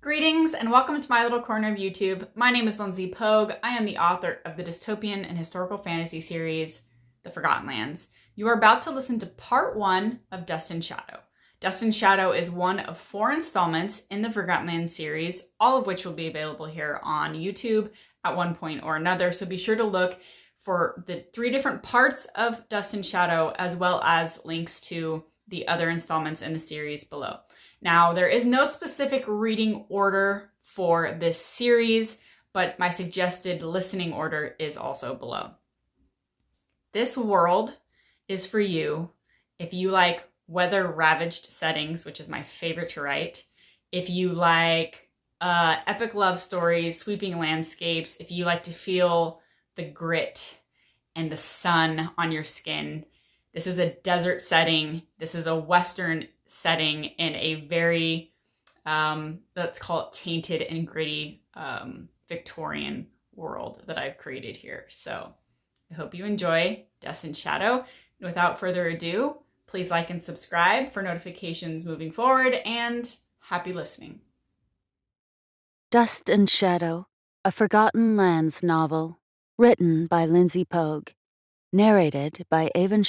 Greetings and welcome to my little corner of YouTube. My name is Lindsey Pogue. I am the author of the dystopian and historical fantasy series, The Forgotten Lands. You are about to listen to part 1 of Dust and Shadow. Dust and Shadow is one of 4 installments in the Forgotten Lands series, all of which will be available here on YouTube at one point or another. So be sure to look for the 3 different parts of Dust and Shadow, as well as links to the other installments in the series below. Now, there is no specific reading order for this series, but my suggested listening order is also below. This world is for you if you like weather-ravaged settings, which is my favorite to write, if you like epic love stories, sweeping landscapes, if you like to feel the grit and the sun on your skin. This is a desert setting. This is a Western setting in a very, let's call it tainted and gritty Victorian world that I've created here. So I hope you enjoy Dust and Shadow. And without further ado, please like and subscribe for notifications moving forward, and happy listening. Dust and Shadow, a Forgotten Lands novel, written by Lindsey Pogue, narrated by Aven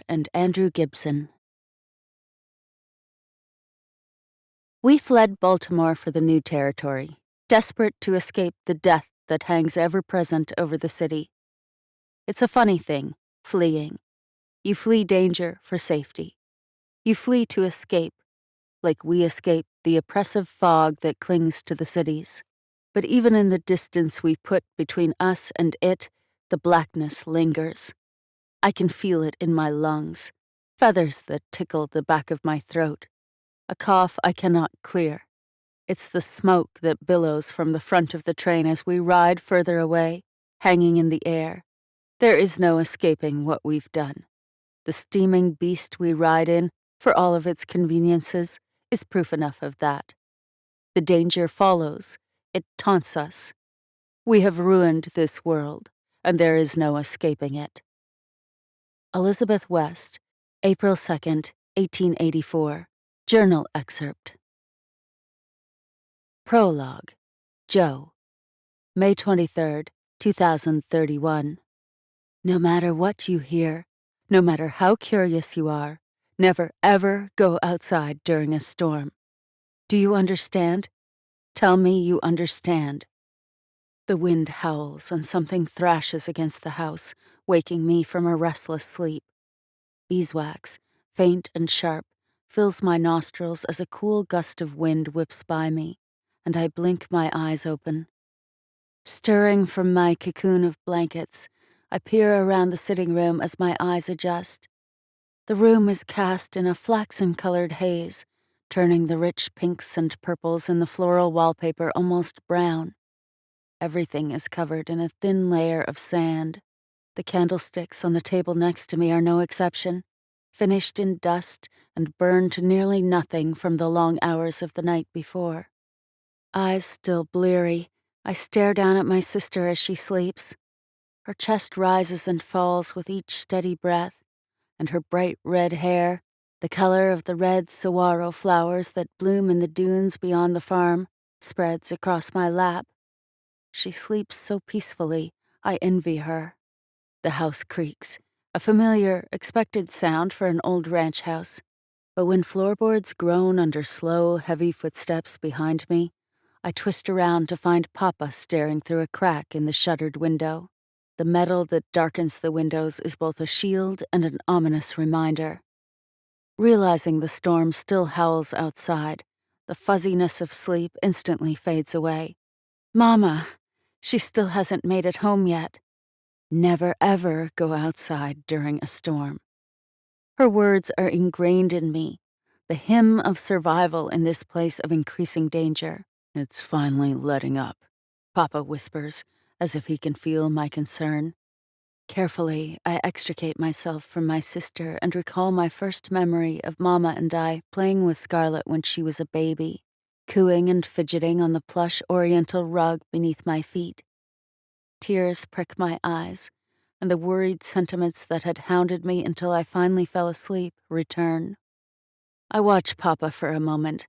and Andrew Gibson. We fled Baltimore for the new territory, desperate to escape the death that hangs ever present over the city. It's a funny thing, fleeing. You flee danger for safety. You flee to escape, like we escape the oppressive fog that clings to the cities. But even in the distance we put between us and it, the blackness lingers. I can feel it in my lungs, feathers that tickle the back of my throat, a cough I cannot clear. It's the smoke that billows from the front of the train as we ride further away, hanging in the air. There is no escaping what we've done. The steaming beast we ride in, for all of its conveniences, is proof enough of that. The danger follows. It taunts us. We have ruined this world, and there is no escaping it. Elizabeth West, April 2nd, 1884. Journal excerpt. Prologue. Joe. May 23rd, 2031. No matter what you hear, no matter how curious you are, never ever go outside during a storm. Do you understand? Tell me you understand. The wind howls and something thrashes against the house, waking me from a restless sleep. Beeswax, faint and sharp, fills my nostrils as a cool gust of wind whips by me, and I blink my eyes open. Stirring from my cocoon of blankets, I peer around the sitting room as my eyes adjust. The room is cast in a flaxen-colored haze, turning the rich pinks and purples in the floral wallpaper almost brown. Everything is covered in a thin layer of sand. The candlesticks on the table next to me are no exception, finished in dust and burned to nearly nothing from the long hours of the night before. Eyes still bleary, I stare down at my sister as she sleeps. Her chest rises and falls with each steady breath, and her bright red hair, the color of the red saguaro flowers that bloom in the dunes beyond the farm, spreads across my lap. She sleeps so peacefully, I envy her. The house creaks, a familiar, expected sound for an old ranch house. But when floorboards groan under slow, heavy footsteps behind me, I twist around to find Papa staring through a crack in the shuttered window. The metal that darkens the windows is both a shield and an ominous reminder. Realizing the storm still howls outside, the fuzziness of sleep instantly fades away. Mama! She still hasn't made it home yet. Never ever go outside during a storm. Her words are ingrained in me, the hymn of survival in this place of increasing danger. It's finally letting up, Papa whispers, as if he can feel my concern. Carefully, I extricate myself from my sister and recall my first memory of Mama and I playing with Scarlet when she was a baby, cooing and fidgeting on the plush oriental rug beneath my feet. Tears prick my eyes, and the worried sentiments that had hounded me until I finally fell asleep return. I watch Papa for a moment,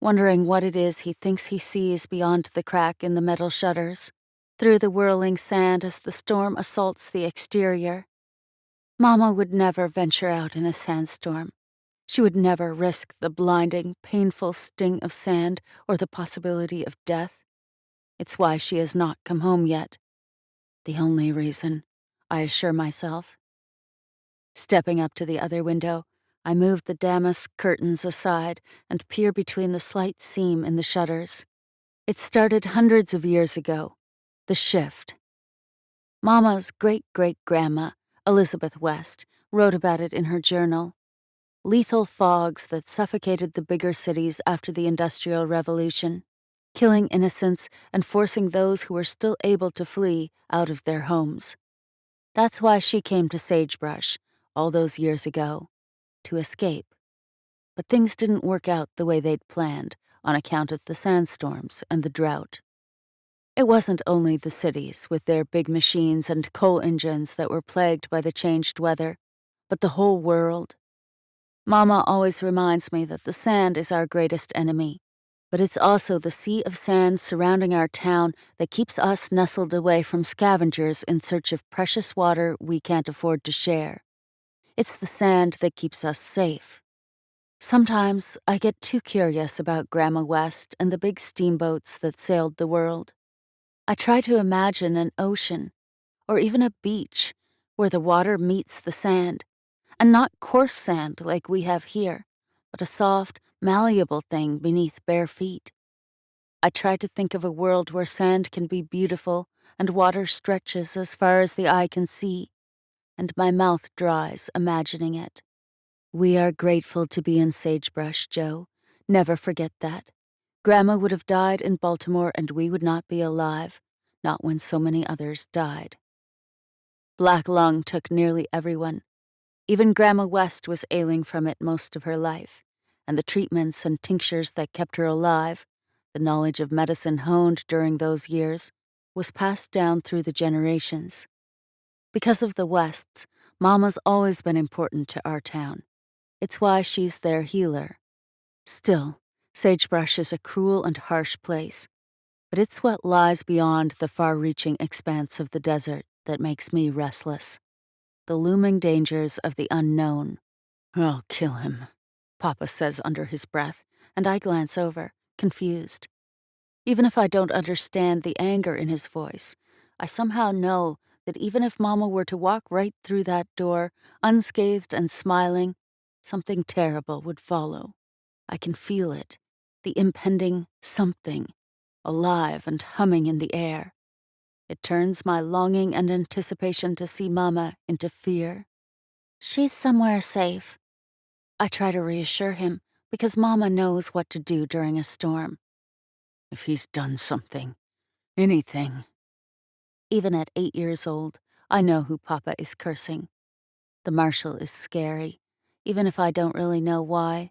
wondering what it is he thinks he sees beyond the crack in the metal shutters, through the whirling sand as the storm assaults the exterior. Mama would never venture out in a sandstorm. She would never risk the blinding, painful sting of sand or the possibility of death. It's why she has not come home yet. The only reason, I assure myself. Stepping up to the other window, I move the damask curtains aside and peer between the slight seam in the shutters. It started hundreds of years ago. The shift. Mama's great-great-grandma, Elizabeth West, wrote about it in her journal. Lethal fogs that suffocated the bigger cities after the Industrial Revolution, killing innocents and forcing those who were still able to flee out of their homes. That's why she came to Sagebrush all those years ago, to escape. But things didn't work out the way they'd planned on account of the sandstorms and the drought. It wasn't only the cities with their big machines and coal engines that were plagued by the changed weather, but the whole world. Mama always reminds me that the sand is our greatest enemy, but it's also the sea of sand surrounding our town that keeps us nestled away from scavengers in search of precious water we can't afford to share. It's the sand that keeps us safe. Sometimes I get too curious about Grandma West and the big steamboats that sailed the world. I try to imagine an ocean, or even a beach, where the water meets the sand, and not coarse sand like we have here, but a soft, malleable thing beneath bare feet. I try to think of a world where sand can be beautiful and water stretches as far as the eye can see, and my mouth dries imagining it. We are grateful to be in Sagebrush, Joe. Never forget that. Grandma would have died in Baltimore and we would not be alive, not when so many others died. Black lung took nearly everyone. Even Grandma West was ailing from it most of her life, and the treatments and tinctures that kept her alive, the knowledge of medicine honed during those years, was passed down through the generations. Because of the Wests, Mama's always been important to our town. It's why she's their healer. Still, Sagebrush is a cruel and harsh place, but it's what lies beyond the far-reaching expanse of the desert that makes me restless. The looming dangers of the unknown. I'll kill him, Papa says under his breath, and I glance over, confused. Even if I don't understand the anger in his voice, I somehow know that even if Mama were to walk right through that door, unscathed and smiling, something terrible would follow. I can feel it, the impending something, alive and humming in the air. It turns my longing and anticipation to see Mama into fear. She's somewhere safe. I try to reassure him because Mama knows what to do during a storm. If he's done something, anything. Even at 8 years old, I know who Papa is cursing. The marshal is scary, even if I don't really know why.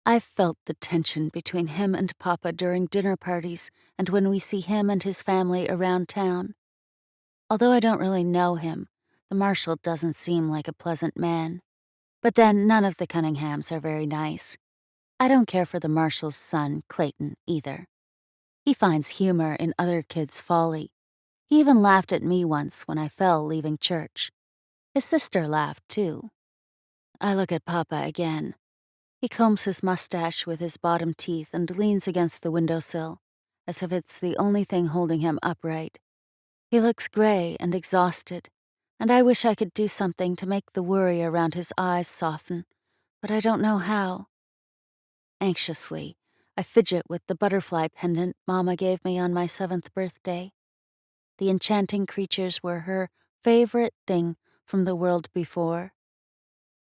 I've felt the tension between him and Papa during dinner parties and when we see him and his family around town. Although I don't really know him, the marshal doesn't seem like a pleasant man. But then none of the Cunninghams are very nice. I don't care for the marshal's son, Clayton, either. He finds humor in other kids' folly. He even laughed at me once when I fell leaving church. His sister laughed, too. I look at Papa again. He combs his mustache with his bottom teeth and leans against the windowsill, as if it's the only thing holding him upright. He looks gray and exhausted, and I wish I could do something to make the worry around his eyes soften, but I don't know how. Anxiously, I fidget with the butterfly pendant Mama gave me on my 7th birthday. The enchanting creatures were her favorite thing from the world before.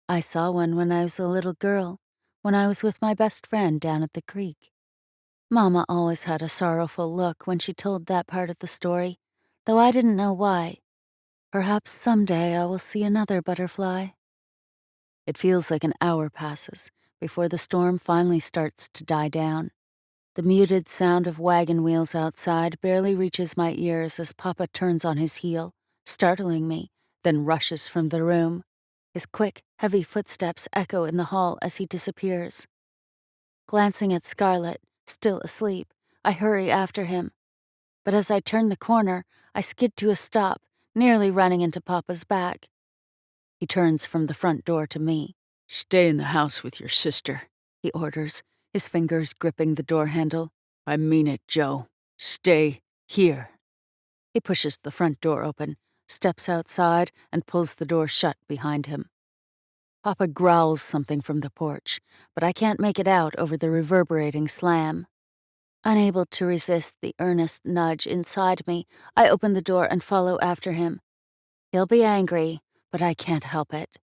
I saw one when I was a little girl, when I was with my best friend down at the creek. Mama always had a sorrowful look when she told that part of the story, though I didn't know why. Perhaps someday I will see another butterfly. It feels like an hour passes before the storm finally starts to die down. The muted sound of wagon wheels outside barely reaches my ears as Papa turns on his heel, startling me, then rushes from the room. His quick, heavy footsteps echo in the hall as he disappears. Glancing at Scarlett, Still asleep, I hurry after him. But as I turn the corner, I skid to a stop, nearly running into Papa's back. He turns from the front door to me. "Stay in the house with your sister," he orders, his fingers gripping the door handle. "I mean it, Joe. Stay here." He pushes the front door open, steps outside, and pulls the door shut behind him. Papa growls something from the porch, but I can't make it out over the reverberating slam. Unable to resist the earnest nudge inside me, I open the door and follow after him. He'll be angry, but I can't help it.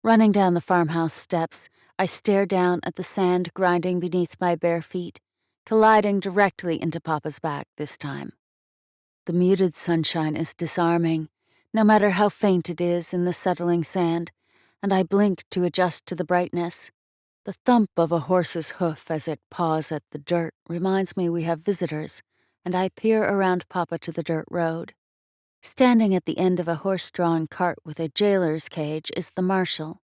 Running down the farmhouse steps, I stare down at the sand grinding beneath my bare feet, colliding directly into Papa's back this time. The muted sunshine is disarming, no matter how faint it is in the settling sand, and I blink to adjust to the brightness. The thump of a horse's hoof as it paws at the dirt reminds me we have visitors, and I peer around Papa to the dirt road. Standing at the end of a horse-drawn cart with a jailer's cage is the marshal.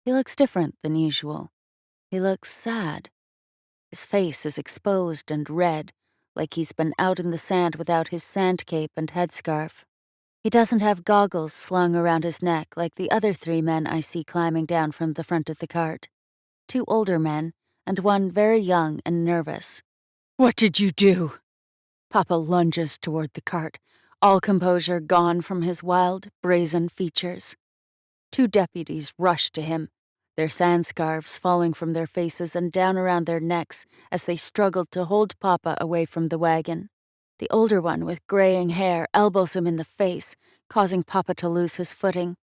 He looks different than usual. He looks sad. His face is exposed and red, like he's been out in the sand without his sand cape and headscarf. He doesn't have goggles slung around his neck like the other 3 men I see climbing down from the front of the cart. 2 older men, and one very young and nervous. "What did you do?" Papa lunges toward the cart, all composure gone from his wild, brazen features. 2 deputies rush to him, their sand scarves falling from their faces and down around their necks as they struggled to hold Papa away from the wagon. The older one, with graying hair, elbows him in the face, causing Papa to lose his footing.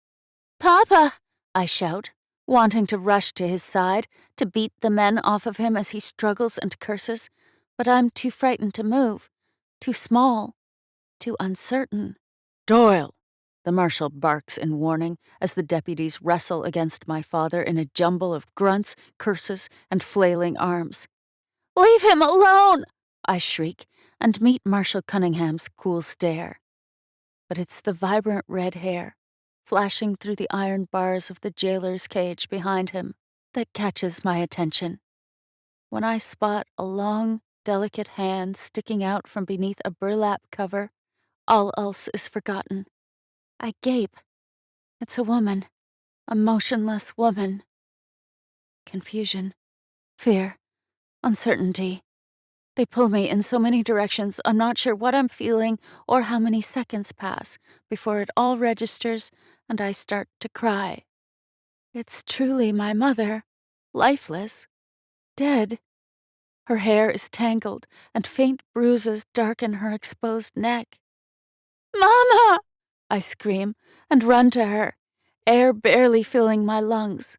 "Papa!" I shout, wanting to rush to his side, to beat the men off of him as he struggles and curses, but I'm too frightened to move, too small, too uncertain. "Doyle!" the marshal barks in warning as the deputies wrestle against my father in a jumble of grunts, curses, and flailing arms. "Leave him alone!" I shriek, and meet Marshal Cunningham's cool stare. But it's the vibrant red hair, flashing through the iron bars of the jailer's cage behind him, that catches my attention. When I spot a long, delicate hand sticking out from beneath a burlap cover, all else is forgotten. I gape. It's a woman, a motionless woman. Confusion, fear, uncertainty. They pull me in so many directions, I'm not sure what I'm feeling or how many seconds pass before it all registers and I start to cry. It's truly my mother, lifeless, dead. Her hair is tangled and faint bruises darken her exposed neck. "Mama!" I scream and run to her, air barely filling my lungs.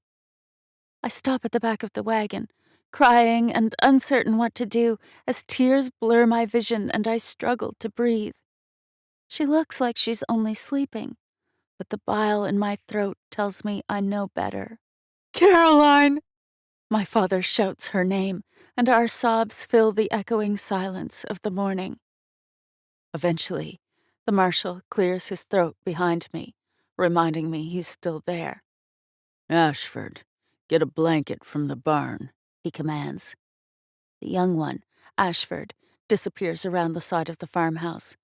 I stop at the back of the wagon, crying and uncertain what to do as tears blur my vision and I struggle to breathe. She looks like she's only sleeping, but the bile in my throat tells me I know better. "Caroline!" My father shouts her name, and our sobs fill the echoing silence of the morning. Eventually, the marshal clears his throat behind me, reminding me he's still there. "Ashford, get a blanket from the barn," he commands. The young one, Ashford, disappears around the side of the farmhouse,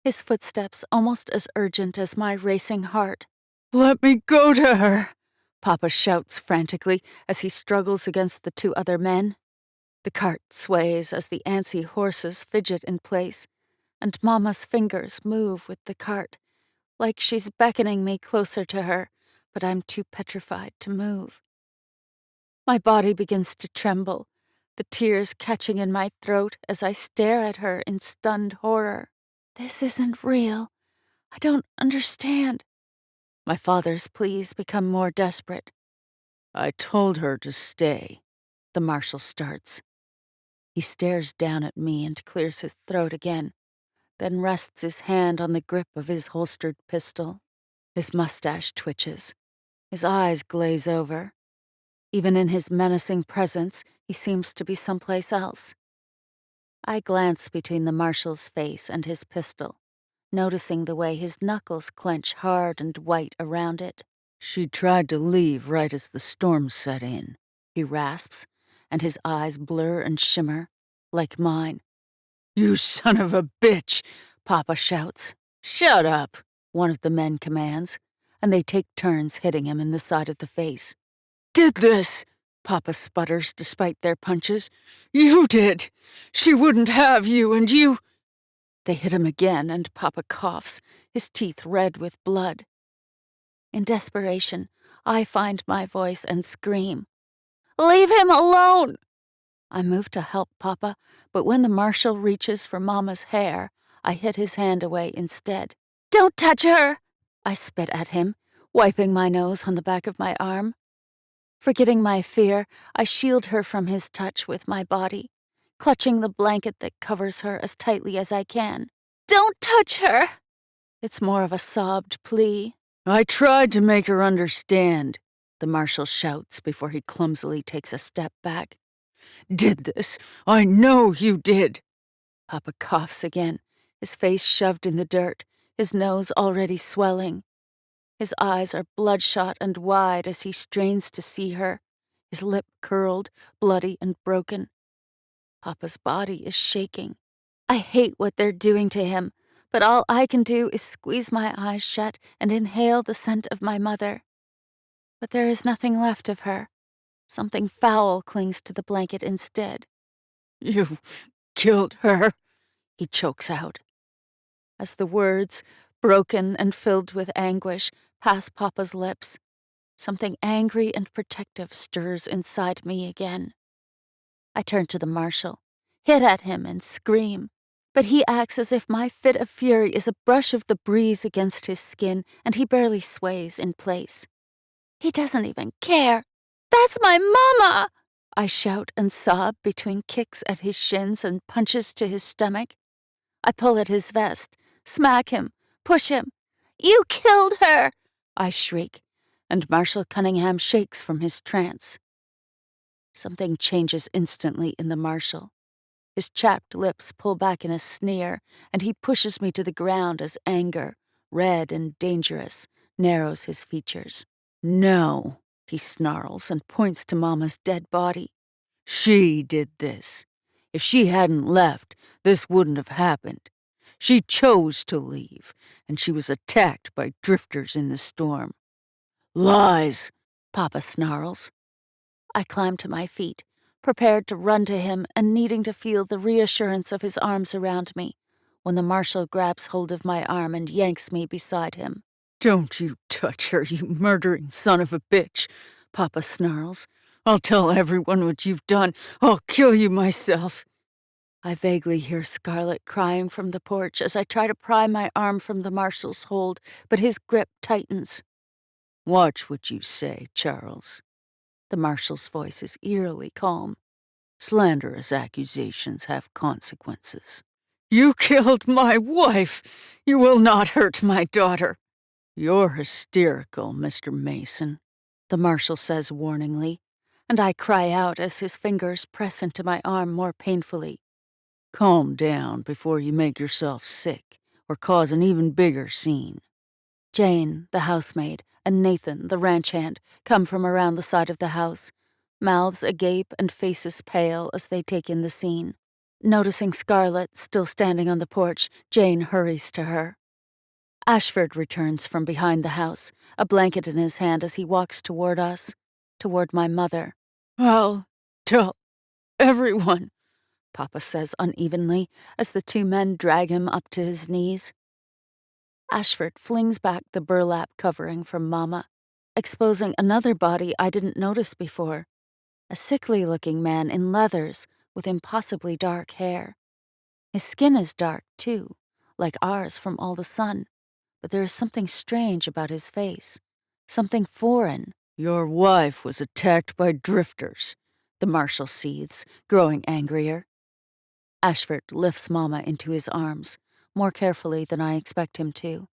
his footsteps almost as urgent as my racing heart. "Let me go to her!" Papa shouts frantically as he struggles against the 2 other men. The cart sways as the antsy horses fidget in place, and Mama's fingers move with the cart, like she's beckoning me closer to her, but I'm too petrified to move. My body begins to tremble, the tears catching in my throat as I stare at her in stunned horror. This isn't real. I don't understand. My father's pleas become more desperate. "I told her to stay," the marshal starts. He stares down at me and clears his throat again, then rests his hand on the grip of his holstered pistol. His mustache twitches. His eyes glaze over. Even in his menacing presence, he seems to be someplace else. I glance between the marshal's face and his pistol, noticing the way his knuckles clench hard and white around it. "She tried to leave right as the storm set in," he rasps, and his eyes blur and shimmer. like mine. "You son of a bitch," Papa shouts. "Shut up," one of the men commands, and they take turns hitting him in the side of the face. "Did this," Papa sputters despite their punches. "You did. She wouldn't have you, and you—" They hit him again, and Papa coughs, his teeth red with blood. In desperation, I find my voice and scream, "Leave him alone!" I move to help Papa, but when the marshal reaches for Mama's hair, I hit his hand away instead. "Don't touch her!" I spit at him, wiping my nose on the back of my arm. Forgetting my fear, I shield her from his touch with my body, clutching the blanket that covers her as tightly as I can. "Don't touch her!" It's more of a sobbed plea. "I tried to make her understand," the marshal shouts before he clumsily takes a step back. "Did this. I know you did." Papa coughs again, his face shoved in the dirt, his nose already swelling. His eyes are bloodshot and wide as he strains to see her, his lip curled, bloody and broken. Papa's body is shaking. I hate what they're doing to him, but all I can do is squeeze my eyes shut and inhale the scent of my mother. But there is nothing left of her. Something foul clings to the blanket instead. "You killed her," he chokes out. As the words, broken and filled with anguish, pass Papa's lips, something angry and protective stirs inside me again. I turn to the marshal, hit at him and scream, but he acts as if my fit of fury is a brush of the breeze against his skin, and he barely sways in place. He doesn't even care. "That's my mama!" I shout and sob between kicks at his shins and punches to his stomach. I pull at his vest, smack him, push him. "You killed her!" I shriek, and Marshal Cunningham shakes from his trance. Something changes instantly in the marshal. His chapped lips pull back in a sneer, and he pushes me to the ground as anger, red and dangerous, narrows his features. "No," he snarls and points to Mama's dead body. "She did this. If she hadn't left, this wouldn't have happened. She chose to leave, and she was attacked by drifters in the storm." "Lies," Papa snarls. I climb to my feet, prepared to run to him and needing to feel the reassurance of his arms around me, when the marshal grabs hold of my arm and yanks me beside him. "Don't you touch her, you murdering son of a bitch," Papa snarls. "I'll tell everyone what you've done. I'll kill you myself." I vaguely hear Scarlet crying from the porch as I try to pry my arm from the marshal's hold, but his grip tightens. "Watch what you say, Charles." The marshal's voice is eerily calm. "Slanderous accusations have consequences." "You killed my wife! You will not hurt my daughter!" "You're hysterical, Mr. Mason," the marshal says warningly, and I cry out as his fingers press into my arm more painfully. "Calm down before you make yourself sick or cause an even bigger scene." Jane, the housemaid, and Nathan, the ranch hand, come from around the side of the house, mouths agape and faces pale as they take in the scene. Noticing Scarlet still standing on the porch, Jane hurries to her. Ashford returns from behind the house, a blanket in his hand as he walks toward us, toward my mother. "I'll tell everyone," Papa says unevenly as the two men drag him up to his knees. Ashford flings back the burlap covering from Mama, exposing another body I didn't notice before, a sickly-looking man in leathers with impossibly dark hair. His skin is dark, too, like ours from all the sun, but there is something strange about his face, something foreign. "Your wife was attacked by drifters," the marshal seethes, growing angrier. Ashford lifts Mama into his arms, more carefully than I expect him to.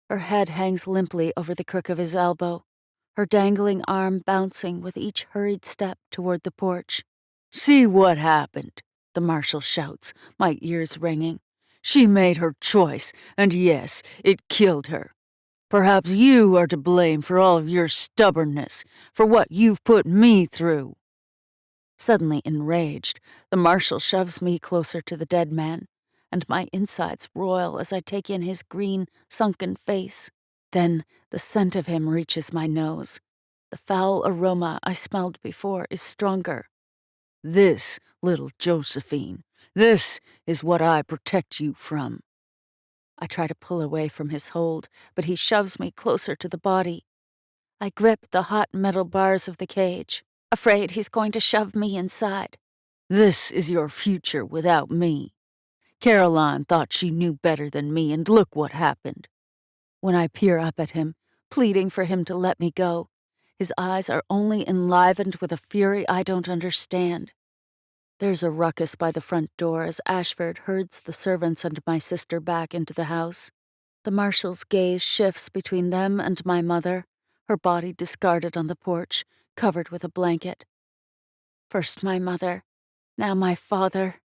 Her head hangs limply over the crook of his elbow, her dangling arm bouncing with each hurried step toward the porch. "See what happened," the marshal shouts, my ears ringing. "She made her choice, and yes, it killed her. Perhaps you are to blame for all of your stubbornness, for what you've put me through." Suddenly enraged, the marshal shoves me closer to the dead man, and my insides roil as I take in his green, sunken face. Then the scent of him reaches my nose. The foul aroma I smelled before is stronger. This, little Josephine, this is what I protect you from. I try to pull away from his hold, but he shoves me closer to the body. I grip the hot metal bars of the cage, afraid he's going to shove me inside. This is your future without me. Caroline thought she knew better than me, and look what happened. When I peer up at him, pleading for him to let me go, his eyes are only enlivened with a fury I don't understand. There's a ruckus by the front door as Ashford herds the servants and my sister back into the house. The marshal's gaze shifts between them and my mother, her body discarded on the porch, covered with a blanket. First my mother, now my father.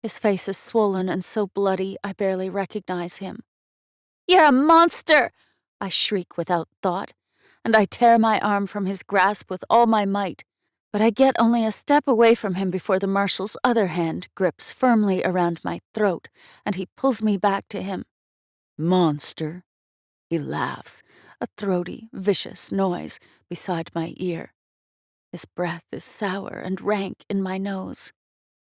His face is swollen and so bloody I barely recognize him. "You're a monster!" I shriek without thought, and I tear my arm from his grasp with all my might. But I get only a step away from him before the marshal's other hand grips firmly around my throat, and he pulls me back to him. "Monster." He laughs, a throaty, vicious noise beside my ear. His breath is sour and rank in my nose.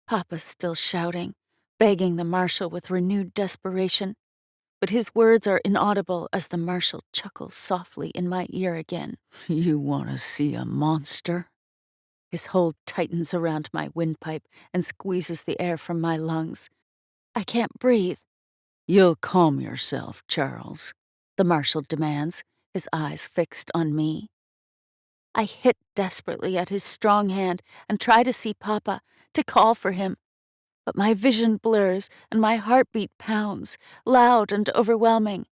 Papa's still shouting, begging the marshal with renewed desperation, but his words are inaudible as the marshal chuckles softly in my ear again. "You want to see a monster?" His hold tightens around my windpipe and squeezes the air from my lungs. I can't breathe. "You'll calm yourself, Charles," the marshal demands, his eyes fixed on me. I hit desperately at his strong hand and try to see Papa, to call for him. But my vision blurs and my heartbeat pounds, loud and overwhelming.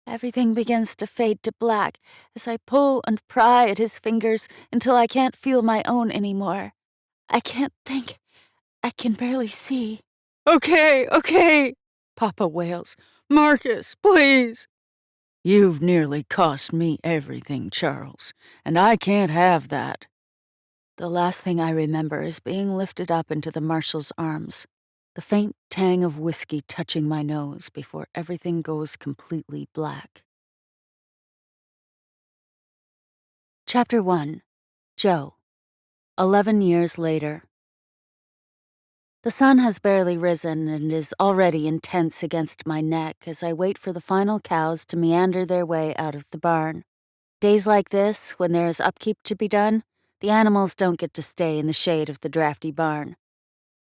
Everything begins to fade to black as I pull and pry at his fingers until I can't feel my own anymore. I can't think. I can barely see. Okay, Papa wails. "Marcus, please." "You've nearly cost me everything, Charles, and I can't have that." The last thing I remember is being lifted up into the marshal's arms, the faint tang of whiskey touching my nose before everything goes completely black. Chapter 1. Joe. 11 years later. The sun has barely risen and is already intense against my neck as I wait for the final cows to meander their way out of the barn. Days like this, when there is upkeep to be done, the animals don't get to stay in the shade of the drafty barn.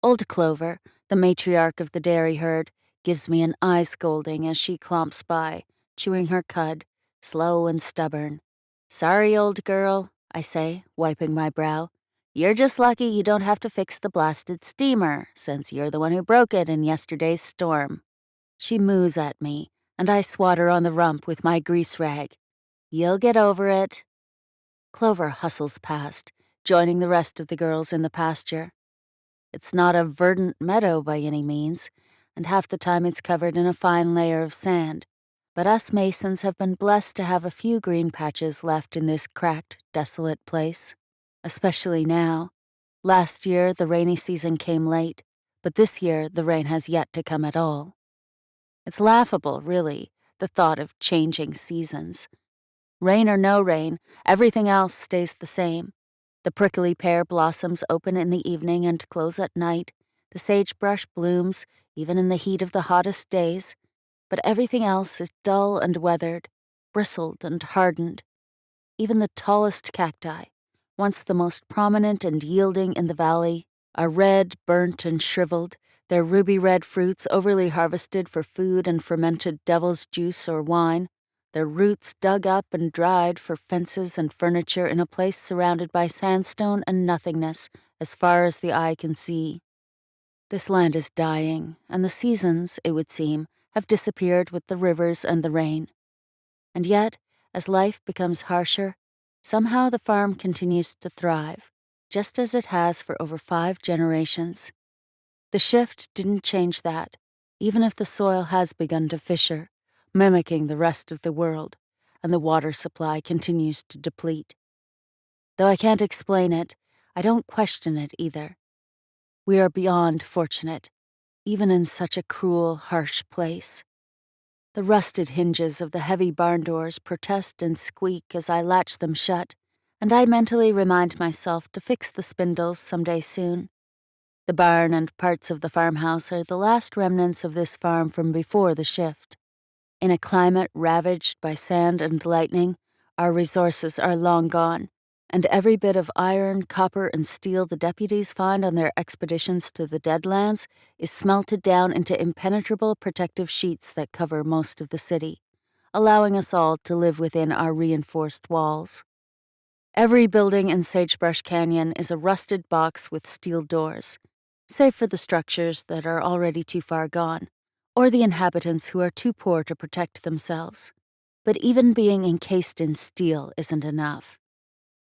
Old Clover, the matriarch of the dairy herd, gives me an eye scolding as she clomps by, chewing her cud, slow and stubborn. "Sorry, old girl," I say, wiping my brow. "You're just lucky you don't have to fix the blasted steamer, since you're the one who broke it in yesterday's storm." She moos at me, and I swat her on the rump with my grease rag. "You'll get over it." Clover hustles past, joining the rest of the girls in the pasture. It's not a verdant meadow by any means, and half the time it's covered in a fine layer of sand. But us Masons have been blessed to have a few green patches left in this cracked, desolate place. Especially now. Last year, the rainy season came late, but this year the rain has yet to come at all. It's laughable, really, the thought of changing seasons. Rain or no rain, everything else stays the same. The prickly pear blossoms open in the evening and close at night. The sagebrush blooms, even in the heat of the hottest days. But everything else is dull and weathered, bristled and hardened. Even the tallest cacti, once the most prominent and yielding in the valley, are red, burnt, and shriveled, their ruby-red fruits overly harvested for food and fermented devil's juice or wine, their roots dug up and dried for fences and furniture in a place surrounded by sandstone and nothingness as far as the eye can see. This land is dying, and the seasons, it would seem, have disappeared with the rivers and the rain. And yet, as life becomes harsher, somehow the farm continues to thrive, just as it has for over 5 generations. The shift didn't change that, even if the soil has begun to fissure, mimicking the rest of the world, and the water supply continues to deplete. Though I can't explain it, I don't question it either. We are beyond fortunate, even in such a cruel, harsh place. The rusted hinges of the heavy barn doors protest and squeak as I latch them shut, and I mentally remind myself to fix the spindles someday soon. The barn and parts of the farmhouse are the last remnants of this farm from before the shift. In a climate ravaged by sand and lightning, our resources are long gone, and every bit of iron, copper, and steel the deputies find on their expeditions to the Deadlands is smelted down into impenetrable protective sheets that cover most of the city, allowing us all to live within our reinforced walls. Every building in Sagebrush Canyon is a rusted box with steel doors, save for the structures that are already too far gone, or the inhabitants who are too poor to protect themselves. But even being encased in steel isn't enough.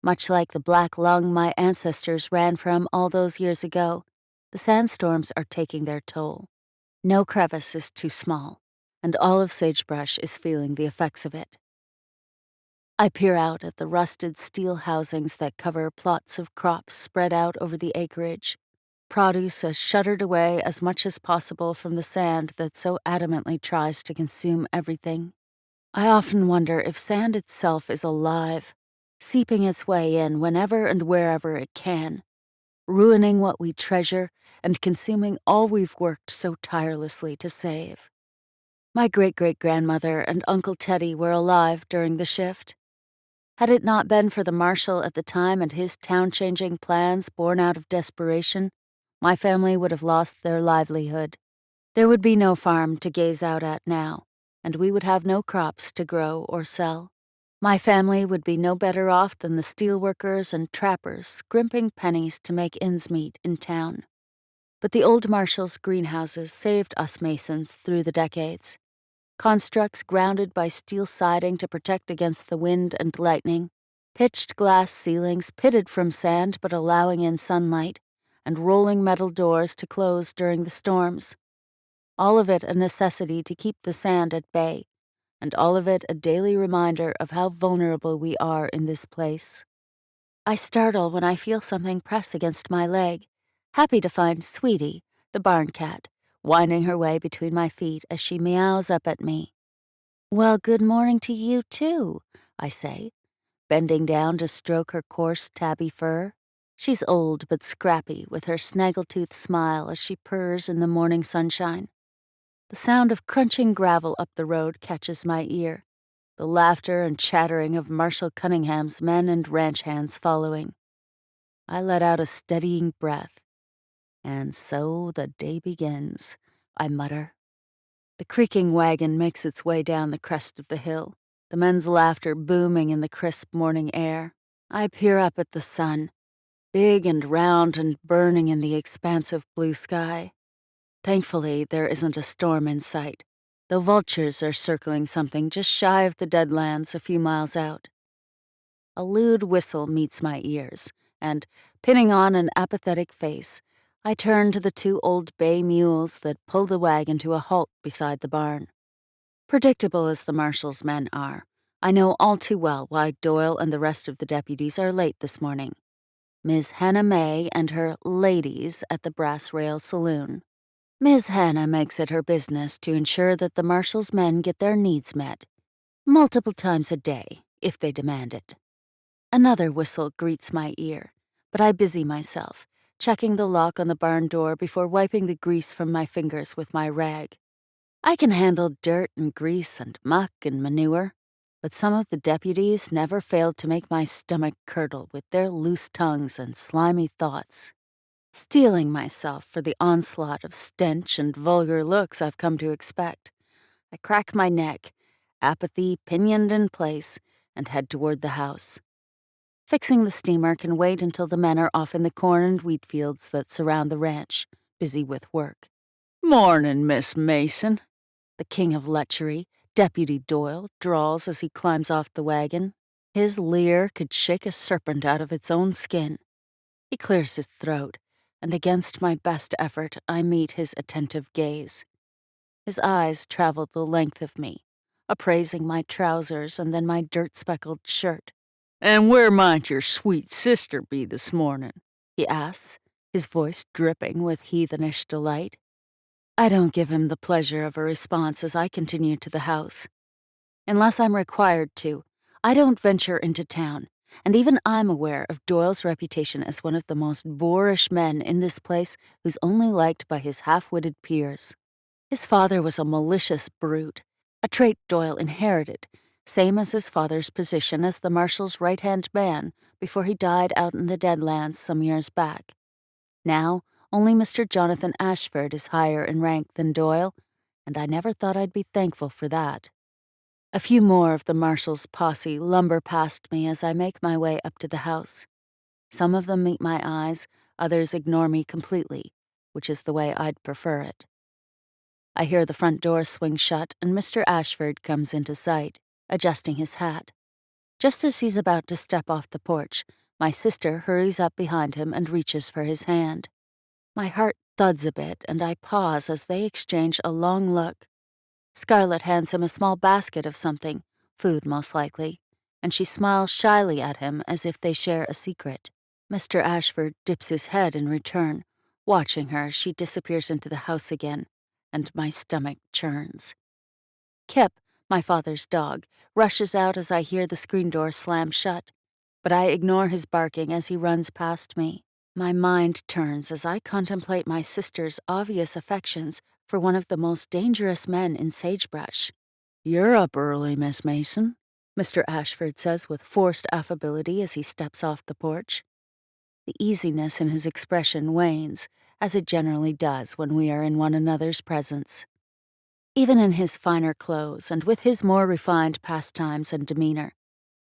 Much like the black lung my ancestors ran from all those years ago, the sandstorms are taking their toll. No crevice is too small, and all of Sagebrush is feeling the effects of it. I peer out at the rusted steel housings that cover plots of crops spread out over the acreage. Produce has shuttered away as much as possible from the sand that so adamantly tries to consume everything. I often wonder if sand itself is alive, seeping its way in whenever and wherever it can, ruining what we treasure and consuming all we've worked so tirelessly to save. My great-great-grandmother and Uncle Teddy were alive during the shift. Had it not been for the marshal at the time and his town-changing plans born out of desperation, my family would have lost their livelihood. There would be no farm to gaze out at now, and we would have no crops to grow or sell. My family would be no better off than the steelworkers and trappers scrimping pennies to make ends meet in town. But the old marshal's greenhouses saved us masons through the decades. Constructs grounded by steel siding to protect against the wind and lightning, pitched glass ceilings pitted from sand but allowing in sunlight, and rolling metal doors to close during the storms. All of it a necessity to keep the sand at bay, and all of it a daily reminder of how vulnerable we are in this place. I startle when I feel something press against my leg, happy to find Sweetie, the barn cat, winding her way between my feet as she meows up at me. "Well, good morning to you, too," I say, bending down to stroke her coarse, tabby fur. She's old but scrappy, with her snaggletooth smile as she purrs in the morning sunshine. The sound of crunching gravel up the road catches my ear, the laughter and chattering of Marshal Cunningham's men and ranch hands following. I let out a steadying breath. "And so the day begins," I mutter. The creaking wagon makes its way down the crest of the hill, the men's laughter booming in the crisp morning air. I peer up at the sun, big and round and burning in the expansive blue sky. Thankfully, there isn't a storm in sight, though vultures are circling something just shy of the Deadlands a few miles out. A lewd whistle meets my ears, and, pinning on an apathetic face, I turn to the two old bay mules that pull the wagon to a halt beside the barn. Predictable as the marshal's men are, I know all too well why Doyle and the rest of the deputies are late this morning. Miss Hannah May and her ladies at the Brass Rail Saloon. Miss Hannah makes it her business to ensure that the marshal's men get their needs met, multiple times a day, if they demand it. Another whistle greets my ear, but I busy myself, checking the lock on the barn door before wiping the grease from my fingers with my rag. I can handle dirt and grease and muck and manure, but some of the deputies never failed to make my stomach curdle with their loose tongues and slimy thoughts. Steeling myself for the onslaught of stench and vulgar looks I've come to expect, I crack my neck, apathy pinioned in place, and head toward the house. Fixing the steamer can wait until the men are off in the corn and wheat fields that surround the ranch, busy with work. "Mornin', Miss Mason," the king of lechery, Deputy Doyle, drawls as he climbs off the wagon. His leer could shake a serpent out of its own skin. He clears his throat, and against my best effort, I meet his attentive gaze. His eyes travel the length of me, appraising my trousers and then my dirt-speckled shirt. "And where might your sweet sister be this morning?" he asks, his voice dripping with heathenish delight. I don't give him the pleasure of a response as I continue to the house. Unless I'm required to, I don't venture into town, and even I'm aware of Doyle's reputation as one of the most boorish men in this place who's only liked by his half-witted peers. His father was a malicious brute, a trait Doyle inherited, same as his father's position as the marshal's right-hand man before he died out in the Deadlands some years back. Now, only Mr. Jonathan Ashford is higher in rank than Doyle, and I never thought I'd be thankful for that. A few more of the marshal's posse lumber past me as I make my way up to the house. Some of them meet my eyes, others ignore me completely, which is the way I'd prefer it. I hear the front door swing shut and Mr. Ashford comes into sight, adjusting his hat. Just as he's about to step off the porch, my sister hurries up behind him and reaches for his hand. My heart thuds a bit and I pause as they exchange a long look. Scarlett hands him a small basket of something, food most likely, and she smiles shyly at him as if they share a secret. Mr. Ashford dips his head in return, watching her as she disappears into the house again, and my stomach churns. Kip, my father's dog, rushes out as I hear the screen door slam shut, but I ignore his barking as he runs past me. My mind turns as I contemplate my sister's obvious affections for one of the most dangerous men in Sagebrush. "You're up early, Miss Mason," Mr. Ashford says with forced affability as he steps off the porch. The easiness in his expression wanes, as it generally does when we are in one another's presence. Even in his finer clothes and with his more refined pastimes and demeanor,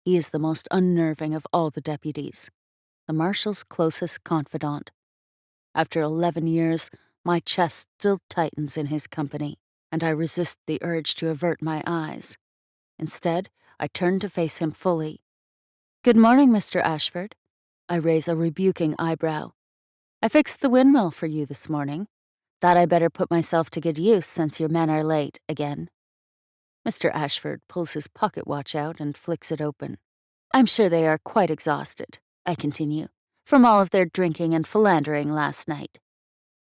he is the most unnerving of all the deputies, the marshal's closest confidant. After 11 years, my chest still tightens in his company, and I resist the urge to avert my eyes. Instead, I turn to face him fully. "Good morning, Mr. Ashford." I raise a rebuking eyebrow. "I fixed the windmill for you this morning. Thought I better put myself to good use since your men are late again." Mr. Ashford pulls his pocket watch out and flicks it open. "I'm sure they are quite exhausted," I continue, "from all of their drinking and philandering last night."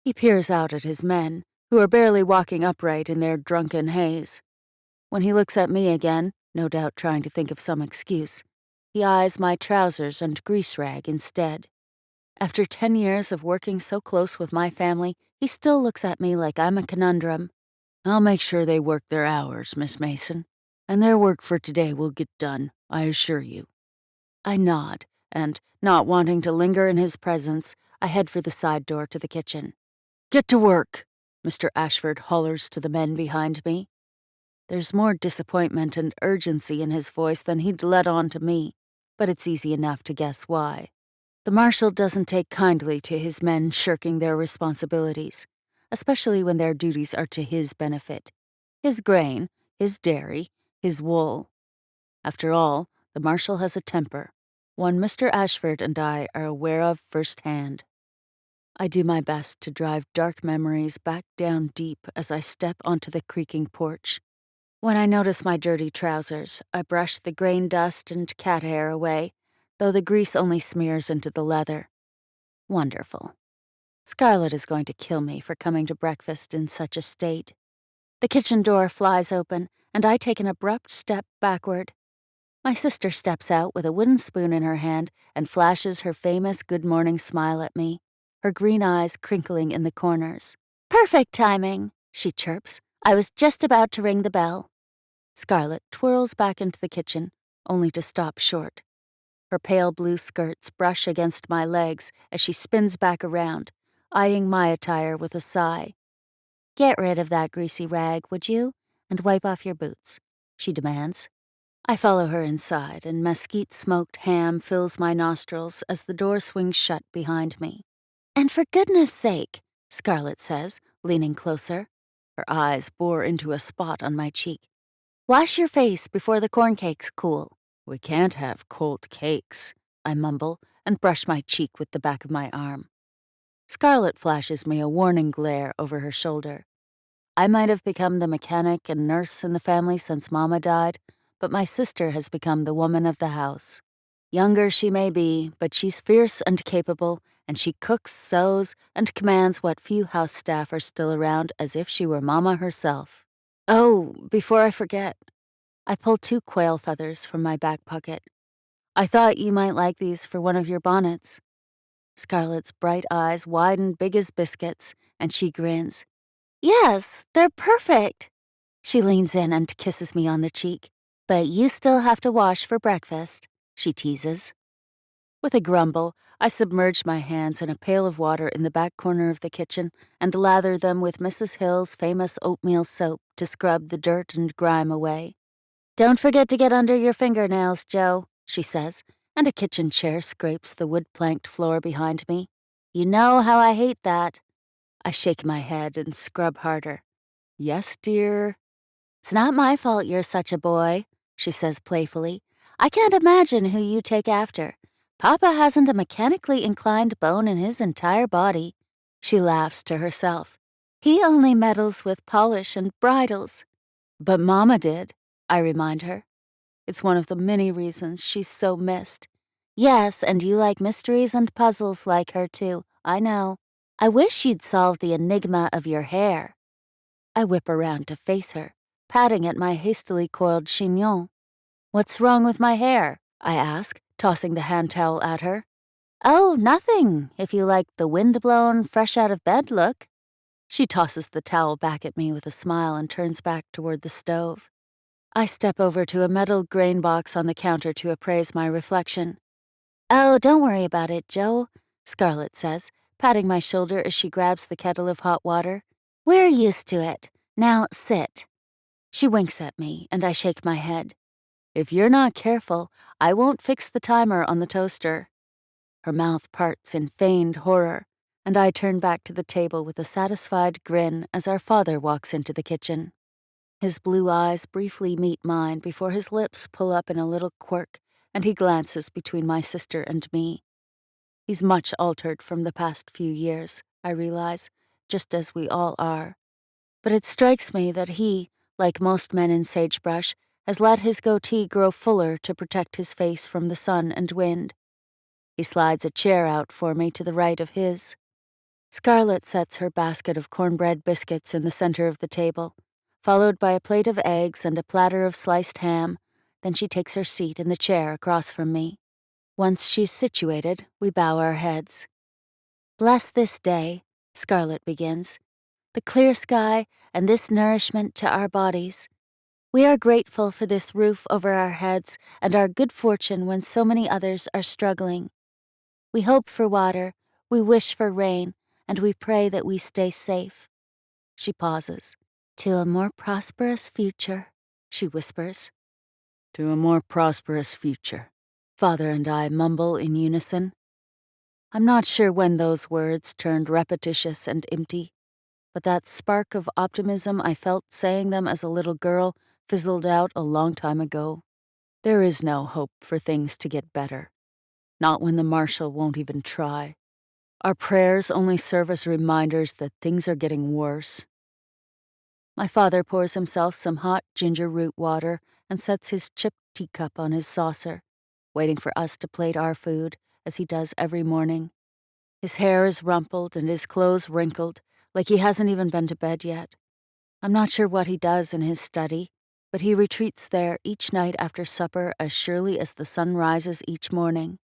He peers out at his men, who are barely walking upright in their drunken haze. When he looks at me again, no doubt trying to think of some excuse, he eyes my trousers and grease rag instead. After 10 years of working so close with my family, he still looks at me like I'm a conundrum. "I'll make sure they work their hours, Miss Mason, and their work for today will get done, I assure you." I nod, and, not wanting to linger in his presence, I head for the side door to the kitchen. "Get to work," Mr. Ashford hollers to the men behind me. There's more disappointment and urgency in his voice than he'd let on to me, but it's easy enough to guess why. The marshal doesn't take kindly to his men shirking their responsibilities, especially when their duties are to his benefit. His grain, his dairy, his wool. After all, the marshal has a temper, one Mr. Ashford and I are aware of firsthand. I do my best to drive dark memories back down deep as I step onto the creaking porch. When I notice my dirty trousers, I brush the grain dust and cat hair away, though the grease only smears into the leather. Wonderful. Scarlett is going to kill me for coming to breakfast in such a state. The kitchen door flies open, and I take an abrupt step backward. My sister steps out with a wooden spoon in her hand and flashes her famous good morning smile at me, her green eyes crinkling in the corners. "Perfect timing," she chirps. "I was just about to ring the bell." Scarlett twirls back into the kitchen, only to stop short. Her pale blue skirts brush against my legs as she spins back around, eyeing my attire with a sigh. "Get rid of that greasy rag, would you, and wipe off your boots," she demands. I follow her inside, and mesquite-smoked ham fills my nostrils as the door swings shut behind me. "And for goodness sake," Scarlett says, leaning closer. Her eyes bore into a spot on my cheek. "Wash your face before the corn cakes cool." "We can't have cold cakes," I mumble, and brush my cheek with the back of my arm. Scarlett flashes me a warning glare over her shoulder. I might have become the mechanic and nurse in the family since Mama died, but my sister has become the woman of the house. Younger she may be, but she's fierce and capable, and she cooks, sews, and commands what few house staff are still around as if she were Mama herself. Oh, before I forget, I pulled 2 quail feathers from my back pocket. I thought you might like these for one of your bonnets. Scarlett's bright eyes widen big as biscuits, and she grins. Yes, they're perfect. She leans in and kisses me on the cheek. But you still have to wash for breakfast, she teases. With a grumble, I submerge my hands in a pail of water in the back corner of the kitchen and lather them with Mrs. Hill's famous oatmeal soap to scrub the dirt and grime away. Don't forget to get under your fingernails, Joe, she says, and a kitchen chair scrapes the wood-planked floor behind me. You know how I hate that. I shake my head and scrub harder. Yes, dear. It's not my fault you're such a boy, she says playfully. I can't imagine who you take after. Papa hasn't a mechanically inclined bone in his entire body. She laughs to herself. He only meddles with polish and bridles. But Mama did, I remind her. It's one of the many reasons she's so missed. Yes, and you like mysteries and puzzles like her too, I know. I wish you'd solve the enigma of your hair. I whip around to face her, patting at my hastily coiled chignon. What's wrong with my hair? I ask, tossing the hand towel at her. Oh, nothing, if you like the wind-blown, fresh-out-of-bed look. She tosses the towel back at me with a smile and turns back toward the stove. I step over to a metal grain box on the counter to appraise my reflection. Oh, don't worry about it, Joe, Scarlett says, patting my shoulder as she grabs the kettle of hot water. We're used to it. Now sit. She winks at me, and I shake my head. If you're not careful, I won't fix the timer on the toaster. Her mouth parts in feigned horror, and I turn back to the table with a satisfied grin as our father walks into the kitchen. His blue eyes briefly meet mine before his lips pull up in a little quirk, and he glances between my sister and me. He's much altered from the past few years, I realize, just as we all are. But it strikes me that he, like most men in Sagebrush, has let his goatee grow fuller to protect his face from the sun and wind. He slides a chair out for me to the right of his. Scarlett sets her basket of cornbread biscuits in the center of the table, followed by a plate of eggs and a platter of sliced ham. Then she takes her seat in the chair across from me. Once she's situated, we bow our heads. Bless this day, Scarlett begins, the clear sky and this nourishment to our bodies. We are grateful for this roof over our heads and our good fortune when so many others are struggling. We hope for water, we wish for rain, and we pray that we stay safe. She pauses. To a more prosperous future, she whispers. To a more prosperous future, Father and I mumble in unison. I'm not sure when those words turned repetitious and empty, but that spark of optimism I felt saying them as a little girl fizzled out a long time ago. There is no hope for things to get better, not when the marshal won't even try. Our prayers only serve as reminders that things are getting worse. My father pours himself some hot ginger root water and sets his chipped teacup on his saucer, waiting for us to plate our food, as he does every morning. His hair is rumpled and his clothes wrinkled, like he hasn't even been to bed yet. I'm not sure what he does in his study, but he retreats there each night after supper as surely as the sun rises each morning.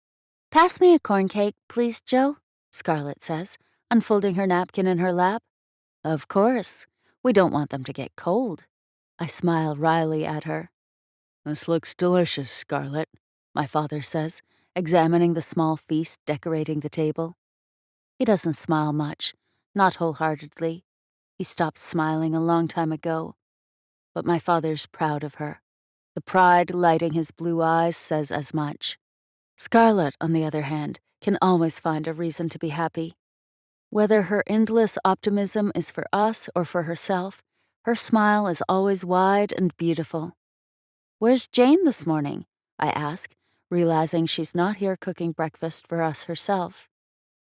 Pass me a corn cake, please, Joe, Scarlett says, unfolding her napkin in her lap. Of course. We don't want them to get cold. I smile wryly at her. This looks delicious, Scarlett, my father says, examining the small feast decorating the table. He doesn't smile much, not wholeheartedly. He stopped smiling a long time ago. But my father's proud of her. The pride lighting his blue eyes says as much. Scarlett, on the other hand, can always find a reason to be happy. Whether her endless optimism is for us or for herself, her smile is always wide and beautiful. Where's Jane this morning? I ask, realizing she's not here cooking breakfast for us herself.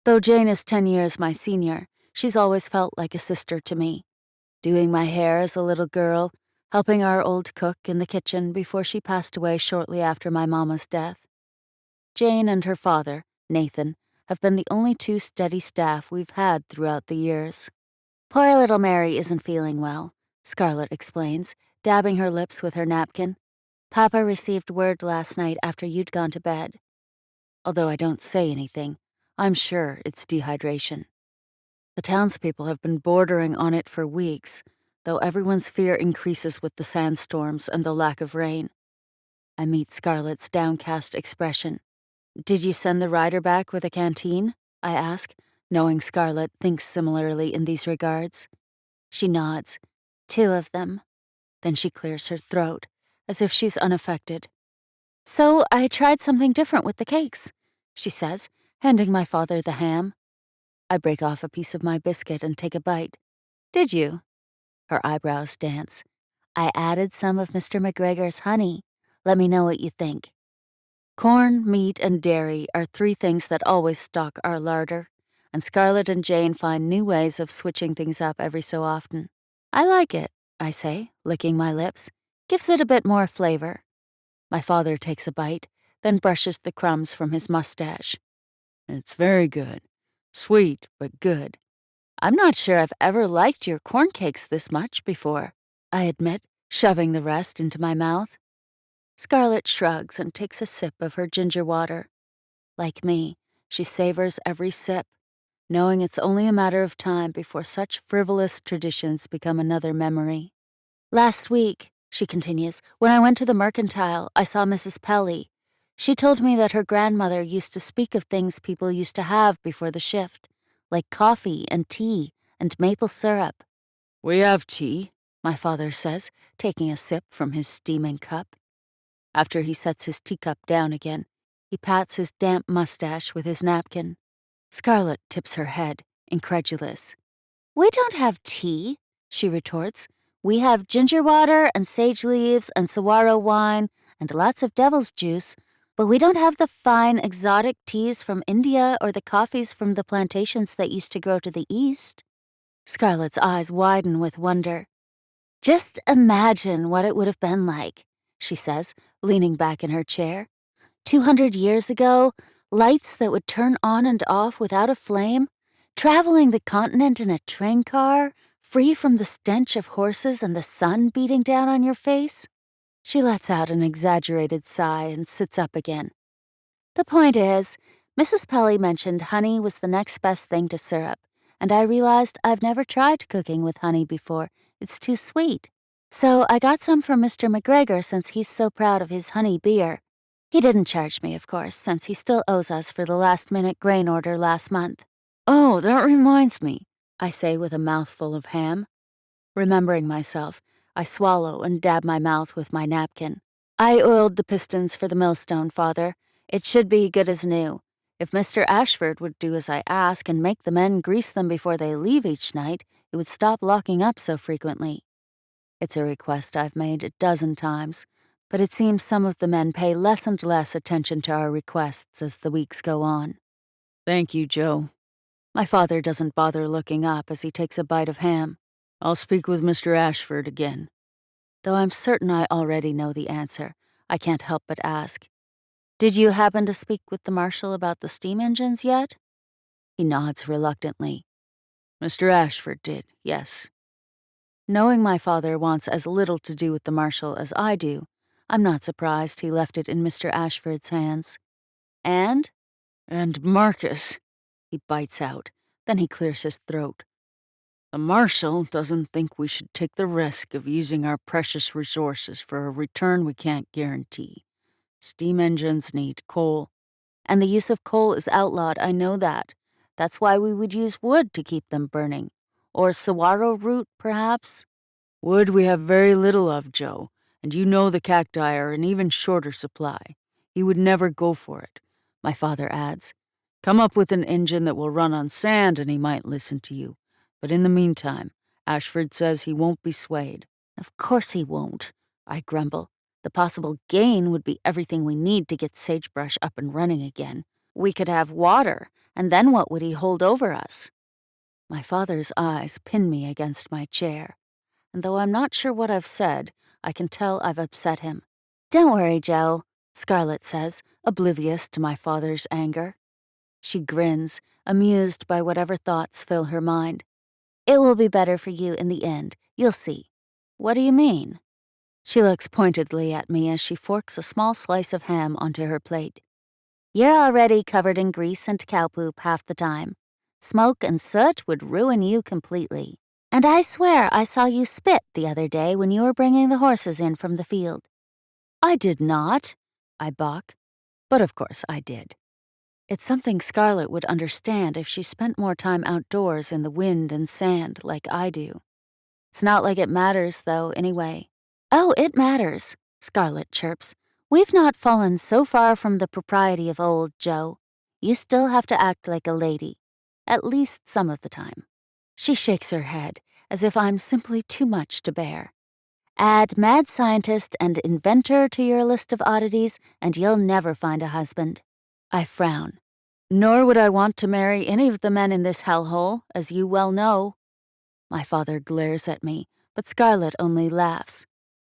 Though Jane is 10 years my senior, she's always felt like a sister to me, doing my hair as a little girl, helping our old cook in the kitchen before she passed away shortly after my mama's death. Jane and her father, Nathan, have been the only two steady staff we've had throughout the years. Poor little Mary isn't feeling well, Scarlett explains, dabbing her lips with her napkin. Papa received word last night after you'd gone to bed. Although I don't say anything, I'm sure it's dehydration. The townspeople have been bordering on it for weeks, though everyone's fear increases with the sandstorms and the lack of rain. I meet Scarlett's downcast expression. Did you send the rider back with a canteen? I ask, knowing Scarlett thinks similarly in these regards. She nods. 2 of them. Then she clears her throat, as if she's unaffected. So I tried something different with the cakes, she says, handing my father the ham. I break off a piece of my biscuit and take a bite. Did you? Her eyebrows dance. I added some of Mr. McGregor's honey. Let me know what you think. Corn, meat, and dairy are 3 things that always stock our larder, and Scarlett and Jane find new ways of switching things up every so often. I like it, I say, licking my lips. Gives it a bit more flavor. My father takes a bite, then brushes the crumbs from his mustache. It's very good. Sweet, but good. I'm not sure I've ever liked your corn cakes this much before, I admit, shoving the rest into my mouth. Scarlett shrugs and takes a sip of her ginger water. Like me, she savors every sip, knowing it's only a matter of time before such frivolous traditions become another memory. Last week, she continues, when I went to the mercantile, I saw Mrs. Pelly. She told me that her grandmother used to speak of things people used to have before the shift, like coffee and tea and maple syrup. We have tea, my father says, taking a sip from his steaming cup. After he sets his teacup down again, he pats his damp mustache with his napkin. Scarlett tips her head, incredulous. We don't have tea, she retorts. We have ginger water and sage leaves and saguaro wine and lots of devil's juice, but we don't have the fine exotic teas from India or the coffees from the plantations that used to grow to the east. Scarlett's eyes widen with wonder. Just imagine what it would have been like, she says, leaning back in her chair. 200 years ago, lights that would turn on and off without a flame, traveling the continent in a train car, free from the stench of horses and the sun beating down on your face. She lets out an exaggerated sigh and sits up again. The point is, Mrs. Pelly mentioned honey was the next best thing to syrup, and I realized I've never tried cooking with honey before. It's too sweet. So I got some from Mr. McGregor since he's so proud of his honey beer. He didn't charge me, of course, since he still owes us for the last-minute grain order last month. Oh, that reminds me, I say with a mouthful of ham. Remembering myself, I swallow and dab my mouth with my napkin. I oiled the pistons for the millstone, Father. It should be good as new. If Mr. Ashford would do as I ask and make the men grease them before they leave each night, it would stop locking up so frequently. It's a request I've made a dozen times, but it seems some of the men pay less and less attention to our requests as the weeks go on. Thank you, Joe. My father doesn't bother looking up as he takes a bite of ham. I'll speak with Mr. Ashford again. Though I'm certain I already know the answer, I can't help but ask. Did you happen to speak with the marshal about the steam engines yet? He nods reluctantly. Mr. Ashford did, yes. Knowing my father wants as little to do with the marshal as I do, I'm not surprised he left it in Mr. Ashford's hands. And Marcus, he bites out, then he clears his throat. The marshal doesn't think we should take the risk of using our precious resources for a return we can't guarantee. Steam engines need coal, and the use of coal is outlawed, I know that. That's why we would use wood to keep them burning. Or saguaro root, perhaps? Wood we have very little of, Joe, and you know the cacti are in even shorter supply. He would never go for it, my father adds. Come up with an engine that will run on sand and he might listen to you. But in the meantime, Ashford says he won't be swayed. Of course he won't, I grumble. The possible gain would be everything we need to get Sagebrush up and running again. We could have water, and then what would he hold over us? My father's eyes pin me against my chair, and though I'm not sure what I've said, I can tell I've upset him. Don't worry, Joe. Scarlett says, oblivious to my father's anger. She grins, amused by whatever thoughts fill her mind. It will be better for you in the end, you'll see. What do you mean? She looks pointedly at me as she forks a small slice of ham onto her plate. You're already covered in grease and cow poop half the time. Smoke and soot would ruin you completely. And I swear I saw you spit the other day when you were bringing the horses in from the field. I did not, I balk. But of course I did. It's something Scarlett would understand if she spent more time outdoors in the wind and sand like I do. It's not like it matters, though, anyway. Oh, it matters, Scarlett chirps. We've not fallen so far from the propriety of old, Joe. You still have to act like a lady, at least some of the time. She shakes her head, as if I'm simply too much to bear. Add mad scientist and inventor to your list of oddities, and you'll never find a husband. I frown. Nor would I want to marry any of the men in this hellhole, as you well know. My father glares at me, but Scarlett only laughs.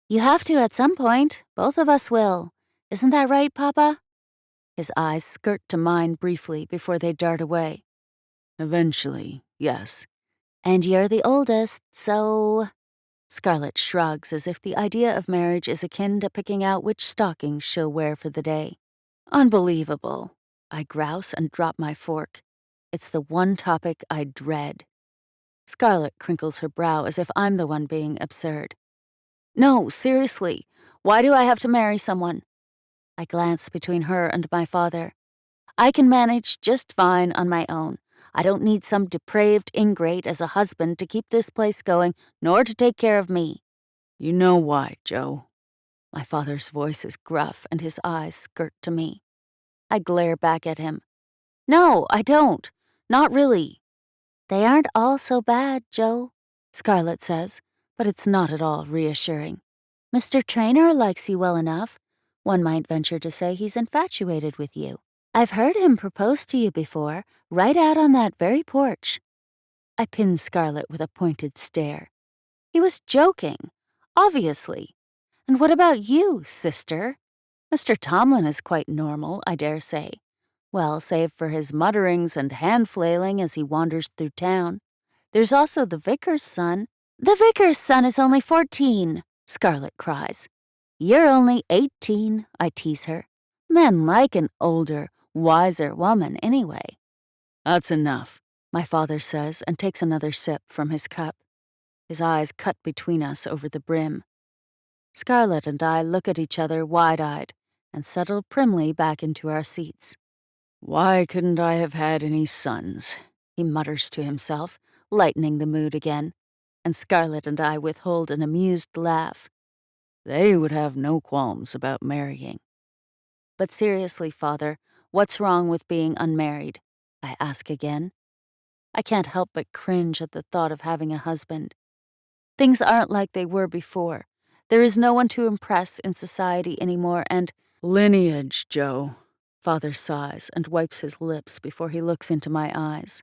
You have to at some point. Both of us will. Isn't that right, Papa? His eyes skirt to mine briefly before they dart away. Eventually, yes. And you're the oldest, so... Scarlett shrugs as if the idea of marriage is akin to picking out which stockings she'll wear for the day. Unbelievable. I grouse and drop my fork. It's the one topic I dread. Scarlett crinkles her brow as if I'm the one being absurd. No, seriously, why do I have to marry someone? I glance between her and my father. I can manage just fine on my own. I don't need some depraved ingrate as a husband to keep this place going, nor to take care of me. You know why, Joe. My father's voice is gruff and his eyes skirt to me. I glare back at him. No, I don't. Not really. They aren't all so bad, Joe, Scarlett says, but it's not at all reassuring. Mr. Traynor likes you well enough. One might venture to say he's infatuated with you. I've heard him propose to you before, right out on that very porch. I pin Scarlett with a pointed stare. He was joking, obviously. And what about you, sister? Mr. Tomlin is quite normal, I dare say. Well, save for his mutterings and hand-flailing as he wanders through town. There's also the vicar's son. The vicar's son is only 14, Scarlett cries. You're only 18, I tease her. Men like an older, wiser woman anyway. That's enough, my father says and takes another sip from his cup. His eyes cut between us over the brim. Scarlett and I look at each other wide-eyed and settle primly back into our seats. Why couldn't I have had any sons? He mutters to himself, lightening the mood again, and Scarlett and I withhold an amused laugh. They would have no qualms about marrying. But seriously, Father, what's wrong with being unmarried? I ask again. I can't help but cringe at the thought of having a husband. Things aren't like they were before. There is no one to impress in society anymore, and lineage, Joe. Father sighs and wipes his lips before he looks into my eyes.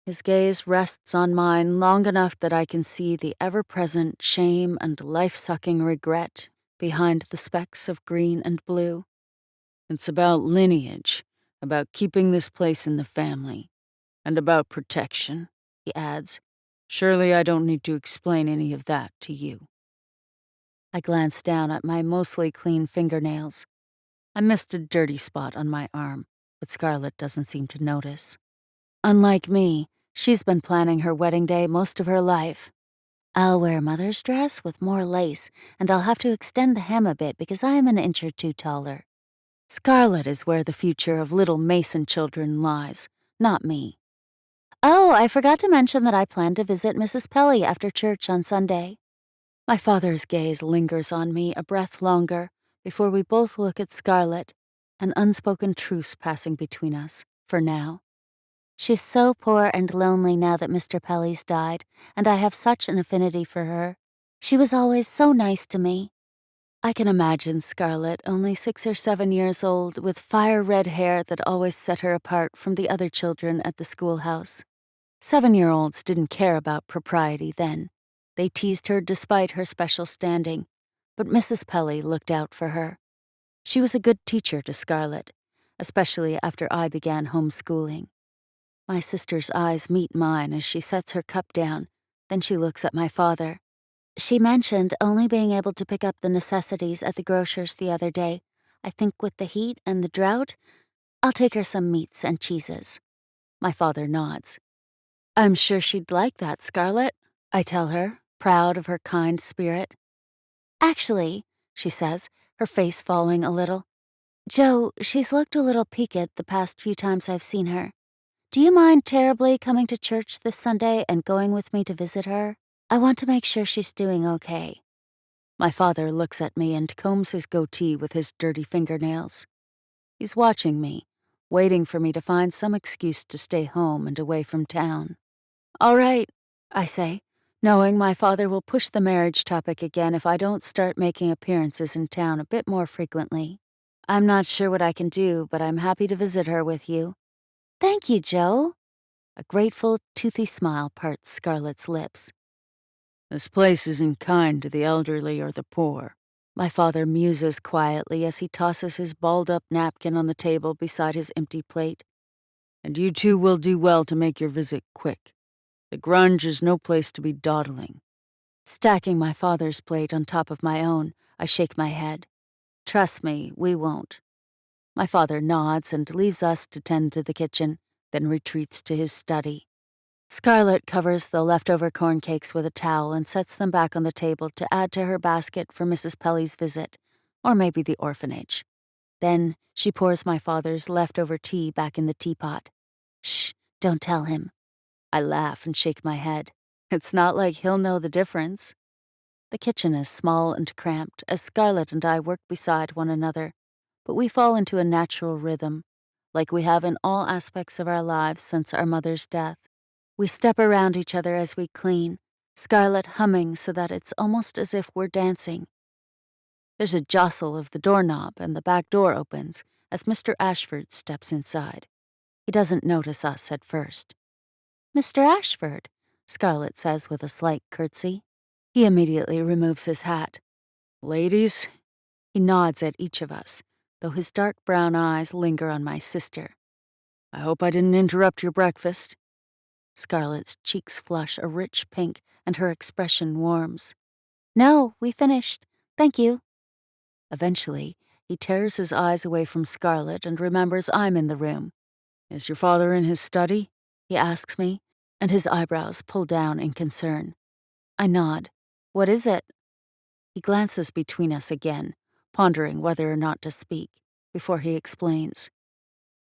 His gaze rests on mine long enough that I can see the ever-present shame and life-sucking regret behind the specks of green and blue. It's about lineage, about keeping this place in the family, and about protection, he adds. Surely I don't need to explain any of that to you. I glance down at my mostly clean fingernails. I missed a dirty spot on my arm, but Scarlett doesn't seem to notice. Unlike me, she's been planning her wedding day most of her life. I'll wear Mother's dress with more lace, and I'll have to extend the hem a bit because I am an inch or two taller. Scarlett is where the future of little Mason children lies, not me. Oh, I forgot to mention that I plan to visit Mrs. Pelly after church on Sunday. My father's gaze lingers on me a breath longer before we both look at Scarlett, an unspoken truce passing between us, for now. She's so poor and lonely now that Mr. Pelly's died, and I have such an affinity for her. She was always so nice to me. I can imagine Scarlett, only 6 or 7 years old, with fire-red hair that always set her apart from the other children at the schoolhouse. 7-year-olds didn't care about propriety then. They teased her despite her special standing, but Mrs. Pelly looked out for her. She was a good teacher to Scarlett, especially after I began homeschooling. My sister's eyes meet mine as she sets her cup down, then she looks at my father. She mentioned only being able to pick up the necessities at the grocer's the other day. I think with the heat and the drought, I'll take her some meats and cheeses. My father nods. I'm sure she'd like that, Scarlett, I tell her, proud of her kind spirit. Actually, she says, her face falling a little, Joe, she's looked a little peaked the past few times I've seen her. Do you mind terribly coming to church this Sunday and going with me to visit her? I want to make sure she's doing okay. My father looks at me and combs his goatee with his dirty fingernails. He's watching me, waiting for me to find some excuse to stay home and away from town. All right, I say, knowing my father will push the marriage topic again if I don't start making appearances in town a bit more frequently. I'm not sure what I can do, but I'm happy to visit her with you. Thank you, Joe. A grateful, toothy smile parts Scarlett's lips. This place isn't kind to the elderly or the poor. My father muses quietly as he tosses his balled-up napkin on the table beside his empty plate. And you two will do well to make your visit quick. The grunge is no place to be dawdling. Stacking my father's plate on top of my own, I shake my head. Trust me, we won't. My father nods and leaves us to tend to the kitchen, then retreats to his study. Scarlett covers the leftover corn cakes with a towel and sets them back on the table to add to her basket for Mrs. Pelly's visit, or maybe the orphanage. Then she pours my father's leftover tea back in the teapot. Shh, don't tell him. I laugh and shake my head. It's not like he'll know the difference. The kitchen is small and cramped as Scarlett and I work beside one another, but we fall into a natural rhythm, like we have in all aspects of our lives since our mother's death. We step around each other as we clean, Scarlett humming so that it's almost as if we're dancing. There's a jostle of the doorknob and the back door opens as Mr. Ashford steps inside. He doesn't notice us at first. Mr. Ashford, Scarlett says with a slight curtsy. He immediately removes his hat. Ladies? He nods at each of us, though his dark brown eyes linger on my sister. I hope I didn't interrupt your breakfast. Scarlett's cheeks flush a rich pink and her expression warms. No, we finished. Thank you. Eventually, he tears his eyes away from Scarlett and remembers I'm in the room. Is your father in his study? He asks me, and his eyebrows pull down in concern. I nod. What is it? He glances between us again, pondering whether or not to speak, before he explains.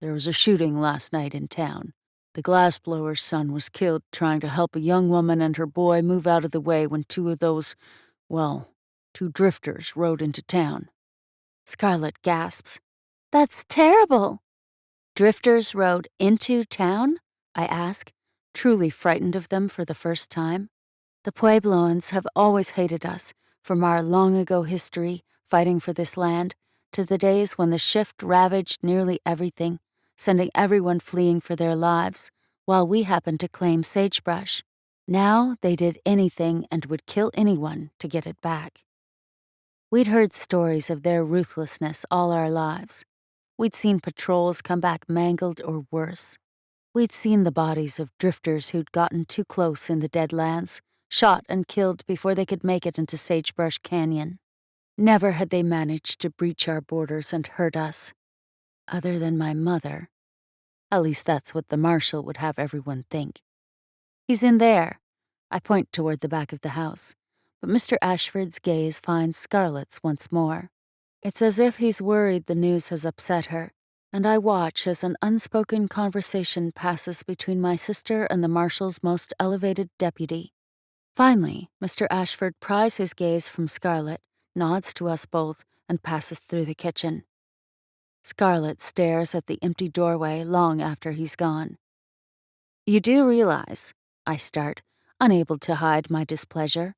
There was a shooting last night in town. The glassblower's son was killed trying to help a young woman and her boy move out of the way when two drifters rode into town. Scarlett gasps. That's terrible. Drifters rode into town? I ask, truly frightened of them for the first time. The Puebloans have always hated us, from our long-ago history fighting for this land to the days when the shift ravaged nearly everything, sending everyone fleeing for their lives, while we happened to claim Sagebrush. Now they did anything and would kill anyone to get it back. We'd heard stories of their ruthlessness all our lives. We'd seen patrols come back mangled or worse. We'd seen the bodies of drifters who'd gotten too close in the Deadlands, shot and killed before they could make it into Sagebrush Canyon. Never had they managed to breach our borders and hurt us. Other than my mother. At least that's what the marshal would have everyone think. He's in there. I point toward the back of the house, but Mr. Ashford's gaze finds Scarlett's once more. It's as if he's worried the news has upset her, and I watch as an unspoken conversation passes between my sister and the marshal's most elevated deputy. Finally, Mr. Ashford pries his gaze from Scarlett, nods to us both, and passes through the kitchen. Scarlett stares at the empty doorway long after he's gone. You do realize, I start, unable to hide my displeasure,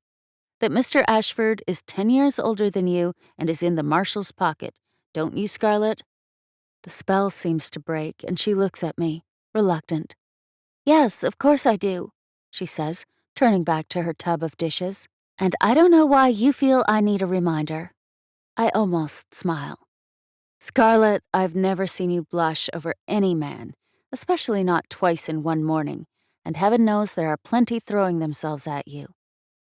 that Mr. Ashford is 10 years older than you and is in the marshal's pocket, don't you, Scarlett? The spell seems to break, and she looks at me, reluctant. Yes, of course I do, she says, turning back to her tub of dishes. And I don't know why you feel I need a reminder. I almost smile. Scarlet, I've never seen you blush over any man, especially not twice in one morning, and heaven knows there are plenty throwing themselves at you.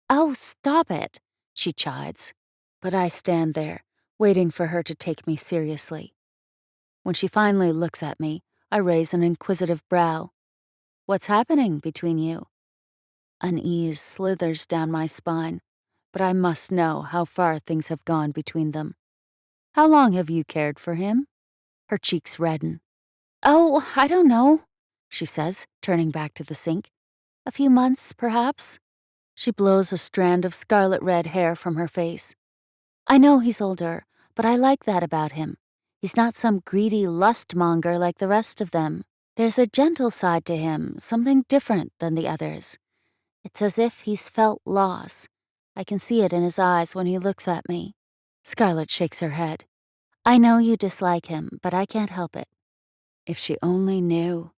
Oh, stop it, she chides. But I stand there, waiting for her to take me seriously. When she finally looks at me, I raise an inquisitive brow. What's happening between you? Unease slithers down my spine, but I must know how far things have gone between them. How long have you cared for him? Her cheeks redden. Oh, I don't know, she says, turning back to the sink. A few months, perhaps? She blows a strand of scarlet red hair from her face. I know he's older, but I like that about him. He's not some greedy lust monger like the rest of them. There's a gentle side to him, something different than the others. It's as if he's felt loss. I can see it in his eyes when he looks at me. Scarlet shakes her head. I know you dislike him, but I can't help it. If she only knew.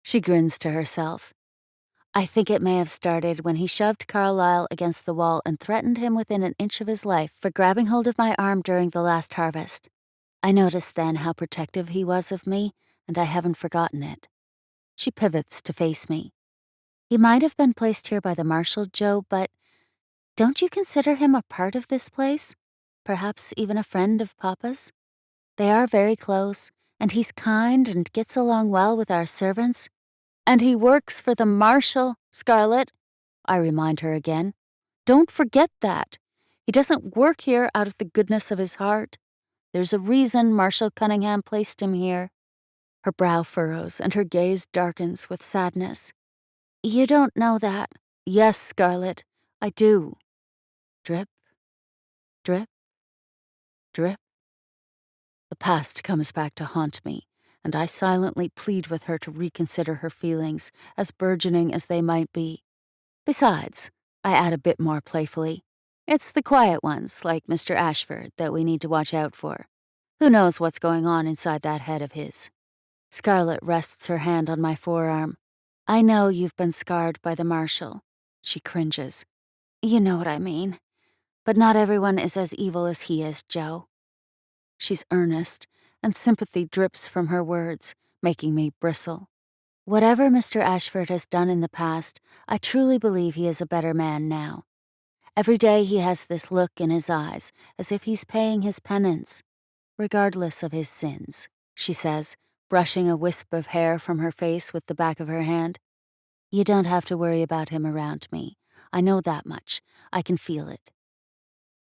She grins to herself. I think it may have started when he shoved Carlyle against the wall and threatened him within an inch of his life for grabbing hold of my arm during the last harvest. I noticed then how protective he was of me, and I haven't forgotten it. She pivots to face me. He might have been placed here by the marshal, Joe, but don't you consider him a part of this place? Perhaps even a friend of Papa's? They are very close, and he's kind and gets along well with our servants. And he works for the marshal, Scarlet, I remind her again. Don't forget that. He doesn't work here out of the goodness of his heart. There's a reason Marshal Cunningham placed him here. Her brow furrows and her gaze darkens with sadness. You don't know that. Yes, Scarlet, I do. Drip, drip, drip. The past comes back to haunt me, and I silently plead with her to reconsider her feelings, as burgeoning as they might be. Besides, I add a bit more playfully, it's the quiet ones, like Mr. Ashford, that we need to watch out for. Who knows what's going on inside that head of his? Scarlet rests her hand on my forearm. I know you've been scarred by the marshal. She cringes. You know what I mean. But not everyone is as evil as he is, Joe. She's earnest, and sympathy drips from her words, making me bristle. Whatever Mr. Ashford has done in the past, I truly believe he is a better man now. Every day he has this look in his eyes, as if he's paying his penance, regardless of his sins, she says, brushing a wisp of hair from her face with the back of her hand. You don't have to worry about him around me. I know that much. I can feel it.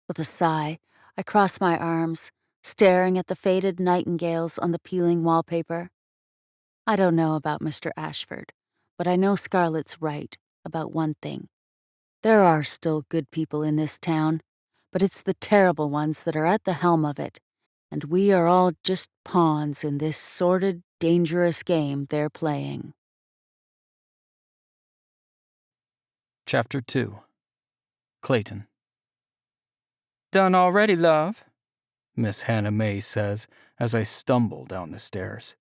With a sigh, I cross my arms, staring at the faded nightingales on the peeling wallpaper. I don't know about Mr. Ashford, but I know Scarlet's right about one thing. There are still good people in this town, but it's the terrible ones that are at the helm of it, and we are all just pawns in this sordid, dangerous game they're playing. Chapter 2. Clayton. Done already, love? Miss Hannah May says as I stumble down the stairs.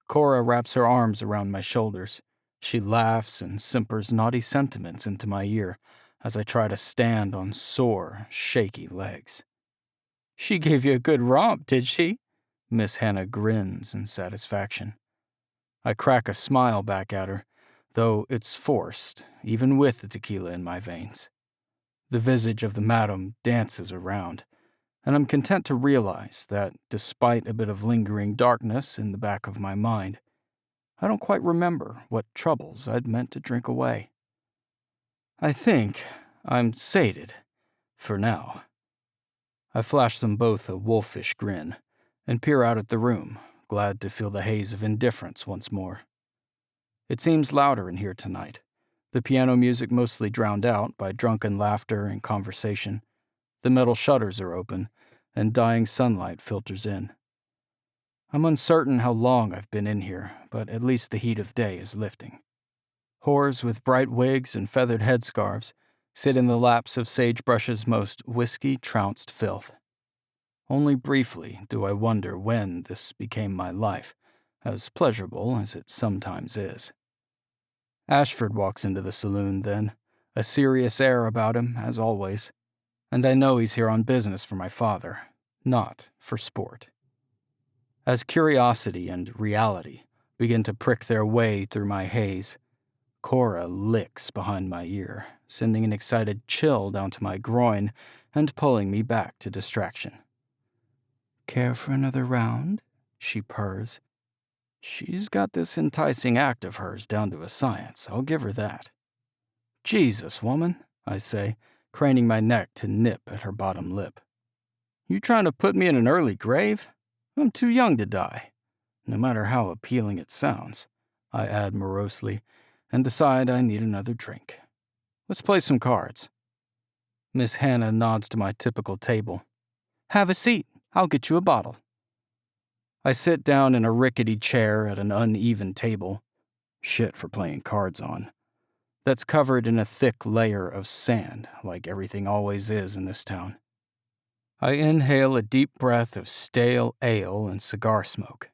Cora wraps her arms around my shoulders. She laughs and simpers naughty sentiments into my ear as I try to stand on sore, shaky legs. She gave you a good romp, did she? Miss Hannah grins in satisfaction. I crack a smile back at her, though it's forced, even with the tequila in my veins. The visage of the madam dances around, and I'm content to realize that, despite a bit of lingering darkness in the back of my mind, I don't quite remember what troubles I'd meant to drink away. I think I'm sated, for now. I flash them both a wolfish grin, and peer out at the room, glad to feel the haze of indifference once more. It seems louder in here tonight, the piano music mostly drowned out by drunken laughter and conversation. The metal shutters are open, and dying sunlight filters in. I'm uncertain how long I've been in here, but at least the heat of day is lifting. Whores with bright wigs and feathered headscarves sit in the laps of Sagebrush's most whiskey-trounced filth. Only briefly do I wonder when this became my life, as pleasurable as it sometimes is. Ashford walks into the saloon then, a serious air about him, as always, and I know he's here on business for my father, not for sport. As curiosity and reality begin to prick their way through my haze, Cora licks behind my ear, sending an excited chill down to my groin and pulling me back to distraction. "Care for another round?" she purrs. She's got this enticing act of hers down to a science, I'll give her that. "Jesus, woman," I say, craning my neck to nip at her bottom lip. "You trying to put me in an early grave? I'm too young to die." No matter how appealing it sounds, I add morosely, and decide I need another drink. "Let's play some cards." Miss Hannah nods to my typical table. "Have a seat. I'll get you a bottle." I sit down in a rickety chair at an uneven table, shit for playing cards on, that's covered in a thick layer of sand, like everything always is in this town. I inhale a deep breath of stale ale and cigar smoke,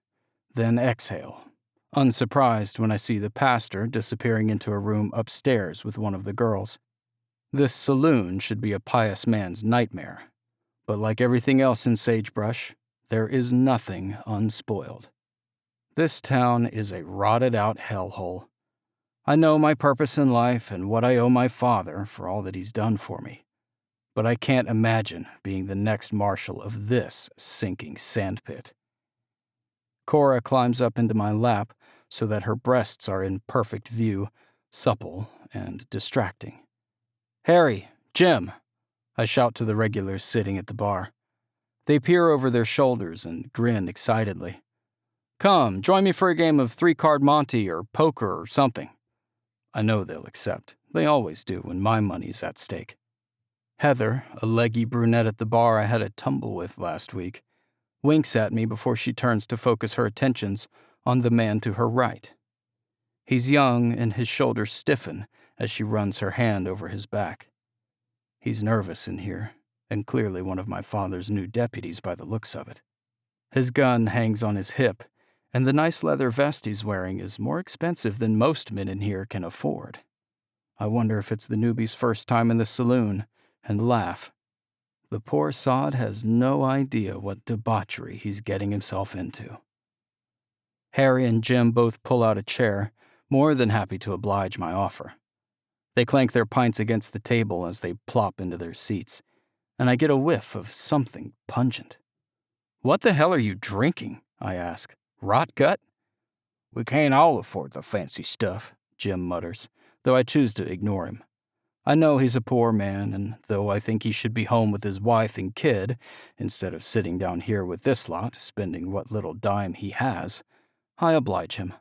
then exhale, unsurprised when I see the pastor disappearing into a room upstairs with one of the girls. This saloon should be a pious man's nightmare, but like everything else in Sagebrush, there is nothing unspoiled. This town is a rotted-out hellhole. I know my purpose in life and what I owe my father for all that he's done for me, but I can't imagine being the next marshal of this sinking sandpit. Cora climbs up into my lap so that her breasts are in perfect view, supple and distracting. "Harry, Jim," I shout to the regulars sitting at the bar. They peer over their shoulders and grin excitedly. "Come, join me for a game of 3-card Monte or poker or something." I know they'll accept. They always do when my money's at stake. Heather, a leggy brunette at the bar I had a tumble with last week, winks at me before she turns to focus her attentions on the man to her right. He's young and his shoulders stiffen as she runs her hand over his back. He's nervous in here, and clearly one of my father's new deputies by the looks of it. His gun hangs on his hip, and the nice leather vest he's wearing is more expensive than most men in here can afford. I wonder if it's the newbie's first time in the saloon, and laugh. The poor sod has no idea what debauchery he's getting himself into. Harry and Jim both pull out a chair, more than happy to oblige my offer. They clank their pints against the table as they plop into their seats, and I get a whiff of something pungent. "What the hell are you drinking?" I ask. "Rot gut?" "We can't all afford the fancy stuff," Jim mutters, though I choose to ignore him. I know he's a poor man, and though I think he should be home with his wife and kid, instead of sitting down here with this lot, spending what little dime he has, I oblige him.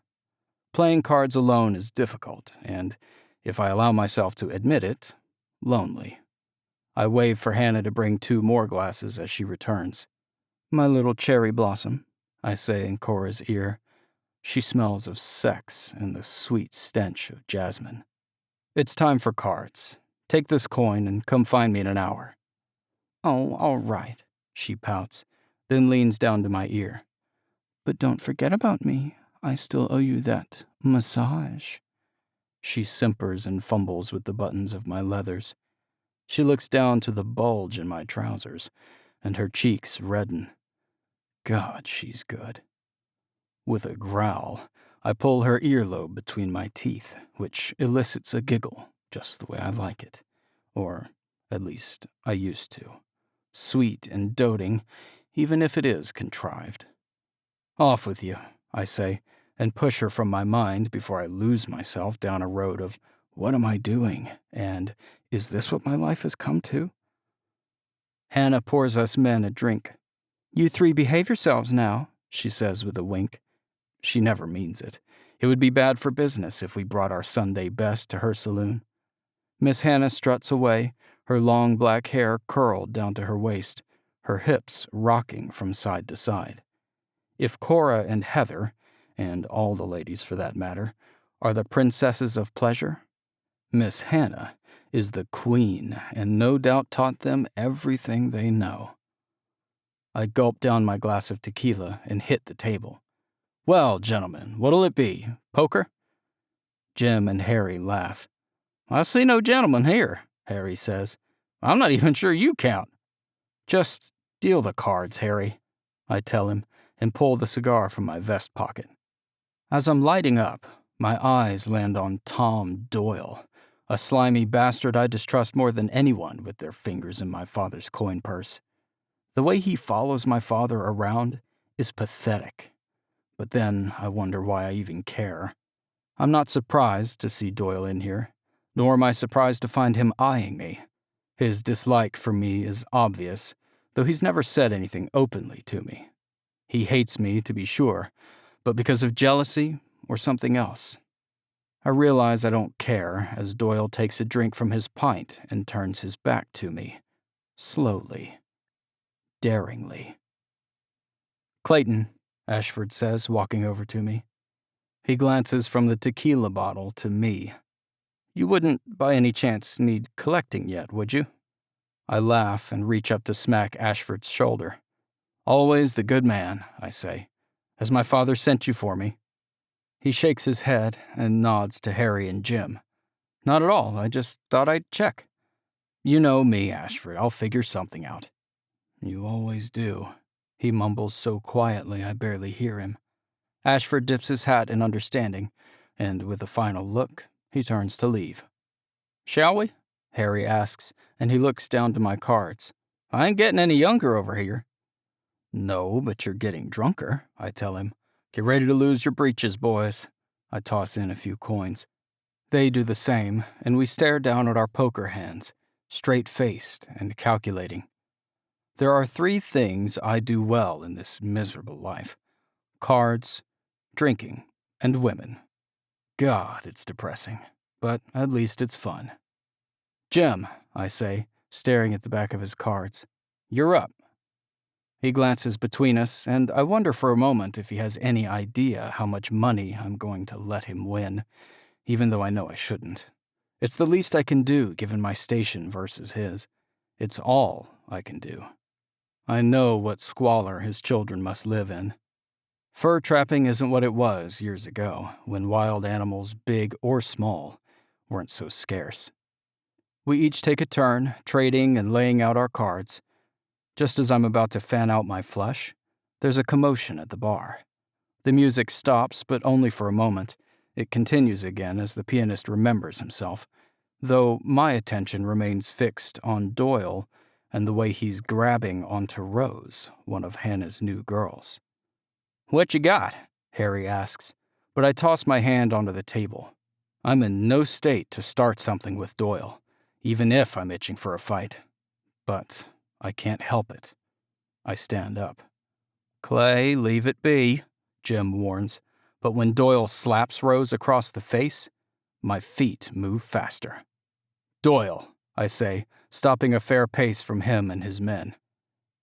Playing cards alone is difficult, and, if I allow myself to admit it, lonely. I wave for Hannah to bring 2 more glasses as she returns. "My little cherry blossom," I say in Cora's ear. She smells of sex and the sweet stench of jasmine. "It's time for cards. Take this coin and come find me in an hour." "Oh, all right," she pouts, then leans down to my ear. "But don't forget about me. I still owe you that massage." She simpers and fumbles with the buttons of my leathers. She looks down to the bulge in my trousers, and her cheeks redden. God, she's good. With a growl, I pull her earlobe between my teeth, which elicits a giggle, just the way I like it. Or, at least, I used to. Sweet and doting, even if it is contrived. "Off with you," I say, and push her from my mind before I lose myself down a road of "what am I doing?" and "is this what my life has come to?" Hannah pours us men a drink. "You 3 behave yourselves now," she says with a wink. She never means it. It would be bad for business if we brought our Sunday best to her saloon. Miss Hannah struts away, her long black hair curled down to her waist, her hips rocking from side to side. If Cora and Heather, and all the ladies for that matter, are the princesses of pleasure, Miss Hannah is the queen and no doubt taught them everything they know. I gulp down my glass of tequila and hit the table. "Well, gentlemen, what'll it be? Poker?" Jim and Harry laugh. "I see no gentleman here," Harry says. "I'm not even sure you count." "Just deal the cards, Harry," I tell him, and pull the cigar from my vest pocket. As I'm lighting up, my eyes land on Tom Doyle, a slimy bastard I distrust more than anyone with their fingers in my father's coin purse. The way he follows my father around is pathetic. But then I wonder why I even care. I'm not surprised to see Doyle in here, nor am I surprised to find him eyeing me. His dislike for me is obvious, though he's never said anything openly to me. He hates me, to be sure, but because of jealousy or something else. I realize I don't care as Doyle takes a drink from his pint and turns his back to me, slowly, daringly. "Clayton," Ashford says, walking over to me. He glances from the tequila bottle to me. "You wouldn't, by any chance, need collecting yet, would you?" I laugh and reach up to smack Ashford's shoulder. "Always the good man," I say. "Has my father sent you for me?" He shakes his head and nods to Harry and Jim. "Not at all, I just thought I'd check." "You know me, Ashford, I'll figure something out." "You always do," he mumbles so quietly I barely hear him. Ashford dips his hat in understanding, and with a final look, he turns to leave. "Shall we?" Harry asks, and he looks down to my cards. "I ain't getting any younger over here." "No, but you're getting drunker," I tell him. "Get ready to lose your breeches, boys." I toss in a few coins. They do the same, and we stare down at our poker hands, straight-faced and calculating. There are 3 things I do well in this miserable life: cards, drinking, and women. God, it's depressing, but at least it's fun. "Jim," I say, staring at the back of his cards, "you're up." He glances between us, and I wonder for a moment if he has any idea how much money I'm going to let him win, even though I know I shouldn't. It's the least I can do, given my station versus his. It's all I can do. I know what squalor his children must live in. Fur trapping isn't what it was years ago, when wild animals, big or small, weren't so scarce. We each take a turn, trading and laying out our cards. Just as I'm about to fan out my flush, there's a commotion at the bar. The music stops, but only for a moment. It continues again as the pianist remembers himself, though my attention remains fixed on Doyle and the way he's grabbing onto Rose, one of Hannah's new girls. "What you got?" Harry asks, but I toss my hand onto the table. I'm in no state to start something with Doyle, even if I'm itching for a fight. But I can't help it. I stand up. "Clay, leave it be," Jim warns, but when Doyle slaps Rose across the face, my feet move faster. "Doyle," I say, stopping a fair pace from him and his men.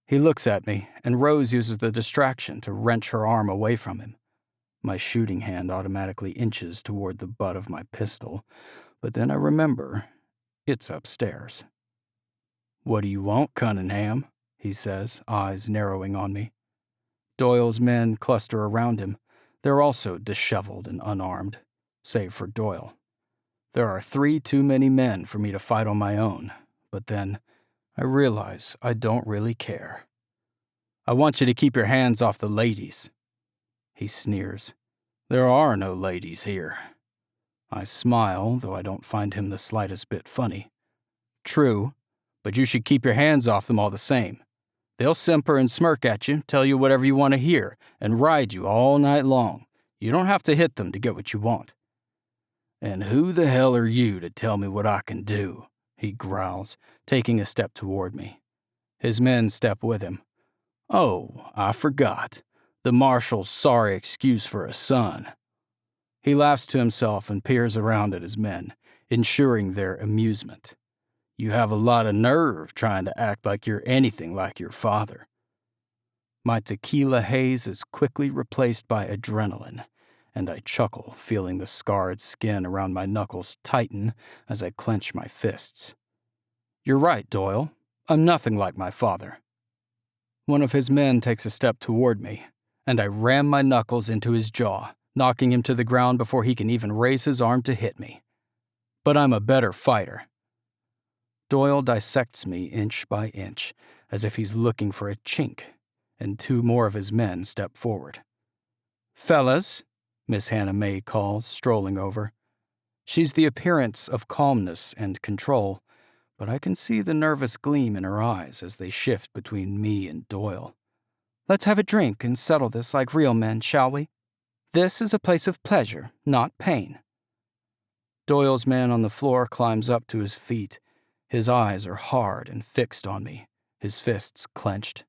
He looks at me, and Rose uses the distraction to wrench her arm away from him. My shooting hand automatically inches toward the butt of my pistol, but then I remember it's upstairs. "What do you want, Cunningham?" he says, eyes narrowing on me. Doyle's men cluster around him. They're also disheveled and unarmed, save for Doyle. There are 3 too many men for me to fight on my own, but then I realize I don't really care. "I want you to keep your hands off the ladies." He sneers. "There are no ladies here." I smile, though I don't find him the slightest bit funny. "True, but you should keep your hands off them all the same. They'll simper and smirk at you, tell you whatever you want to hear, and ride you all night long. You don't have to hit them to get what you want." "And who the hell are you to tell me what I can do?" he growls, taking a step toward me. His men step with him. "Oh, I forgot. The marshal's sorry excuse for a son." He laughs to himself and peers around at his men, ensuring their amusement. "You have a lot of nerve trying to act like you're anything like your father." My tequila haze is quickly replaced by adrenaline, and I chuckle, feeling the scarred skin around my knuckles tighten as I clench my fists. "You're right, Doyle. I'm nothing like my father." One of his men takes a step toward me, and I ram my knuckles into his jaw, knocking him to the ground before he can even raise his arm to hit me. But I'm a better fighter. Doyle dissects me inch by inch, as if he's looking for a chink, and 2 more of his men step forward. "Fellas," Miss Hannah May calls, strolling over. She's the appearance of calmness and control, but I can see the nervous gleam in her eyes as they shift between me and Doyle. "Let's have a drink and settle this like real men, shall we? This is a place of pleasure, not pain." Doyle's man on the floor climbs up to his feet. His eyes are hard and fixed on me, his fists clenched.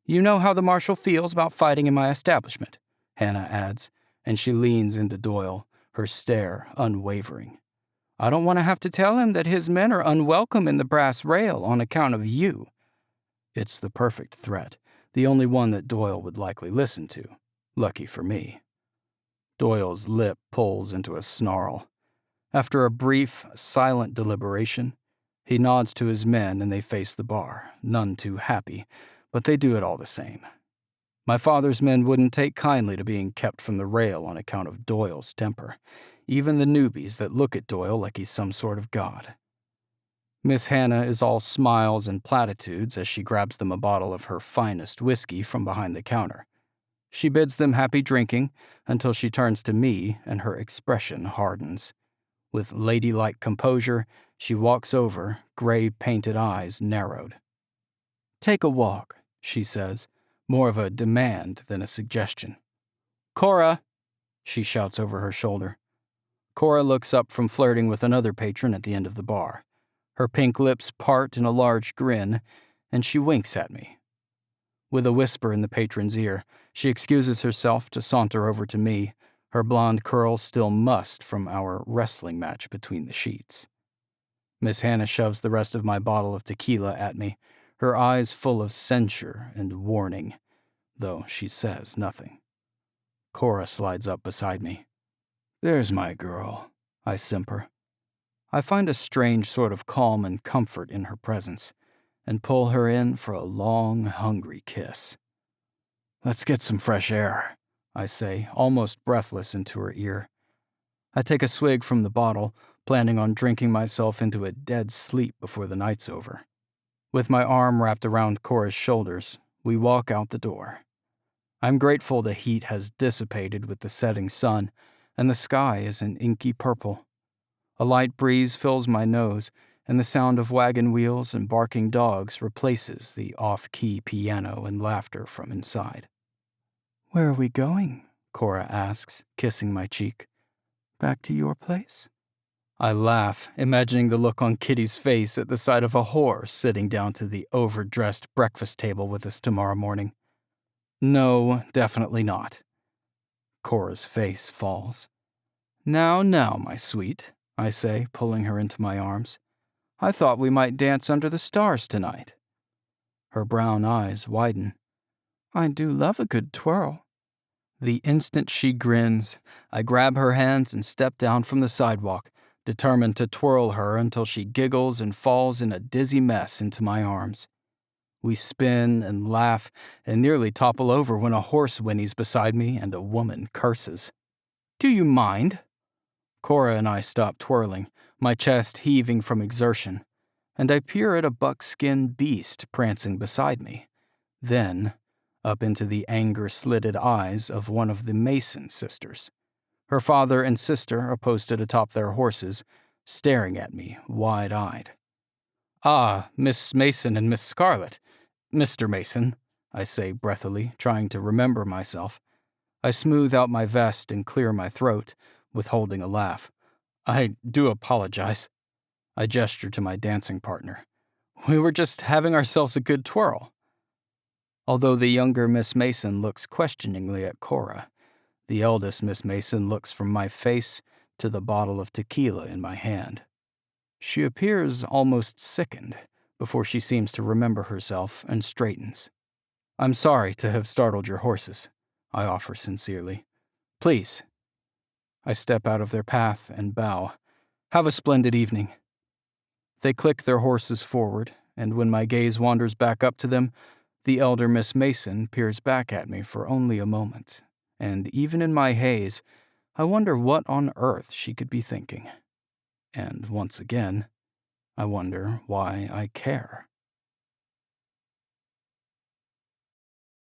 "You know how the marshal feels about fighting in my establishment," Hannah adds, and she leans into Doyle, her stare unwavering. "I don't want to have to tell him that his men are unwelcome in the brass rail on account of you." It's the perfect threat, the only one that Doyle would likely listen to. Lucky for me. Doyle's lip pulls into a snarl. After a brief, silent deliberation, he nods to his men and they face the bar, none too happy, but they do it all the same. My father's men wouldn't take kindly to being kept from the rail on account of Doyle's temper, even the newbies that look at Doyle like he's some sort of god. Miss Hannah is all smiles and platitudes as she grabs them a bottle of her finest whiskey from behind the counter. She bids them happy drinking until she turns to me and her expression hardens. With ladylike composure, she walks over, gray painted eyes narrowed. "Take a walk," she says, more of a demand than a suggestion. "Cora!" she shouts over her shoulder. Cora looks up from flirting with another patron at the end of the bar. Her pink lips part in a large grin, and she winks at me. With a whisper in the patron's ear, she excuses herself to saunter over to me, her blonde curls still mussed from our wrestling match between the sheets. Miss Hannah shoves the rest of my bottle of tequila at me, her eyes full of censure and warning, though she says nothing. Cora slides up beside me. "There's my girl," I simper. I find a strange sort of calm and comfort in her presence, and pull her in for a long, hungry kiss. "Let's get some fresh air," I say, almost breathless into her ear. I take a swig from the bottle, planning on drinking myself into a dead sleep before the night's over. With my arm wrapped around Cora's shoulders, we walk out the door. I'm grateful the heat has dissipated with the setting sun, and the sky is an inky purple. A light breeze fills my nose, and the sound of wagon wheels and barking dogs replaces the off-key piano and laughter from inside. "Where are we going?" Cora asks, kissing my cheek. "Back to your place?" I laugh, imagining the look on Kitty's face at the sight of a whore sitting down to the overdressed breakfast table with us tomorrow morning. "No, definitely not." Cora's face falls. Now, my sweet," I say, pulling her into my arms. "I thought we might dance under the stars tonight." Her brown eyes widen. "I do love a good twirl." The instant she grins, I grab her hands and step down from the sidewalk, determined to twirl her until she giggles and falls in a dizzy mess into my arms. We spin and laugh and nearly topple over when a horse whinnies beside me and a woman curses. "Do you mind?" Cora and I stop twirling, my chest heaving from exertion, and I peer at a buckskin beast prancing beside me. Then, up into the anger-slitted eyes of one of the Mason sisters. Her father and sister are posted atop their horses, staring at me wide-eyed. "Ah, Miss Mason and Miss Scarlet. Mr. Mason," I say breathily, trying to remember myself. I smooth out my vest and clear my throat, withholding a laugh. "I do apologize." I gesture to my dancing partner. "We were just having ourselves a good twirl." Although the younger Miss Mason looks questioningly at Cora, the eldest Miss Mason looks from my face to the bottle of tequila in my hand. She appears almost sickened before she seems to remember herself and straightens. "I'm sorry to have startled your horses," I offer sincerely. "Please." I step out of their path and bow. "Have a splendid evening." They click their horses forward, and when my gaze wanders back up to them, the elder Miss Mason peers back at me for only a moment, and even in my haze, I wonder what on earth she could be thinking. And once again, I wonder why I care.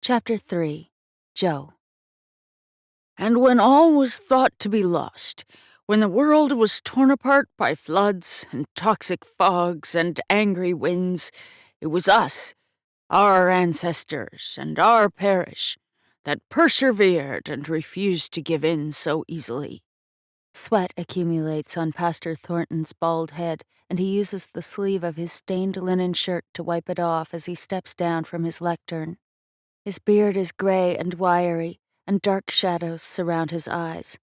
Chapter 3. Joe. And when all was thought to be lost, when the world was torn apart by floods and toxic fogs and angry winds, it was us, our ancestors and our parish, that persevered and refused to give in so easily. Sweat accumulates on Pastor Thornton's bald head, and he uses the sleeve of his stained linen shirt to wipe it off as he steps down from his lectern. His beard is gray and wiry, and dark shadows surround his eyes.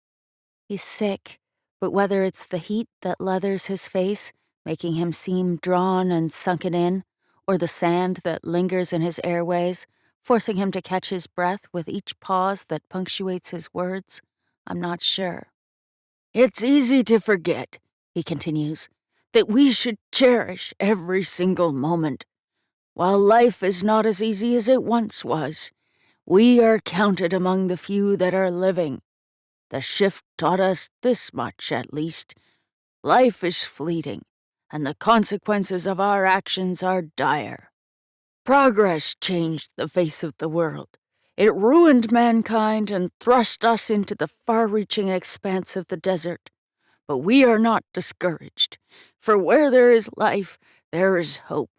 He's sick, but whether it's the heat that leathers his face, making him seem drawn and sunken in, or the sand that lingers in his airways, forcing him to catch his breath with each pause that punctuates his words, I'm not sure. It's easy to forget, he continues, that we should cherish every single moment. While life is not as easy as it once was, we are counted among the few that are living. The shift taught us this much, at least. Life is fleeting, and the consequences of our actions are dire. Progress changed the face of the world. It ruined mankind and thrust us into the far-reaching expanse of the desert. But we are not discouraged, for where there is life, there is hope.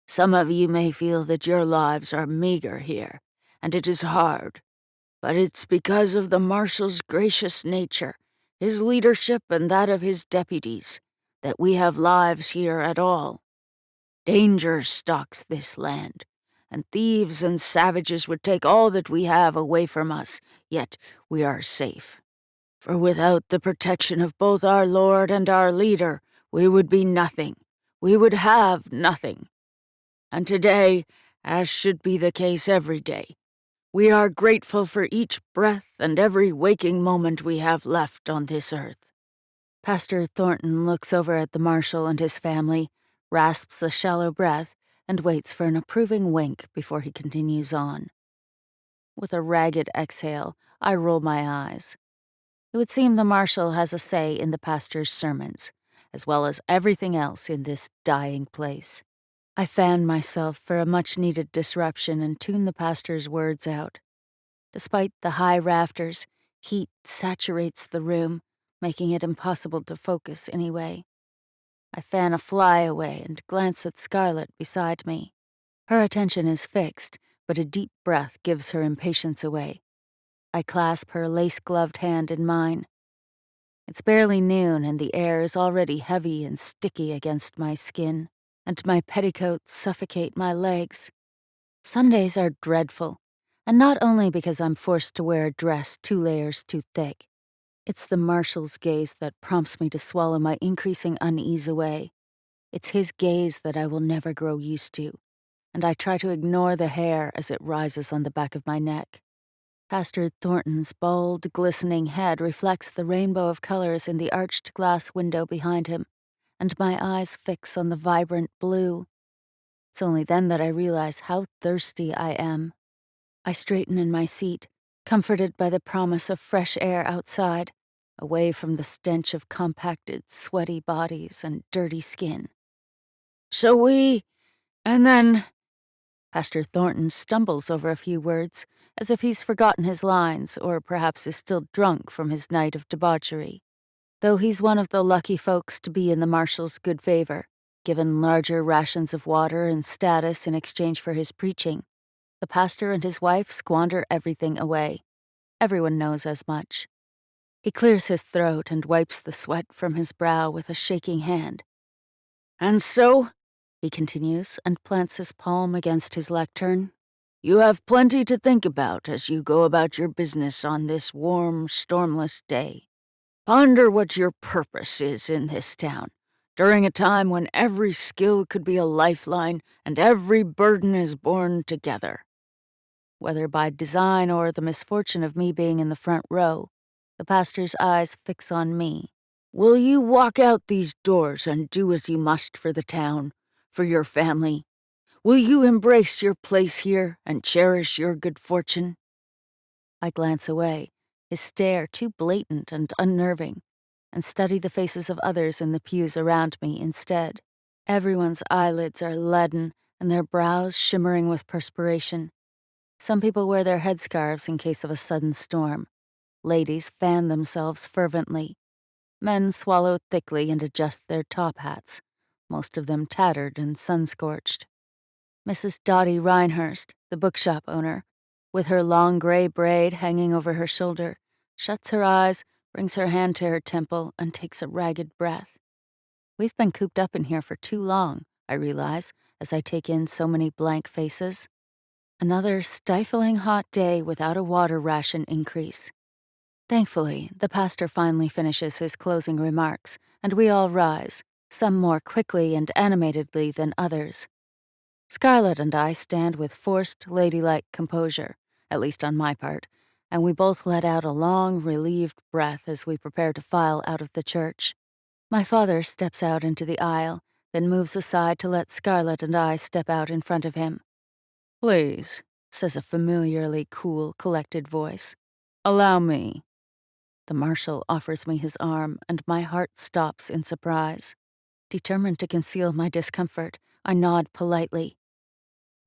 Some of you may feel that your lives are meager here, and it is hard. But it's because of the Marshal's gracious nature, his leadership and that of his deputies, that we have lives here at all. Danger stalks this land, and thieves and savages would take all that we have away from us, yet we are safe. For without the protection of both our Lord and our leader, we would be nothing. We would have nothing. And today, as should be the case every day, we are grateful for each breath and every waking moment we have left on this earth. Pastor Thornton looks over at the Marshal and his family, rasps a shallow breath, and waits for an approving wink before he continues on. With a ragged exhale, I roll my eyes. It would seem the Marshal has a say in the pastor's sermons, as well as everything else in this dying place. I fan myself for a much-needed disruption and tune the pastor's words out. Despite the high rafters, heat saturates the room, making it impossible to focus anyway. I fan a fly away and glance at Scarlett beside me. Her attention is fixed, but a deep breath gives her impatience away. I clasp her lace-gloved hand in mine. It's barely noon and the air is already heavy and sticky against my skin, and my petticoats suffocate my legs. Sundays are dreadful, and not only because I'm forced to wear a dress 2 layers too thick. It's the Marshal's gaze that prompts me to swallow my increasing unease away. It's his gaze that I will never grow used to, and I try to ignore the hair as it rises on the back of my neck. Pastor Thornton's bald, glistening head reflects the rainbow of colors in the arched glass window behind him, and my eyes fix on the vibrant blue. It's only then that I realize how thirsty I am. I straighten in my seat, comforted by the promise of fresh air outside, away from the stench of compacted, sweaty bodies and dirty skin. And then... Pastor Thornton stumbles over a few words, as if he's forgotten his lines, or perhaps is still drunk from his night of debauchery. Though he's one of the lucky folks to be in the Marshal's good favor, given larger rations of water and status in exchange for his preaching, the pastor and his wife squander everything away. Everyone knows as much. He clears his throat and wipes the sweat from his brow with a shaking hand. And so, he continues, and plants his palm against his lectern, you have plenty to think about as you go about your business on this warm, stormless day. Ponder what your purpose is in this town, during a time when every skill could be a lifeline and every burden is borne together. Whether by design or the misfortune of me being in the front row, the pastor's eyes fix on me. Will you walk out these doors and do as you must for the town, for your family? Will you embrace your place here and cherish your good fortune? I glance away, his stare too blatant and unnerving, and study the faces of others in the pews around me instead. Everyone's eyelids are leaden and their brows shimmering with perspiration. Some people wear their headscarves in case of a sudden storm. Ladies fan themselves fervently. Men swallow thickly and adjust their top hats, most of them tattered and sun-scorched. Mrs. Dottie Reinhurst, the bookshop owner, with her long gray braid hanging over her shoulder, shuts her eyes, brings her hand to her temple, and takes a ragged breath. We've been cooped up in here for too long, I realize, as I take in so many blank faces. Another stifling hot day without a water ration increase. Thankfully, the pastor finally finishes his closing remarks, and we all rise, some more quickly and animatedly than others. Scarlett and I stand with forced, ladylike composure, at least on my part, and we both let out a long, relieved breath as we prepare to file out of the church. My father steps out into the aisle, then moves aside to let Scarlett and I step out in front of him. "Please," says a familiarly cool, collected voice. "Allow me." The marshal offers me his arm, and my heart stops in surprise. Determined to conceal my discomfort, I nod politely.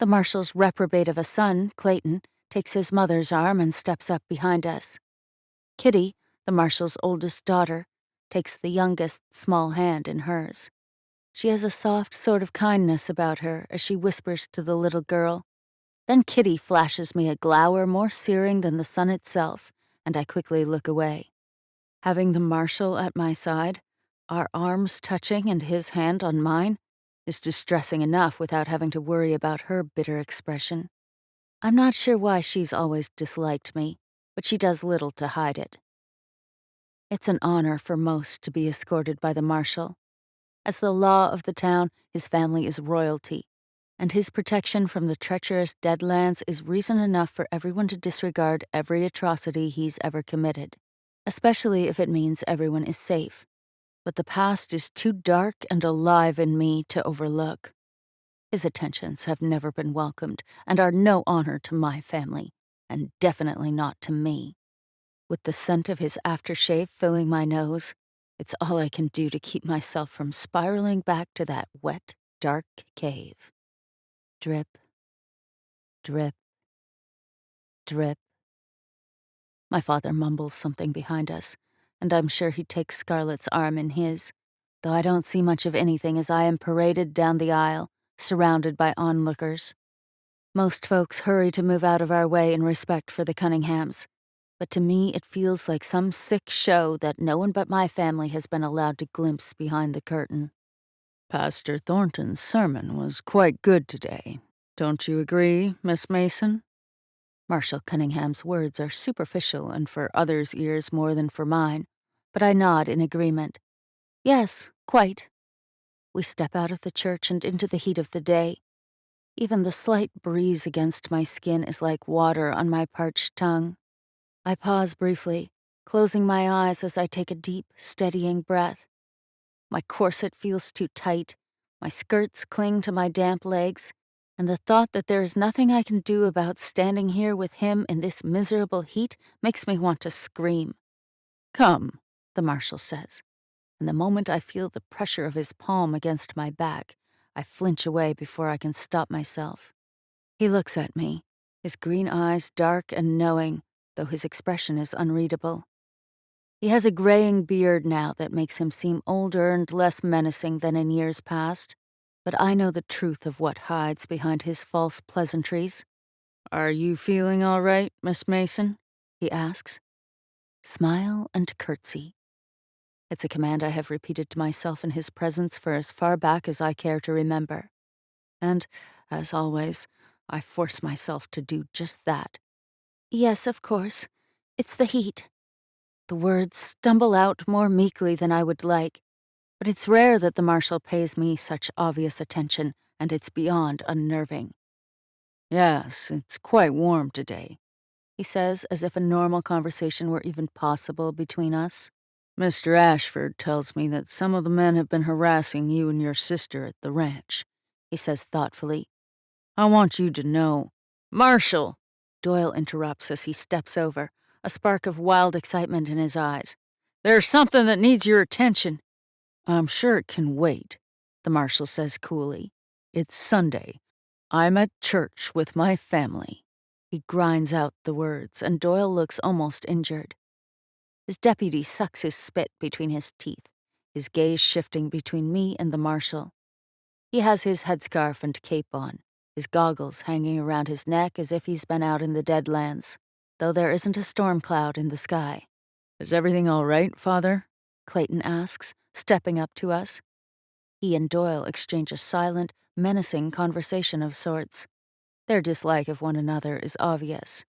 The marshal's reprobate of a son, Clayton, takes his mother's arm and steps up behind us. Kitty, the marshal's oldest daughter, takes the youngest small hand in hers. She has a soft sort of kindness about her as she whispers to the little girl. Then Kitty flashes me a glower more searing than the sun itself, and I quickly look away. Having the marshal at my side, our arms touching and his hand on mine, is distressing enough without having to worry about her bitter expression. I'm not sure why she's always disliked me, but she does little to hide it. It's an honor for most to be escorted by the marshal. As the law of the town, his family is royalty, and his protection from the treacherous Deadlands is reason enough for everyone to disregard every atrocity he's ever committed, especially if it means everyone is safe. But the past is too dark and alive in me to overlook. His attentions have never been welcomed and are no honor to my family, and definitely not to me. With the scent of his aftershave filling my nose, it's all I can do to keep myself from spiraling back to that wet, dark cave. Drip, drip, drip. My father mumbles something behind us, and I'm sure he takes Scarlett's arm in his, though I don't see much of anything as I am paraded down the aisle, surrounded by onlookers. Most folks hurry to move out of our way in respect for the Cunninghams, but to me it feels like some sick show that no one but my family has been allowed to glimpse behind the curtain. Pastor Thornton's sermon was quite good today. Don't you agree, Miss Mason? Marshal Cunningham's words are superficial and for others' ears more than for mine, but I nod in agreement. Yes, quite. We step out of the church and into the heat of the day. Even the slight breeze against my skin is like water on my parched tongue. I pause briefly, closing my eyes as I take a deep, steadying breath. My corset feels too tight, my skirts cling to my damp legs, and the thought that there is nothing I can do about standing here with him in this miserable heat makes me want to scream. "Come," the marshal says, and the moment I feel the pressure of his palm against my back, I flinch away before I can stop myself. He looks at me, his green eyes dark and knowing, though his expression is unreadable. He has a graying beard now that makes him seem older and less menacing than in years past, but I know the truth of what hides behind his false pleasantries. "Are you feeling all right, Miss Mason?" he asks. Smile and curtsy. It's a command I have repeated to myself in his presence for as far back as I care to remember. And, as always, I force myself to do just that. "Yes, of course. It's the heat." The words stumble out more meekly than I would like, but it's rare that the marshal pays me such obvious attention, and it's beyond unnerving. "Yes, it's quite warm today," he says as if a normal conversation were even possible between us. "Mr. Ashford tells me that some of the men have been harassing you and your sister at the ranch," he says thoughtfully. "I want you to know—" "Marshal!" Doyle interrupts as he steps over, a spark of wild excitement in his eyes. "There's something that needs your attention." "I'm sure it can wait," the marshal says coolly. "It's Sunday. I'm at church with my family." He grinds out the words, and Doyle looks almost injured. His deputy sucks his spit between his teeth, his gaze shifting between me and the marshal. He has his headscarf and cape on, his goggles hanging around his neck as if he's been out in the Deadlands, though there isn't a storm cloud in the sky. "Is everything all right, Father?" Clayton asks, stepping up to us. He and Doyle exchange a silent, menacing conversation of sorts. Their dislike of one another is obvious.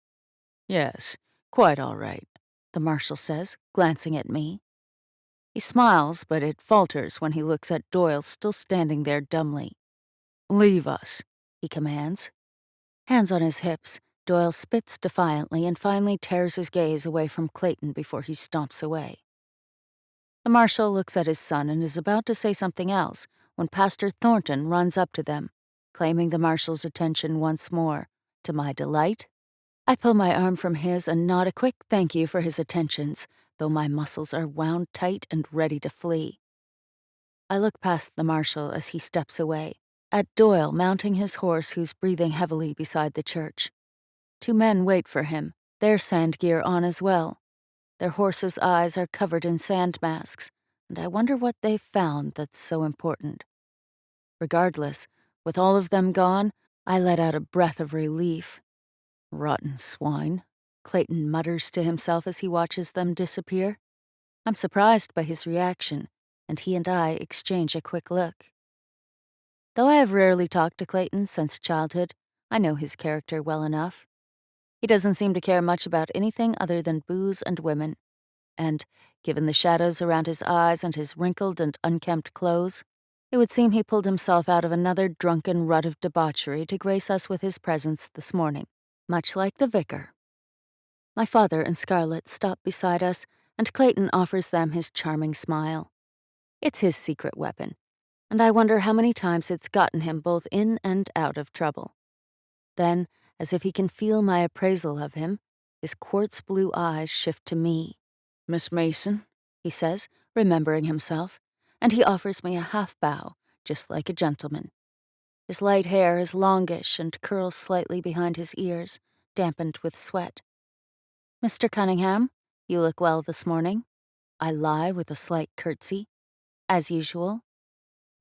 "Yes, quite all right," the marshal says, glancing at me. He smiles, but it falters when he looks at Doyle still standing there dumbly. "Leave us," he commands. Hands on his hips, Doyle spits defiantly and finally tears his gaze away from Clayton before he stomps away. The marshal looks at his son and is about to say something else when Pastor Thornton runs up to them, claiming the marshal's attention once more. To my delight, I pull my arm from his and nod a quick thank you for his attentions, though my muscles are wound tight and ready to flee. I look past the marshal as he steps away, at Doyle mounting his horse who's breathing heavily beside the church. Two men wait for him, their sand gear on as well. Their horses' eyes are covered in sand masks, and I wonder what they've found that's so important. Regardless, with all of them gone, I let out a breath of relief. "Rotten swine," Clayton mutters to himself as he watches them disappear. I'm surprised by his reaction, and he and I exchange a quick look. Though I have rarely talked to Clayton since childhood, I know his character well enough. He doesn't seem to care much about anything other than booze and women. And, given the shadows around his eyes and his wrinkled and unkempt clothes, it would seem he pulled himself out of another drunken rut of debauchery to grace us with his presence this morning, much like the vicar. My father and Scarlett stop beside us, and Clayton offers them his charming smile. It's his secret weapon, and I wonder how many times it's gotten him both in and out of trouble. Then, as if he can feel my appraisal of him, his quartz blue eyes shift to me. "Miss Mason," he says, remembering himself, and he offers me a half-bow, just like a gentleman. His light hair is longish and curls slightly behind his ears, dampened with sweat. "Mr. Cunningham, you look well this morning." I lie with a slight curtsy. As usual.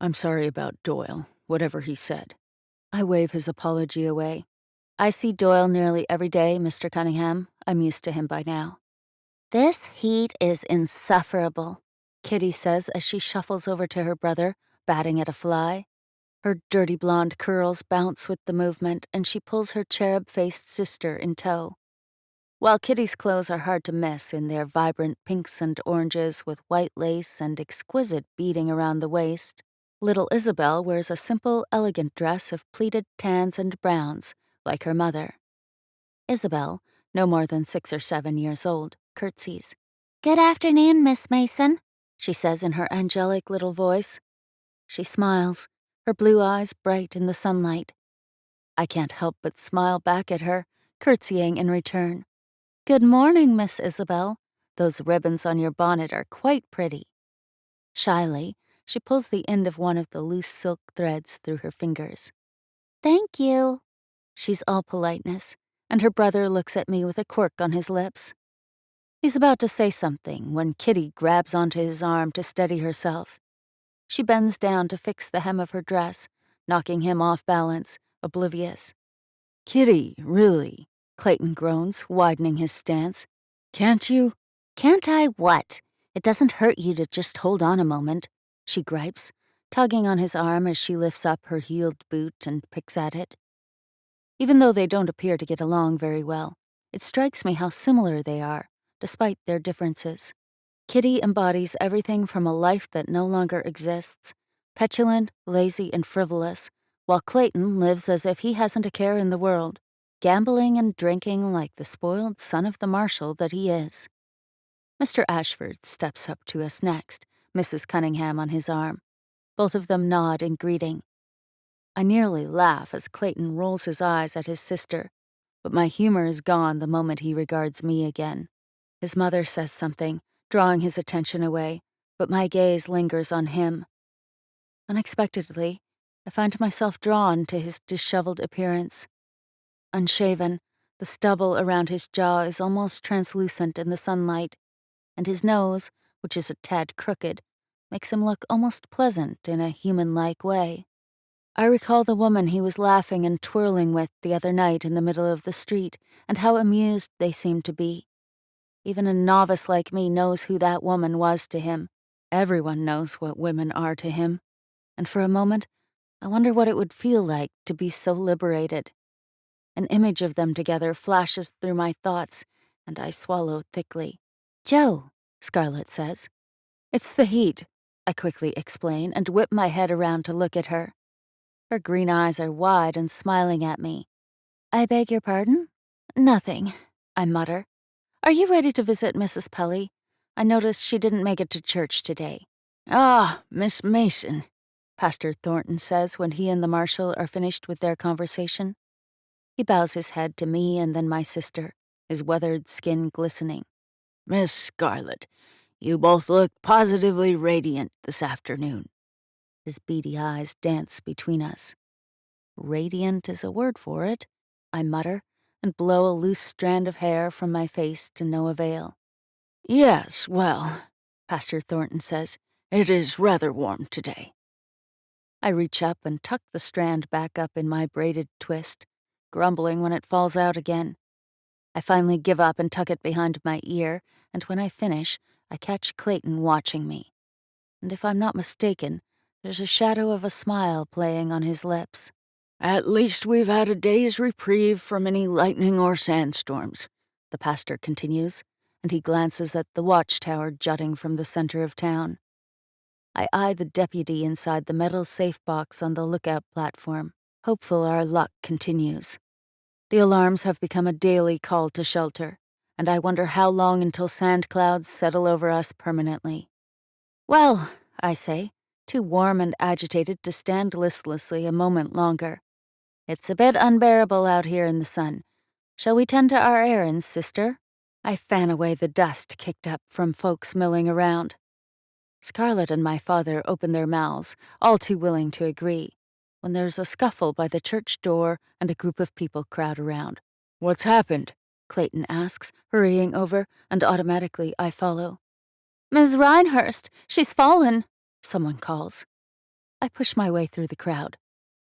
"I'm sorry about Doyle, whatever he said." I wave his apology away. "I see Doyle nearly every day, Mr. Cunningham. I'm used to him by now." "This heat is insufferable," Kitty says as she shuffles over to her brother, batting at a fly. Her dirty blonde curls bounce with the movement, and she pulls her cherub-faced sister in tow. While Kitty's clothes are hard to miss in their vibrant pinks and oranges with white lace and exquisite beading around the waist, little Isabel wears a simple, elegant dress of pleated tans and browns, like her mother. Isabel, no more than 6 or 7 years old, curtsies. "Good afternoon, Miss Mason," she says in her angelic little voice. She smiles, her blue eyes bright in the sunlight. I can't help but smile back at her, curtsying in return. "Good morning, Miss Isabel. Those ribbons on your bonnet are quite pretty." Shyly, she pulls the end of one of the loose silk threads through her fingers. "Thank you." She's all politeness, and her brother looks at me with a quirk on his lips. He's about to say something when Kitty grabs onto his arm to steady herself. She bends down to fix the hem of her dress, knocking him off balance, oblivious. "Kitty, really?" Clayton groans, widening his stance. "Can't you?" "Can't I what? It doesn't hurt you to just hold on a moment," she gripes, tugging on his arm as she lifts up her heeled boot and picks at it. Even though they don't appear to get along very well, it strikes me how similar they are, despite their differences. Kitty embodies everything from a life that no longer exists, petulant, lazy, and frivolous, while Clayton lives as if he hasn't a care in the world, gambling and drinking like the spoiled son of the marshal that he is. Mr. Ashford steps up to us next, Mrs. Cunningham on his arm. Both of them nod in greeting. I nearly laugh as Clayton rolls his eyes at his sister, but my humor is gone the moment he regards me again. His mother says something, drawing his attention away, but my gaze lingers on him. Unexpectedly, I find myself drawn to his disheveled appearance. Unshaven, The stubble around his jaw is almost translucent in the sunlight, and his nose, which is a tad crooked, makes him look almost pleasant in a human-like way. I recall the woman he was laughing and twirling with the other night in the middle of the street, and how amused they seemed to be. Even a novice like me knows who that woman was to him. Everyone knows what women are to him. And for a moment, I wonder what it would feel like to be so liberated. An image of them together flashes through my thoughts, and I swallow thickly. "Joe," Scarlett says. "It's the heat," I quickly explain and whip my head around to look at her. Her green eyes are wide and smiling at me. "I beg your pardon?" "Nothing," I mutter. "Are you ready to visit Mrs. Pelly? I noticed she didn't make it to church today." "Ah, Miss Mason," Pastor Thornton says when he and the marshal are finished with their conversation. He bows his head to me and then my sister, his weathered skin glistening. "Miss Scarlett, you both look positively radiant this afternoon." His beady eyes dance between us. "Radiant is a word for it," I mutter, and blow a loose strand of hair from my face to no avail. "Yes, well," Pastor Thornton says, "it is rather warm today." I reach up and tuck the strand back up in my braided twist, grumbling when it falls out again. I finally give up and tuck it behind my ear, and when I finish, I catch Clayton watching me. And if I'm not mistaken, there's a shadow of a smile playing on his lips. "At least we've had a day's reprieve from any lightning or sandstorms," the pastor continues, and he glances at the watchtower jutting from the center of town. I eye the deputy inside the metal safe box on the lookout platform, hopeful our luck continues. The alarms have become a daily call to shelter, and I wonder how long until sand clouds settle over us permanently. "Well," I say, too warm and agitated to stand listlessly a moment longer. "It's a bit unbearable out here in the sun. Shall we tend to our errands, sister?" I fan away the dust kicked up from folks milling around. Scarlett and my father open their mouths, all too willing to agree, when there's a scuffle by the church door and a group of people crowd around. "What's happened?" Clayton asks, hurrying over, and automatically I follow. "Ms. Reinhurst, she's fallen," someone calls. I push my way through the crowd.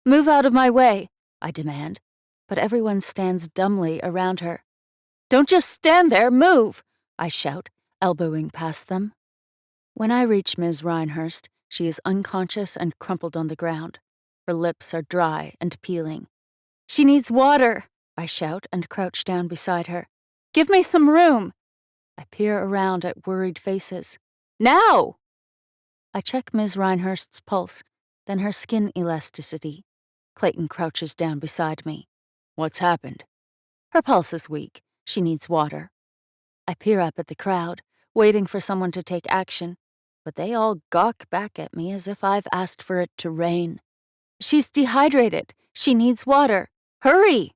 "Move out of my way," I demand, but everyone stands dumbly around her. "Don't just stand there, move!" I shout, elbowing past them. When I reach Ms. Reinhurst, she is unconscious and crumpled on the ground. Her lips are dry and peeling. "She needs water," I shout and crouch down beside her. "Give me some room." I peer around at worried faces. "Now!" I check Ms. Reinhurst's pulse, then her skin elasticity. Clayton crouches down beside me. "What's happened?" "Her pulse is weak. She needs water." I peer up at the crowd, waiting for someone to take action, but they all gawk back at me as if I've asked for it to rain. "She's dehydrated. She needs water. Hurry!"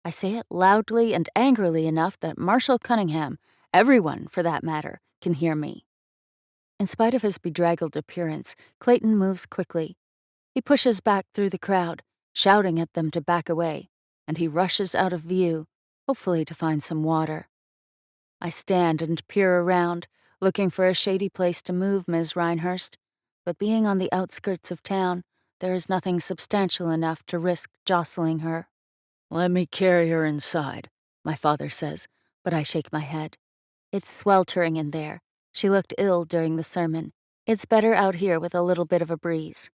I say it loudly and angrily enough that Marshal Cunningham, everyone for that matter, can hear me. In spite of his bedraggled appearance, Clayton moves quickly. He pushes back through the crowd, shouting at them to back away, and he rushes out of view, hopefully to find some water. I stand and peer around, looking for a shady place to move Ms. Reinhurst, but being on the outskirts of town, there is nothing substantial enough to risk jostling her. "Let me carry her inside," my father says, but I shake my head. "It's sweltering in there. She looked ill during the sermon. It's better out here with a little bit of a breeze."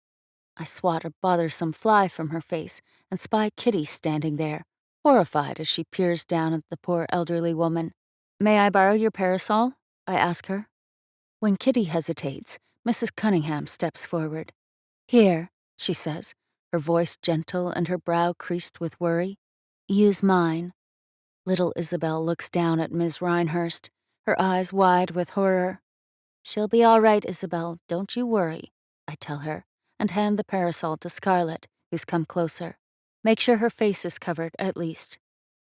I swat a bothersome fly from her face and spy Kitty standing there, horrified as she peers down at the poor elderly woman. "May I borrow your parasol?" I ask her. When Kitty hesitates, Mrs. Cunningham steps forward. "Here," she says, her voice gentle and her brow creased with worry. "Use mine." Little Isabel looks down at Ms. Reinhurst, her eyes wide with horror. "She'll be all right, Isabel, don't you worry," I tell her, and hand the parasol to Scarlett, who's come closer. "Make sure her face is covered, at least."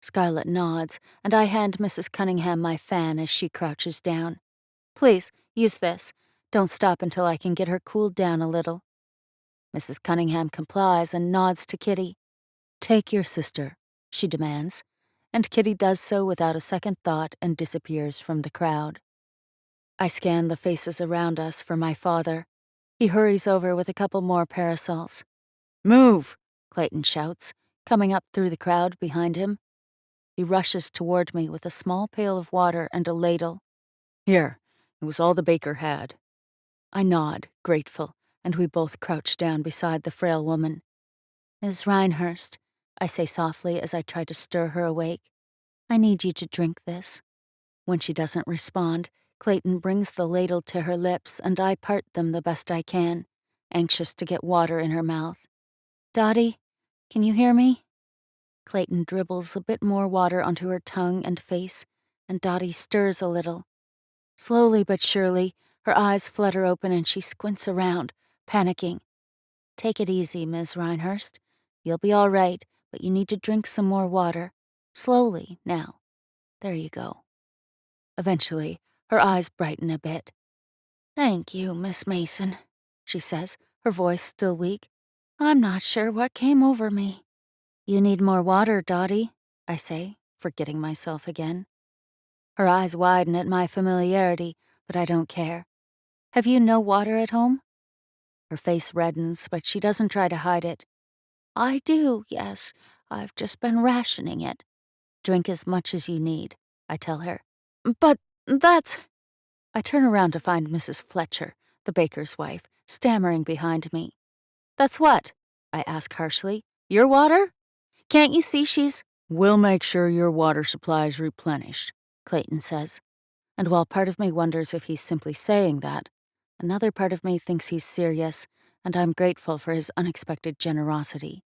Scarlett nods, and I hand Mrs. Cunningham my fan as she crouches down. "Please, use this. Don't stop until I can get her cooled down a little." Mrs. Cunningham complies and nods to Kitty. "Take your sister," she demands, and Kitty does so without a second thought and disappears from the crowd. I scan the faces around us for my father. He hurries over with a couple more parasols. "Move!" Clayton shouts, coming up through the crowd behind him. He rushes toward me with a small pail of water and a ladle. "Here, it was all the baker had." I nod, grateful, and we both crouch down beside the frail woman. "Miss Rhinehurst," I say softly as I try to stir her awake, "I need you to drink this." When she doesn't respond, Clayton brings the ladle to her lips and I part them the best I can, anxious to get water in her mouth. "Dottie, can you hear me?" Clayton dribbles a bit more water onto her tongue and face, and Dottie stirs a little. Slowly but surely, her eyes flutter open and she squints around, panicking. "Take it easy, Miss Rhinehurst. You'll be all right, but you need to drink some more water. Slowly, now. There you go." Eventually, her eyes brighten a bit. "Thank you, Miss Mason," she says, her voice still weak. "I'm not sure what came over me." "You need more water, Dottie," I say, forgetting myself again. Her eyes widen at my familiarity, but I don't care. "Have you no water at home?" Her face reddens, but she doesn't try to hide it. "I do, yes. I've just been rationing it." "Drink as much as you need," I tell her. "But that's—" I turn around to find Mrs. Fletcher, the baker's wife, stammering behind me. "That's what?" I ask harshly. "Your water? Can't you see she's—" "We'll make sure your water supply's replenished," Clayton says. And while part of me wonders if he's simply saying that, another part of me thinks he's serious, and I'm grateful for his unexpected generosity.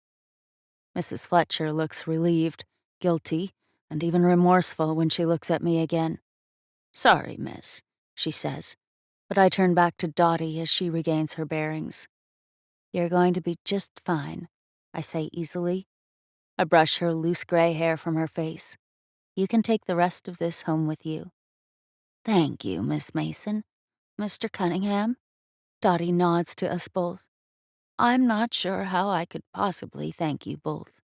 Mrs. Fletcher looks relieved, guilty, and even remorseful when she looks at me again. "Sorry, miss," she says, but I turn back to Dottie as she regains her bearings. "You're going to be just fine," I say easily. I brush her loose gray hair from her face. "You can take the rest of this home with you." "Thank you, Miss Mason. Mr. Cunningham?" Dottie nods to us both. "I'm not sure how I could possibly thank you both."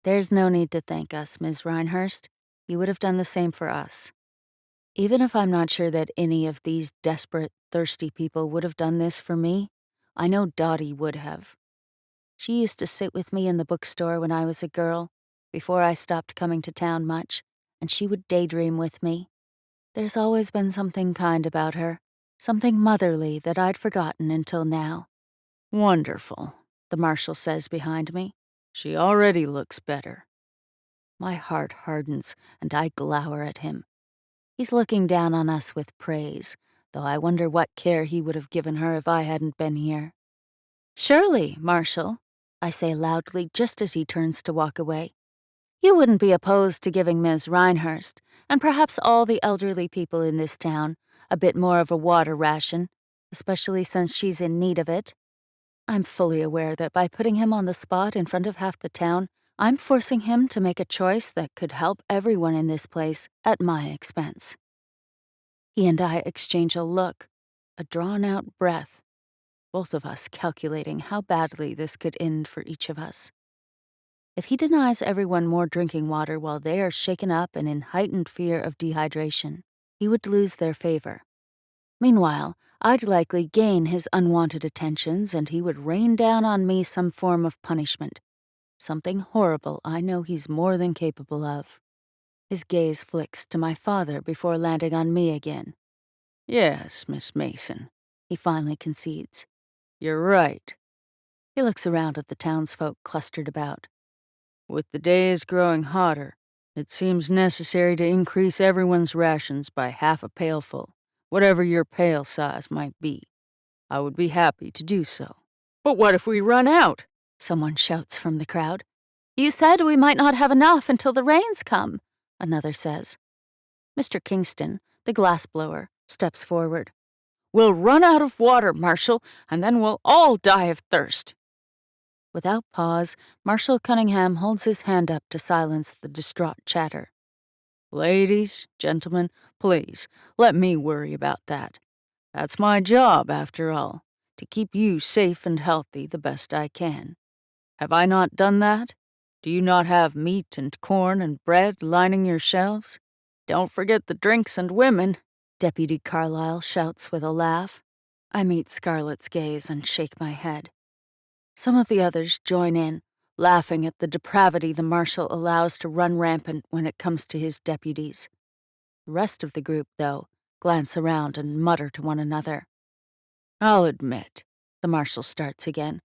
"There's no need to thank us, Miss Rhinehurst. You would have done the same for us. Even if I'm not sure that any of these desperate, thirsty people would have done this for me, I know Dottie would have. She used to sit with me in the bookstore when I was a girl, before I stopped coming to town much, and she would daydream with me. There's always been something kind about her, something motherly that I'd forgotten until now." "Wonderful," the marshal says behind me. "She already looks better." My heart hardens, and I glower at him. He's looking down on us with praise, though I wonder what care he would have given her if I hadn't been here. "Surely, Marshal," I say loudly just as he turns to walk away. "You wouldn't be opposed to giving Miss Rhinehurst, and perhaps all the elderly people in this town, a bit more of a water ration, especially since she's in need of it." I'm fully aware that by putting him on the spot in front of half the town, I'm forcing him to make a choice that could help everyone in this place at my expense. He and I exchange a look, a drawn-out breath, both of us calculating how badly this could end for each of us. If he denies everyone more drinking water while they are shaken up and in heightened fear of dehydration, he would lose their favor. Meanwhile, I'd likely gain his unwanted attentions and he would rain down on me some form of punishment. Something horrible I know he's more than capable of. His gaze flicks to my father before landing on me again. "Yes, Miss Mason," he finally concedes. "You're right." He looks around at the townsfolk clustered about. "With the days growing hotter, it seems necessary to increase everyone's rations by half a pailful, whatever your pail size might be. I would be happy to do so." "But what if we run out?" someone shouts from the crowd. "You said we might not have enough until the rains come," another says. Mr. Kingston, the glassblower, steps forward. "We'll run out of water, Marshal, and then we'll all die of thirst." Without pause, Marshal Cunningham holds his hand up to silence the distraught chatter. "Ladies, gentlemen, please, let me worry about that. That's my job, after all, to keep you safe and healthy the best I can. Have I not done that?" Do you not have meat and corn and bread lining your shelves? Don't forget the drinks and women, Deputy Carlyle shouts with a laugh. I meet Scarlett's gaze and shake my head. Some of the others join in, laughing at the depravity the marshal allows to run rampant when it comes to his deputies. The rest of the group, though, glance around and mutter to one another. I'll admit, the marshal starts again,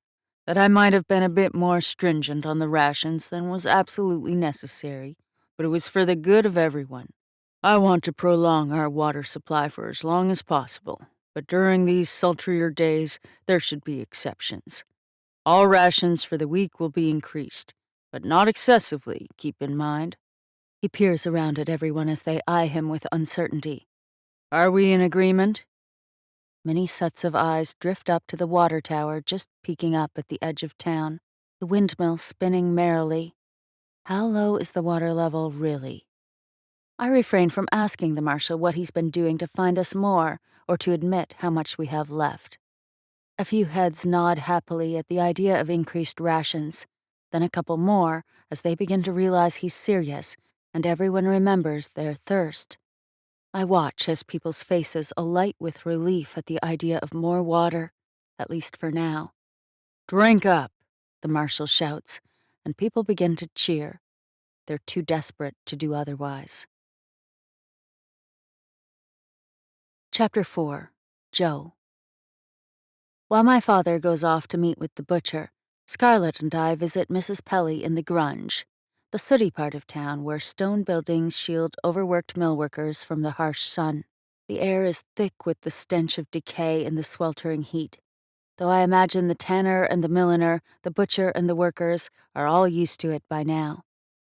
that I might have been a bit more stringent on the rations than was absolutely necessary, but it was for the good of everyone. I want to prolong our water supply for as long as possible, but during these sultrier days, there should be exceptions. All rations for the week will be increased, but not excessively, keep in mind. He peers around at everyone as they eye him with uncertainty. Are we in agreement? Many sets of eyes drift up to the water tower just peeking up at the edge of town, the windmill spinning merrily. How low is the water level really? I refrain from asking the marshal what he's been doing to find us more or to admit how much we have left. A few heads nod happily at the idea of increased rations, then a couple more as they begin to realize he's serious and everyone remembers their thirst. I watch as people's faces alight with relief at the idea of more water, at least for now. Drink up, the marshal shouts, and people begin to cheer. They're too desperate to do otherwise. Chapter 4. Joe. While my father goes off to meet with the butcher, Scarlett and I visit Mrs. Pelly in the Grunge, the sooty part of town where stone buildings shield overworked mill workers from the harsh sun. The air is thick with the stench of decay in the sweltering heat, though I imagine the tanner and the milliner, the butcher and the workers are all used to it by now.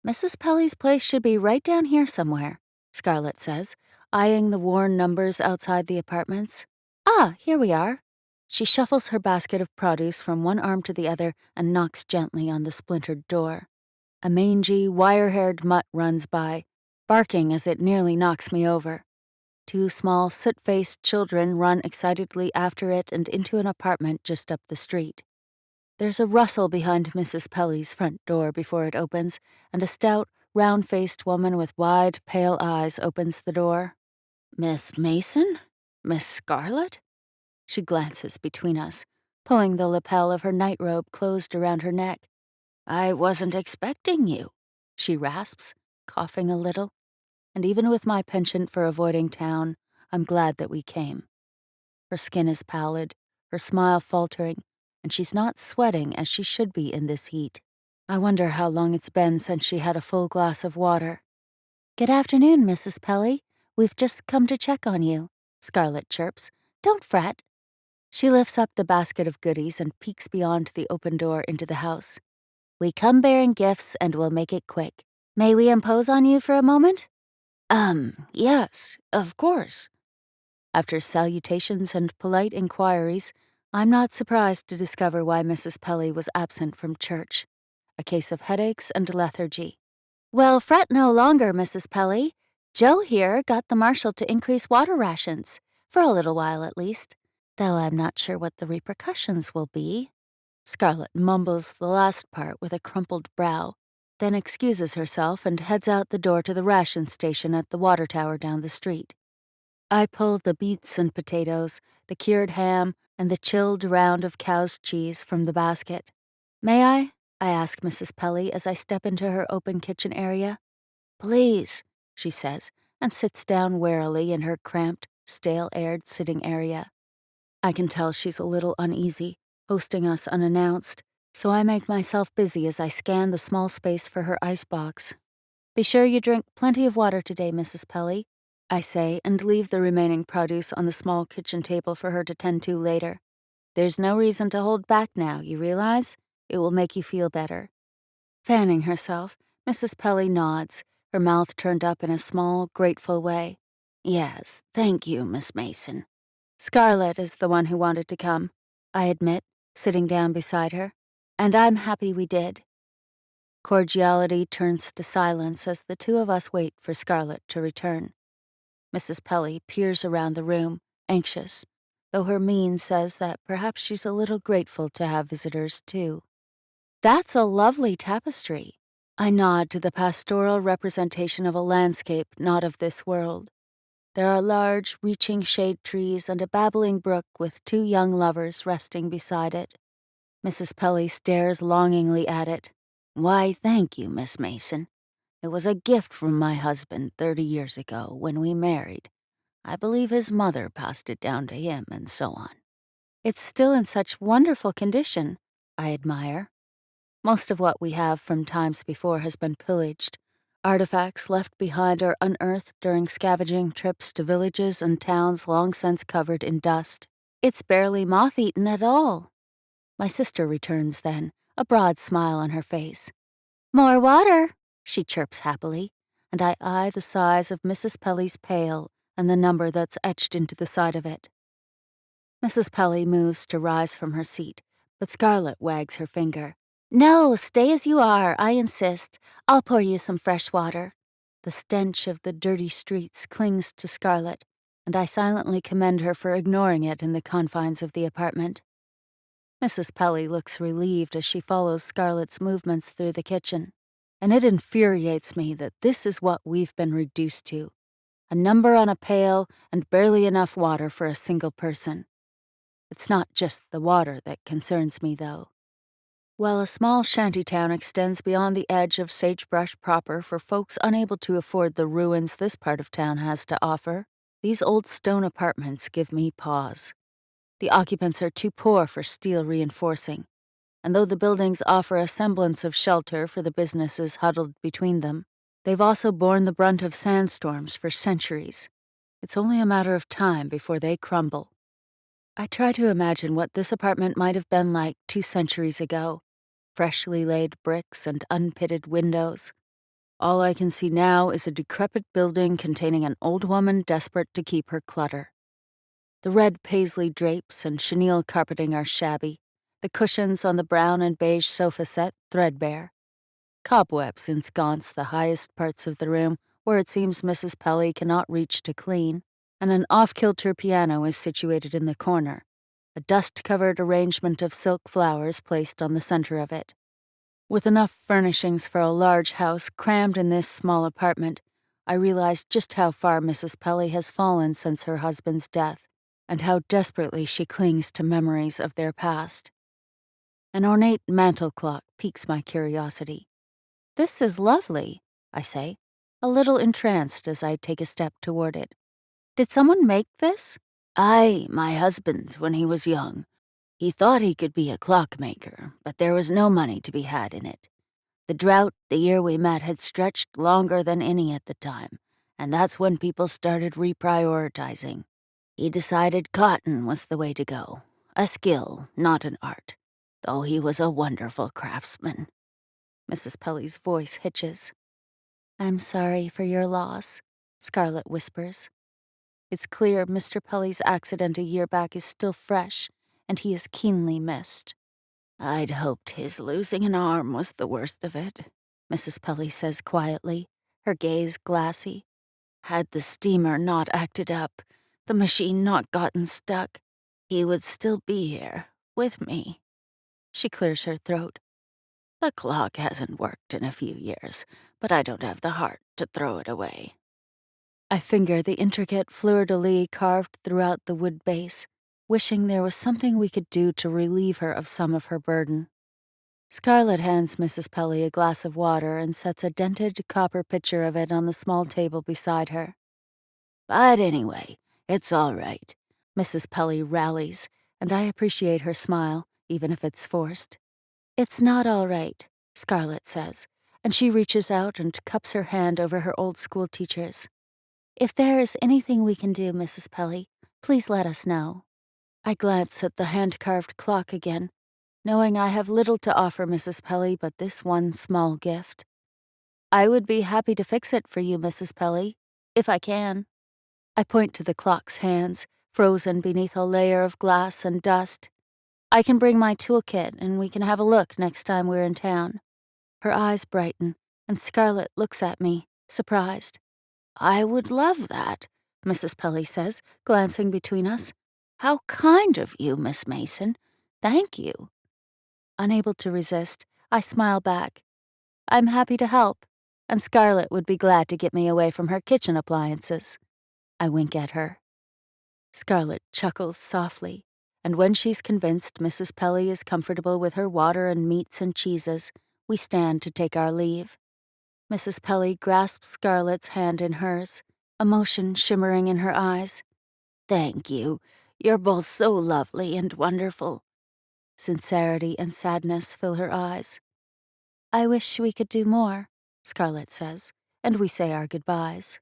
Mrs. Pelly's place should be right down here somewhere, Scarlett says, eyeing the worn numbers outside the apartments. Ah, here we are. She shuffles her basket of produce from one arm to the other and knocks gently on the splintered door. A mangy, wire-haired mutt runs by, barking as it nearly knocks me over. Two small, soot-faced children run excitedly after it and into an apartment just up the street. There's a rustle behind Mrs. Pelly's front door before it opens, and a stout, round-faced woman with wide, pale eyes opens the door. Miss Mason? Miss Scarlett? She glances between us, pulling the lapel of her nightrobe closed around her neck. I wasn't expecting you, she rasps, coughing a little. And even with my penchant for avoiding town, I'm glad that we came. Her skin is pallid, her smile faltering, and she's not sweating as she should be in this heat. I wonder how long it's been since she had a full glass of water. Good afternoon, Mrs. Pelly. We've just come to check on you, Scarlett chirps. Don't fret. She lifts up the basket of goodies and peeks beyond the open door into the house. We come bearing gifts and we'll make it quick. May we impose on you for a moment? Yes, of course. After salutations and polite inquiries, I'm not surprised to discover why Mrs. Pelly was absent from church. A case of headaches and lethargy. Well, fret no longer, Mrs. Pelly. Joe here got the marshal to increase water rations, for a little while at least, though I'm not sure what the repercussions will be. Scarlett mumbles the last part with a crumpled brow, then excuses herself and heads out the door to the ration station at the water tower down the street. I pull the beets and potatoes, the cured ham, and the chilled round of cow's cheese from the basket. May I ask Mrs. Pelly as I step into her open kitchen area. Please, she says, and sits down warily in her cramped, stale-aired sitting area. I can tell she's a little uneasy, hosting us unannounced, so I make myself busy as I scan the small space for her icebox. Be sure you drink plenty of water today, Mrs. Pelly, I say, and leave the remaining produce on the small kitchen table for her to tend to later. There's no reason to hold back now, you realize? It will make you feel better. Fanning herself, Mrs. Pelly nods, her mouth turned up in a small, grateful way. Yes, thank you, Miss Mason. Scarlett is the one who wanted to come, I admit, sitting down beside her, and I'm happy we did. Cordiality turns to silence as the two of us wait for Scarlett to return. Mrs. Pelly peers around the room, anxious, though her mien says that perhaps she's a little grateful to have visitors, too. That's a lovely tapestry, I nod to the pastoral representation of a landscape not of this world. There are large, reaching shade trees and a babbling brook with two young lovers resting beside it. Mrs. Pelly stares longingly at it. "Why, thank you, Miss Mason. It was a gift from my husband 30 years ago when we married. I believe his mother passed it down to him and so on." It's still in such wonderful condition, I admire. Most of what we have from times before has been pillaged. Artifacts left behind are unearthed during scavenging trips to villages and towns long since covered in dust. It's barely moth-eaten at all. My sister returns then, a broad smile on her face. "More water," she chirps happily, and I eye the size of Mrs. Pelly's pail and the number that's etched into the side of it. Mrs. Pelly moves to rise from her seat, but Scarlet wags her finger. "No, stay as you are, I insist. I'll pour you some fresh water." The stench of the dirty streets clings to Scarlet, and I silently commend her for ignoring it in the confines of the apartment. Mrs. Pelly looks relieved as she follows Scarlet's movements through the kitchen, and it infuriates me that this is what we've been reduced to. A number on a pail and barely enough water for a single person. It's not just the water that concerns me, though. While a small shantytown extends beyond the edge of Sagebrush proper for folks unable to afford the ruins this part of town has to offer, these old stone apartments give me pause. The occupants are too poor for steel reinforcing, and though the buildings offer a semblance of shelter for the businesses huddled between them, they've also borne the brunt of sandstorms for centuries. It's only a matter of time before they crumble. I try to imagine what this apartment might have been like 2 centuries ago. Freshly laid bricks and unpitted windows. All I can see now is a decrepit building containing an old woman desperate to keep her clutter. The red paisley drapes and chenille carpeting are shabby, the cushions on the brown and beige sofa set threadbare. Cobwebs ensconce the highest parts of the room where it seems Mrs. Pelly cannot reach to clean, and an off-kilter piano is situated in the corner, a dust-covered arrangement of silk flowers placed on the center of it. With enough furnishings for a large house crammed in this small apartment, I realize just how far Mrs. Pelly has fallen since her husband's death, and how desperately she clings to memories of their past. An ornate mantel clock piques my curiosity. "This is lovely," I say, a little entranced as I take a step toward it. "Did someone make this?" "Aye, my husband, when he was young. He thought he could be a clockmaker, but there was no money to be had in it. The drought the year we met had stretched longer than any at the time, and that's when people started reprioritizing. He decided cotton was the way to go, a skill, not an art, though he was a wonderful craftsman." Mrs. Pelly's voice hitches. "I'm sorry for your loss," Scarlet whispers. It's clear Mr. Pelly's accident a year back is still fresh, and he is keenly missed. "I'd hoped his losing an arm was the worst of it," Mrs. Pelly says quietly, her gaze glassy. "Had the steamer not acted up, the machine not gotten stuck, he would still be here, with me." She clears her throat. "The clock hasn't worked in a few years, but I don't have the heart to throw it away." I finger the intricate fleur-de-lis carved throughout the wood base, wishing there was something we could do to relieve her of some of her burden. Scarlet hands Mrs. Pelly a glass of water and sets a dented copper pitcher of it on the small table beside her. "But anyway, it's all right." Mrs. Pelly rallies, and I appreciate her smile, even if it's forced. "It's not all right," Scarlet says, and she reaches out and cups her hand over her old school teacher's. "If there is anything we can do, Mrs. Pelly, please let us know." I glance at the hand-carved clock again, knowing I have little to offer Mrs. Pelly but this one small gift. "I would be happy to fix it for you, Mrs. Pelly, if I can." I point to the clock's hands, frozen beneath a layer of glass and dust. "I can bring my toolkit and we can have a look next time we're in town." Her eyes brighten, and Scarlet looks at me, surprised. "I would love that," Mrs. Pelly says, glancing between us. "How kind of you, Miss Mason. Thank you." Unable to resist, I smile back. I'm happy to help, and Scarlett would be glad to get me away from her kitchen appliances. I wink at her. Scarlett chuckles softly, and when she's convinced Mrs. Pelly is comfortable with her water and meats and cheeses, we stand to take our leave. Mrs. Pelly grasps Scarlett's hand in hers, emotion shimmering in her eyes. Thank you. You're both so lovely and wonderful. Sincerity and sadness fill her eyes. I wish we could do more, Scarlett says, and we say our goodbyes.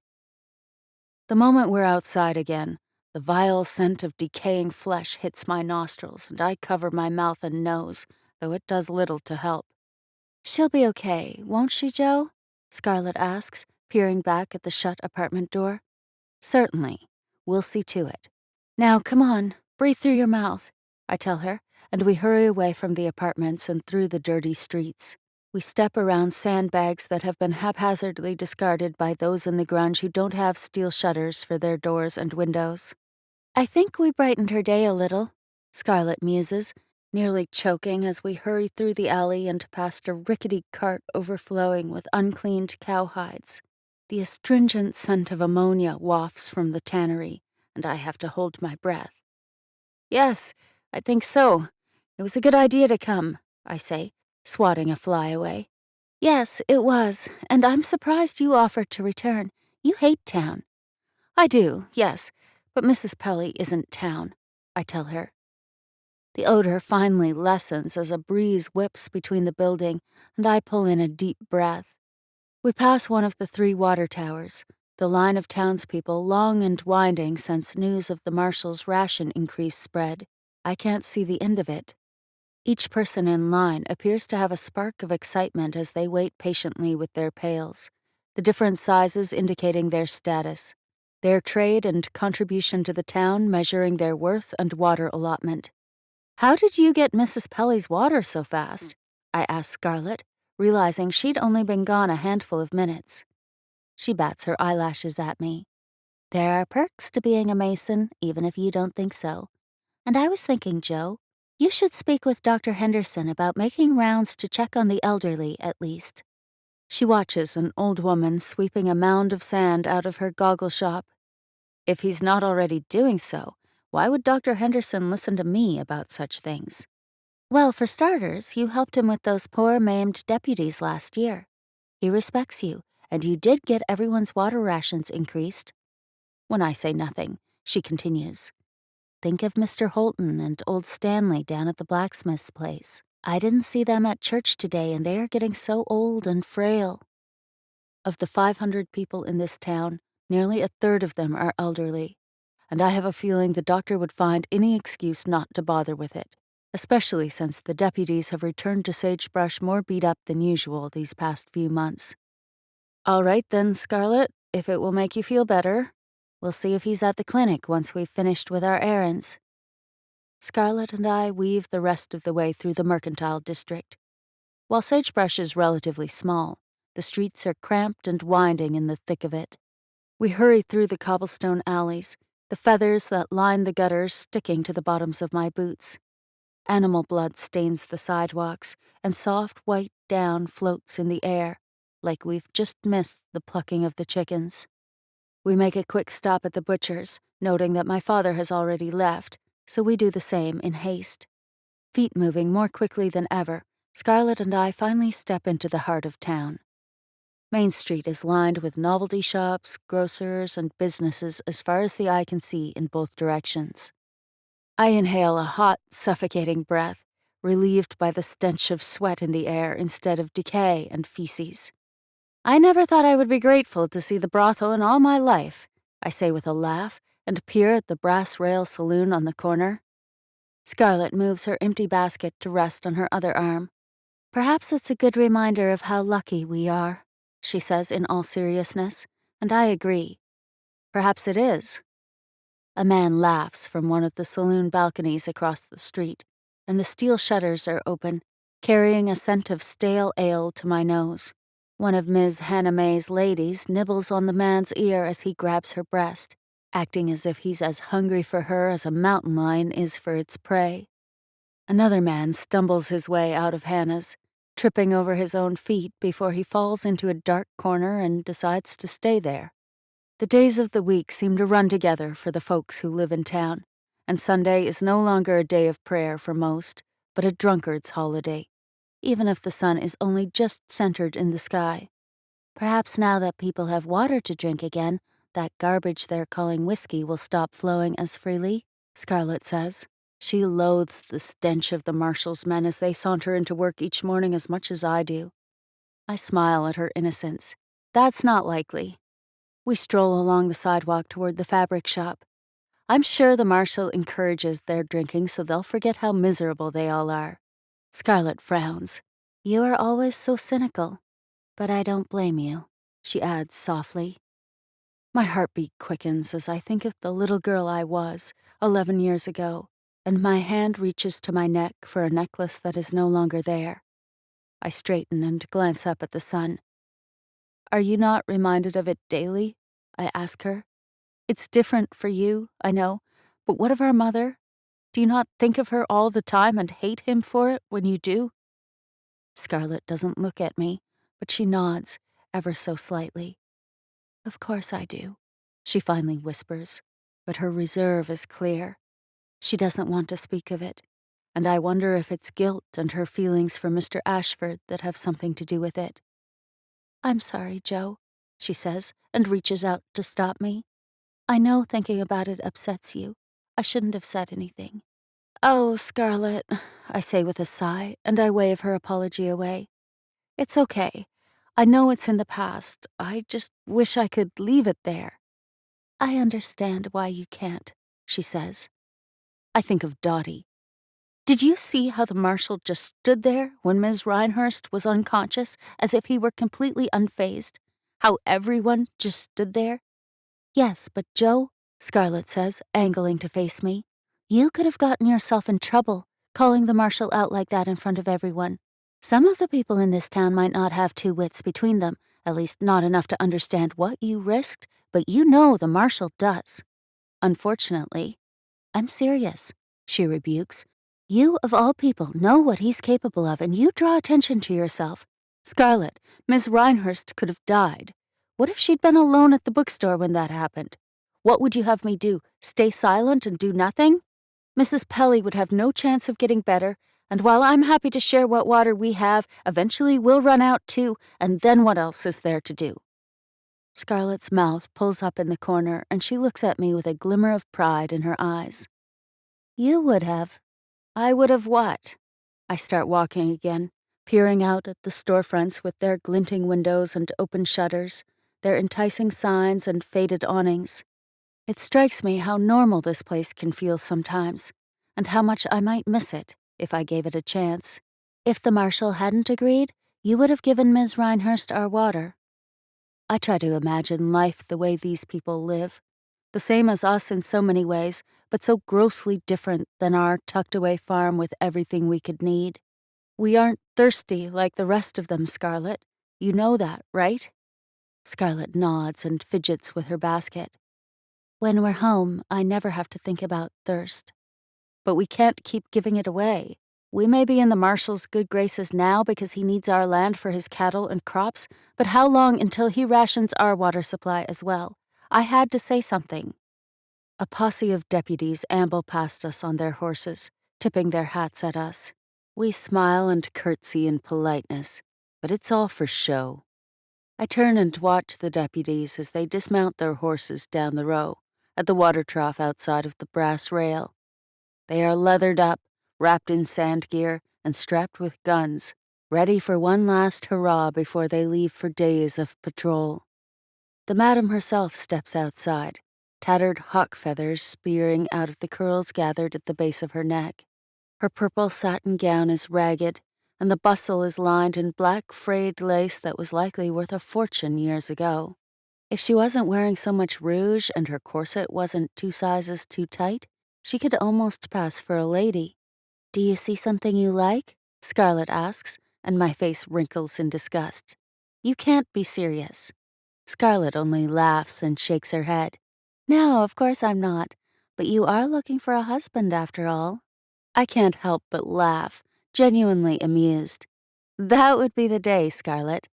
The moment we're outside again, the vile scent of decaying flesh hits my nostrils, and I cover my mouth and nose, though it does little to help. She'll be okay, won't she, Joe? Scarlett asks, peering back at the shut apartment door. Certainly. We'll see to it. Now, come on, breathe through your mouth, I tell her, and we hurry away from the apartments and through the dirty streets. We step around sandbags that have been haphazardly discarded by those in the grunge who don't have steel shutters for their doors and windows. I think we brightened her day a little, Scarlett muses, nearly choking as we hurry through the alley and past a rickety cart overflowing with uncleaned cowhides. The astringent scent of ammonia wafts from the tannery, and I have to hold my breath. Yes, I think so. It was a good idea to come, I say, swatting a fly away. Yes, it was, and I'm surprised you offered to return. You hate town. I do, yes, but Mrs. Pelly isn't town, I tell her. The odor finally lessens as a breeze whips between the building, and I pull in a deep breath. We pass one of the 3 water towers, the line of townspeople long and winding since news of the marshal's ration increase spread. I can't see the end of it. Each person in line appears to have a spark of excitement as they wait patiently with their pails, the different sizes indicating their status, their trade and contribution to the town measuring their worth and water allotment. How did you get Mrs. Pelly's water so fast? I asked Scarlett, realizing she'd only been gone a handful of minutes. She bats her eyelashes at me. There are perks to being a Mason, even if you don't think so. And I was thinking, Joe, you should speak with Dr. Henderson about making rounds to check on the elderly, at least. She watches an old woman sweeping a mound of sand out of her goggle shop. If he's not already doing so, why would Dr. Henderson listen to me about such things? Well, for starters, you helped him with those poor maimed deputies last year. He respects you, and you did get everyone's water rations increased. When I say nothing, she continues. Think of Mr. Holton and old Stanley down at the blacksmith's place. I didn't see them at church today, and they are getting so old and frail. Of the 500 people in this town, nearly a third of them are elderly, and I have a feeling the doctor would find any excuse not to bother with it, especially since the deputies have returned to Sagebrush more beat up than usual these past few months. All right then, Scarlett, if it will make you feel better. We'll see if he's at the clinic once we've finished with our errands. Scarlett and I weave the rest of the way through the mercantile district. While Sagebrush is relatively small, the streets are cramped and winding in the thick of it. We hurry through the cobblestone alleys, the feathers that line the gutters sticking to the bottoms of my boots. Animal blood stains the sidewalks, and soft white down floats in the air, like we've just missed the plucking of the chickens. We make a quick stop at the butcher's, noting that my father has already left, so we do the same in haste. Feet moving more quickly than ever, Scarlett and I finally step into the heart of town. Main Street is lined with novelty shops, grocers, and businesses as far as the eye can see in both directions. I inhale a hot, suffocating breath, relieved by the stench of sweat in the air instead of decay and feces. I never thought I would be grateful to see the brothel in all my life, I say with a laugh, and peer at the brass rail saloon on the corner. Scarlett moves her empty basket to rest on her other arm. Perhaps it's a good reminder of how lucky we are, she says in all seriousness, and I agree. Perhaps it is. A man laughs from one of the saloon balconies across the street, and the steel shutters are open, carrying a scent of stale ale to my nose. One of Ms. Hannah May's ladies nibbles on the man's ear as he grabs her breast, acting as if he's as hungry for her as a mountain lion is for its prey. Another man stumbles his way out of Hannah's, tripping over his own feet before he falls into a dark corner and decides to stay there. The days of the week seem to run together for the folks who live in town, and Sunday is no longer a day of prayer for most, but a drunkard's holiday, even if the sun is only just centered in the sky. Perhaps now that people have water to drink again, that garbage they're calling whiskey will stop flowing as freely, Scarlett says. She loathes the stench of the marshal's men as they saunter into work each morning as much as I do. I smile at her innocence. That's not likely. We stroll along the sidewalk toward the fabric shop. I'm sure the marshal encourages their drinking so they'll forget how miserable they all are. Scarlett frowns. You are always so cynical, but I don't blame you, she adds softly. My heartbeat quickens as I think of the little girl I was 11 years ago, and my hand reaches to my neck for a necklace that is no longer there. I straighten and glance up at the sun. Are you not reminded of it daily? I ask her. It's different for you, I know, but what of our mother? Do you not think of her all the time and hate him for it when you do? Scarlett doesn't look at me, but she nods, ever so slightly. Of course I do, she finally whispers, but her reserve is clear. She doesn't want to speak of it, and I wonder if it's guilt and her feelings for Mr. Ashford that have something to do with it. I'm sorry, Joe, she says, and reaches out to stop me. I know thinking about it upsets you. I shouldn't have said anything. Oh, Scarlett, I say with a sigh, and I wave her apology away. It's okay. I know it's in the past. I just wish I could leave it there. I understand why you can't, she says. I think of Dottie. Did you see how the marshal just stood there when Ms. Rhinehurst was unconscious, as if he were completely unfazed? How everyone just stood there? Yes, but Joe, Scarlett says, angling to face me, you could have gotten yourself in trouble, calling the marshal out like that in front of everyone. Some of the people in this town might not have two wits between them, at least not enough to understand what you risked, but you know the marshal does. Unfortunately, I'm serious, she rebukes. You, of all people, know what he's capable of, and you draw attention to yourself. Scarlett, Miss Rhinehurst could have died. What if she'd been alone at the bookstore when that happened? What would you have me do, stay silent and do nothing? Mrs. Pelly would have no chance of getting better, and while I'm happy to share what water we have, eventually we'll run out too, and then what else is there to do? Scarlett's mouth pulls up in the corner, and she looks at me with a glimmer of pride in her eyes. You would have. I would have what? I start walking again, peering out at the storefronts with their glinting windows and open shutters, their enticing signs and faded awnings. It strikes me how normal this place can feel sometimes, and how much I might miss it if I gave it a chance. If the marshal hadn't agreed, you would have given Ms. Rhinehurst our water. I try to imagine life the way these people live, the same as us in so many ways, but so grossly different than our tucked-away farm with everything we could need. We aren't thirsty like the rest of them, Scarlett. You know that, right? Scarlett nods and fidgets with her basket. When we're home, I never have to think about thirst. But we can't keep giving it away. We may be in the marshal's good graces now because he needs our land for his cattle and crops, but how long until he rations our water supply as well? I had to say something. A posse of deputies amble past us on their horses, tipping their hats at us. We smile and curtsy in politeness, but it's all for show. I turn and watch the deputies as they dismount their horses down the row, at the water trough outside of the brass rail. They are leathered up, wrapped in sand gear, and strapped with guns, ready for one last hurrah before they leave for days of patrol. The madam herself steps outside, tattered hawk feathers spearing out of the curls gathered at the base of her neck. Her purple satin gown is ragged, and the bustle is lined in black frayed lace that was likely worth a fortune years ago. If she wasn't wearing so much rouge and her corset wasn't 2 sizes too tight, she could almost pass for a lady. Do you see something you like? Scarlett asks, and my face wrinkles in disgust. You can't be serious. Scarlett only laughs and shakes her head. No, of course I'm not, but you are looking for a husband after all. I can't help but laugh, genuinely amused. That would be the day, Scarlet.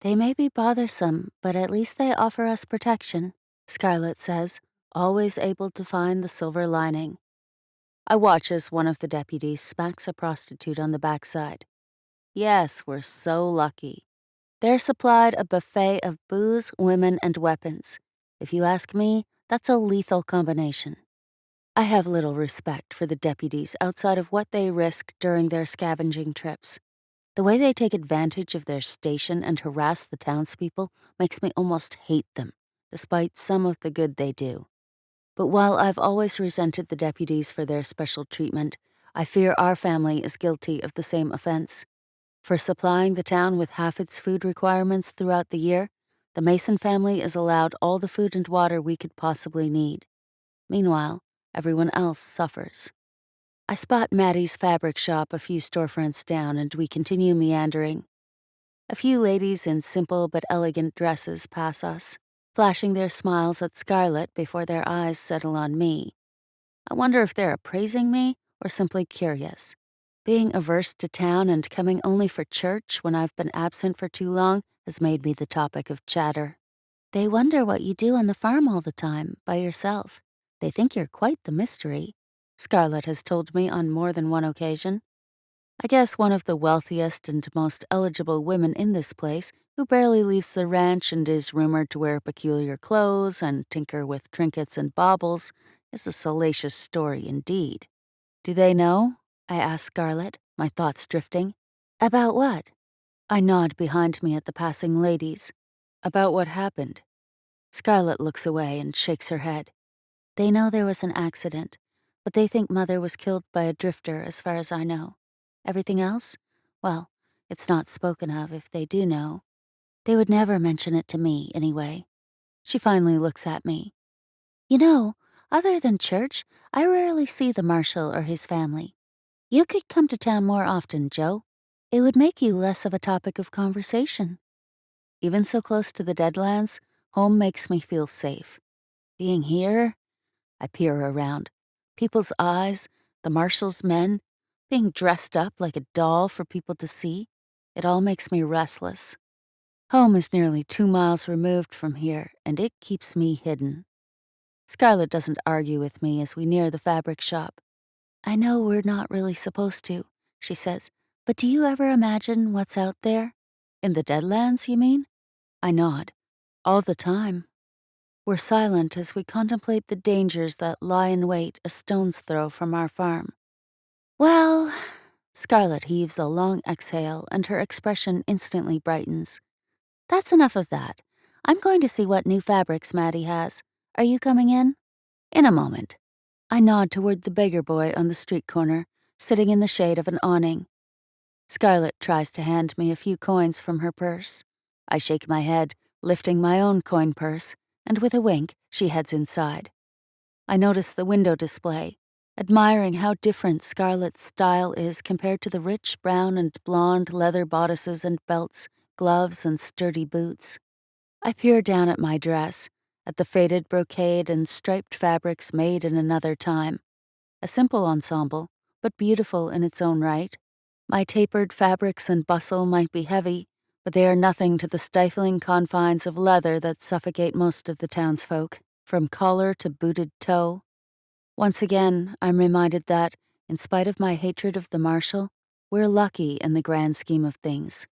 They may be bothersome, but at least they offer us protection, Scarlet says, always able to find the silver lining. I watch as one of the deputies smacks a prostitute on the backside. Yes, we're so lucky. They're supplied a buffet of booze, women, and weapons. If you ask me, that's a lethal combination. I have little respect for the deputies outside of what they risk during their scavenging trips. The way they take advantage of their station and harass the townspeople makes me almost hate them, despite some of the good they do. But while I've always resented the deputies for their special treatment, I fear our family is guilty of the same offense. For supplying the town with half its food requirements throughout the year, the Mason family is allowed all the food and water we could possibly need. Meanwhile, everyone else suffers. I spot Maddie's fabric shop a few storefronts down, and we continue meandering. A few ladies in simple but elegant dresses pass us, flashing their smiles at Scarlet before their eyes settle on me. I wonder if they're appraising me or simply curious. Being averse to town and coming only for church when I've been absent for too long has made me the topic of chatter. They wonder what you do on the farm all the time, by yourself. They think you're quite the mystery, Scarlet has told me on more than one occasion. I guess one of the wealthiest and most eligible women in this place, who barely leaves the ranch and is rumored to wear peculiar clothes and tinker with trinkets and baubles, is a salacious story indeed. Do they know? I ask Scarlet, my thoughts drifting. About what? I nod behind me at the passing ladies. About what happened. Scarlet looks away and shakes her head. They know there was an accident, but they think Mother was killed by a drifter as far as I know. Everything else? Well, it's not spoken of if they do know. They would never mention it to me, anyway. She finally looks at me. You know, other than church, I rarely see the marshal or his family. You could come to town more often, Joe. It would make you less of a topic of conversation. Even so close to the Deadlands, home makes me feel safe. Being here, I peer around. People's eyes, the marshal's men, being dressed up like a doll for people to see, it all makes me restless. Home is nearly 2 miles removed from here, and it keeps me hidden. Scarlet doesn't argue with me as we near the fabric shop. I know we're not really supposed to, she says, but do you ever imagine what's out there? In the Deadlands, you mean? I nod. All the time. We're silent as we contemplate the dangers that lie in wait a stone's throw from our farm. Well, Scarlet heaves a long exhale and her expression instantly brightens. That's enough of that. I'm going to see what new fabrics Maddie has. Are you coming in? In a moment. I nod toward the beggar boy on the street corner, sitting in the shade of an awning. Scarlet tries to hand me a few coins from her purse. I shake my head, lifting my own coin purse, and with a wink, she heads inside. I notice the window display, admiring how different Scarlet's style is compared to the rich brown and blonde leather bodices and belts, gloves and sturdy boots. I peer down at my dress, at the faded brocade and striped fabrics made in another time. A simple ensemble, but beautiful in its own right. My tapered fabrics and bustle might be heavy, but they are nothing to the stifling confines of leather that suffocate most of the townsfolk, from collar to booted toe. Once again, I'm reminded that, in spite of my hatred of the marshal, we're lucky in the grand scheme of things.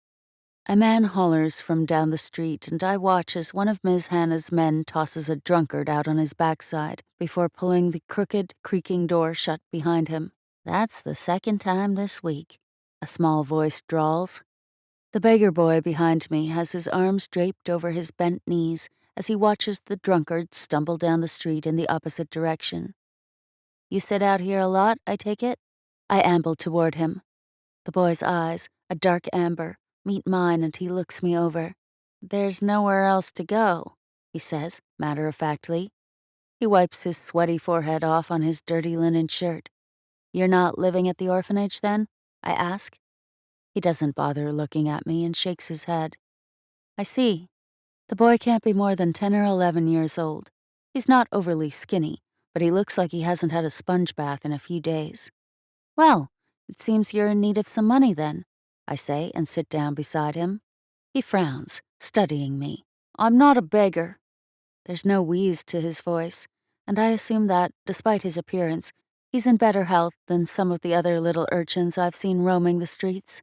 A man hollers from down the street, and I watch as one of Ms. Hannah's men tosses a drunkard out on his backside before pulling the crooked, creaking door shut behind him. That's the second time this week, a small voice drawls. The beggar boy behind me has his arms draped over his bent knees as he watches the drunkard stumble down the street in the opposite direction. You sit out here a lot, I take it? I amble toward him. The boy's eyes, a dark amber, meet mine and he looks me over. There's nowhere else to go, he says, matter-of-factly. He wipes his sweaty forehead off on his dirty linen shirt. You're not living at the orphanage, then? I ask. He doesn't bother looking at me and shakes his head. I see. The boy can't be more than 10 or 11 years old. He's not overly skinny, but he looks like he hasn't had a sponge bath in a few days. Well, it seems you're in need of some money then. I say and sit down beside him. He frowns, studying me. I'm not a beggar. There's no wheeze to his voice, and I assume that, despite his appearance, he's in better health than some of the other little urchins I've seen roaming the streets.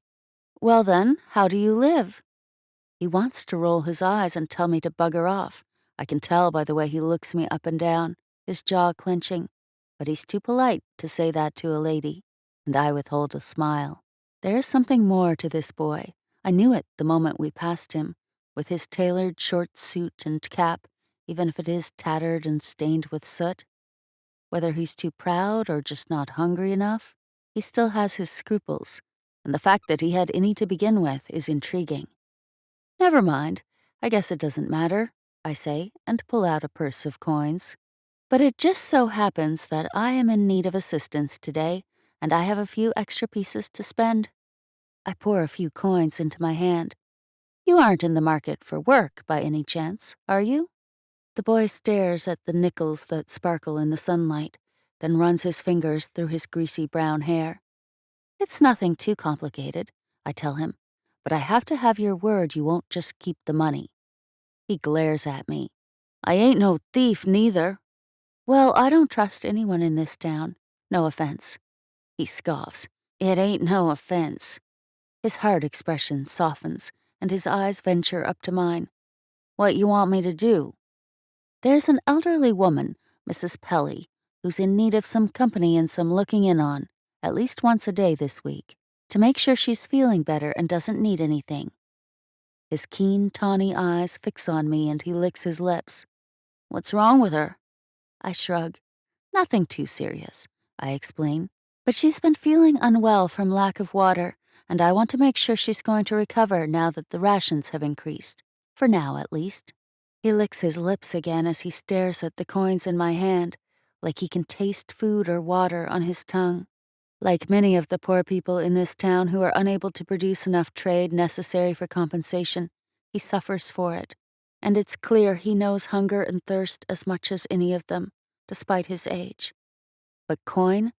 Well then, how do you live? He wants to roll his eyes and tell me to bugger off. I can tell by the way he looks me up and down, his jaw clenching. But he's too polite to say that to a lady, and I withhold a smile. There is something more to this boy. I knew it the moment we passed him, with his tailored short suit and cap, even if it is tattered and stained with soot. Whether he's too proud or just not hungry enough, he still has his scruples, and the fact that he had any to begin with is intriguing. Never mind, I guess it doesn't matter, I say, and pull out a purse of coins. But it just so happens that I am in need of assistance today, and I have a few extra pieces to spend. I pour a few coins into my hand. You aren't in the market for work by any chance, are you? The boy stares at the nickels that sparkle in the sunlight, then runs his fingers through his greasy brown hair. It's nothing too complicated, I tell him, but I have to have your word you won't just keep the money. He glares at me. I ain't no thief, neither. Well, I don't trust anyone in this town. No offense. He scoffs. It ain't no offense. His hard expression softens, and his eyes venture up to mine. What you want me to do? There's an elderly woman, Mrs. Pelly, who's in need of some company and some looking in on, at least once a day this week, to make sure she's feeling better and doesn't need anything. His keen, tawny eyes fix on me and he licks his lips. What's wrong with her? I shrug. Nothing too serious, I explain. But she's been feeling unwell from lack of water, and I want to make sure she's going to recover now that the rations have increased. For now, at least. He licks his lips again as he stares at the coins in my hand, like he can taste food or water on his tongue. Like many of the poor people in this town who are unable to produce enough trade necessary for compensation, he suffers for it. And it's clear he knows hunger and thirst as much as any of them, despite his age. But coin?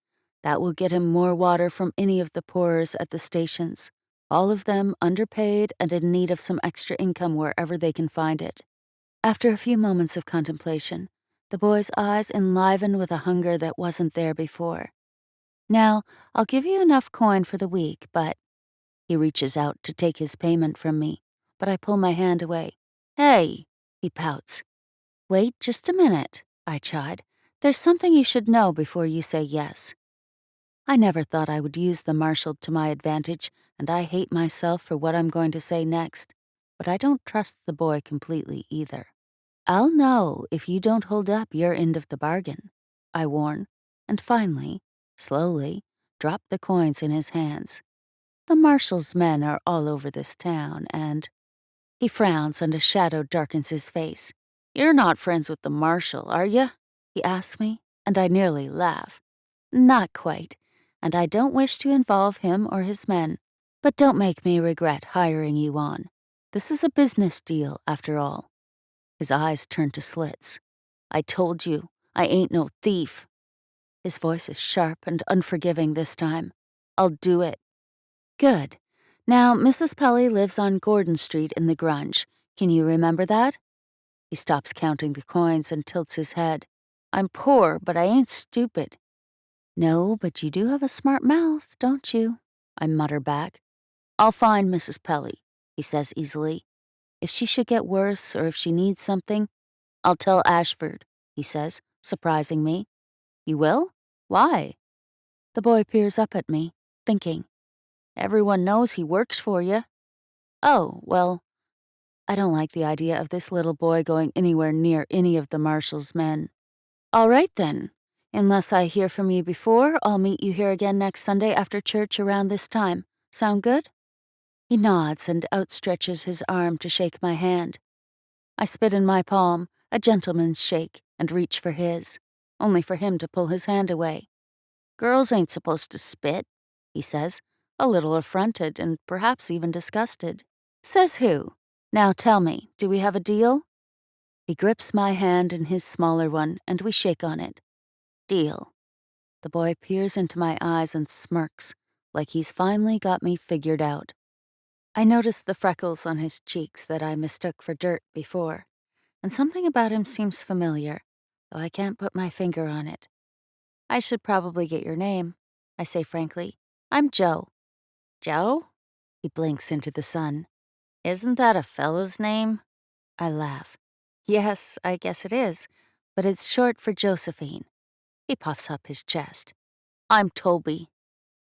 That will get him more water from any of the pourers at the stations, all of them underpaid and in need of some extra income wherever they can find it. After a few moments of contemplation, the boy's eyes enliven with a hunger that wasn't there before. Now, I'll give you enough coin for the week, but... He reaches out to take his payment from me, but I pull my hand away. Hey, he pouts. Wait just a minute, I chide. There's something you should know before you say yes. I never thought I would use the marshal to my advantage, and I hate myself for what I'm going to say next, but I don't trust the boy completely either. I'll know if you don't hold up your end of the bargain, I warn, and finally, slowly, drop the coins in his hands. The marshal's men are all over this town, and... He frowns and a shadow darkens his face. You're not friends with the marshal, are you? He asks me, and I nearly laugh. Not quite, and I don't wish to involve him or his men, but don't make me regret hiring you on. This is a business deal, after all. His eyes turn to slits. I told you, I ain't no thief. His voice is sharp and unforgiving this time. I'll do it. Good. Now, Mrs. Pelly lives on Gordon Street in the Grunge. Can you remember that? He stops counting the coins and tilts his head. I'm poor, but I ain't stupid. No, but you do have a smart mouth, don't you? I mutter back. I'll find Mrs. Pelly, he says easily. If she should get worse or if she needs something, I'll tell Ashford, he says, surprising me. You will? Why? The boy peers up at me, thinking. Everyone knows he works for you. Oh, well, I don't like the idea of this little boy going anywhere near any of the marshal's men. All right, then. Unless I hear from you before, I'll meet you here again next Sunday after church around this time. Sound good? He nods and outstretches his arm to shake my hand. I spit in my palm, a gentleman's shake, and reach for his, only for him to pull his hand away. Girls ain't supposed to spit, he says, a little affronted and perhaps even disgusted. Says who? Now tell me, do we have a deal? He grips my hand in his smaller one, and we shake on it. Deal. The boy peers into my eyes and smirks, like he's finally got me figured out. I noticed the freckles on his cheeks that I mistook for dirt before, and something about him seems familiar, though I can't put my finger on it. I should probably get your name, I say frankly. I'm Joe. Joe? He blinks into the sun. Isn't that a fella's name? I laugh. Yes, I guess it is, but it's short for Josephine. He puffs up his chest. I'm Toby.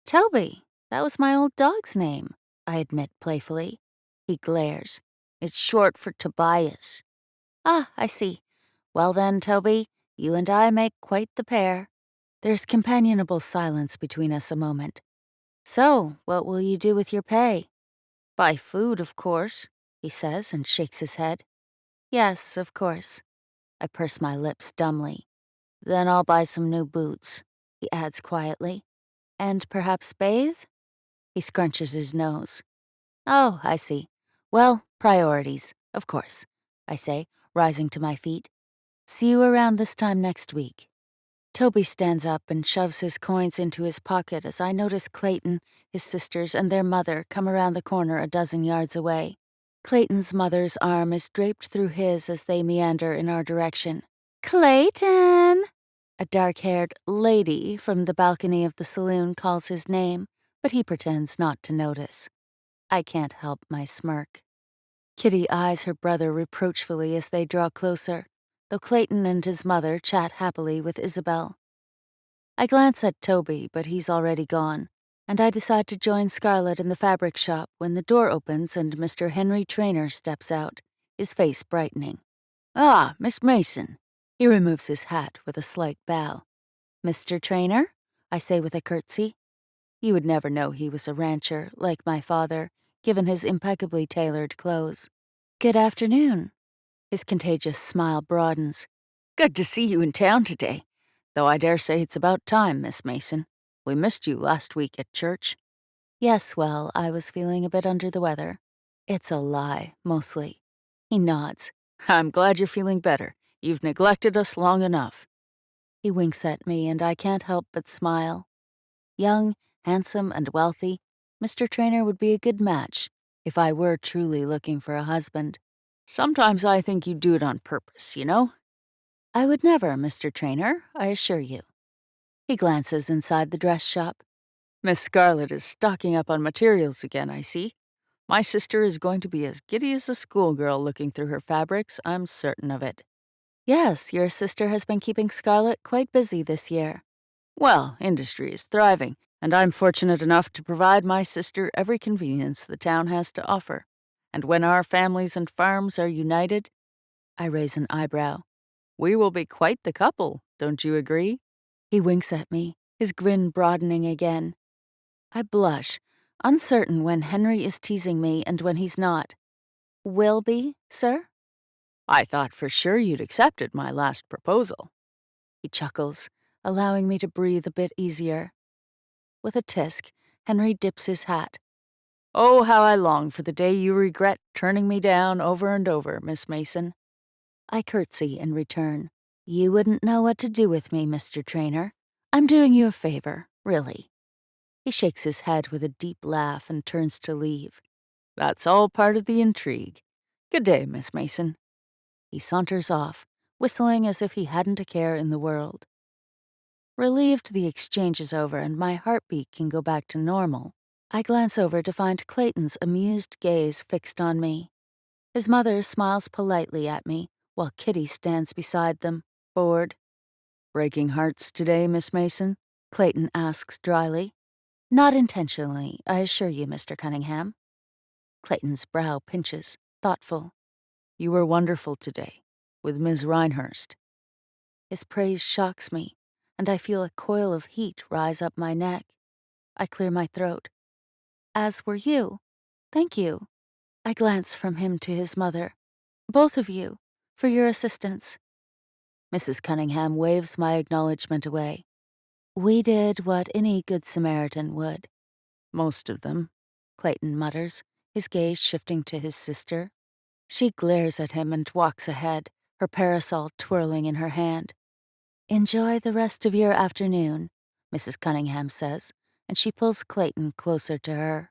Toby? That was my old dog's name, I admit playfully. He glares. It's short for Tobias. Ah, I see. Well then, Toby, you and I make quite the pair. There's companionable silence between us a moment. So, what will you do with your pay? Buy food, of course, he says and shakes his head. Yes, of course. I purse my lips dumbly. Then I'll buy some new boots, he adds quietly. And perhaps bathe? He scrunches his nose. Oh, I see. Well, priorities, of course, I say, rising to my feet. See you around this time next week. Toby stands up and shoves his coins into his pocket as I notice Clayton, his sisters, and their mother come around the corner a dozen yards away. Clayton's mother's arm is draped through his as they meander in our direction. Clayton! A dark-haired lady from the balcony of the saloon calls his name, but he pretends not to notice. I can't help my smirk. Kitty eyes her brother reproachfully as they draw closer, though Clayton and his mother chat happily with Isabel. I glance at Toby, but he's already gone, and I decide to join Scarlett in the fabric shop when the door opens and Mr. Henry Traynor steps out, his face brightening. Ah, Miss Mason. He removes his hat with a slight bow. Mr. Traynor? I say with a curtsy. You would never know he was a rancher, like my father, given his impeccably tailored clothes. Good afternoon. His contagious smile broadens. Good to see you in town today, though I dare say it's about time, Miss Mason. We missed you last week at church. Yes, well, I was feeling a bit under the weather. It's a lie, mostly. He nods. I'm glad you're feeling better. You've neglected us long enough. He winks at me, and I can't help but smile. Young, handsome, and wealthy, Mr. Traynor would be a good match if I were truly looking for a husband. Sometimes I think you do it on purpose, you know? I would never, Mr. Traynor, I assure you. He glances inside the dress shop. Miss Scarlett is stocking up on materials again, I see. My sister is going to be as giddy as a schoolgirl looking through her fabrics, I'm certain of it. Yes, your sister has been keeping Scarlett quite busy this year. Well, industry is thriving, and I'm fortunate enough to provide my sister every convenience the town has to offer. And when our families and farms are united, I raise an eyebrow. We will be quite the couple, don't you agree? He winks at me, his grin broadening again. I blush, uncertain when Henry is teasing me and when he's not. Will be, sir? I thought for sure you'd accepted my last proposal. He chuckles, allowing me to breathe a bit easier. With a tisk, Henry dips his hat. Oh, how I long for the day you regret turning me down over and over, Miss Mason. I curtsy in return. You wouldn't know what to do with me, Mr. Traynor. I'm doing you a favor, really. He shakes his head with a deep laugh and turns to leave. That's all part of the intrigue. Good day, Miss Mason. He saunters off, whistling as if he hadn't a care in the world. Relieved the exchange is over and my heartbeat can go back to normal, I glance over to find Clayton's amused gaze fixed on me. His mother smiles politely at me, while Kitty stands beside them, bored. Breaking hearts today, Miss Mason? Clayton asks dryly. Not intentionally, I assure you, Mr. Cunningham. Clayton's brow pinches, thoughtful. You were wonderful today, with Miss Reinhurst. His praise shocks me, and I feel a coil of heat rise up my neck. I clear my throat. As were you. Thank you. I glance from him to his mother. Both of you, for your assistance. Mrs. Cunningham waves my acknowledgement away. We did what any good Samaritan would. Most of them, Clayton mutters, his gaze shifting to his sister. She glares at him and walks ahead, her parasol twirling in her hand. Enjoy the rest of your afternoon, Mrs. Cunningham says, and she pulls Clayton closer to her.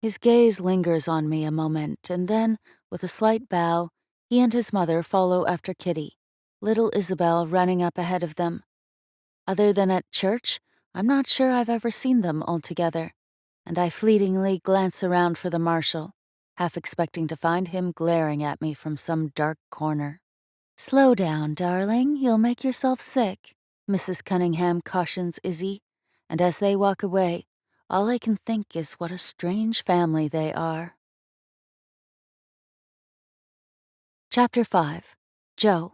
His gaze lingers on me a moment, and then, with a slight bow, he and his mother follow after Kitty, little Isabel running up ahead of them. Other than at church, I'm not sure I've ever seen them all together, and I fleetingly glance around for the marshal, half expecting to find him glaring at me from some dark corner. "Slow down, darling, you'll make yourself sick," Mrs. Cunningham cautions Izzy, and as they walk away, all I can think is what a strange family they are. Chapter 5. Joe.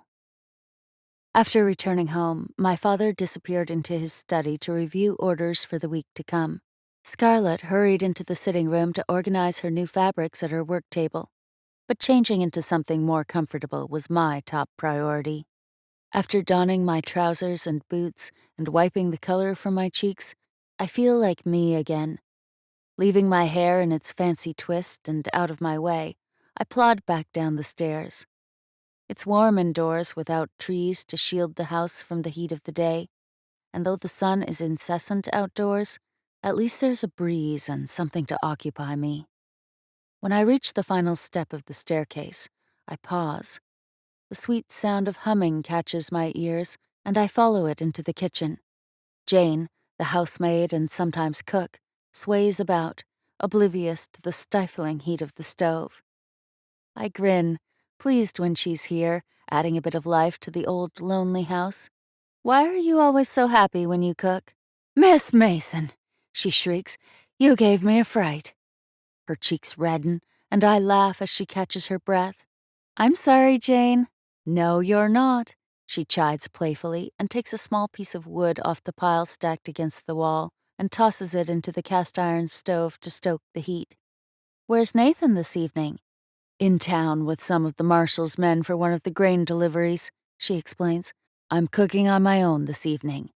After returning home, my father disappeared into his study to review orders for the week to come. Scarlett hurried into the sitting room to organize her new fabrics at her work table, but changing into something more comfortable was my top priority. After donning my trousers and boots and wiping the color from my cheeks, I feel like me again. Leaving my hair in its fancy twist and out of my way, I plod back down the stairs. It's warm indoors without trees to shield the house from the heat of the day, and though the sun is incessant outdoors, at least there's a breeze and something to occupy me. When I reach the final step of the staircase, I pause. The sweet sound of humming catches my ears, and I follow it into the kitchen. Jane, the housemaid and sometimes cook, sways about, oblivious to the stifling heat of the stove. I grin, pleased when she's here, adding a bit of life to the old, lonely house. "Why are you always so happy when you cook?" "Miss Mason," she shrieks, "you gave me a fright." Her cheeks redden, and I laugh as she catches her breath. "I'm sorry, Jane." "No, you're not," she chides playfully and takes a small piece of wood off the pile stacked against the wall and tosses it into the cast-iron stove to stoke the heat. "Where's Nathan this evening?" "In town with some of the marshal's men for one of the grain deliveries," she explains. "I'm cooking on my own this evening."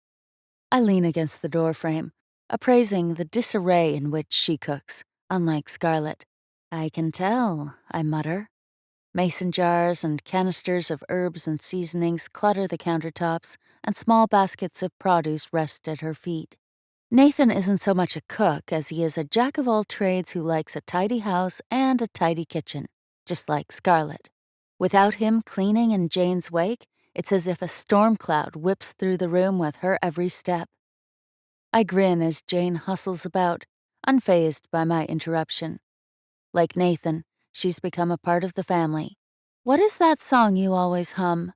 I lean against the doorframe, appraising the disarray in which she cooks, unlike Scarlett. "I can tell," I mutter. Mason jars and canisters of herbs and seasonings clutter the countertops, and small baskets of produce rest at her feet. Nathan isn't so much a cook as he is a jack-of-all-trades who likes a tidy house and a tidy kitchen, just like Scarlett. Without him cleaning in Jane's wake, it's as if a storm cloud whips through the room with her every step. I grin as Jane hustles about, unfazed by my interruption. Like Nathan, she's become a part of the family. "What is that song you always hum?"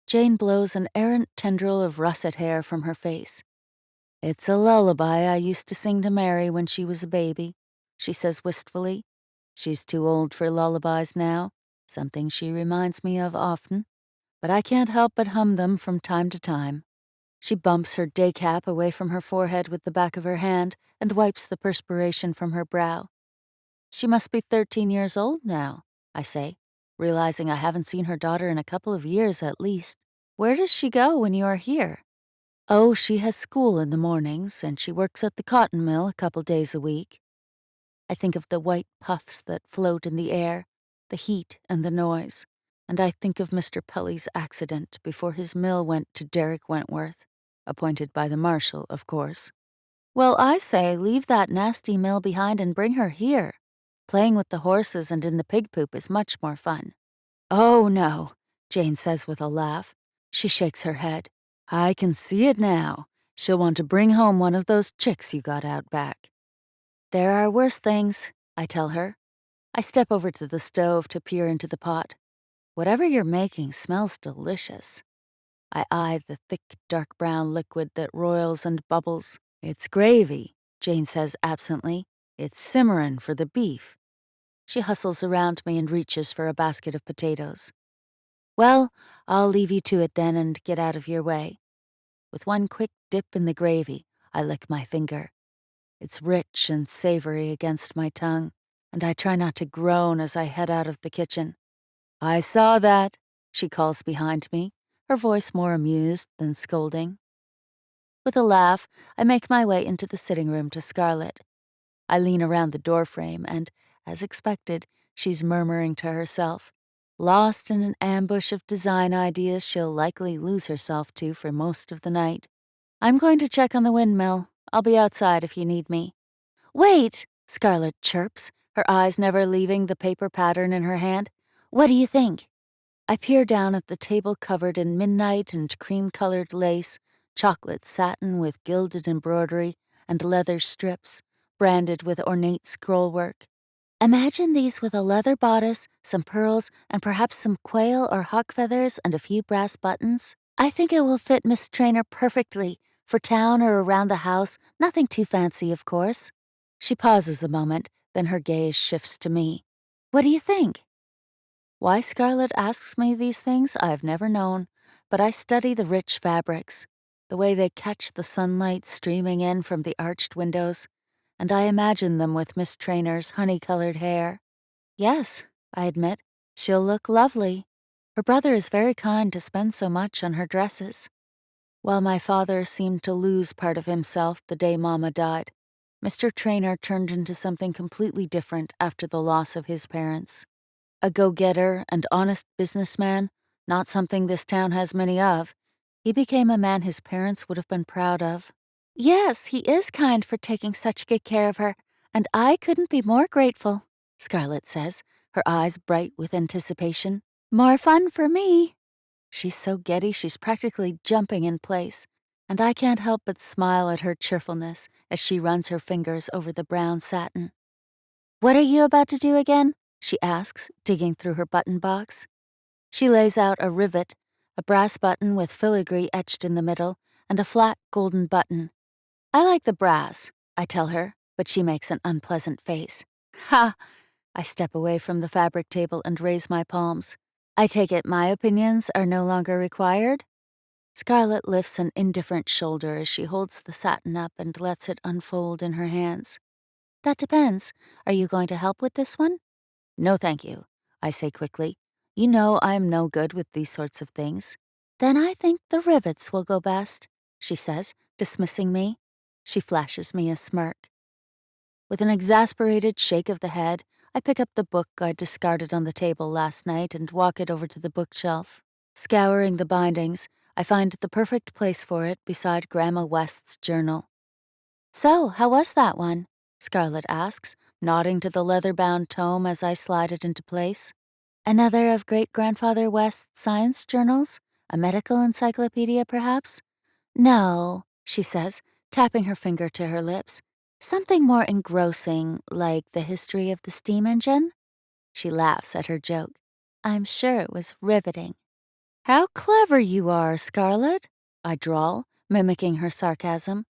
Jane blows an errant tendril of russet hair from her face. "It's a lullaby I used to sing to Mary when she was a baby," she says wistfully. "She's too old for lullabies now, something she reminds me of often, but I can't help but hum them from time to time." She bumps her day cap away from her forehead with the back of her hand and wipes the perspiration from her brow. "She must be 13 years old now," I say, realizing I haven't seen her daughter in a couple of years at least. "Where does she go when you are here?" "Oh, she has school in the mornings, and she works at the cotton mill a couple days a week." I think of the white puffs that float in the air, the heat and the noise, and I think of Mr. Pelly's accident before his mill went to Derek Wentworth, appointed by the marshal, of course. "Well, I say leave that nasty mill behind and bring her here. Playing with the horses and in the pig poop is much more fun." "Oh, no," Jane says with a laugh. She shakes her head. "I can see it now. She'll want to bring home one of those chicks you got out back." "There are worse things," I tell her. I step over to the stove to peer into the pot. "Whatever you're making smells delicious." I eye the thick, dark brown liquid that roils and bubbles. "It's gravy," Jane says absently. "It's simmerin' for the beef." She hustles around me and reaches for a basket of potatoes. "Well, I'll leave you to it then and get out of your way." With one quick dip in the gravy, I lick my finger. It's rich and savory against my tongue, and I try not to groan as I head out of the kitchen. "I saw that," she calls behind me, her voice more amused than scolding. With a laugh, I make my way into the sitting room to Scarlett. I lean around the doorframe and, as expected, she's murmuring to herself, lost in an ambush of design ideas she'll likely lose herself to for most of the night. "I'm going to check on the windmill. I'll be outside if you need me." "Wait!" Scarlet chirps, her eyes never leaving the paper pattern in her hand. What do you think? I peer down at the table covered in midnight and cream-colored lace, chocolate satin with gilded embroidery, and leather strips, branded with ornate scrollwork. Imagine these with a leather bodice, some pearls, and perhaps some quail or hawk feathers and a few brass buttons. I think it will fit Miss Trainer perfectly, for town or around the house, nothing too fancy, of course. She pauses a moment, then her gaze shifts to me. What do you think? Why Scarlett asks me these things I've never known, but I study the rich fabrics, the way they catch the sunlight streaming in from the arched windows, and I imagine them with Miss Trainor's honey-colored hair. Yes, I admit, she'll look lovely. Her brother is very kind to spend so much on her dresses. While my father seemed to lose part of himself the day Mama died, Mr. Trainor turned into something completely different after the loss of his parents. A go-getter and honest businessman, not something this town has many of, he became a man his parents would have been proud of. Yes, he is kind for taking such good care of her, and I couldn't be more grateful, Scarlett says, her eyes bright with anticipation. More fun for me. She's so giddy she's practically jumping in place, and I can't help but smile at her cheerfulness as she runs her fingers over the brown satin. What are you about to do again? She asks, digging through her button box. She lays out a rivet, a brass button with filigree etched in the middle, and a flat golden button. I like the brass, I tell her, but she makes an unpleasant face. Ha! I step away from the fabric table and raise my palms. I take it my opinions are no longer required? Scarlett lifts an indifferent shoulder as she holds the satin up and lets it unfold in her hands. That depends. Are you going to help with this one? No, thank you, I say quickly. You know I'm no good with these sorts of things. Then I think the rivets will go best, she says, dismissing me. She flashes me a smirk. With an exasperated shake of the head, I pick up the book I discarded on the table last night and walk it over to the bookshelf. Scouring the bindings, I find the perfect place for it beside Grandma West's journal. So, how was that one? Scarlett asks, nodding to the leather-bound tome as I slide it into place. Another of Great-Grandfather West's science journals? A medical encyclopedia, perhaps? No, she says, tapping her finger to her lips. Something more engrossing, like the history of the steam engine? She laughs at her joke. I'm sure it was riveting. How clever you are, Scarlett, I drawl, mimicking her sarcasm.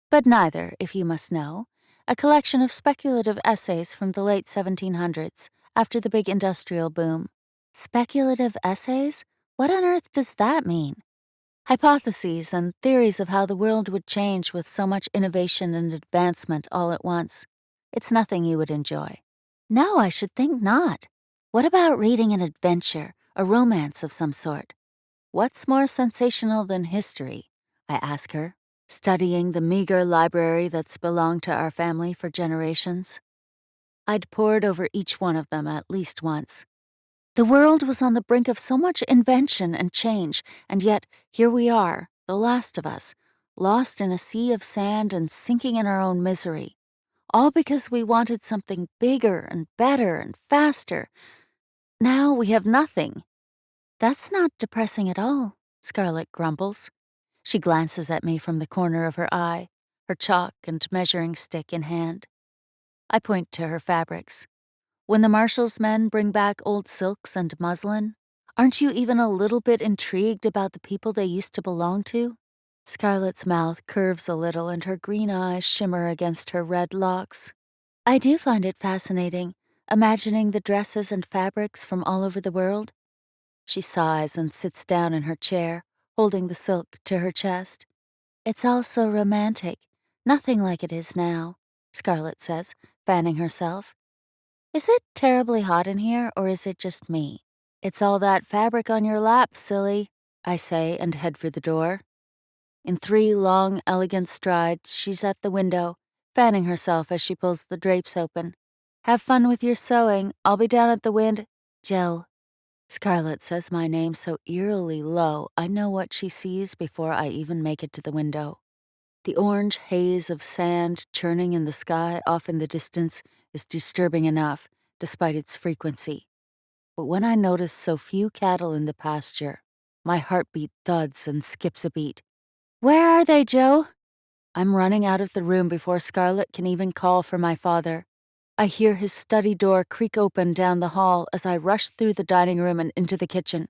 But neither, if you must know. A collection of speculative essays from the late 1700s, after the big industrial boom. Speculative essays? What on earth does that mean? Hypotheses and theories of how the world would change with so much innovation and advancement all at once. It's nothing you would enjoy. No, I should think not. What about reading an adventure, a romance of some sort? What's more sensational than history? I ask her, studying the meager library that's belonged to our family for generations. I'd pored over each one of them at least once. The world was on the brink of so much invention and change, and yet here we are, the last of us, lost in a sea of sand and sinking in our own misery, all because we wanted something bigger and better and faster. Now we have nothing. That's not depressing at all, Scarlett grumbles. She glances at me from the corner of her eye, her chalk and measuring stick in hand. I point to her fabrics. When the Marshall's men bring back old silks and muslin, aren't you even a little bit intrigued about the people they used to belong to? Scarlett's mouth curves a little and her green eyes shimmer against her red locks. I do find it fascinating, imagining the dresses and fabrics from all over the world. She sighs and sits down in her chair, holding the silk to her chest. It's all so romantic, nothing like it is now, Scarlett says, fanning herself. Is it terribly hot in here, or is it just me? It's all that fabric on your lap, silly, I say and head for the door. In 3 long, elegant strides, she's at the window, fanning herself as she pulls the drapes open. Have fun with your sewing. I'll be down at the Joe. Scarlett says my name so eerily low, I know what she sees before I even make it to the window. The orange haze of sand churning in the sky off in the distance is disturbing enough, despite its frequency. But when I notice so few cattle in the pasture, my heartbeat thuds and skips a beat. "Where are they, Joe?" I'm running out of the room before Scarlett can even call for my father. I hear his study door creak open down the hall as I rush through the dining room and into the kitchen.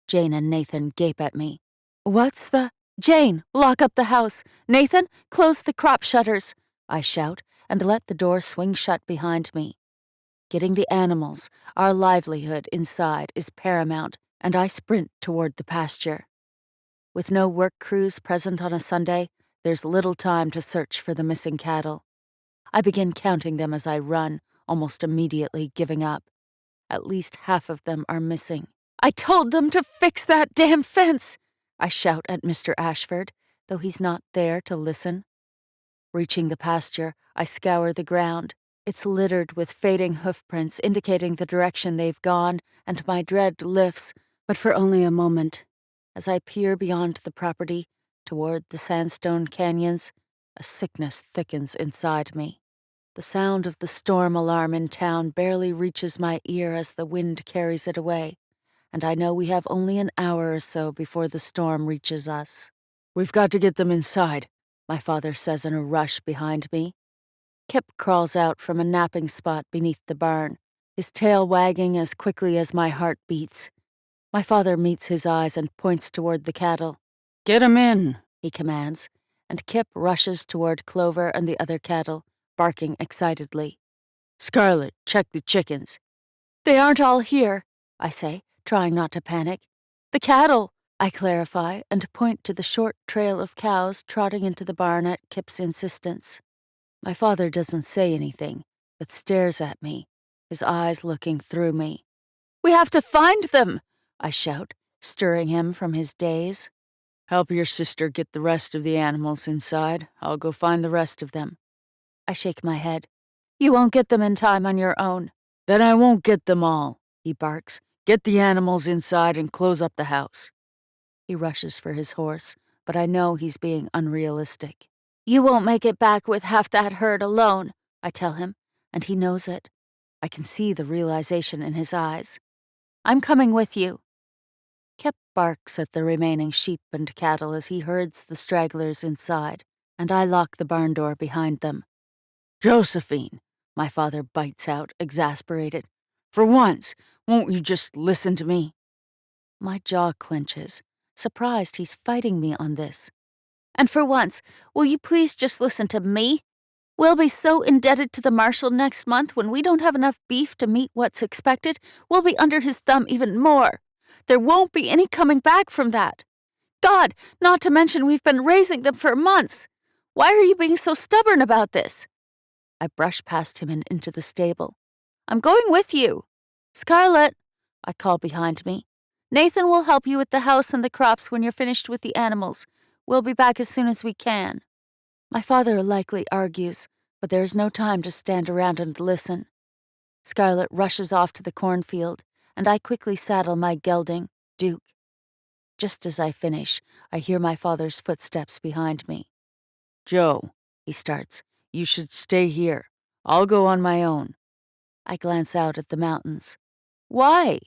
Jane and Nathan gape at me. "What's the—" "Jane, lock up the house. Nathan, close the crop shutters," I shout, and let the door swing shut behind me. Getting the animals, our livelihood, inside is paramount, and I sprint toward the pasture. With no work crews present on a Sunday, there's little time to search for the missing cattle. I begin counting them as I run, almost immediately giving up. At least half of them are missing. "I told them to fix that damn fence!" I shout at Mr. Ashford, though he's not there to listen. Reaching the pasture, I scour the ground. It's littered with fading hoofprints indicating the direction they've gone, and my dread lifts, but for only a moment. As I peer beyond the property, toward the sandstone canyons, a sickness thickens inside me. The sound of the storm alarm in town barely reaches my ear as the wind carries it away, and I know we have only an hour or so before the storm reaches us. "We've got to get them inside," my father says in a rush behind me. Kip crawls out from a napping spot beneath the barn, his tail wagging as quickly as my heart beats. My father meets his eyes and points toward the cattle. "Get 'em in," he commands, and Kip rushes toward Clover and the other cattle, barking excitedly. "Scarlett, check the chickens." "They aren't all here," I say, trying not to panic. "The cattle," I clarify and point to the short trail of cows trotting into the barn at Kip's insistence. My father doesn't say anything, but stares at me, his eyes looking through me. "We have to find them," I shout, stirring him from his daze. "Help your sister get the rest of the animals inside. I'll go find the rest of them." I shake my head. "You won't get them in time on your own." "Then I won't get them all," he barks. "Get the animals inside and close up the house." He rushes for his horse, but I know he's being unrealistic. "You won't make it back with half that herd alone," I tell him, and he knows it. I can see the realization in his eyes. "I'm coming with you." Kip barks at the remaining sheep and cattle as he herds the stragglers inside, and I lock the barn door behind them. "Josephine," my father bites out, exasperated. "For once, won't you just listen to me?" My jaw clenches, surprised he's fighting me on this. "And for once, will you please just listen to me? We'll be so indebted to the marshal next month when we don't have enough beef to meet what's expected, we'll be under his thumb even more. There won't be any coming back from that. God, not to mention we've been raising them for months. Why are you being so stubborn about this?" I brush past him and into the stable. "I'm going with you." "Scarlett," I call behind me. "Nathan will help you with the house and the crops when you're finished with the animals. We'll be back as soon as we can." My father likely argues, but there is no time to stand around and listen. Scarlett rushes off to the cornfield, and I quickly saddle my gelding, Duke. Just as I finish, I hear my father's footsteps behind me. "Joe," he starts, "you should stay here. I'll go on my own." I glance out at the mountains. "Why?"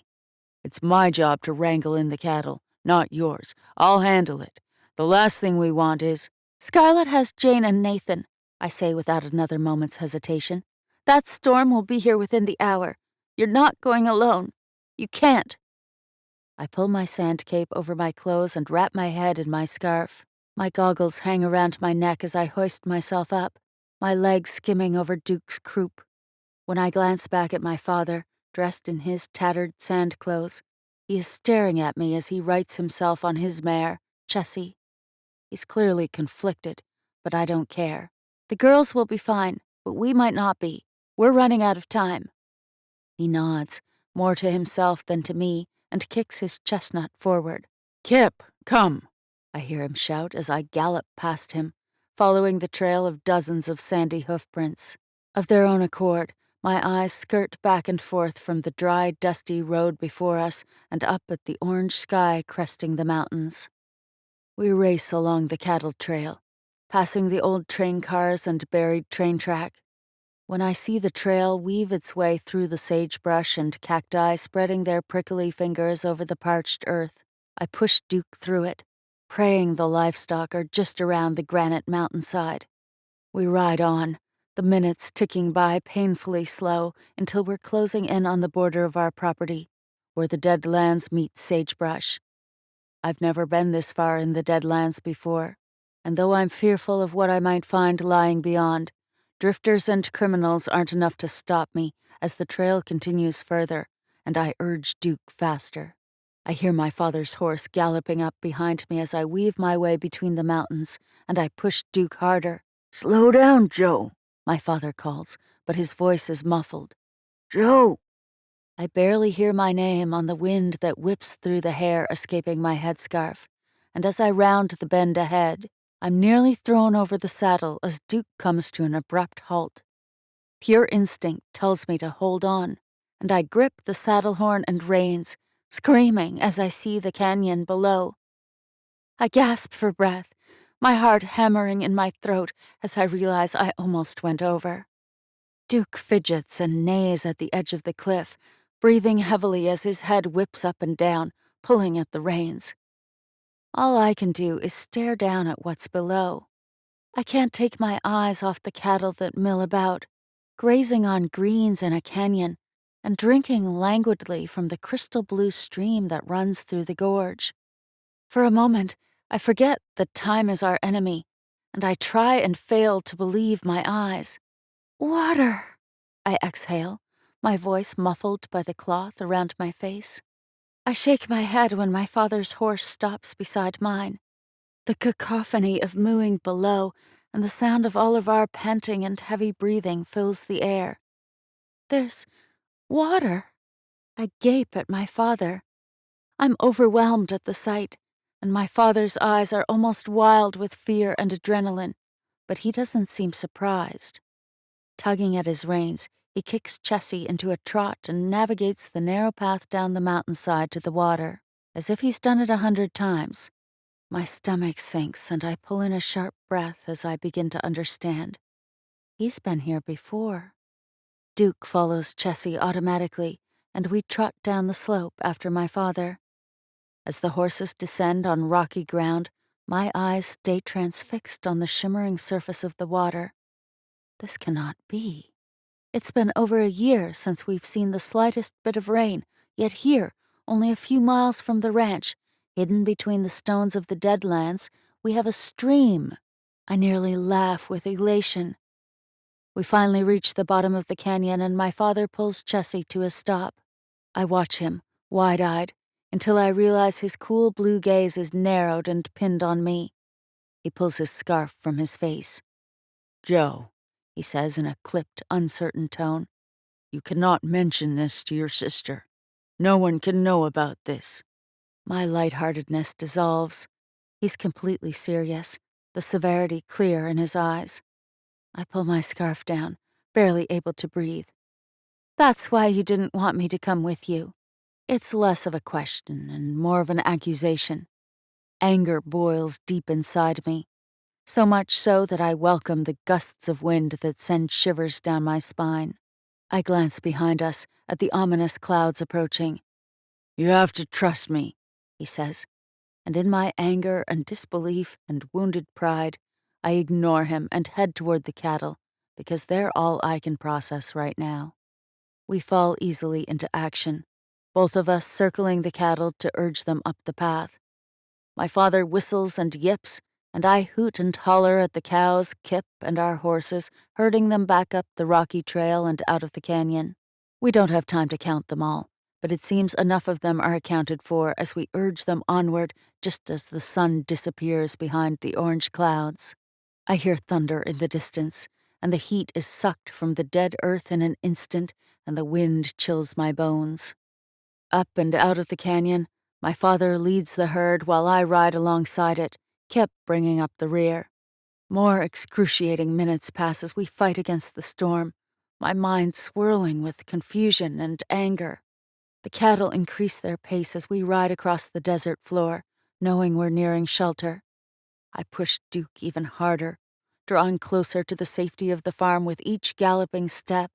"It's my job to wrangle in the cattle, not yours. I'll handle it. The last thing we want is—" "Scarlett has Jane and Nathan," I say without another moment's hesitation. "That storm will be here within the hour. You're not going alone. You can't." I pull my sand cape over my clothes and wrap my head in my scarf. My goggles hang around my neck as I hoist myself up, my legs skimming over Duke's croup. When I glance back at my father, dressed in his tattered sand clothes, he is staring at me as he rights himself on his mare, Chessie. He's clearly conflicted, but I don't care. "The girls will be fine, but we might not be. We're running out of time." He nods, more to himself than to me, and kicks his chestnut forward. "Kip, come!" I hear him shout as I gallop past him, following the trail of dozens of sandy hoofprints. Of their own accord, my eyes skirt back and forth from the dry, dusty road before us and up at the orange sky cresting the mountains. We race along the cattle trail. passing the old train cars and buried train track. When I see the trail weave its way through the sagebrush and cacti spreading their prickly fingers over the parched earth, I push Duke through it, praying the livestock are just around the granite mountainside. We ride on, the minutes ticking by painfully slow until we're closing in on the border of our property, where the dead lands meet sagebrush. I've never been this far in the Deadlands before, and though I'm fearful of what I might find lying beyond, drifters and criminals aren't enough to stop me as the trail continues further, and I urge Duke faster. I hear my father's horse galloping up behind me as I weave my way between the mountains, and I push Duke harder. "Slow down, Joe," my father calls, but his voice is muffled. "Joe!" I barely hear my name on the wind that whips through the hair escaping my headscarf, and as I round the bend ahead, I'm nearly thrown over the saddle as Duke comes to an abrupt halt. Pure instinct tells me to hold on, and I grip the saddle horn and reins, screaming as I see the canyon below. I gasp for breath, my heart hammering in my throat as I realize I almost went over. Duke fidgets and neighs at the edge of the cliff, breathing heavily as his head whips up and down, pulling at the reins. All I can do is stare down at what's below. I can't take my eyes off the cattle that mill about, grazing on greens in a canyon, and drinking languidly from the crystal blue stream that runs through the gorge. For a moment, I forget that time is our enemy, and I try and fail to believe my eyes. "Water!" I exhale, my voice muffled by the cloth around my face. I shake my head when my father's horse stops beside mine. The cacophony of mooing below and the sound of all of our panting and heavy breathing fills the air. "There's water!" I gape at my father. I'm overwhelmed at the sight, and my father's eyes are almost wild with fear and adrenaline, but he doesn't seem surprised. Tugging at his reins, he kicks Chessie into a trot and navigates the narrow path down the mountainside to the water, as if he's done it 100 times. My stomach sinks and I pull in a sharp breath as I begin to understand. He's been here before. Duke follows Chessie automatically, and we trot down the slope after my father. As the horses descend on rocky ground, my eyes stay transfixed on the shimmering surface of the water. This cannot be. It's been over a year since we've seen the slightest bit of rain, yet here, only a few miles from the ranch, hidden between the stones of the Deadlands, we have a stream. I nearly laugh with elation. We finally reach the bottom of the canyon and my father pulls Chessie to a stop. I watch him, wide-eyed, until I realize his cool blue gaze is narrowed and pinned on me. He pulls his scarf from his face. "Joe," he says in a clipped, uncertain tone, "you cannot mention this to your sister. No one can know about this." My lightheartedness dissolves. He's completely serious, the severity clear in his eyes. I pull my scarf down, barely able to breathe. "That's why you didn't want me to come with you." It's less of a question and more of an accusation. Anger boils deep inside me, so much so that I welcome the gusts of wind that send shivers down my spine. I glance behind us at the ominous clouds approaching. "You have to trust me," he says, and in my anger and disbelief and wounded pride, I ignore him and head toward the cattle, because they're all I can process right now. We fall easily into action, both of us circling the cattle to urge them up the path. My father whistles and yips, and I hoot and holler at the cows, Kip, and our horses, herding them back up the rocky trail and out of the canyon. We don't have time to count them all, but it seems enough of them are accounted for as we urge them onward just as the sun disappears behind the orange clouds. I hear thunder in the distance, and the heat is sucked from the dead earth in an instant, and the wind chills my bones. Up and out of the canyon, my father leads the herd while I ride alongside it, Kip bringing up the rear. More excruciating minutes pass as we fight against the storm, my mind swirling with confusion and anger. The cattle increase their pace as we ride across the desert floor, knowing we're nearing shelter. I push Duke even harder, drawing closer to the safety of the farm with each galloping step.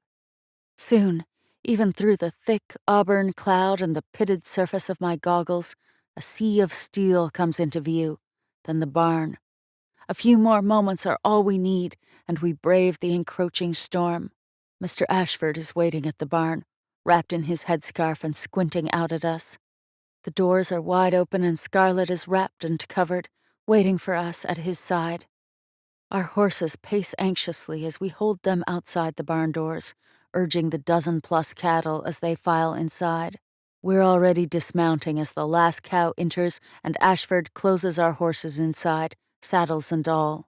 Soon, even through the thick auburn cloud and the pitted surface of my goggles, a sea of steel comes into view, then the barn. A few more moments are all we need, and we brave the encroaching storm. Mr. Ashford is waiting at the barn, wrapped in his headscarf and squinting out at us. The doors are wide open and Scarlett is wrapped and covered, waiting for us at his side. Our horses pace anxiously as we hold them outside the barn doors, urging the dozen-plus cattle as they file inside. We're already dismounting as the last cow enters and Ashford closes our horses inside, saddles and all.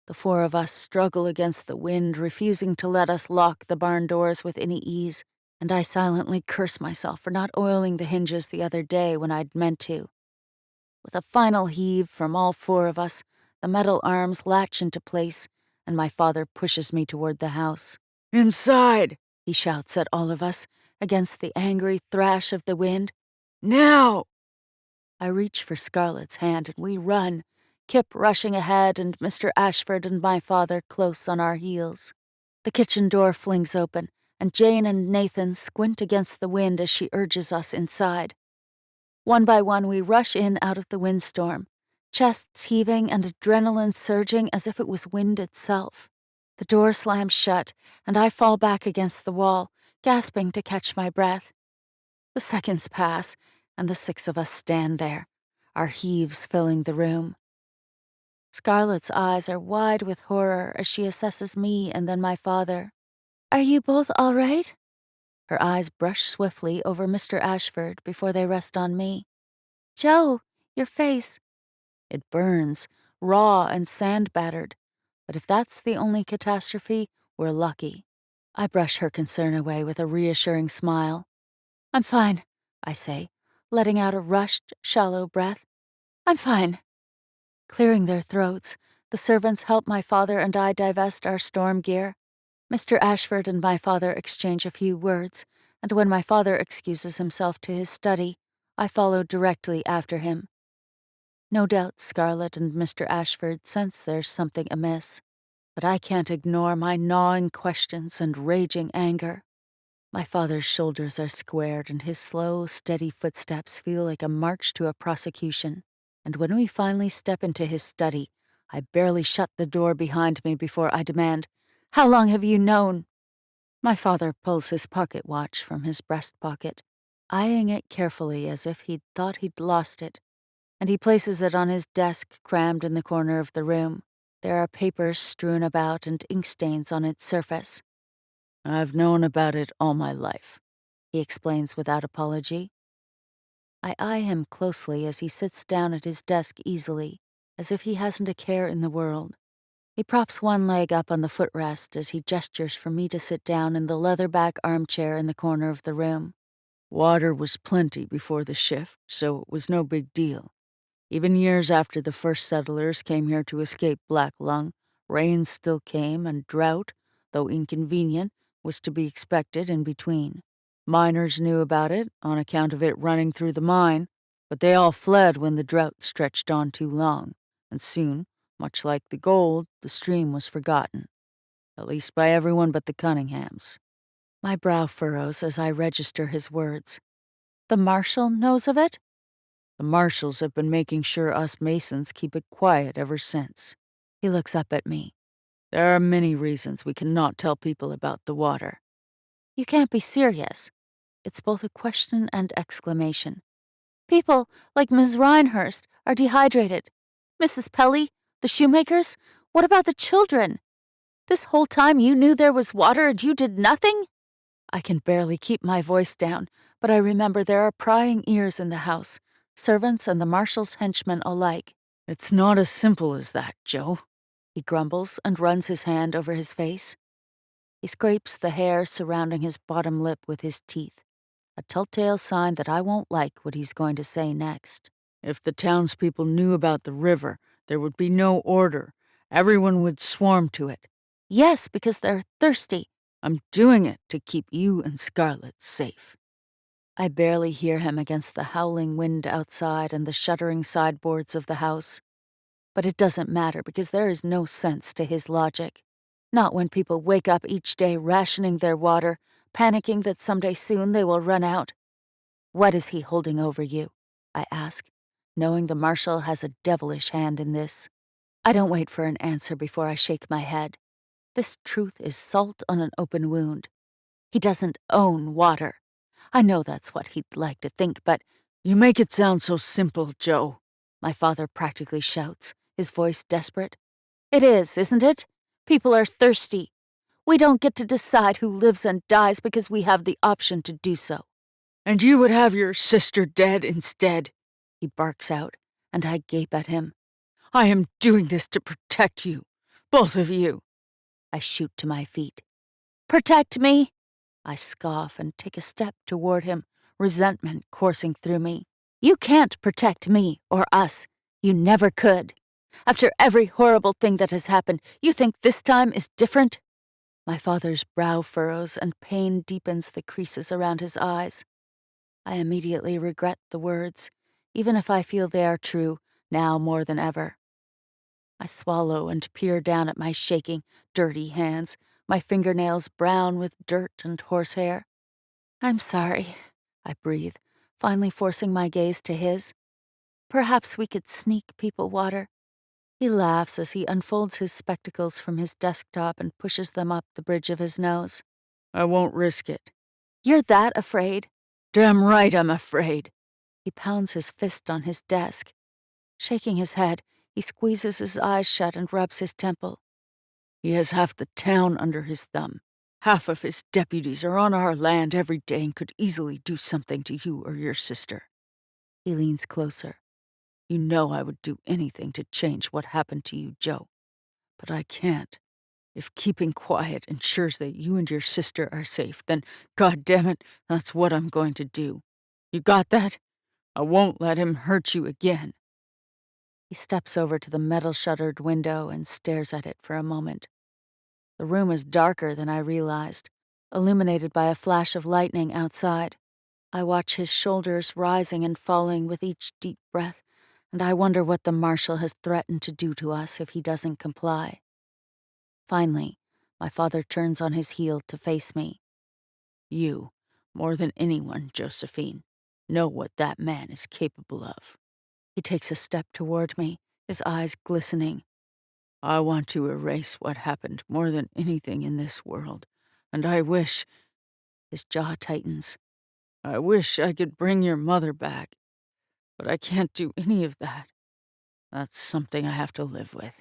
The four of us struggle against the wind, refusing to let us lock the barn doors with any ease, and I silently curse myself for not oiling the hinges the other day when I'd meant to. With a final heave from all four of us, the metal arms latch into place, and my father pushes me toward the house. "Inside!" he shouts at all of us, against the angry thrash of the wind. "Now!" I reach for Scarlett's hand and we run, Kip rushing ahead and Mr. Ashford and my father close on our heels. The kitchen door flings open, and Jane and Nathan squint against the wind as she urges us inside. One by one we rush in out of the windstorm, chests heaving and adrenaline surging as if it was wind itself. The door slams shut, and I fall back against the wall, gasping to catch my breath. The seconds pass, and the six of us stand there, our heaves filling the room. Scarlett's eyes are wide with horror as she assesses me and then my father. "Are you both all right?" Her eyes brush swiftly over Mr. Ashford before they rest on me. "Joe, your face." It burns, raw and sand-battered. But if that's the only catastrophe, we're lucky. I brush her concern away with a reassuring smile. "I'm fine," I say, letting out a rushed, shallow breath. "I'm fine." Clearing their throats, the servants help my father and I divest our storm gear. Mr. Ashford and my father exchange a few words, and when my father excuses himself to his study, I follow directly after him. No doubt Scarlett and Mr. Ashford sense there's something amiss, but I can't ignore my gnawing questions and raging anger. My father's shoulders are squared and his slow, steady footsteps feel like a march to a prosecution, and when we finally step into his study, I barely shut the door behind me before I demand, "How long have you known?" My father pulls his pocket watch from his breast pocket, eyeing it carefully as if he'd thought he'd lost it, and he places it on his desk crammed in the corner of the room. There are papers strewn about and ink stains on its surface. "I've known about it all my life," he explains without apology. I eye him closely as he sits down at his desk easily, as if he hasn't a care in the world. He props one leg up on the footrest as he gestures for me to sit down in the leather-back armchair in the corner of the room. "Water was plenty before the shift, so it was no big deal. Even years after the first settlers came here to escape black lung, rain still came and drought, though inconvenient, was to be expected in between. Miners knew about it on account of it running through the mine, but they all fled when the drought stretched on too long, and soon, much like the gold, the stream was forgotten, at least by everyone but the Cunninghams." My brow furrows as I register his words. "The marshal knows of it?" "The marshals have been making sure us Masons keep it quiet ever since." He looks up at me. "There are many reasons we cannot tell people about the water." "You can't be serious." It's both a question and exclamation. "People like Ms. Reinhurst are dehydrated. Mrs. Pelly, the shoemakers, what about the children? This whole time you knew there was water and you did nothing?" I can barely keep my voice down, but I remember there are prying ears in the house, servants and the marshal's henchmen alike. "It's not as simple as that, Joe," he grumbles and runs his hand over his face. He scrapes the hair surrounding his bottom lip with his teeth, a telltale sign that I won't like what he's going to say next. "If the townspeople knew about the river, there would be no order. Everyone would swarm to it." "Yes, because they're thirsty." "I'm doing it to keep you and Scarlett safe." I barely hear him against the howling wind outside and the shuddering sideboards of the house. But it doesn't matter because there is no sense to his logic. Not when people wake up each day rationing their water, panicking that someday soon they will run out. What is he holding over you? I ask, knowing the marshal has a devilish hand in this. I don't wait for an answer before I shake my head. This truth is salt on an open wound. He doesn't own water. I know that's what he'd like to think, but you make it sound so simple, Joe, my father practically shouts, his voice desperate. It is, isn't it? People are thirsty. We don't get to decide who lives and dies because we have the option to do so. And you would have your sister dead instead, he barks out, and I gape at him. I am doing this to protect you, both of you. I shoot to my feet. Protect me? I scoff and take a step toward him, resentment coursing through me. You can't protect me or us. You never could. After every horrible thing that has happened, you think this time is different? My father's brow furrows and pain deepens the creases around his eyes. I immediately regret the words, even if I feel they are true, now more than ever. I swallow and peer down at my shaking, dirty hands, my fingernails brown with dirt and horsehair. I'm sorry, I breathe, finally forcing my gaze to his. Perhaps we could sneak people water. He laughs as he unfolds his spectacles from his desktop and pushes them up the bridge of his nose. I won't risk it. You're that afraid? Damn right I'm afraid. He pounds his fist on his desk. Shaking his head, he squeezes his eyes shut and rubs his temple. He has half the town under his thumb. Half of his deputies are on our land every day and could easily do something to you or your sister. He leans closer. You know I would do anything to change what happened to you, Joe. But I can't. If keeping quiet ensures that you and your sister are safe, then, God damn it, that's what I'm going to do. You got that? I won't let him hurt you again. He steps over to the metal-shuttered window and stares at it for a moment. The room is darker than I realized, illuminated by a flash of lightning outside. I watch his shoulders rising and falling with each deep breath, and I wonder what the marshal has threatened to do to us if he doesn't comply. Finally, my father turns on his heel to face me. You, more than anyone, Josephine, know what that man is capable of. He takes a step toward me, his eyes glistening. I want to erase what happened more than anything in this world, and I wish... His jaw tightens. I wish I could bring your mother back, but I can't do any of that. That's something I have to live with,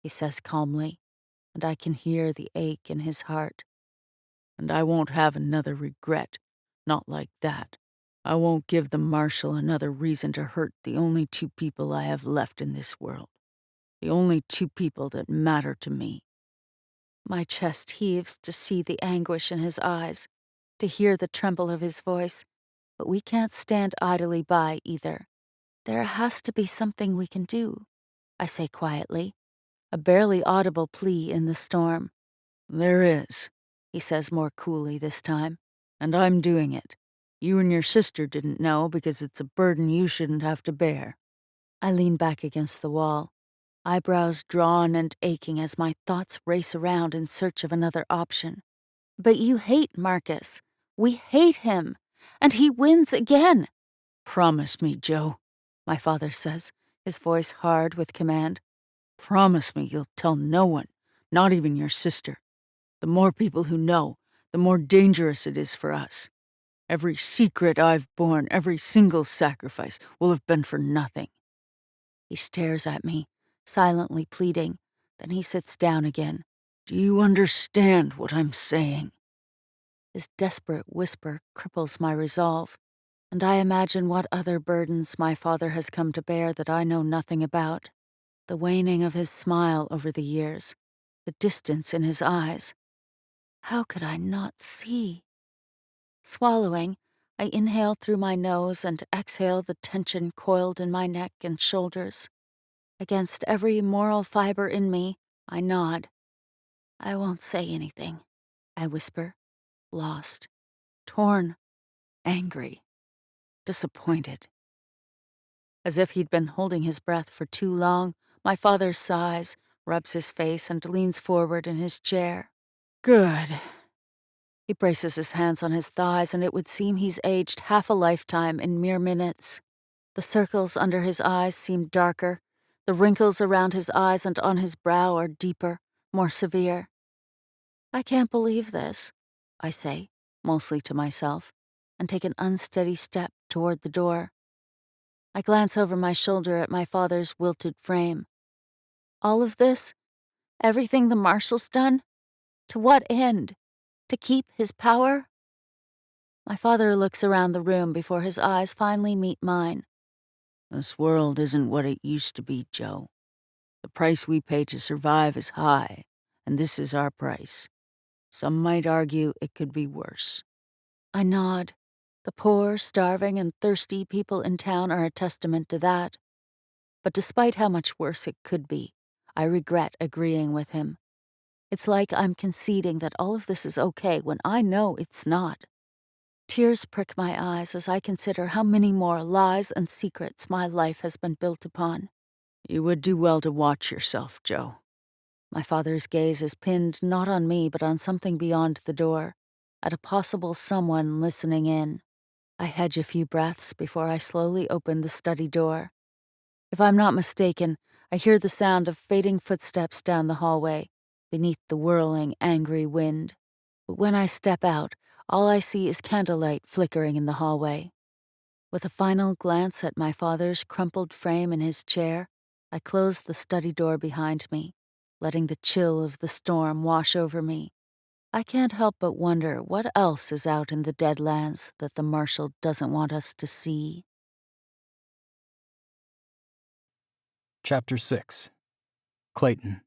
he says calmly, and I can hear the ache in his heart. And I won't have another regret, not like that. I won't give the marshal another reason to hurt the only two people I have left in this world. The only two people that matter to me. My chest heaves to see the anguish in his eyes, to hear the tremble of his voice, but we can't stand idly by either. There has to be something we can do, I say quietly, a barely audible plea in the storm. There is, he says more coolly this time, and I'm doing it. You and your sister didn't know because it's a burden you shouldn't have to bear. I lean back against the wall, eyebrows drawn and aching as my thoughts race around in search of another option. But you hate Marcus. We hate him. And he wins again. Promise me, Joe, my father says, his voice hard with command. Promise me you'll tell no one, not even your sister. The more people who know, the more dangerous it is for us. Every secret I've borne, every single sacrifice will have been for nothing. He stares at me, silently pleading. Then he sits down again. Do you understand what I'm saying? His desperate whisper cripples my resolve, and I imagine what other burdens my father has come to bear that I know nothing about. The waning of his smile over the years, the distance in his eyes. How could I not see? Swallowing, I inhale through my nose and exhale the tension coiled in my neck and shoulders. Against every moral fiber in me, I nod. I won't say anything, I whisper, lost, torn, angry, disappointed. As if he'd been holding his breath for too long, My father sighs, rubs his face, and leans forward in his chair. Good. He braces his hands on his thighs, and it would seem he's aged half a lifetime in mere minutes. The circles under his eyes seem darker. The wrinkles around his eyes and on his brow are deeper, more severe. I can't believe this, I say, mostly to myself, and take an unsteady step toward the door. I glance over my shoulder at my father's wilted frame. All of this? Everything the marshal's done? To what end? To keep his power? My father looks around the room before his eyes finally meet mine. This world isn't what it used to be, Joe. The price we pay to survive is high, and this is our price. Some might argue it could be worse. I nod. The poor, starving, and thirsty people in town are a testament to that. But despite how much worse it could be, I regret agreeing with him. It's like I'm conceding that all of this is okay when I know it's not. Tears prick my eyes as I consider how many more lies and secrets my life has been built upon. You would do well to watch yourself, Joe. My father's gaze is pinned not on me but on something beyond the door, at a possible someone listening in. I hedge a few breaths before I slowly open the study door. If I'm not mistaken, I hear the sound of fading footsteps down the hallway, beneath the whirling, angry wind. But when I step out, all I see is candlelight flickering in the hallway. With a final glance at my father's crumpled frame in his chair, I close the study door behind me, letting the chill of the storm wash over me. I can't help but wonder what else is out in the Deadlands that the Marshal doesn't want us to see. Chapter 6. Clayton.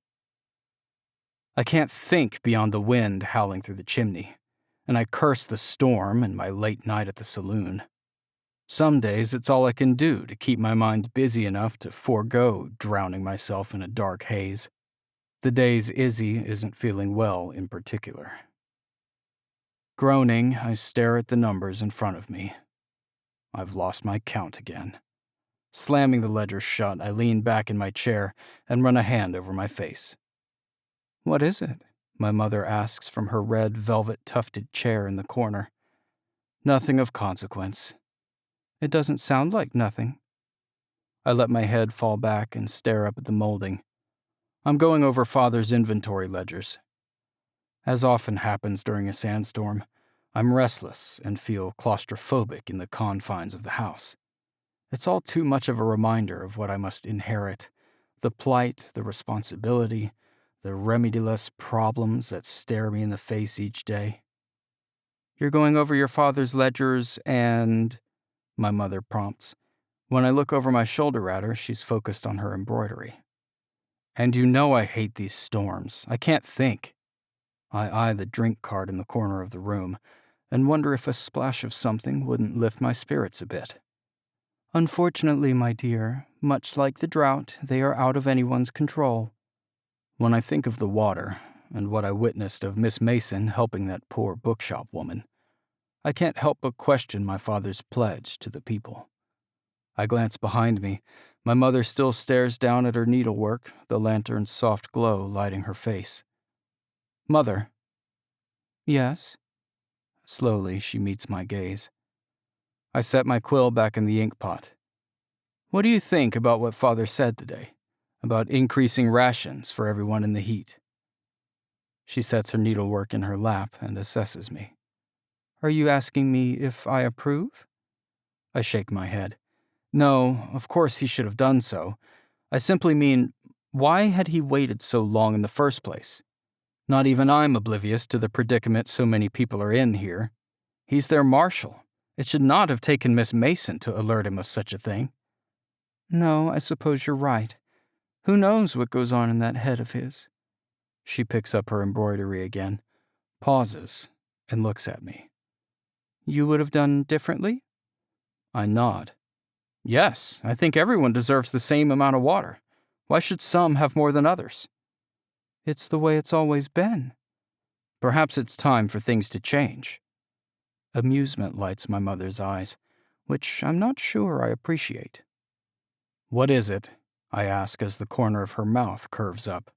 I can't think beyond the wind howling through the chimney, and I curse the storm and my late night at the saloon. Some days it's all I can do to keep my mind busy enough to forego drowning myself in a dark haze. The days Izzy isn't feeling well in particular. Groaning, I stare at the numbers in front of me. I've lost my count again. Slamming the ledger shut, I lean back in my chair and run a hand over my face. What is it? My mother asks from her red velvet-tufted chair in the corner. Nothing of consequence. It doesn't sound like nothing. I let my head fall back and stare up at the molding. I'm going over Father's inventory ledgers. As often happens during a sandstorm, I'm restless and feel claustrophobic in the confines of the house. It's all too much of a reminder of what I must inherit, the plight, the responsibility, the remediless problems that stare me in the face each day. You're going over your father's ledgers and... my mother prompts. When I look over my shoulder at her, she's focused on her embroidery. And you know I hate these storms. I can't think. I eye the drink cart in the corner of the room and wonder if a splash of something wouldn't lift my spirits a bit. Unfortunately, my dear, much like the drought, they are out of anyone's control. When I think of the water and what I witnessed of Miss Mason helping that poor bookshop woman, I can't help but question my father's pledge to the people. I glance behind me. My mother still stares down at her needlework, the lantern's soft glow lighting her face. Mother. Yes? Slowly, she meets my gaze. I set my quill back in the ink pot. What do you think about what Father said today? About increasing rations for everyone in the heat? She sets her needlework in her lap and assesses me. Are you asking me if I approve? I shake my head. No, of course he should have done so. I simply mean, why had he waited so long in the first place? Not even I'm oblivious to the predicament so many people are in here. He's their marshal. It should not have taken Miss Mason to alert him of such a thing. No, I suppose you're right. Who knows what goes on in that head of his? She picks up her embroidery again, pauses, and looks at me. You would have done differently? I nod. Yes, I think everyone deserves the same amount of water. Why should some have more than others? It's the way it's always been. Perhaps it's time for things to change. Amusement lights my mother's eyes, which I'm not sure I appreciate. What is it? I ask as the corner of her mouth curves up.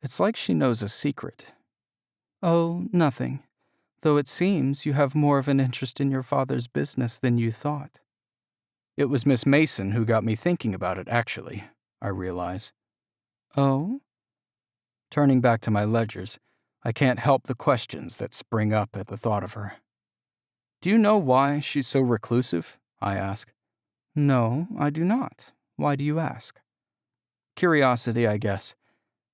It's like she knows a secret. Oh, nothing. Though it seems you have more of an interest in your father's business than you thought. It was Miss Mason who got me thinking about it, actually, I realize. Oh? Turning back to my ledgers, I can't help the questions that spring up at the thought of her. Do you know why she's so reclusive? I ask. No, I do not. Why do you ask? Curiosity, I guess.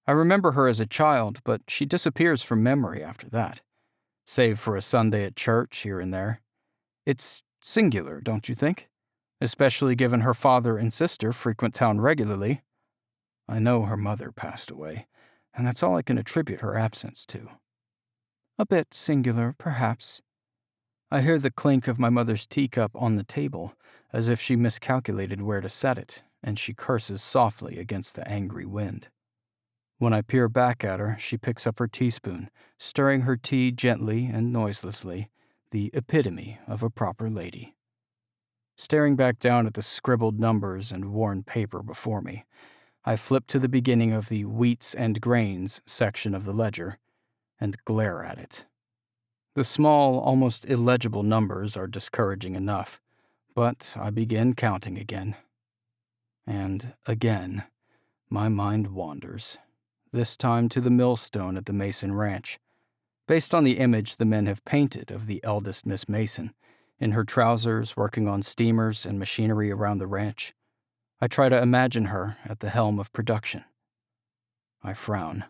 I remember her as a child, but she disappears from memory after that, save for a Sunday at church here and there. It's singular, don't you think? Especially given her father and sister frequent town regularly. I know her mother passed away, and that's all I can attribute her absence to. A bit singular, perhaps. I hear the clink of my mother's teacup on the table, as if she miscalculated where to set it, and she curses softly against the angry wind. When I peer back at her, she picks up her teaspoon, stirring her tea gently and noiselessly, the epitome of a proper lady. Staring back down at the scribbled numbers and worn paper before me, I flip to the beginning of the wheats and grains section of the ledger and glare at it. The small, almost illegible numbers are discouraging enough, but I begin counting again. And again, my mind wanders, this time to the millstone at the Mason Ranch, based on the image the men have painted of the eldest Miss Mason, in her trousers working on steamers and machinery around the ranch. I try to imagine her at the helm of production. I frown.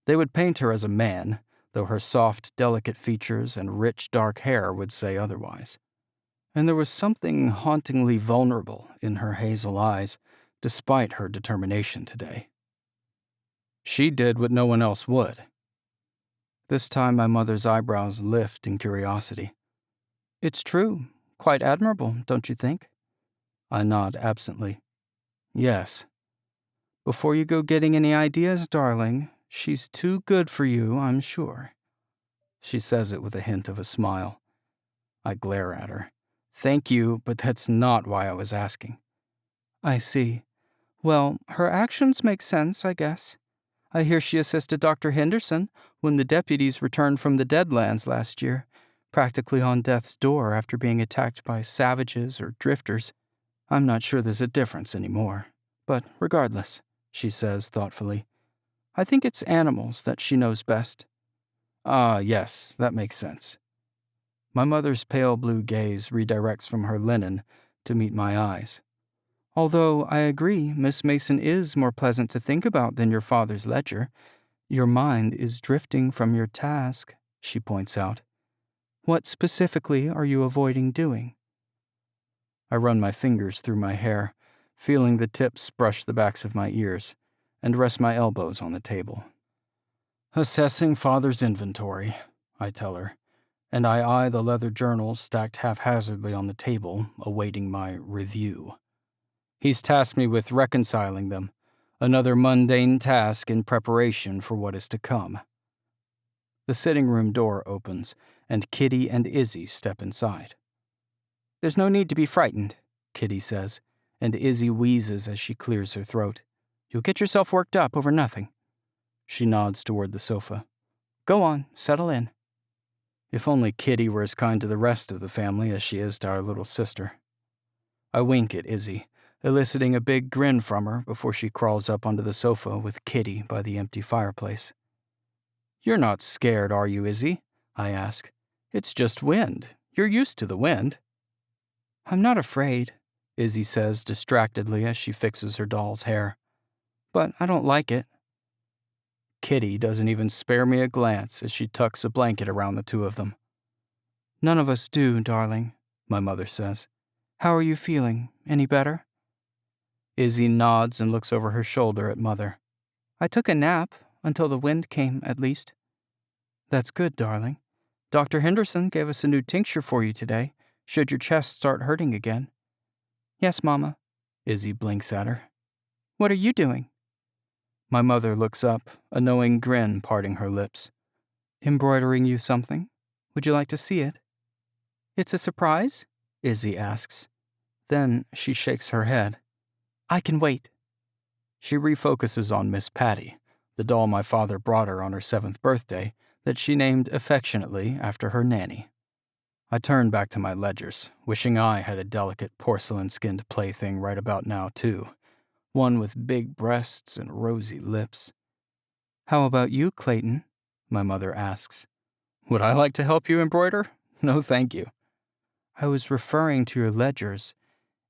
They would paint her as a man, though her soft, delicate features and rich, dark hair would say otherwise. And there was something hauntingly vulnerable in her hazel eyes, despite her determination today. She did what no one else would. This time my mother's eyebrows lift in curiosity. It's true. Quite admirable, don't you think? I nod absently. Yes. Before you go getting any ideas, darling, she's too good for you, I'm sure. She says it with a hint of a smile. I glare at her. Thank you, but that's not why I was asking. I see. Well, her actions make sense, I guess. I hear she assisted Dr. Henderson when the deputies returned from the Deadlands last year, practically on death's door after being attacked by savages or drifters. I'm not sure there's a difference anymore. But regardless, she says thoughtfully, I think it's animals that she knows best. Ah, yes, that makes sense. My mother's pale blue gaze redirects from her linen to meet my eyes. Although I agree Miss Mason is more pleasant to think about than your father's ledger, your mind is drifting from your task, she points out. What specifically are you avoiding doing? I run my fingers through my hair, feeling the tips brush the backs of my ears, and rest my elbows on the table. Assessing father's inventory, I tell her, and I eye the leather journals stacked haphazardly on the table, awaiting my review. He's tasked me with reconciling them, another mundane task in preparation for what is to come. The sitting room door opens, and Kitty and Izzy step inside. There's no need to be frightened, Kitty says, and Izzy wheezes as she clears her throat. You'll get yourself worked up over nothing. She nods toward the sofa. Go on, settle in. If only Kitty were as kind to the rest of the family as she is to our little sister. I wink at Izzy, eliciting a big grin from her before she crawls up onto the sofa with Kitty by the empty fireplace. You're not scared, are you, Izzy? I ask. It's just wind. You're used to the wind. I'm not afraid, Izzy says distractedly as she fixes her doll's hair. But I don't like it. Kitty doesn't even spare me a glance as she tucks a blanket around the two of them. None of us do, darling, my mother says. How are you feeling? Any better? Izzy nods and looks over her shoulder at Mother. I took a nap, until the wind came, at least. That's good, darling. Dr. Henderson gave us a new tincture for you today, should your chest start hurting again. Yes, Mama. Izzy blinks at her. What are you doing? My mother looks up, a knowing grin parting her lips. Embroidering you something? Would you like to see it? It's a surprise? Izzy asks. Then she shakes her head. I can wait. She refocuses on Miss Patty, the doll my father brought her on her 7th birthday that she named affectionately after her nanny. I turn back to my ledgers, wishing I had a delicate porcelain-skinned plaything right about now, too. One with big breasts and rosy lips. "How about you, Clayton?" my mother asks. "Would I like to help you embroider? No, thank you." "I was referring to your ledgers.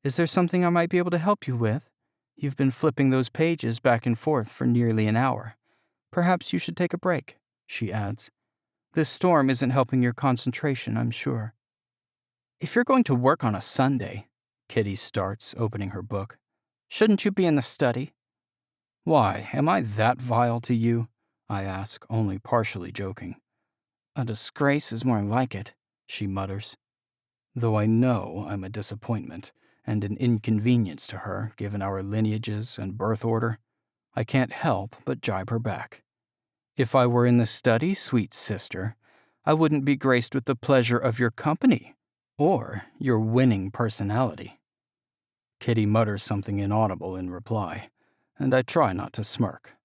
Is there something I might be able to help you with? You've been flipping those pages back and forth for nearly an hour. Perhaps you should take a break," she adds. "This storm isn't helping your concentration, I'm sure." "If you're going to work on a Sunday," Kitty starts, opening her book, "shouldn't you be in the study?" "Why, am I that vile to you?" I ask, only partially joking. "A disgrace is more like it," she mutters. Though I know I'm a disappointment and an inconvenience to her, given our lineages and birth order, I can't help but jibe her back. "If I were in the study, sweet sister, I wouldn't be graced with the pleasure of your company, or your winning personality." Kitty mutters something inaudible in reply, and I try not to smirk.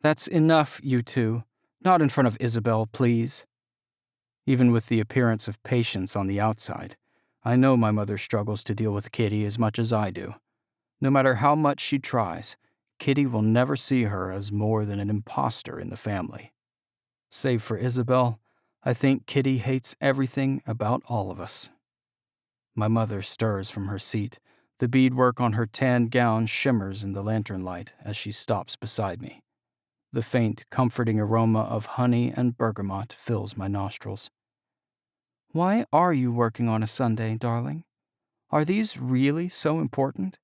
"That's enough, you two. Not in front of Isabel, please." Even with the appearance of patience on the outside, I know my mother struggles to deal with Kitty as much as I do. No matter how much she tries, Kitty will never see her as more than an imposter in the family. Save for Isabel, I think Kitty hates everything about all of us. My mother stirs from her seat. The beadwork on her tan gown shimmers in the lantern light as she stops beside me. The faint, comforting aroma of honey and bergamot fills my nostrils. "Why are you working on a Sunday, darling? Are these really so important?"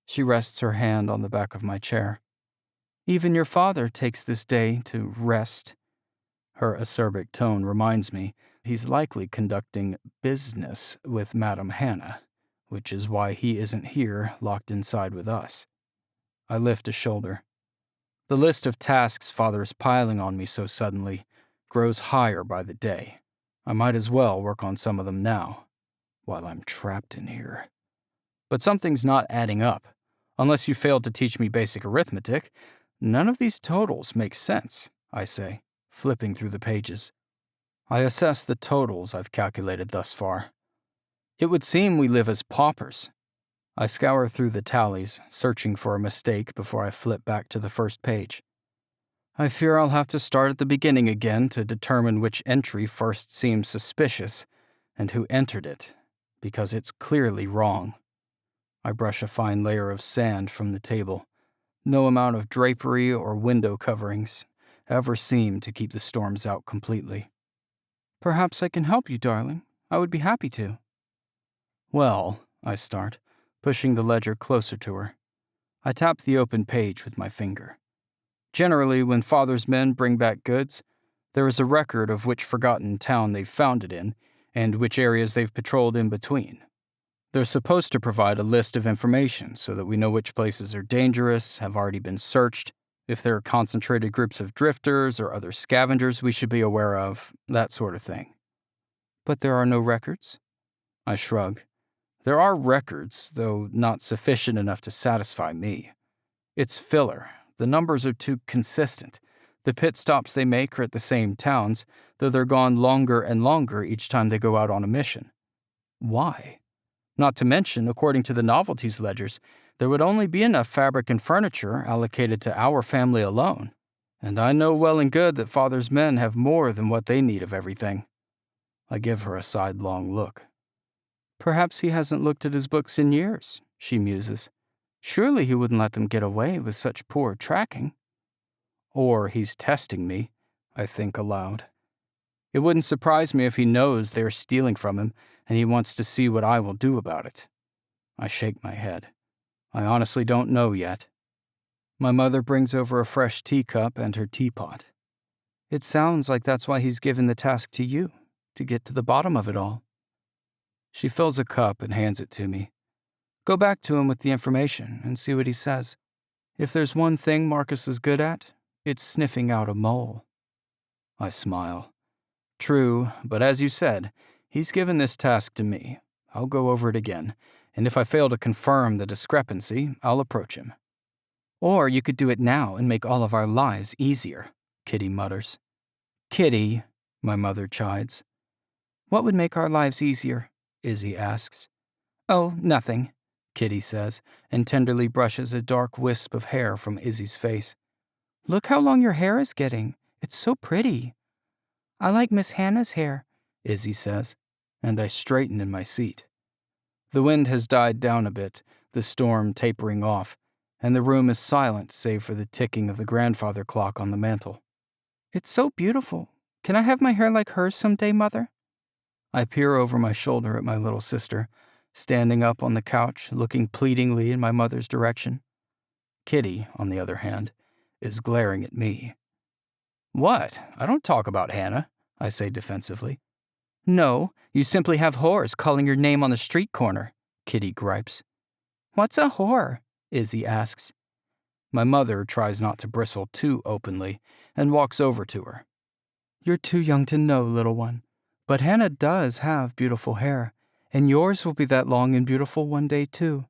She rests her hand on the back of my chair. "Even your father takes this day to rest." Her acerbic tone reminds me he's likely conducting business with Madame Hannah, which is why he isn't here locked inside with us. I lift a shoulder. The list of tasks Father is piling on me so suddenly grows higher by the day. I might as well work on some of them now, while I'm trapped in here. But something's not adding up. Unless you failed to teach me basic arithmetic, none of these totals make sense, I say, flipping through the pages. I assess the totals I've calculated thus far. It would seem we live as paupers. I scour through the tallies, searching for a mistake before I flip back to the first page. I fear I'll have to start at the beginning again to determine which entry first seems suspicious and who entered it, because it's clearly wrong. I brush a fine layer of sand from the table. No amount of drapery or window coverings ever seem to keep the storms out completely. "Perhaps I can help you, darling. I would be happy to." "Well," I start, pushing the ledger closer to her. I tap the open page with my finger. Generally, when Father's men bring back goods, there is a record of which forgotten town they've found it in and which areas they've patrolled in between. They're supposed to provide a list of information so that we know which places are dangerous, have already been searched, if there are concentrated groups of drifters or other scavengers we should be aware of, that sort of thing. "But there are no records?" I shrug. "There are records, though not sufficient enough to satisfy me. It's filler. The numbers are too consistent. The pit stops they make are at the same towns, though they're gone longer and longer each time they go out on a mission. Why? Not to mention, according to the novelties ledgers, there would only be enough fabric and furniture allocated to our family alone. And I know well and good that Father's men have more than what they need of everything." I give her a sidelong look. "Perhaps he hasn't looked at his books in years," she muses. "Surely he wouldn't let them get away with such poor tracking." Or he's testing me, I think aloud. It wouldn't surprise me if he knows they're stealing from him and he wants to see what I will do about it. I shake my head. I honestly don't know yet. My mother brings over a fresh teacup and her teapot. "It sounds like that's why he's given the task to you, to get to the bottom of it all." She fills a cup and hands it to me. "Go back to him with the information and see what he says. If there's one thing Marcus is good at, it's sniffing out a mole." I smile. "True, but as you said, he's given this task to me. I'll go over it again, and if I fail to confirm the discrepancy, I'll approach him." Or you could do it now and make all of our lives easier, Kitty mutters. Kitty, my mother chides. What would make our lives easier? Izzy asks. Oh, nothing, Kitty says, and tenderly brushes a dark wisp of hair from Izzy's face. Look how long your hair is getting. It's so pretty. I like Miss Hannah's hair, Izzy says, and I straighten in my seat. The wind has died down a bit, the storm tapering off, and the room is silent save for the ticking of the grandfather clock on the mantel. It's so beautiful. Can I have my hair like hers someday, Mother? I peer over my shoulder at my little sister, standing up on the couch, looking pleadingly in my mother's direction. Kitty, on the other hand, is glaring at me. What? I don't talk about Hannah, I say defensively. No, you simply have whores calling your name on the street corner, Kitty gripes. What's a whore? Izzy asks. My mother tries not to bristle too openly and walks over to her. You're too young to know, little one, but Hannah does have beautiful hair, and yours will be that long and beautiful one day too.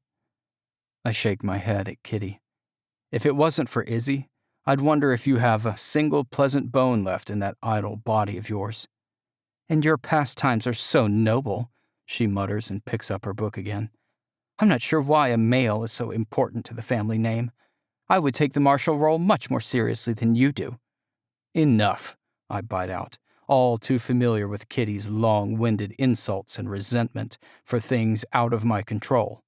I shake my head at Kitty. If it wasn't for Izzy, I'd wonder if you have a single pleasant bone left in that idle body of yours. And your pastimes are so noble, she mutters and picks up her book again. I'm not sure why a male is so important to the family name. I would take the martial role much more seriously than you do. Enough, I bite out, all too familiar with Kitty's long-winded insults and resentment for things out of my control.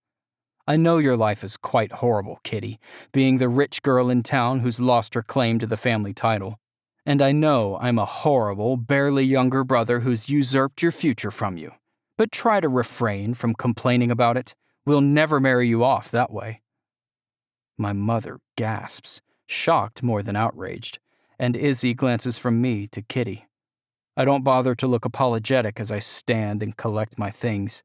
I know your life is quite horrible, Kitty, being the rich girl in town who's lost her claim to the family title. And I know I'm a horrible, barely younger brother who's usurped your future from you. But try to refrain from complaining about it. We'll never marry you off that way. My mother gasps, shocked more than outraged, and Izzy glances from me to Kitty. I don't bother to look apologetic as I stand and collect my things.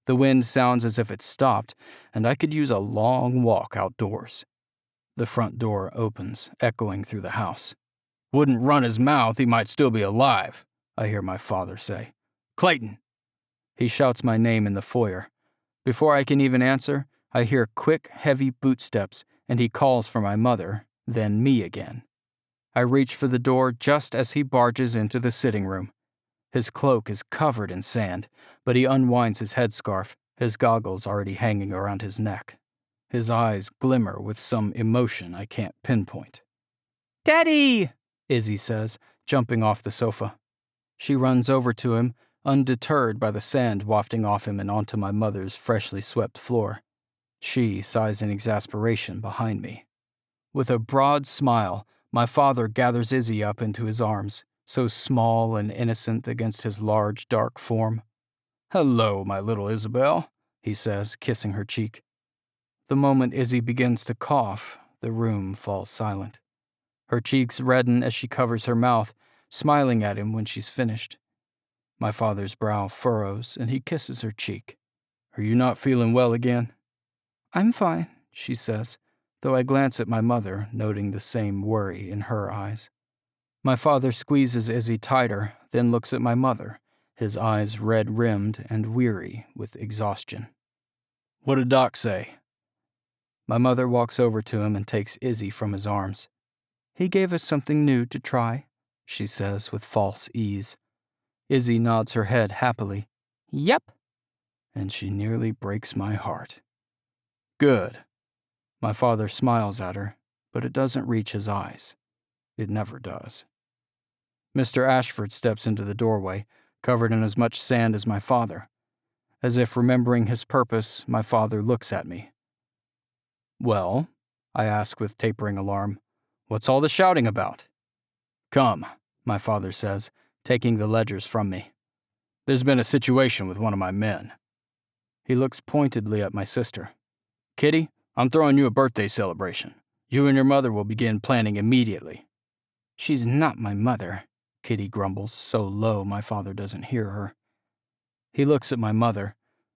The wind sounds as if it stopped, and I could use a long walk outdoors. The front door opens, echoing through the house. Wouldn't run his mouth, he might still be alive, I hear my father say. Clayton! He shouts my name in the foyer. Before I can even answer, I hear quick, heavy bootsteps, and he calls for my mother, then me again. I reach for the door just as he barges into the sitting room. His cloak is covered in sand, but he unwinds his headscarf, his goggles already hanging around his neck. His eyes glimmer with some emotion I can't pinpoint. Daddy! Izzy says, jumping off the sofa. She runs over to him, undeterred by the sand wafting off him and onto my mother's freshly swept floor. She sighs in exasperation behind me. With a broad smile, my father gathers Izzy up into his arms, so small and innocent against his large, dark form. Hello, my little Isabel, he says, kissing her cheek. The moment Izzy begins to cough, the room falls silent. Her cheeks redden as she covers her mouth, smiling at him when she's finished. My father's brow furrows, and he kisses her cheek. Are you not feeling well again? I'm fine, she says, though I glance at my mother, noting the same worry in her eyes. My father squeezes Izzy tighter, then looks at my mother, his eyes red-rimmed and weary with exhaustion. What did Doc say? My mother walks over to him and takes Izzy from his arms. He gave us something new to try, she says with false ease. Izzy nods her head happily. Yep. And she nearly breaks my heart. Good. My father smiles at her, but it doesn't reach his eyes. It never does. Mr. Ashford steps into the doorway, covered in as much sand as my father. As if remembering his purpose, my father looks at me. Well, I ask with tapering alarm, what's all the shouting about? Come, my father says, taking the ledgers from me. There's been a situation with one of my men. He looks pointedly at my sister. Kitty, I'm throwing you a birthday celebration. You and your mother will begin planning immediately. She's not my mother, Kitty grumbles, so low my father doesn't hear her. He looks at my mother,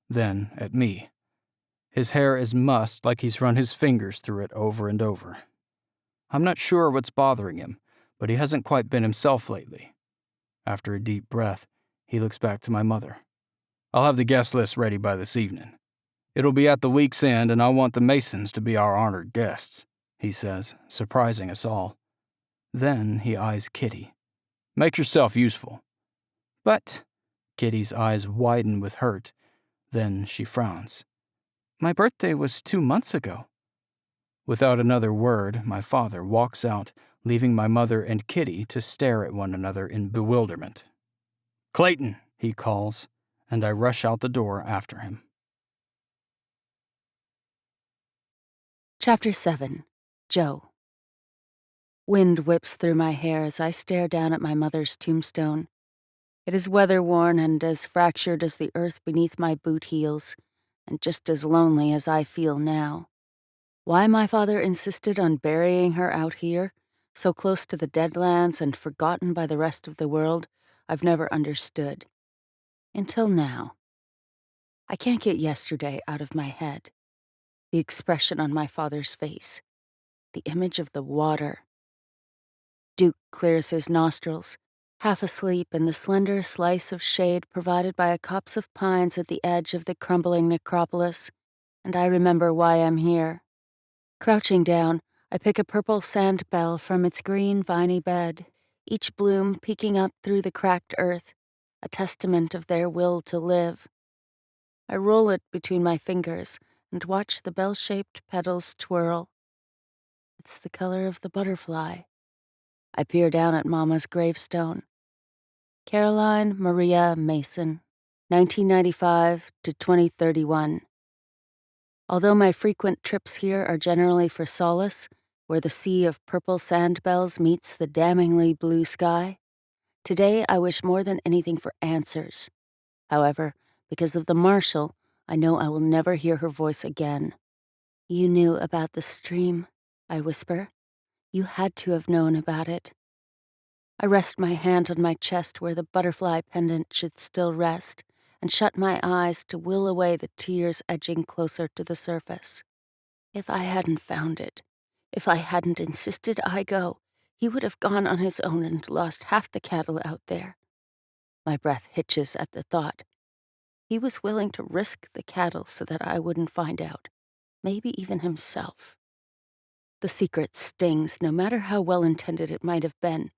then at me. His hair is mussed like he's run his fingers through it over and over. I'm not sure what's bothering him, but he hasn't quite been himself lately. After a deep breath, he looks back to my mother. I'll have the guest list ready by this evening. It'll be at the week's end, and I want the Masons to be our honored guests. he says, surprising us all. Then he eyes Kitty. Make yourself useful. But Kitty's eyes widen with hurt. Then she frowns. My birthday was 2 months ago. Without another word, my father walks out, leaving my mother and Kitty to stare at one another in bewilderment. Clayton, he calls, and I rush out the door after him. Chapter 7. Joe. Wind whips through my hair as I stare down at my mother's tombstone. It is weather-worn and as fractured as the earth beneath my boot heels, and just as lonely as I feel now. Why my father insisted on burying her out here, so close to the Deadlands and forgotten by the rest of the world, I've never understood. Until now. I can't get yesterday out of my head. The expression on my father's face. The image of the water. Duke clears his nostrils, half asleep in the slender slice of shade provided by a copse of pines at the edge of the crumbling necropolis, and I remember why I'm here. Crouching down, I pick a purple sandbell from its green, viney bed, each bloom peeking up through the cracked earth, a testament of their will to live. I roll it between my fingers and watch the bell-shaped petals twirl. It's the color of the butterfly. I peer down at Mama's gravestone. Caroline Maria Mason, 1995 to 2031. Although my frequent trips here are generally for solace, where the sea of purple sandbells meets the damningly blue sky, today I wish more than anything for answers. However, because of the marshal, I know I will never hear her voice again. You knew about the stream, I whisper. You had to have known about it. I rest my hand on my chest where the butterfly pendant should still rest, and shut my eyes to will away the tears edging closer to the surface. If I hadn't found it, if I hadn't insisted I go, he would have gone on his own and lost half the cattle out there. My breath hitches at the thought. He was willing to risk the cattle so that I wouldn't find out, maybe even himself. The secret stings, no matter how well-intended it might have been,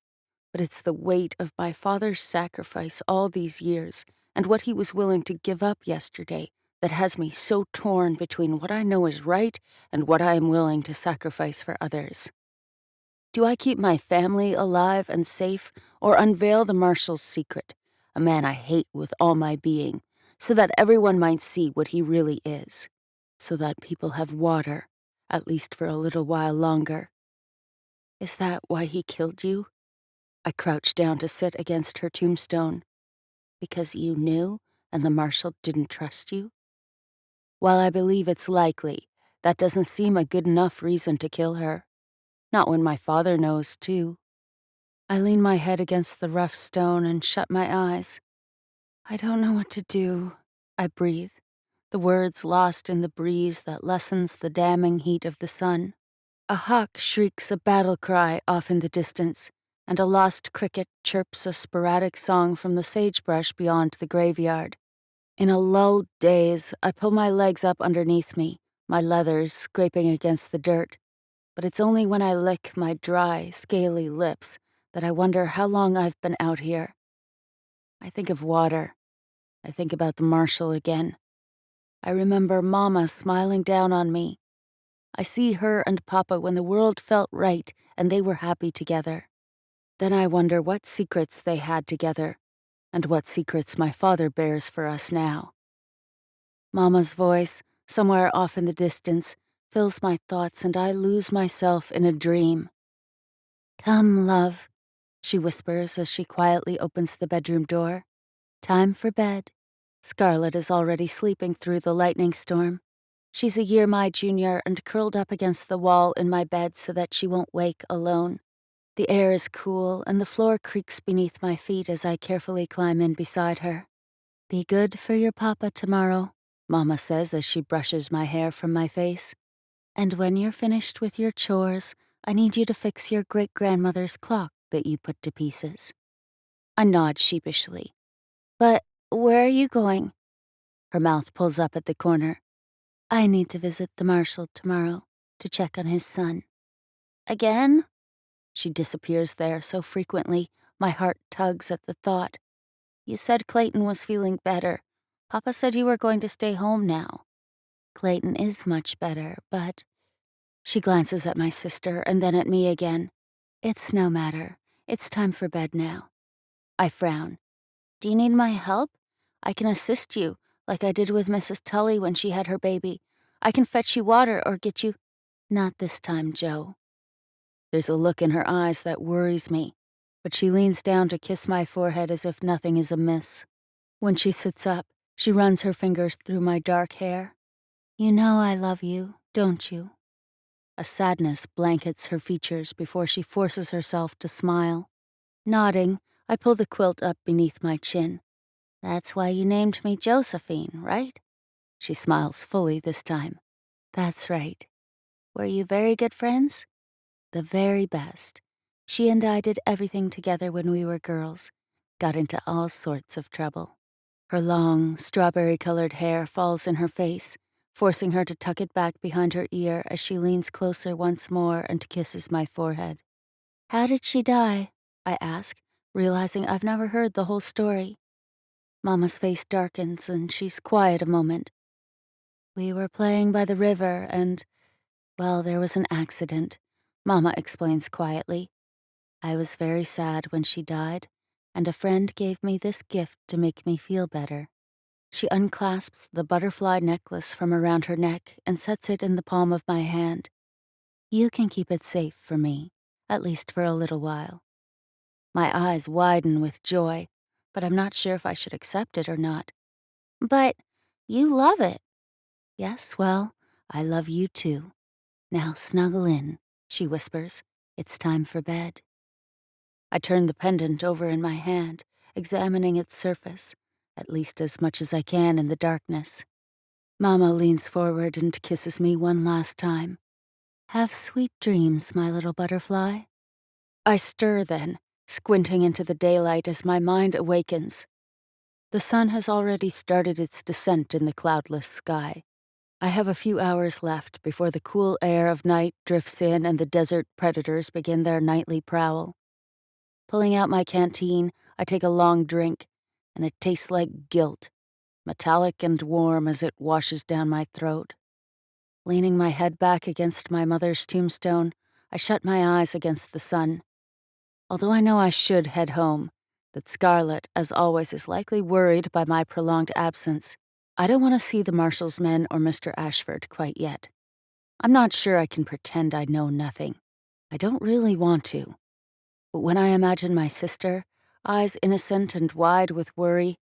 but it's the weight of my father's sacrifice all these years and what he was willing to give up yesterday that has me so torn between what I know is right and what I am willing to sacrifice for others. Do I keep my family alive and safe, or unveil the marshal's secret, a man I hate with all my being, so that everyone might see what he really is, so that people have water, at least for a little while longer? Is that why he killed you? I crouched down to sit against her tombstone. Because you knew and the marshal didn't trust you? While I believe it's likely, that doesn't seem a good enough reason to kill her. Not when my father knows, too. I lean my head against the rough stone and shut my eyes. I don't know what to do, I breathe, the words lost in the breeze that lessens the damning heat of the sun. A hawk shrieks a battle cry off in the distance, and a lost cricket chirps a sporadic song from the sagebrush beyond the graveyard. In a lulled daze, I pull my legs up underneath me, my leathers scraping against the dirt. But it's only when I lick my dry, scaly lips that I wonder how long I've been out here. I think of water. I think about the marshal again. I remember Mama smiling down on me. I see her and Papa when the world felt right and they were happy together. Then I wonder what secrets they had together, and what secrets my father bears for us now. Mama's voice, somewhere off in the distance, fills my thoughts and I lose myself in a dream. Come, love, she whispers as she quietly opens the bedroom door. Time for bed. Scarlett is already sleeping through the lightning storm. She's a year my junior and curled up against the wall in my bed so that she won't wake alone. The air is cool and the floor creaks beneath my feet as I carefully climb in beside her. Be good for your papa tomorrow, Mama says as she brushes my hair from my face. And when you're finished with your chores, I need you to fix your great-grandmother's clock that you put to pieces. I nod sheepishly. But where are you going? Her mouth pulls up at the corner. I need to visit the marshal tomorrow to check on his son. Again? She disappears there so frequently, my heart tugs at the thought. You said Clayton was feeling better. Papa said you were going to stay home now. Clayton is much better, but... She glances at my sister and then at me again. It's no matter. It's time for bed now. I frown. Do you need my help? I can assist you, like I did with Mrs. Tully when she had her baby. I can fetch you water or get you... Not this time, Joe. There's a look in her eyes that worries me, but she leans down to kiss my forehead as if nothing is amiss. When she sits up, she runs her fingers through my dark hair. You know I love you, don't you? A sadness blankets her features before she forces herself to smile. Nodding, I pull the quilt up beneath my chin. That's why you named me Josephine, right? She smiles fully this time. That's right. Were you very good friends? The very best. She and I did everything together when we were girls. Got into all sorts of trouble. Her long, strawberry-colored hair falls in her face, forcing her to tuck it back behind her ear as she leans closer once more and kisses my forehead. How did she die? I ask, realizing I've never heard the whole story. Mama's face darkens and she's quiet a moment. We were playing by the river and, well, there was an accident, Mama explains quietly. I was very sad when she died, and a friend gave me this gift to make me feel better. She unclasps the butterfly necklace from around her neck and sets it in the palm of my hand. You can keep it safe for me, at least for a little while. My eyes widen with joy, but I'm not sure if I should accept it or not. But you love it. Yes, well, I love you too. Now snuggle in, she whispers. It's time for bed. I turn the pendant over in my hand, examining its surface, at least as much as I can in the darkness. Mama leans forward and kisses me one last time. Have sweet dreams, my little butterfly. I stir then, squinting into the daylight as my mind awakens. The sun has already started its descent in the cloudless sky. I have a few hours left before the cool air of night drifts in and the desert predators begin their nightly prowl. Pulling out my canteen, I take a long drink, and it tastes like guilt, metallic and warm as it washes down my throat. Leaning my head back against my mother's tombstone, I shut my eyes against the sun. Although I know I should head home, that Scarlett, as always, is likely worried by my prolonged absence, I don't want to see the marshal's men or Mr. Ashford quite yet. I'm not sure I can pretend I know nothing. I don't really want to. But when I imagine my sister, eyes innocent and wide with worry,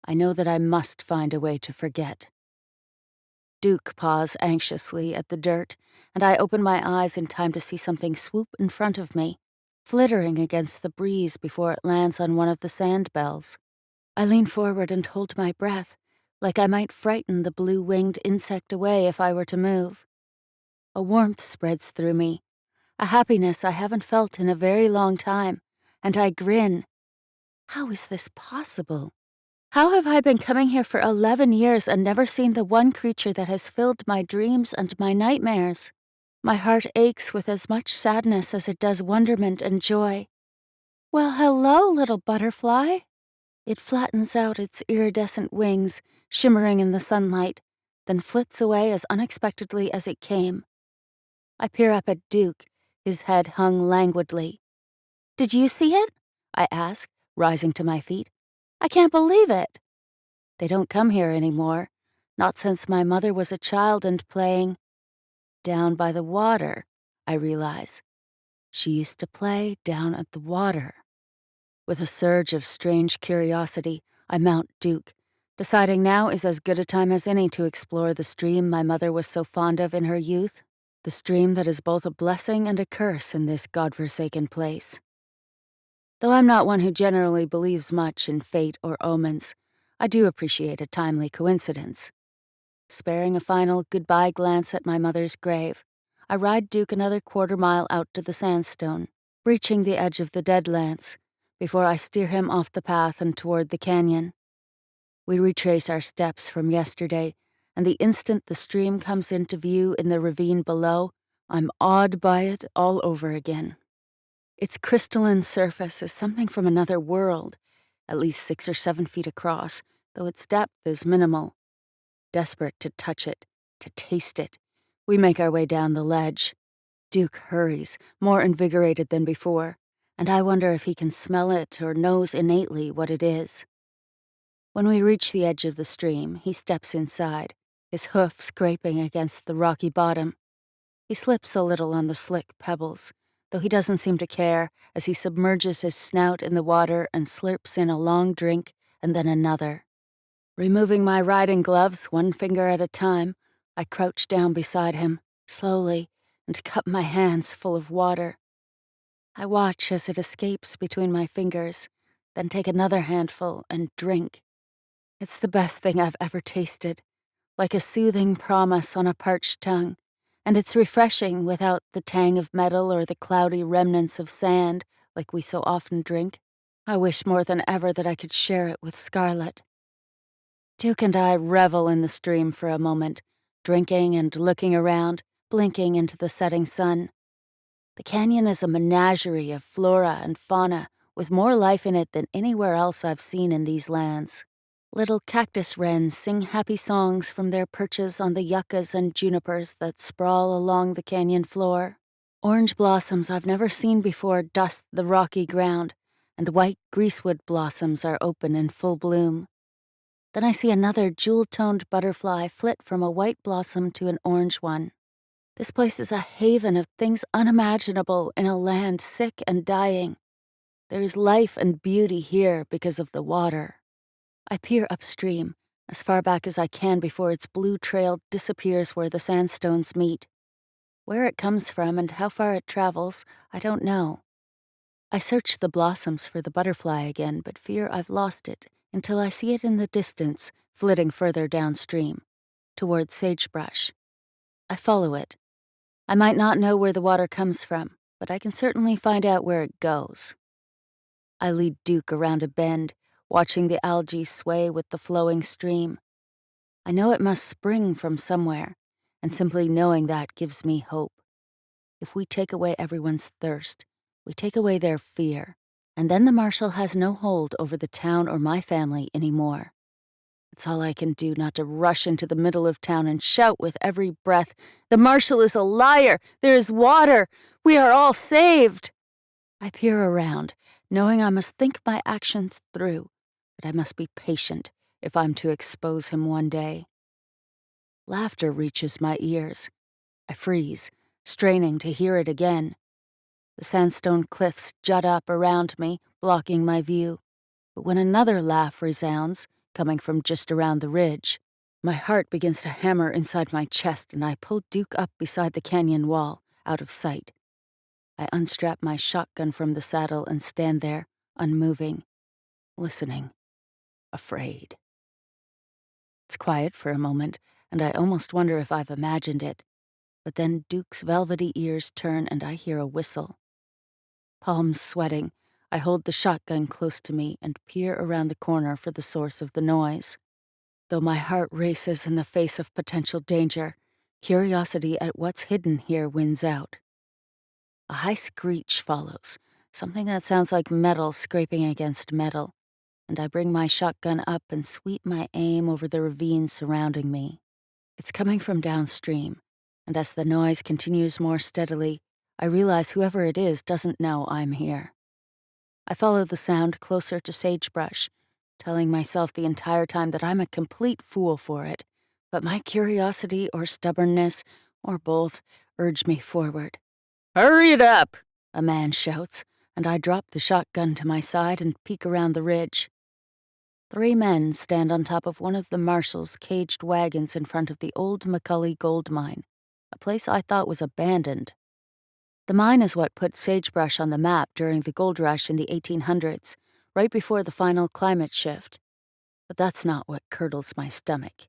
I know that I must find a way to forget. Duke paws anxiously at the dirt, and I open my eyes in time to see something swoop in front of me, flittering against the breeze before it lands on one of the sand bells. I lean forward and hold my breath, like I might frighten the blue-winged insect away if I were to move. A warmth spreads through me, a happiness I haven't felt in a very long time, and I grin. How is this possible? How have I been coming here for 11 years and never seen the one creature that has filled my dreams and my nightmares? My heart aches with as much sadness as it does wonderment and joy. Well, hello, little butterfly. It flattens out its iridescent wings, shimmering in the sunlight, then flits away as unexpectedly as it came. I peer up at Duke, his head hung languidly. Did you see it? I ask, rising to my feet. I can't believe it. They don't come here anymore, not since my mother was a child and playing. Down by the water, I realize. She used to play down at the water. With a surge of strange curiosity, I mount Duke, deciding now is as good a time as any to explore the stream my mother was so fond of in her youth, the stream that is both a blessing and a curse in this godforsaken place. Though I'm not one who generally believes much in fate or omens, I do appreciate a timely coincidence. Sparing a final goodbye glance at my mother's grave, I ride Duke another quarter-mile out to the sandstone, reaching the edge of the Deadlands, before I steer him off the path and toward the canyon. We retrace our steps from yesterday, and the instant the stream comes into view in the ravine below, I'm awed by it all over again. Its crystalline surface is something from another world, at least 6 or 7 feet across, though its depth is minimal. Desperate to touch it, to taste it, we make our way down the ledge. Duke hurries, more invigorated than before, and I wonder if he can smell it or knows innately what it is. When we reach the edge of the stream, he steps inside, his hoof scraping against the rocky bottom. He slips a little on the slick pebbles, though he doesn't seem to care as he submerges his snout in the water and slurps in a long drink and then another. Removing my riding gloves, one finger at a time, I crouch down beside him, slowly, and cup my hands full of water. I watch as it escapes between my fingers, then take another handful and drink. It's the best thing I've ever tasted, like a soothing promise on a parched tongue, and it's refreshing without the tang of metal or the cloudy remnants of sand like we so often drink. I wish more than ever that I could share it with Scarlett. Duke and I revel in the stream for a moment, drinking and looking around, blinking into the setting sun. The canyon is a menagerie of flora and fauna with more life in it than anywhere else I've seen in these lands. Little cactus wrens sing happy songs from their perches on the yuccas and junipers that sprawl along the canyon floor. Orange blossoms I've never seen before dust the rocky ground, and white greasewood blossoms are open in full bloom. Then I see another jewel-toned butterfly flit from a white blossom to an orange one. This place is a haven of things unimaginable in a land sick and dying. There is life and beauty here because of the water. I peer upstream, as far back as I can before its blue trail disappears where the sandstones meet. Where it comes from and how far it travels, I don't know. I search the blossoms for the butterfly again, but fear I've lost it until I see it in the distance, flitting further downstream, towards Sagebrush. I follow it. I might not know where the water comes from, but I can certainly find out where it goes. I lead Duke around a bend, watching the algae sway with the flowing stream. I know it must spring from somewhere, and simply knowing that gives me hope. If we take away everyone's thirst, we take away their fear, and then the marshal has no hold over the town or my family anymore. It's all I can do not to rush into the middle of town and shout with every breath, "The marshal is a liar! There is water! We are all saved!" I peer around, knowing I must think my actions through, that I must be patient if I'm to expose him one day. Laughter reaches my ears. I freeze, straining to hear it again. The sandstone cliffs jut up around me, blocking my view. But when another laugh resounds, coming from just around the ridge, my heart begins to hammer inside my chest and I pull Duke up beside the canyon wall, out of sight. I unstrap my shotgun from the saddle and stand there, unmoving, listening, afraid. It's quiet for a moment, and I almost wonder if I've imagined it. But then Duke's velvety ears turn and I hear a whistle. Palms sweating, I hold the shotgun close to me and peer around the corner for the source of the noise. Though my heart races in the face of potential danger, curiosity at what's hidden here wins out. A high screech follows, something that sounds like metal scraping against metal, and I bring my shotgun up and sweep my aim over the ravine surrounding me. It's coming from downstream, and as the noise continues more steadily, I realize whoever it is doesn't know I'm here. I follow the sound closer to Sagebrush, telling myself the entire time that I'm a complete fool for it, but my curiosity or stubbornness, or both, urge me forward. "Hurry it up!" a man shouts, and I drop the shotgun to my side and peek around the ridge. 3 men stand on top of one of the marshal's caged wagons in front of the old McCully gold mine, a place I thought was abandoned. The mine is what put Sagebrush on the map during the gold rush in the 1800s, right before the final climate shift. But that's not what curdles my stomach.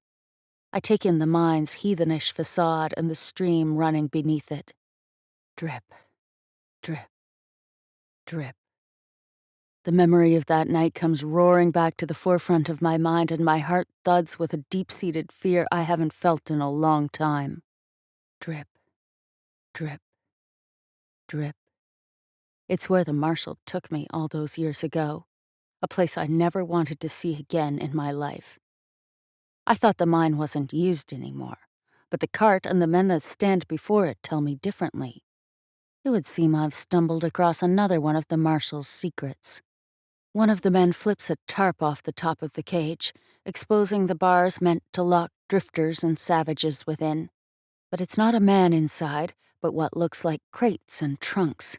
I take in the mine's heathenish facade and the stream running beneath it. Drip, drip, drip. The memory of that night comes roaring back to the forefront of my mind, and my heart thuds with a deep-seated fear I haven't felt in a long time. Drip, drip, drip. It's where the marshal took me all those years ago, a place I never wanted to see again in my life. I thought the mine wasn't used anymore, but the cart and the men that stand before it tell me differently. It would seem I've stumbled across another one of the marshal's secrets. One of the men flips a tarp off the top of the cage, exposing the bars meant to lock drifters and savages within. But it's not a man inside, but what looks like crates and trunks.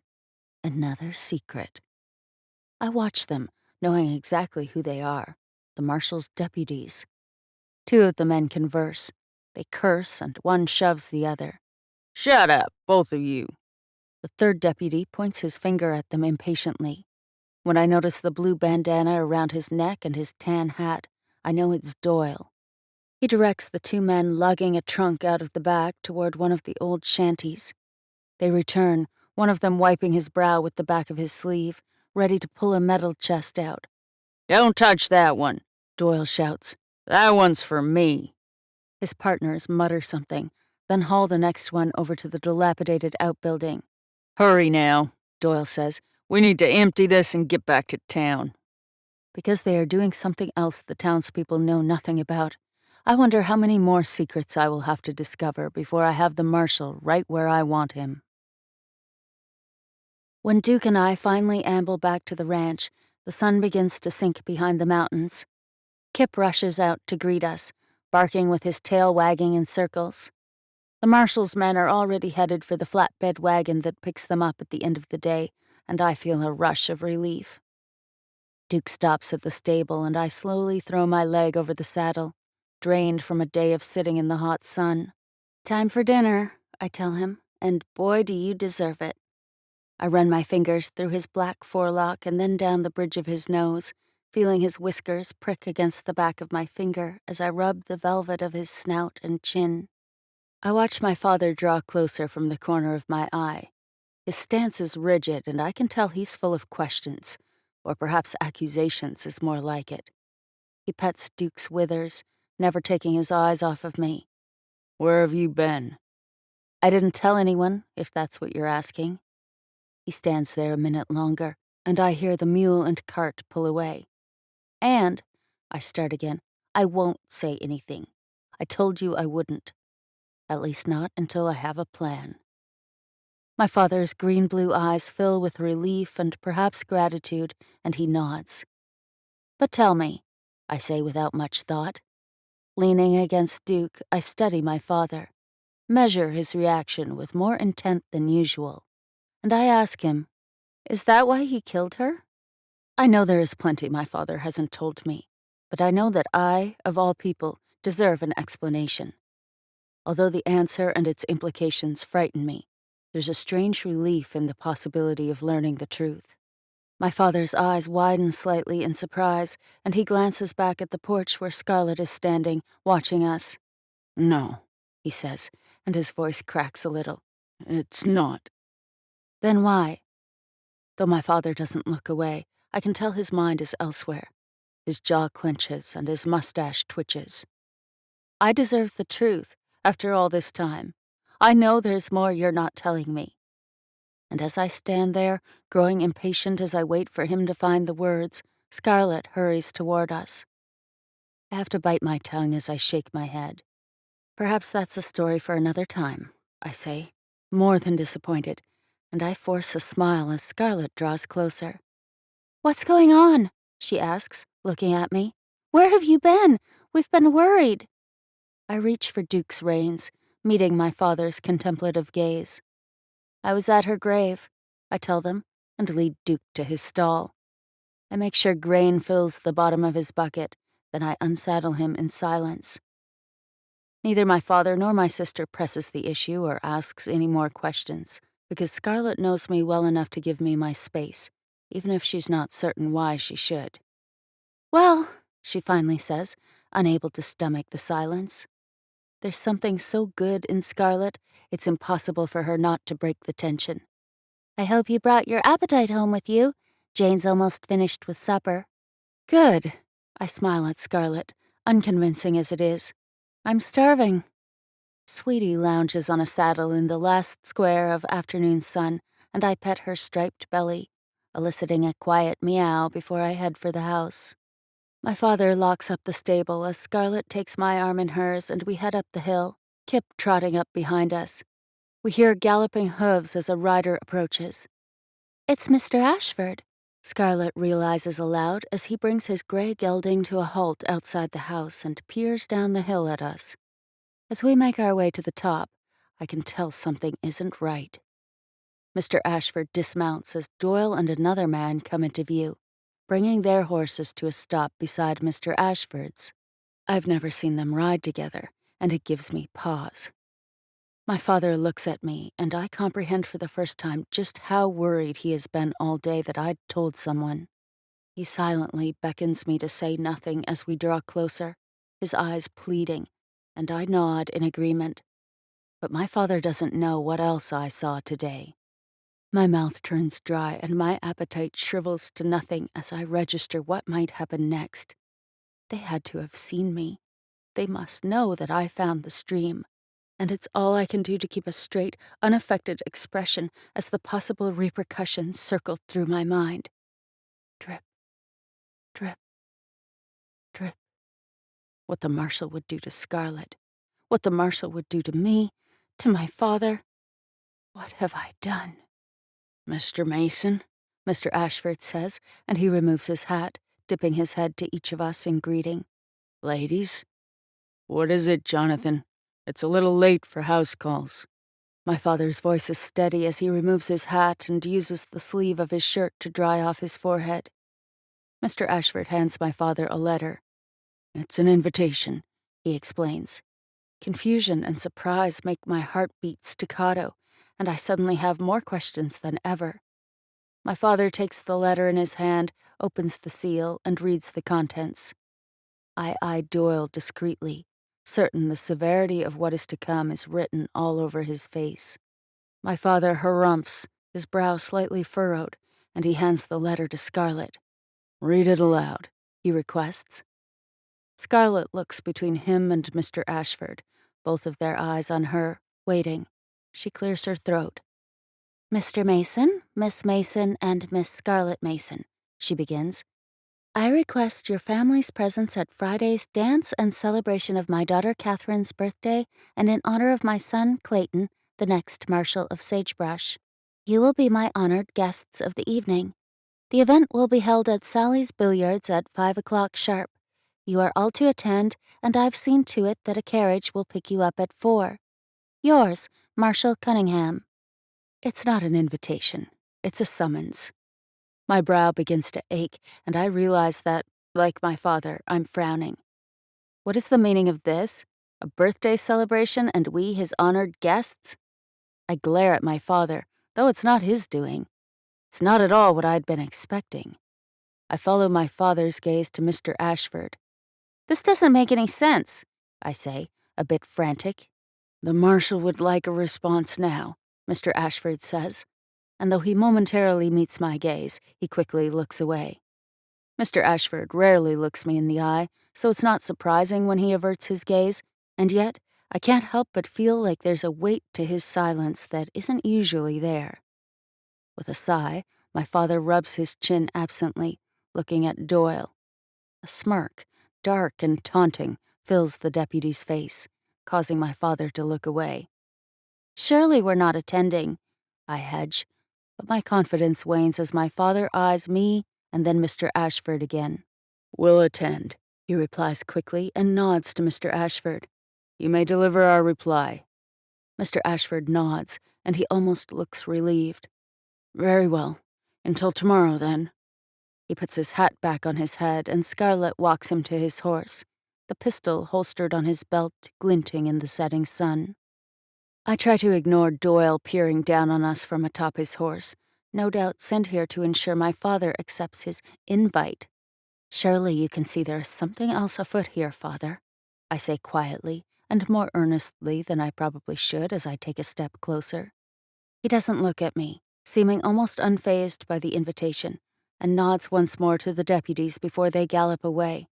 Another secret. I watch them, knowing exactly who they are, the marshal's deputies. Two of the men converse. They curse, and one shoves the other. "Shut up, both of you." The third deputy points his finger at them impatiently. When I notice the blue bandana around his neck and his tan hat, I know it's Doyle. He directs the two men lugging a trunk out of the back toward one of the old shanties. They return, one of them wiping his brow with the back of his sleeve, ready to pull a metal chest out. "Don't touch that one," Doyle shouts. "That one's for me." His partners mutter something, then haul the next one over to the dilapidated outbuilding. "Hurry now," Doyle says. "We need to empty this and get back to town." Because they are doing something else the townspeople know nothing about, I wonder how many more secrets I will have to discover before I have the marshal right where I want him. When Duke and I finally amble back to the ranch, the sun begins to sink behind the mountains. Kip rushes out to greet us, barking with his tail wagging in circles. The marshal's men are already headed for the flatbed wagon that picks them up at the end of the day, and I feel a rush of relief. Duke stops at the stable, and I slowly throw my leg over the saddle, drained from a day of sitting in the hot sun. "Time for dinner," I tell him, "and boy, do you deserve it." I run my fingers through his black forelock and then down the bridge of his nose, feeling his whiskers prick against the back of my finger as I rub the velvet of his snout and chin. I watch my father draw closer from the corner of my eye. His stance is rigid, and I can tell he's full of questions, or perhaps accusations is more like it. He pets Duke's withers, never taking his eyes off of me. "Where have you been?" "I didn't tell anyone, if that's what you're asking." He stands there a minute longer, and I hear the mule and cart pull away. "And," I start again, "I won't say anything. I told you I wouldn't. At least not until I have a plan." My father's green-blue eyes fill with relief and perhaps gratitude, and he nods. "But tell me," I say without much thought. Leaning against Duke, I study my father, measure his reaction with more intent than usual, and I ask him, "Is that why he killed her?" I know there is plenty my father hasn't told me, but I know that I, of all people, deserve an explanation. Although the answer and its implications frighten me, there's a strange relief in the possibility of learning the truth. My father's eyes widen slightly in surprise, and he glances back at the porch where Scarlett is standing, watching us. "No," he says, and his voice cracks a little. "It's not." "Then why?" Though my father doesn't look away, I can tell his mind is elsewhere. His jaw clenches and his mustache twitches. "I deserve the truth, after all this time. I know there's more you're not telling me." And as I stand there, growing impatient as I wait for him to find the words, Scarlett hurries toward us. I have to bite my tongue as I shake my head. "Perhaps that's a story for another time," I say, more than disappointed, and I force a smile as Scarlett draws closer. "What's going on?" she asks, looking at me. "Where have you been? We've been worried." I reach for Duke's reins, meeting my father's contemplative gaze. "I was at her grave," I tell them, and lead Duke to his stall. I make sure grain fills the bottom of his bucket, then I unsaddle him in silence. Neither my father nor my sister presses the issue or asks any more questions, because Scarlett knows me well enough to give me my space, even if she's not certain why she should. "Well," she finally says, unable to stomach the silence. There's something so good in Scarlett, it's impossible for her not to break the tension. "I hope you brought your appetite home with you. Jane's almost finished with supper." "Good." I smile at Scarlett, unconvincing as it is. "I'm starving." Sweetie lounges on a saddle in the last square of afternoon sun, and I pet her striped belly, eliciting a quiet meow before I head for the house. My father locks up the stable as Scarlet takes my arm in hers and we head up the hill, Kip trotting up behind us. We hear galloping hooves as a rider approaches. "It's Mr. Ashford," Scarlet realizes aloud as he brings his gray gelding to a halt outside the house and peers down the hill at us. As we make our way to the top, I can tell something isn't right. Mr. Ashford dismounts as Doyle and another man come into view, bringing their horses to a stop beside Mr. Ashford's. I've never seen them ride together, and it gives me pause. My father looks at me, and I comprehend for the first time just how worried he has been all day that I'd told someone. He silently beckons me to say nothing as we draw closer, his eyes pleading, and I nod in agreement. But my father doesn't know what else I saw today. My mouth turns dry and my appetite shrivels to nothing as I register what might happen next. They had to have seen me. They must know that I found the stream, and it's all I can do to keep a straight, unaffected expression as the possible repercussions circle through my mind. Drip, drip, drip. What the marshal would do to Scarlet. What the marshal would do to me, to my father. What have I done? "Mr. Mason," Mr. Ashford says, and he removes his hat, dipping his head to each of us in greeting. "Ladies?" "What is it, Jonathan? It's a little late for house calls." My father's voice is steady as he removes his hat and uses the sleeve of his shirt to dry off his forehead. Mr. Ashford hands my father a letter. "It's an invitation," he explains. Confusion and surprise make my heart beat staccato, and I suddenly have more questions than ever. My father takes the letter in his hand, opens the seal, and reads the contents. I eye Doyle discreetly, certain the severity of what is to come is written all over his face. My father harumphs, his brow slightly furrowed, and he hands the letter to Scarlet. "Read it aloud," he requests. Scarlet looks between him and Mr. Ashford, both of their eyes on her, waiting. She clears her throat. "Mr. Mason, Miss Mason, and Miss Scarlet Mason," she begins. "I request your family's presence at Friday's dance and celebration of my daughter Catherine's birthday and in honor of my son Clayton, the next Marshal of Sagebrush. You will be my honored guests of the evening. The event will be held at Sally's Billiards at 5 o'clock sharp. You are all to attend, and I've seen to it that a carriage will pick you up at 4. Yours, Marshal Cunningham." It's not an invitation. It's a summons. My brow begins to ache, and I realize that, like my father, I'm frowning. What is the meaning of this? A birthday celebration and we his honored guests? I glare at my father, though it's not his doing. It's not at all what I'd been expecting. I follow my father's gaze to Mr. Ashford. "This doesn't make any sense," I say, a bit frantic. "The marshal would like a response now," Mr. Ashford says, and though he momentarily meets my gaze, he quickly looks away. Mr. Ashford rarely looks me in the eye, so it's not surprising when he averts his gaze, and yet I can't help but feel like there's a weight to his silence that isn't usually there. With a sigh, my father rubs his chin absently, looking at Doyle. A smirk, dark and taunting, fills the deputy's face, causing my father to look away. "Surely we're not attending," I hedge, but my confidence wanes as my father eyes me and then Mr. Ashford again. "We'll attend," he replies quickly and nods to Mr. Ashford. "You may deliver our reply." Mr. Ashford nods, and he almost looks relieved. "Very well. Until tomorrow, then." He puts his hat back on his head, and Scarlet walks him to his horse, the pistol holstered on his belt glinting in the setting sun. I try to ignore Doyle peering down on us from atop his horse, no doubt sent here to ensure my father accepts his invite. "Surely you can see there is something else afoot here, Father," I say quietly, and more earnestly than I probably should as I take a step closer. He doesn't look at me, seeming almost unfazed by the invitation, and nods once more to the deputies before they gallop away.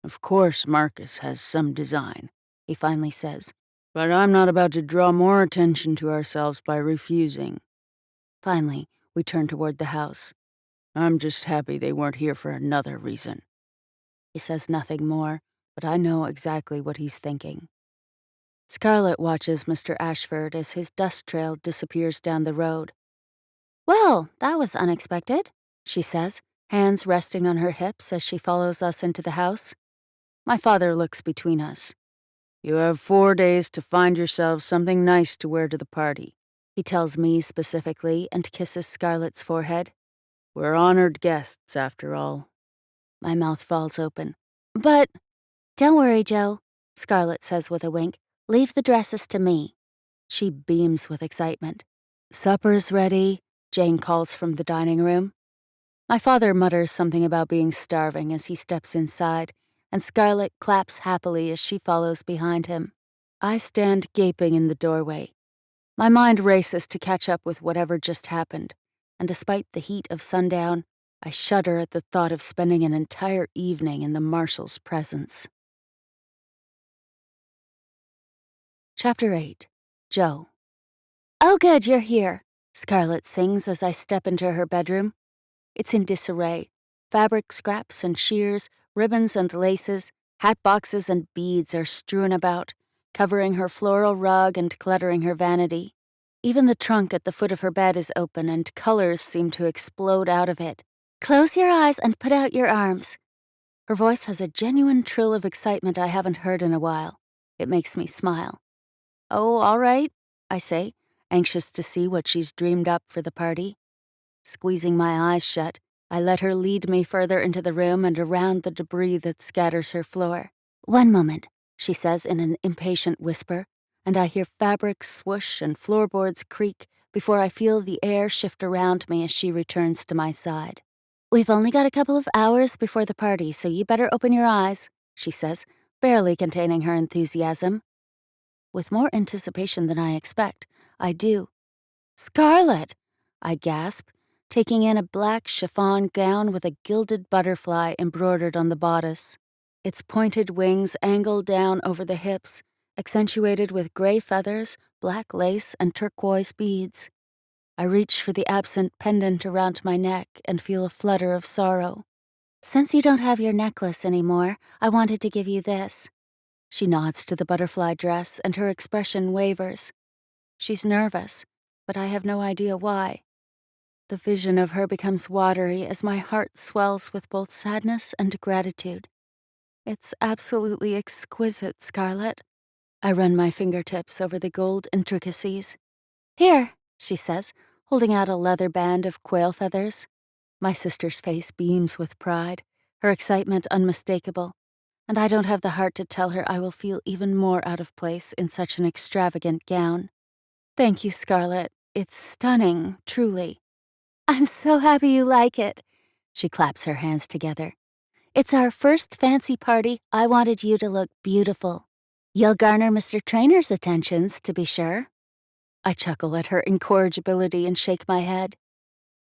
"Of course Marcus has some design," he finally says, but I'm not about to draw more attention to ourselves by refusing. Finally, we turn toward the house. I'm just happy they weren't here for another reason. He says nothing more, but I know exactly what he's thinking. Scarlett watches Mr. Ashford as his dust trail disappears down the road. "Well, that was unexpected," she says, hands resting on her hips as she follows us into the house. My father looks between us. "You have 4 days to find yourselves something nice to wear to the party," he tells me specifically and kisses Scarlett's forehead. "We're honored guests, after all." My mouth falls open. "But—" "Don't worry, Joe," Scarlett says with a wink. "Leave the dresses to me." She beams with excitement. "Supper's ready," Jane calls from the dining room. My father mutters something about being starving as he steps inside, and Scarlett claps happily as she follows behind him. I stand gaping in the doorway. My mind races to catch up with whatever just happened, and despite the heat of sundown, I shudder at the thought of spending an entire evening in the Marshal's presence. Chapter 8. Joe. "Oh good, you're here," Scarlett sings as I step into her bedroom. It's in disarray. Fabric scraps and shears, ribbons and laces, hat boxes and beads are strewn about, covering her floral rug and cluttering her vanity. Even the trunk at the foot of her bed is open and colors seem to explode out of it. "Close your eyes and put out your arms." Her voice has a genuine trill of excitement I haven't heard in a while. It makes me smile. "Oh, all right," I say, anxious to see what she's dreamed up for the party. Squeezing my eyes shut, I let her lead me further into the room and around the debris that scatters her floor. "One moment," she says in an impatient whisper, and I hear fabrics swoosh and floorboards creak before I feel the air shift around me as she returns to my side. "We've only got a couple of hours before the party, so you better open your eyes," she says, barely containing her enthusiasm. With more anticipation than I expect, I do. "Scarlett!" I gasp, taking in a black chiffon gown with a gilded butterfly embroidered on the bodice. Its pointed wings angle down over the hips, accentuated with gray feathers, black lace, and turquoise beads. I reach for the absent pendant around my neck and feel a flutter of sorrow. "Since you don't have your necklace anymore, I wanted to give you this." She nods to the butterfly dress, and her expression wavers. She's nervous, but I have no idea why. The vision of her becomes watery as my heart swells with both sadness and gratitude. "It's absolutely exquisite, Scarlett." I run my fingertips over the gold intricacies. "Here," she says, holding out a leather band of quail feathers. My sister's face beams with pride, her excitement unmistakable, and I don't have the heart to tell her I will feel even more out of place in such an extravagant gown. "Thank you, Scarlett. It's stunning, truly." "I'm so happy you like it." She claps her hands together. "It's our first fancy party. I wanted you to look beautiful. You'll garner Mr. Trainor's attentions, to be sure." I chuckle at her incorrigibility and shake my head.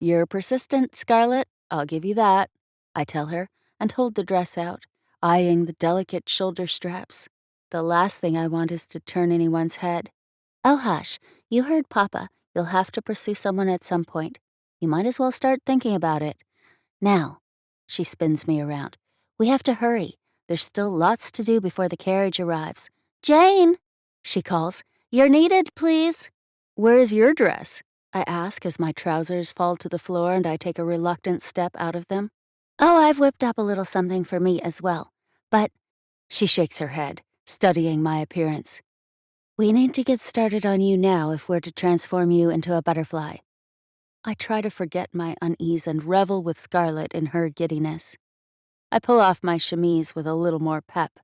"You're persistent, Scarlett. I'll give you that," I tell her, and hold the dress out, eyeing the delicate shoulder straps. The last thing I want is to turn anyone's head. "Oh, hush. You heard Papa. You'll have to pursue someone at some point. You might as well start thinking about it. Now," she spins me around, "we have to hurry. There's still lots to do before the carriage arrives. Jane," she calls, "you're needed, please." "Where's your dress?" I ask as my trousers fall to the floor and I take a reluctant step out of them. "Oh, I've whipped up a little something for me as well. But—" She shakes her head, studying my appearance. "We need to get started on you now if we're to transform you into a butterfly." I try to forget my unease and revel with Scarlett in her giddiness. I pull off my chemise with a little more pep.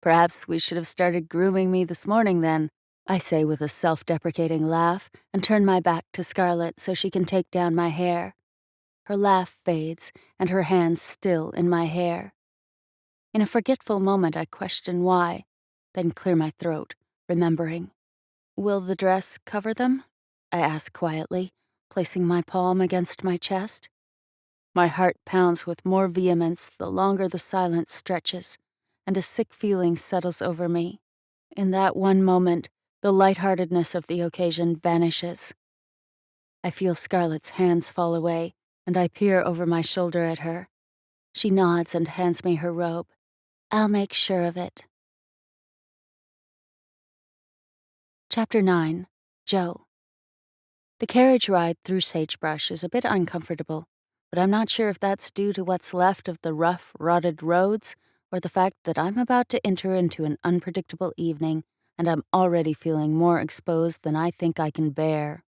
"Perhaps we should have started grooming me this morning then," I say with a self-deprecating laugh and turn my back to Scarlett so she can take down my hair. Her laugh fades and her hands still in my hair. In a forgetful moment I question why, then clear my throat, remembering. "Will the dress cover them?" I ask quietly, placing my palm against my chest. My heart pounds with more vehemence the longer the silence stretches, and a sick feeling settles over me. In that one moment, the lightheartedness of the occasion vanishes. I feel Scarlett's hands fall away, and I peer over my shoulder at her. She nods and hands me her robe. I'll make sure of it. Chapter 9. Joe. The carriage ride through Sagebrush is a bit uncomfortable, but I'm not sure if that's due to what's left of the rough, rotted roads or the fact that I'm about to enter into an unpredictable evening and I'm already feeling more exposed than I think I can bear.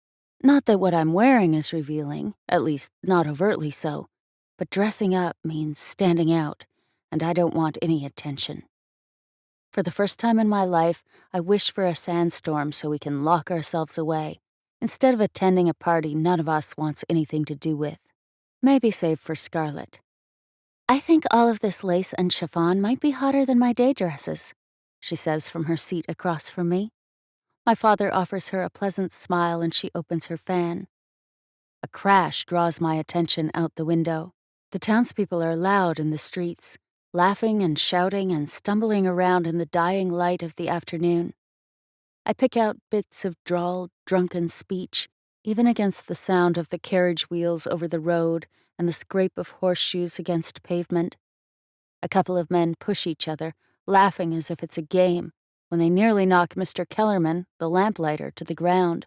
Not that what I'm wearing is revealing, at least not overtly so, but dressing up means standing out, and I don't want any attention. For the first time in my life, I wish for a sandstorm so we can lock ourselves away, instead of attending a party none of us wants anything to do with. Maybe save for Scarlett. I think all of this lace and chiffon might be hotter than my day dresses, she says from her seat across from me. My father offers her a pleasant smile and she opens her fan. A crash draws my attention out the window. The townspeople are loud in the streets, laughing and shouting and stumbling around in the dying light of the afternoon. I pick out bits of drawled, drunken speech, even against the sound of the carriage wheels over the road and the scrape of horseshoes against pavement. A couple of men push each other, laughing as if it's a game, when they nearly knock Mr. Kellerman, the lamplighter, to the ground.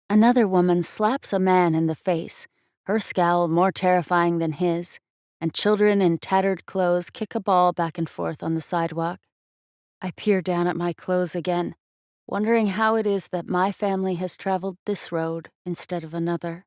Another woman slaps a man in the face, her scowl more terrifying than his, and children in tattered clothes kick a ball back and forth on the sidewalk. I peer down at my clothes again, wondering how it is that my family has traveled this road instead of another.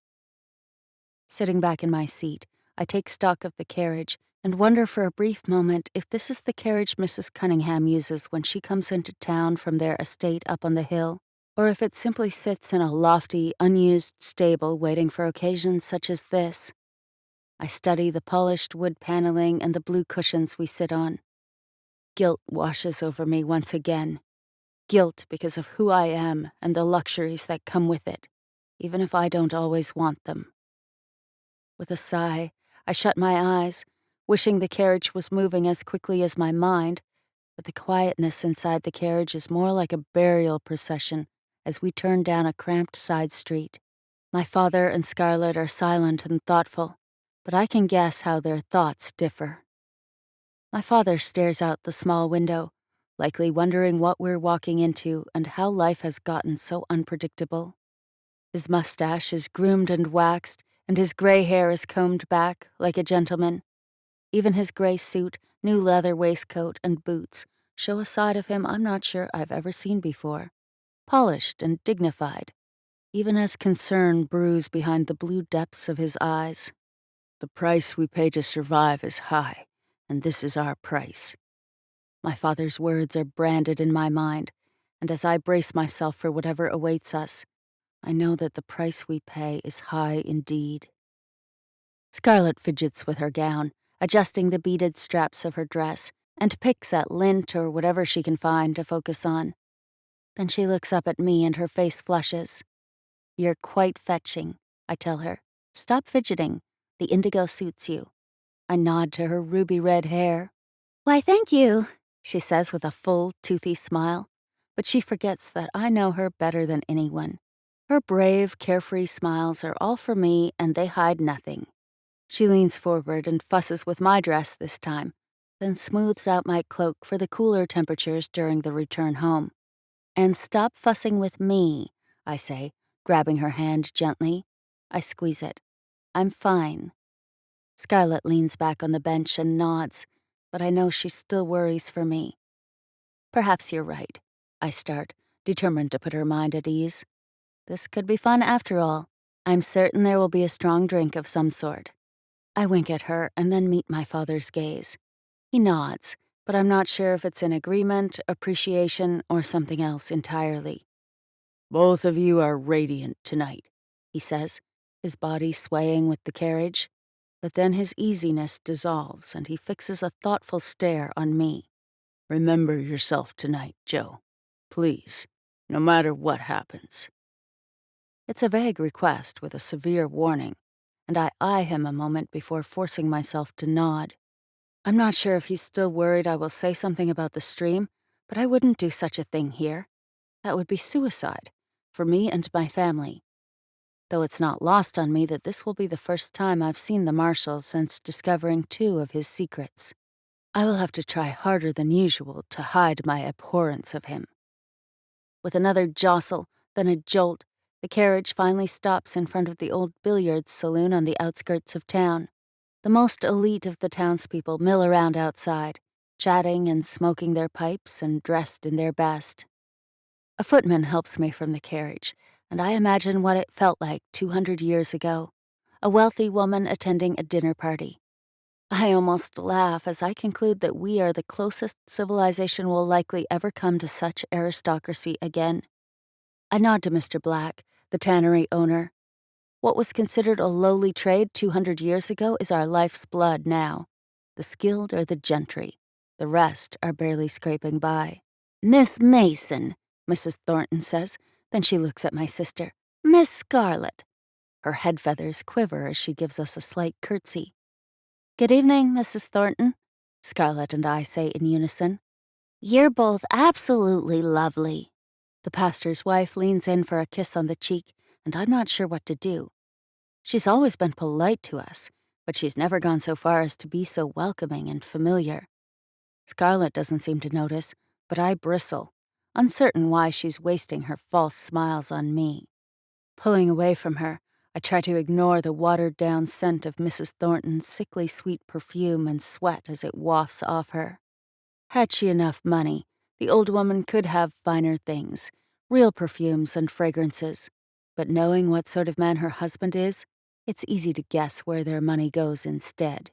Sitting back in my seat, I take stock of the carriage and wonder for a brief moment if this is the carriage Mrs. Cunningham uses when she comes into town from their estate up on the hill, or if it simply sits in a lofty, unused stable waiting for occasions such as this. I study the polished wood paneling and the blue cushions we sit on. Guilt washes over me once again. Guilt because of who I am and the luxuries that come with it, even if I don't always want them. With a sigh, I shut my eyes, wishing the carriage was moving as quickly as my mind, but the quietness inside the carriage is more like a burial procession as we turn down a cramped side street. My father and Scarlett are silent and thoughtful, but I can guess how their thoughts differ. My father stares out the small window, likely wondering what we're walking into and how life has gotten so unpredictable. His mustache is groomed and waxed, and his gray hair is combed back like a gentleman. Even his gray suit, new leather waistcoat, and boots show a side of him I'm not sure I've ever seen before. Polished and dignified, even as concern brews behind the blue depths of his eyes. The price we pay to survive is high, and this is our price. My father's words are branded in my mind, and as I brace myself for whatever awaits us, I know that the price we pay is high indeed. Scarlett fidgets with her gown, adjusting the beaded straps of her dress, and picks at lint or whatever she can find to focus on. Then she looks up at me and her face flushes. You're quite fetching, I tell her. Stop fidgeting. The indigo suits you. I nod to her ruby red hair. Why, thank you, she says with a full, toothy smile. But she forgets that I know her better than anyone. Her brave, carefree smiles are all for me, and they hide nothing. She leans forward and fusses with my dress this time, then smooths out my cloak for the cooler temperatures during the return home. And stop fussing with me, I say, grabbing her hand gently. I squeeze it. I'm fine. Scarlett leans back on the bench and nods, but I know she still worries for me. Perhaps you're right, I start, determined to put her mind at ease. This could be fun after all. I'm certain there will be a strong drink of some sort. I wink at her and then meet my father's gaze. He nods, but I'm not sure if it's in agreement, appreciation, or something else entirely. Both of you are radiant tonight, he says, his body swaying with the carriage. But then his easiness dissolves and he fixes a thoughtful stare on me. Remember yourself tonight, Joe. Please, no matter what happens. It's a vague request with a severe warning, and I eye him a moment before forcing myself to nod. I'm not sure if he's still worried I will say something about the stream, But I wouldn't do such a thing here. That would be suicide, for me and my family. Though it's not lost on me that this will be the first time I've seen the Marshal since discovering 2 of his secrets. I will have to try harder than usual to hide my abhorrence of him. With another jostle, then a jolt, the carriage finally stops in front of the old billiards saloon on the outskirts of town. The most elite of the townspeople mill around outside, chatting and smoking their pipes and dressed in their best. A footman helps me from the carriage, and I imagine what it felt like 200 years ago, a wealthy woman attending a dinner party. I almost laugh as I conclude that we are the closest civilization will likely ever come to such aristocracy again. I nod to Mr. Black, the tannery owner. What was considered a lowly trade 200 years ago is our life's blood now. The skilled are the gentry. The rest are barely scraping by. "Miss Mason," Mrs. Thornton says. Then she looks at my sister. "Miss Scarlett." Her head feathers quiver as she gives us a slight curtsy. "Good evening, Mrs. Thornton," Scarlett and I say in unison. "You're both absolutely lovely." The pastor's wife leans in for a kiss on the cheek, and I'm not sure what to do. She's always been polite to us, but she's never gone so far as to be so welcoming and familiar. Scarlett doesn't seem to notice, but I bristle, uncertain why she's wasting her false smiles on me. Pulling away from her, I try to ignore the watered-down scent of Mrs. Thornton's sickly sweet perfume and sweat as it wafts off her. Had she enough money, the old woman could have finer things, real perfumes and fragrances. But knowing what sort of man her husband is, it's easy to guess where their money goes instead.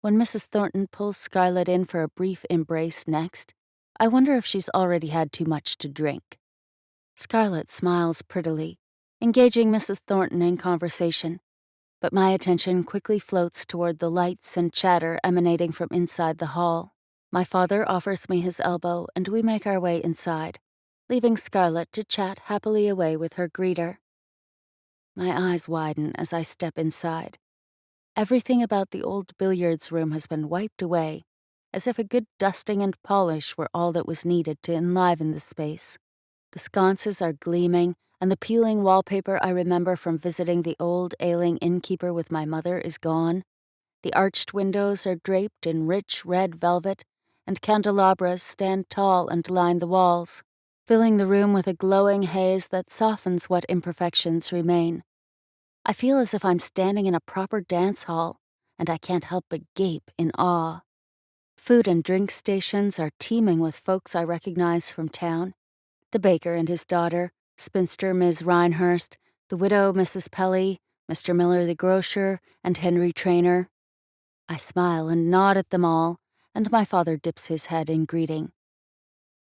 When Mrs. Thornton pulls Scarlett in for a brief embrace next, I wonder if she's already had too much to drink. Scarlett smiles prettily, engaging Mrs. Thornton in conversation, but my attention quickly floats toward the lights and chatter emanating from inside the hall. My father offers me his elbow, and we make our way inside, leaving Scarlett to chat happily away with her greeter. My eyes widen as I step inside. Everything about the old billiards room has been wiped away, as if a good dusting and polish were all that was needed to enliven the space. The sconces are gleaming, and the peeling wallpaper I remember from visiting the old ailing innkeeper with my mother is gone. The arched windows are draped in rich red velvet, and candelabras stand tall and line the walls, filling the room with a glowing haze that softens what imperfections remain. I feel as if I'm standing in a proper dance hall, and I can't help but gape in awe. Food and drink stations are teeming with folks I recognize from town. The baker and his daughter, spinster Ms. Reinhurst, the widow Mrs. Pelly, Mr. Miller the grocer, and Henry Traynor. I smile and nod at them all, and my father dips his head in greeting.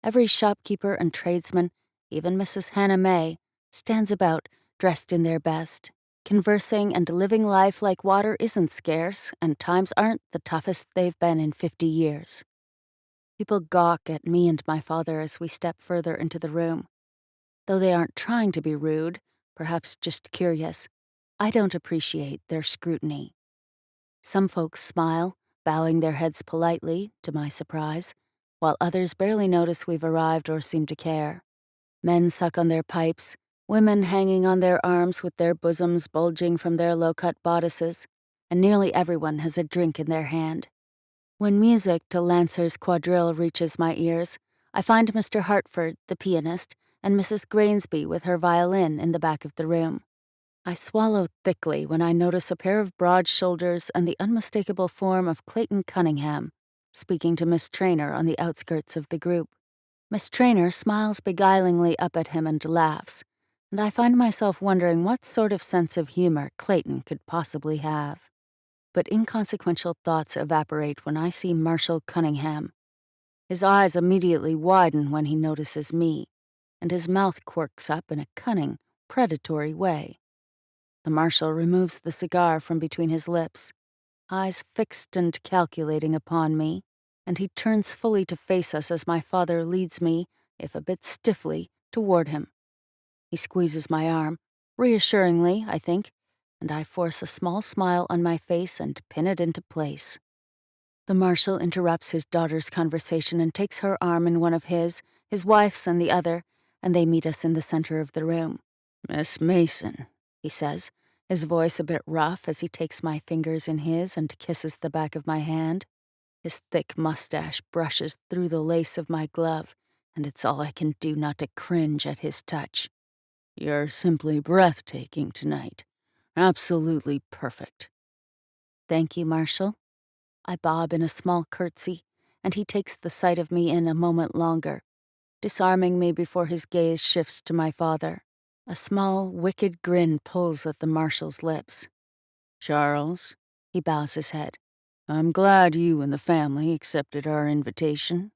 Every shopkeeper and tradesman, even Mrs. Hannah May, stands about, dressed in their best. Conversing and living life like water isn't scarce, and times aren't the toughest they've been in 50 years. People gawk at me and my father as we step further into the room. Though they aren't trying to be rude, perhaps just curious, I don't appreciate their scrutiny. Some folks smile, bowing their heads politely, to my surprise, while others barely notice we've arrived or seem to care. Men suck on their pipes, women hanging on their arms with their bosoms bulging from their low-cut bodices, and nearly everyone has a drink in their hand. When music to Lancer's quadrille reaches my ears, I find Mr. Hartford, the pianist, and Mrs. Grainsby with her violin in the back of the room. I swallow thickly when I notice a pair of broad shoulders and the unmistakable form of Clayton Cunningham, speaking to Miss Traynor on the outskirts of the group. Miss Traynor smiles beguilingly up at him and laughs, and I find myself wondering what sort of sense of humor Clayton could possibly have. But inconsequential thoughts evaporate when I see Marshal Cunningham. His eyes immediately widen when he notices me, and his mouth quirks up in a cunning, predatory way. The Marshal removes the cigar from between his lips, eyes fixed and calculating upon me, and he turns fully to face us as my father leads me, if a bit stiffly, toward him. He squeezes my arm, reassuringly, I think, and I force a small smile on my face and pin it into place. The marshal interrupts his daughter's conversation and takes her arm in one of his wife's in the other, and they meet us in the center of the room. "Miss Mason," he says, his voice a bit rough as he takes my fingers in his and kisses the back of my hand. His thick mustache brushes through the lace of my glove, and it's all I can do not to cringe at his touch. "You're simply breathtaking tonight. Absolutely perfect." "Thank you, Marshal." I bob in a small curtsy, and he takes the sight of me in a moment longer, disarming me before his gaze shifts to my father. A small, wicked grin pulls at the marshal's lips. "Charles," he bows his head, "I'm glad you and the family accepted our invitation."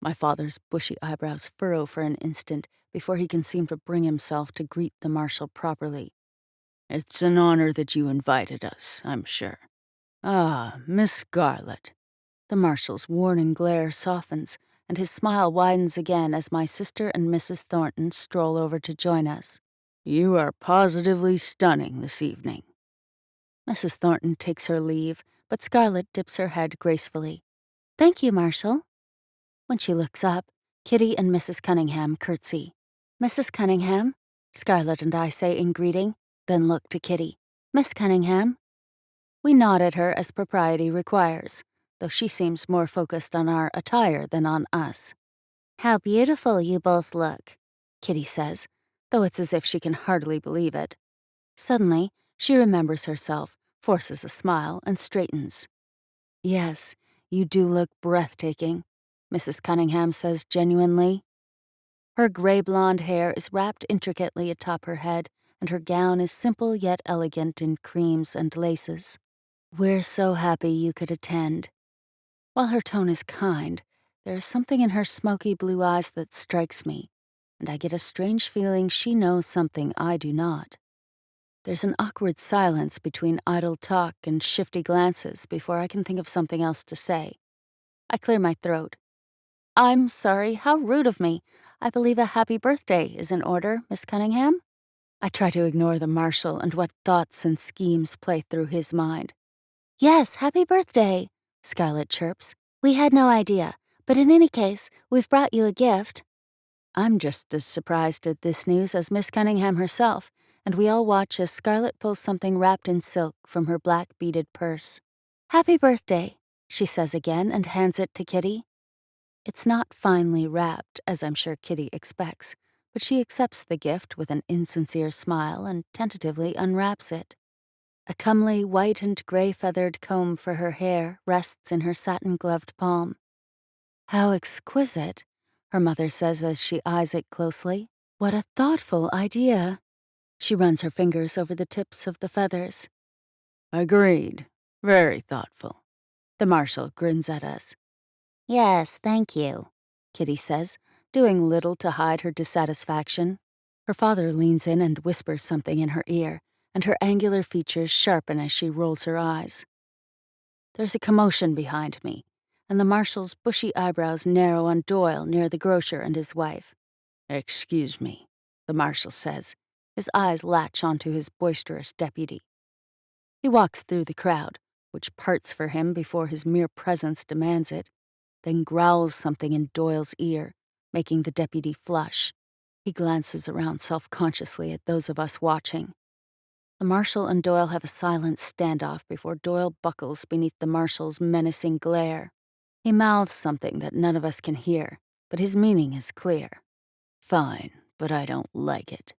My father's bushy eyebrows furrow for an instant before he can seem to bring himself to greet the marshal properly. "It's an honor that you invited us, I'm sure. Ah, Miss Scarlett." The marshal's warning glare softens, and his smile widens again as my sister and Mrs. Thornton stroll over to join us. "You are positively stunning this evening." Mrs. Thornton takes her leave, but Scarlett dips her head gracefully. "Thank you, Marshal." When she looks up, Kitty and Mrs. Cunningham curtsy. "Mrs. Cunningham," Scarlett and I say in greeting, then look to Kitty. "Miss Cunningham." We nod at her as propriety requires, though she seems more focused on our attire than on us. "How beautiful you both look," Kitty says, though it's as if she can hardly believe it. Suddenly, she remembers herself, forces a smile, and straightens. "Yes, you do look breathtaking," Mrs. Cunningham says genuinely. Her gray-blonde hair is wrapped intricately atop her head, and her gown is simple yet elegant in creams and laces. "We're so happy you could attend." While her tone is kind, there is something in her smoky blue eyes that strikes me, and I get a strange feeling she knows something I do not. There's an awkward silence between idle talk and shifty glances before I can think of something else to say. I clear my throat. "I'm sorry, how rude of me. I believe a happy birthday is in order, Miss Cunningham." I try to ignore the marshal and what thoughts and schemes play through his mind. "Yes, happy birthday," Scarlett chirps. "We had no idea, but in any case, we've brought you a gift." I'm just as surprised at this news as Miss Cunningham herself, and we all watch as Scarlett pulls something wrapped in silk from her black beaded purse. "Happy birthday," she says again and hands it to Kitty. It's not finely wrapped, as I'm sure Kitty expects, but she accepts the gift with an insincere smile and tentatively unwraps it. A comely white and gray-feathered comb for her hair rests in her satin-gloved palm. "How exquisite," her mother says as she eyes it closely. "What a thoughtful idea." She runs her fingers over the tips of the feathers. "Agreed. Very thoughtful." The marshal grins at us. "Yes, thank you," Kitty says, doing little to hide her dissatisfaction. Her father leans in and whispers something in her ear, and her angular features sharpen as she rolls her eyes. There's a commotion behind me, and the marshal's bushy eyebrows narrow on Doyle near the grocer and his wife. "Excuse me," the marshal says. His eyes latch onto his boisterous deputy. He walks through the crowd, which parts for him before his mere presence demands it, then growls something in Doyle's ear, making the deputy flush. He glances around self-consciously at those of us watching. The marshal and Doyle have a silent standoff before Doyle buckles beneath the marshal's menacing glare. He mouths something that none of us can hear, but his meaning is clear. "Fine, but I don't like it."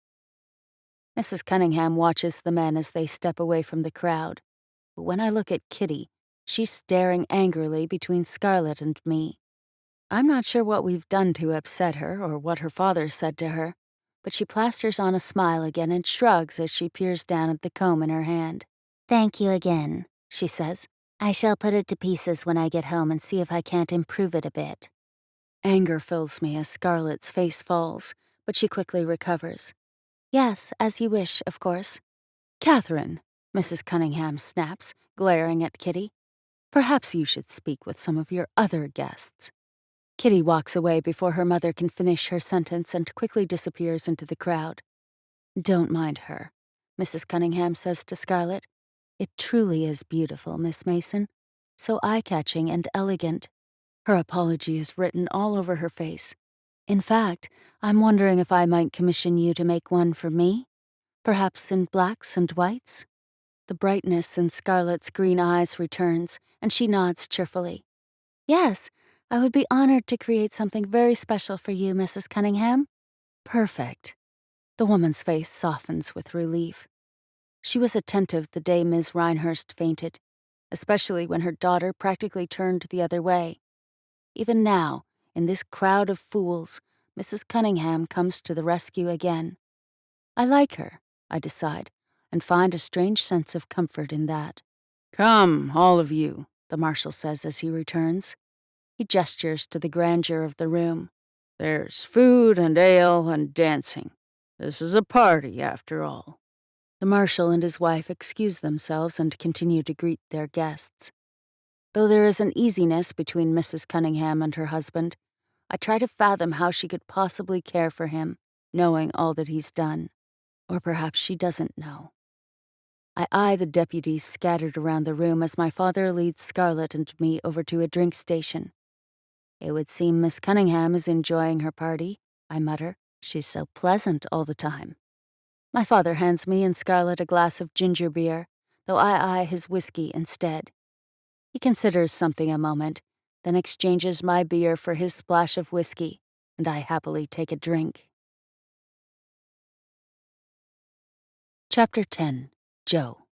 Mrs. Cunningham watches the men as they step away from the crowd, but when I look at Kitty, she's staring angrily between Scarlett and me. I'm not sure what we've done to upset her or what her father said to her, but she plasters on a smile again and shrugs as she peers down at the comb in her hand. "Thank you again," she says. "I shall put it to pieces when I get home and see if I can't improve it a bit." Anger fills me as Scarlett's face falls, but she quickly recovers. "Yes, as you wish, of course." "Catherine," Mrs. Cunningham snaps, glaring at Kitty. "Perhaps you should speak with some of your other guests." Kitty walks away before her mother can finish her sentence and quickly disappears into the crowd. "Don't mind her," Mrs. Cunningham says to Scarlett. "It truly is beautiful, Miss Mason." so eye-catching and elegant. Her apology is written all over her face. In fact, I'm wondering if I might commission you to make one for me, perhaps in blacks and whites. The brightness in Scarlett's green eyes returns, and she nods cheerfully. Yes, I would be honored to create something very special for you, Mrs. Cunningham. Perfect. The woman's face softens with relief. She was attentive the day Ms. Reinhurst fainted, especially when her daughter practically turned the other way. Even now, in this crowd of fools, Mrs. Cunningham comes to the rescue again. I like her, I decide, and find a strange sense of comfort in that. Come, all of you, the marshal says as he returns. He gestures to the grandeur of the room. There's food and ale and dancing. This is a party, after all. The marshal and his wife excuse themselves and continue to greet their guests. Though there is an easiness between Mrs. Cunningham and her husband, I try to fathom how she could possibly care for him, knowing all that he's done. Or perhaps she doesn't know. I eye the deputies scattered around the room as my father leads Scarlett and me over to a drink station. It would seem Miss Cunningham is enjoying her party, I mutter. She's so pleasant all the time. My father hands me and Scarlett a glass of ginger beer, though I eye his whiskey instead. He considers something a moment, then exchanges my beer for his splash of whiskey, and I happily take a drink. Chapter 10. Joe.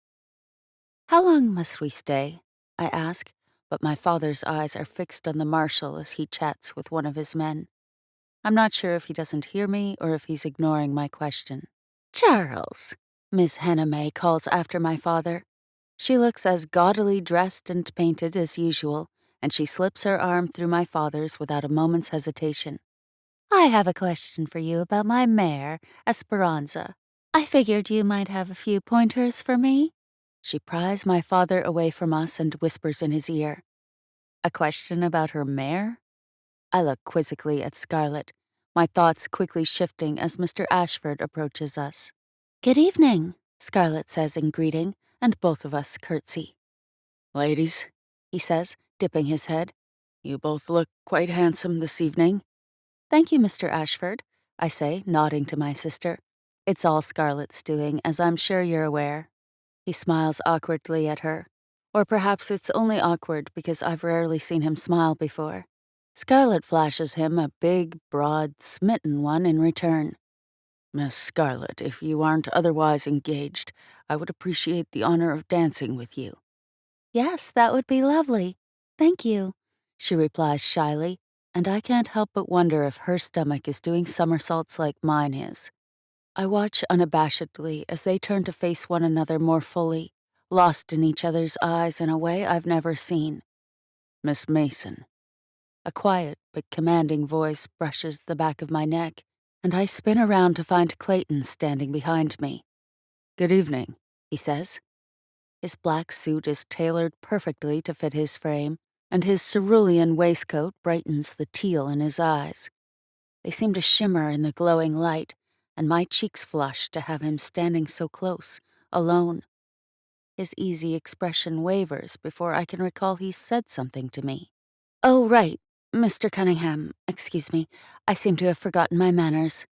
How long must we stay? I ask, but my father's eyes are fixed on the marshal as he chats with one of his men. I'm not sure if he doesn't hear me or if he's ignoring my question. Charles, Miss Hannah May calls after my father. She looks as gaudily dressed and painted as usual, and she slips her arm through my father's without a moment's hesitation. I have a question for you about my mare, Esperanza. I figured you might have a few pointers for me. She pries my father away from us and whispers in his ear. A question about her mare? I look quizzically at Scarlett, my thoughts quickly shifting as Mr. Ashford approaches us. Good evening, Scarlett says in greeting, and both of us curtsy. Ladies, he says, dipping his head, you both look quite handsome this evening. Thank you, Mr. Ashford, I say, nodding to my sister. It's all Scarlett's doing, as I'm sure you're aware. He smiles awkwardly at her. Or perhaps it's only awkward because I've rarely seen him smile before. Scarlett flashes him a big, broad, smitten one in return. Miss Scarlett, if you aren't otherwise engaged, I would appreciate the honor of dancing with you. Yes, that would be lovely. Thank you, she replies shyly, and I can't help but wonder if her stomach is doing somersaults like mine is. I watch unabashedly as they turn to face one another more fully, lost in each other's eyes in a way I've never seen. Miss Mason. A quiet but commanding voice brushes the back of my neck, and I spin around to find Clayton standing behind me. Good evening, he says. His black suit is tailored perfectly to fit his frame, and his cerulean waistcoat brightens the teal in his eyes. They seem to shimmer in the glowing light, and my cheeks flush to have him standing so close, alone. His easy expression wavers before I can recall he's said something to me. Oh, right, Mr. Cunningham, excuse me, I seem to have forgotten my manners.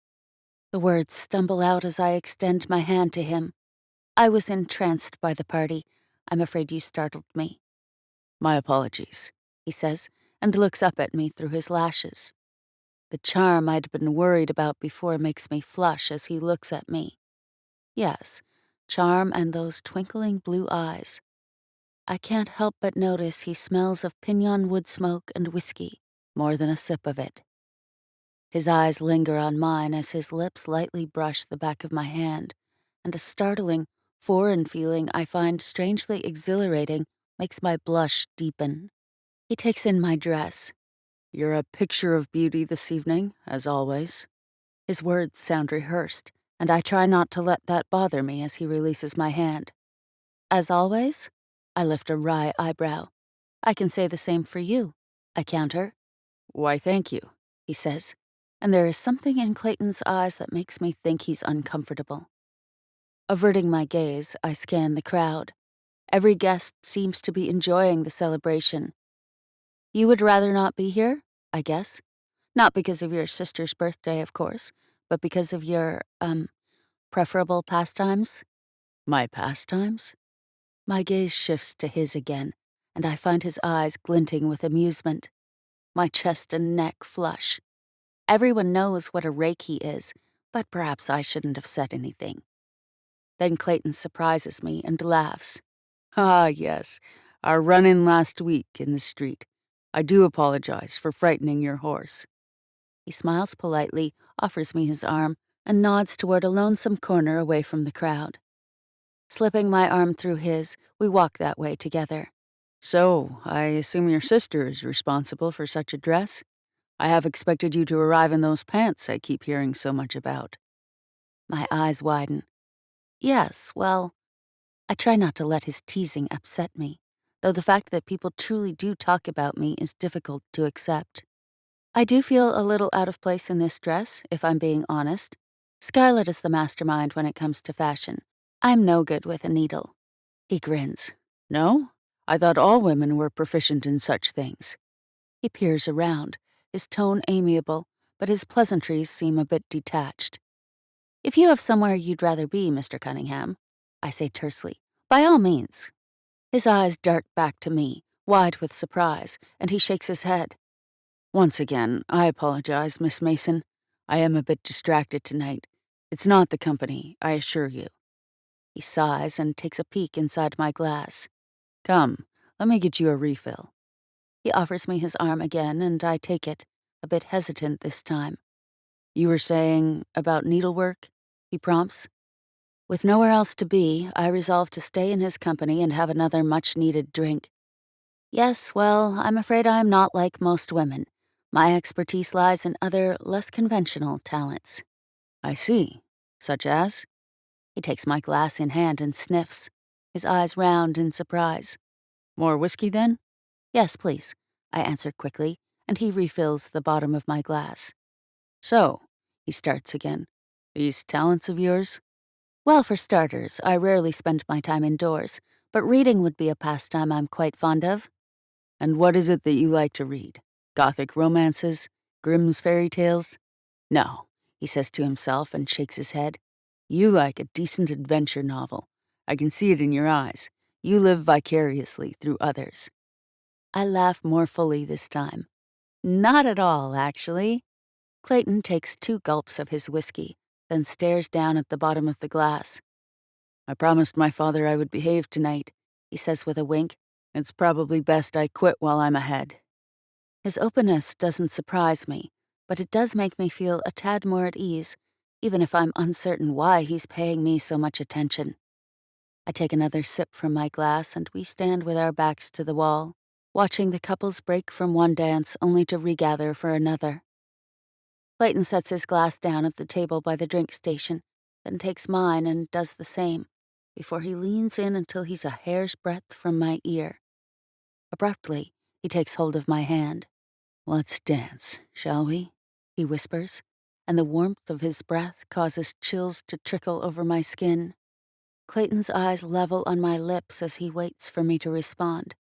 The words stumble out as I extend my hand to him. I was entranced by the party. I'm afraid you startled me. My apologies, he says, and looks up at me through his lashes. The charm I'd been worried about before makes me flush as he looks at me. Yes, charm and those twinkling blue eyes. I can't help but notice he smells of pinon wood smoke and whiskey, more than a sip of it. His eyes linger on mine as his lips lightly brush the back of my hand, and a startling, foreign feeling I find strangely exhilarating makes my blush deepen. He takes in my dress. You're a picture of beauty this evening, as always. His words sound rehearsed, and I try not to let that bother me as he releases my hand. As always? I lift a wry eyebrow. I can say the same for you, I counter. Why, thank you, he says, and there is something in Clayton's eyes that makes me think he's uncomfortable. Averting my gaze, I scan the crowd. Every guest seems to be enjoying the celebration. You would rather not be here, I guess? Not because of your sister's birthday, of course, but because of your, preferable pastimes? My pastimes? My gaze shifts to his again, and I find his eyes glinting with amusement. My chest and neck flush. Everyone knows what a rake he is, but perhaps I shouldn't have said anything. Then Clayton surprises me and laughs. Ah, yes, our run-in last week in the street. I do apologize for frightening your horse. He smiles politely, offers me his arm, and nods toward a lonesome corner away from the crowd. Slipping my arm through his, we walk that way together. So, I assume your sister is responsible for such a dress? I have expected you to arrive in those pants I keep hearing so much about. My eyes widen. Yes, well, I try not to let his teasing upset me, though the fact that people truly do talk about me is difficult to accept. I do feel a little out of place in this dress, if I'm being honest. Scarlett is the mastermind when it comes to fashion. I'm no good with a needle. He grins. No? I thought all women were proficient in such things. He peers around, his tone amiable, but his pleasantries seem a bit detached. If you have somewhere you'd rather be, Mr. Cunningham, I say tersely, by all means. His eyes dart back to me, wide with surprise, and he shakes his head. Once again, I apologize, Miss Mason. I am a bit distracted tonight. It's not the company, I assure you. He sighs and takes a peek inside my glass. Come, let me get you a refill. He offers me his arm again, and I take it, a bit hesitant this time. You were saying about needlework? He prompts. With nowhere else to be, I resolve to stay in his company and have another much-needed drink. Yes, well, I'm afraid I am not like most women. My expertise lies in other, less conventional talents. I see. Such as? He takes my glass in hand and sniffs, his eyes round in surprise. More whiskey, then? Yes, please, I answer quickly, and he refills the bottom of my glass. So, he starts again, these talents of yours? Well, for starters, I rarely spend my time indoors, but reading would be a pastime I'm quite fond of. And what is it that you like to read? Gothic romances? Grimm's fairy tales? No, he says to himself and shakes his head. You like a decent adventure novel. I can see it in your eyes. You live vicariously through others. I laugh more fully this time. Not at all, actually. Clayton takes 2 gulps of his whiskey, then stares down at the bottom of the glass. I promised my father I would behave tonight, he says with a wink. It's probably best I quit while I'm ahead. His openness doesn't surprise me, but it does make me feel a tad more at ease, even if I'm uncertain why he's paying me so much attention. I take another sip from my glass and we stand with our backs to the wall, watching the couples break from one dance only to regather for another. Clayton sets his glass down at the table by the drink station, then takes mine and does the same, before he leans in until he's a hair's breadth from my ear. Abruptly, he takes hold of my hand. Let's dance, shall we? He whispers, and the warmth of his breath causes chills to trickle over my skin. Clayton's eyes level on my lips as he waits for me to respond,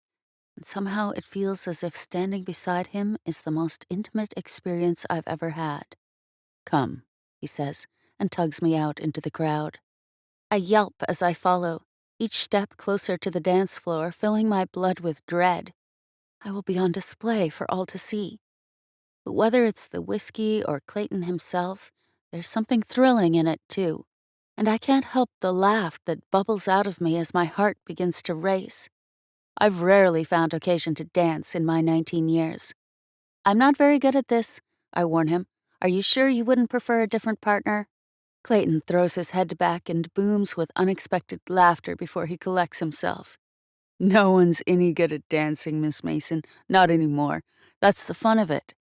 and somehow it feels as if standing beside him is the most intimate experience I've ever had. Come, he says, and tugs me out into the crowd. I yelp as I follow, each step closer to the dance floor filling my blood with dread. I will be on display for all to see. But whether it's the whiskey or Clayton himself, there's something thrilling in it, too. And I can't help the laugh that bubbles out of me as my heart begins to race. I've rarely found occasion to dance in my 19 years. I'm not very good at this, I warn him. Are you sure you wouldn't prefer a different partner? Clayton throws his head back and booms with unexpected laughter before he collects himself. No one's any good at dancing, Miss Mason. Not anymore. That's the fun of it.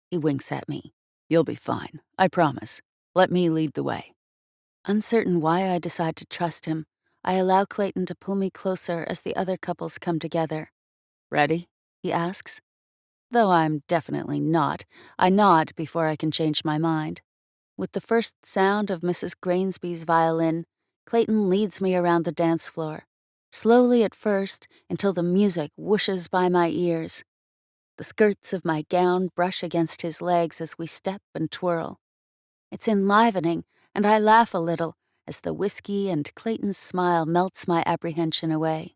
He winks at me. You'll be fine, I promise. Let me lead the way. Uncertain why I decide to trust him, I allow Clayton to pull me closer as the other couples come together. Ready? He asks. Though I'm definitely not, I nod before I can change my mind. With the first sound of Mrs. Grainsby's violin, Clayton leads me around the dance floor. slowly at first until the music whooshes by my ears. The skirts of my gown brush against his legs as we step and twirl. It's enlivening, and I laugh a little as the whiskey and Clayton's smile melts my apprehension away.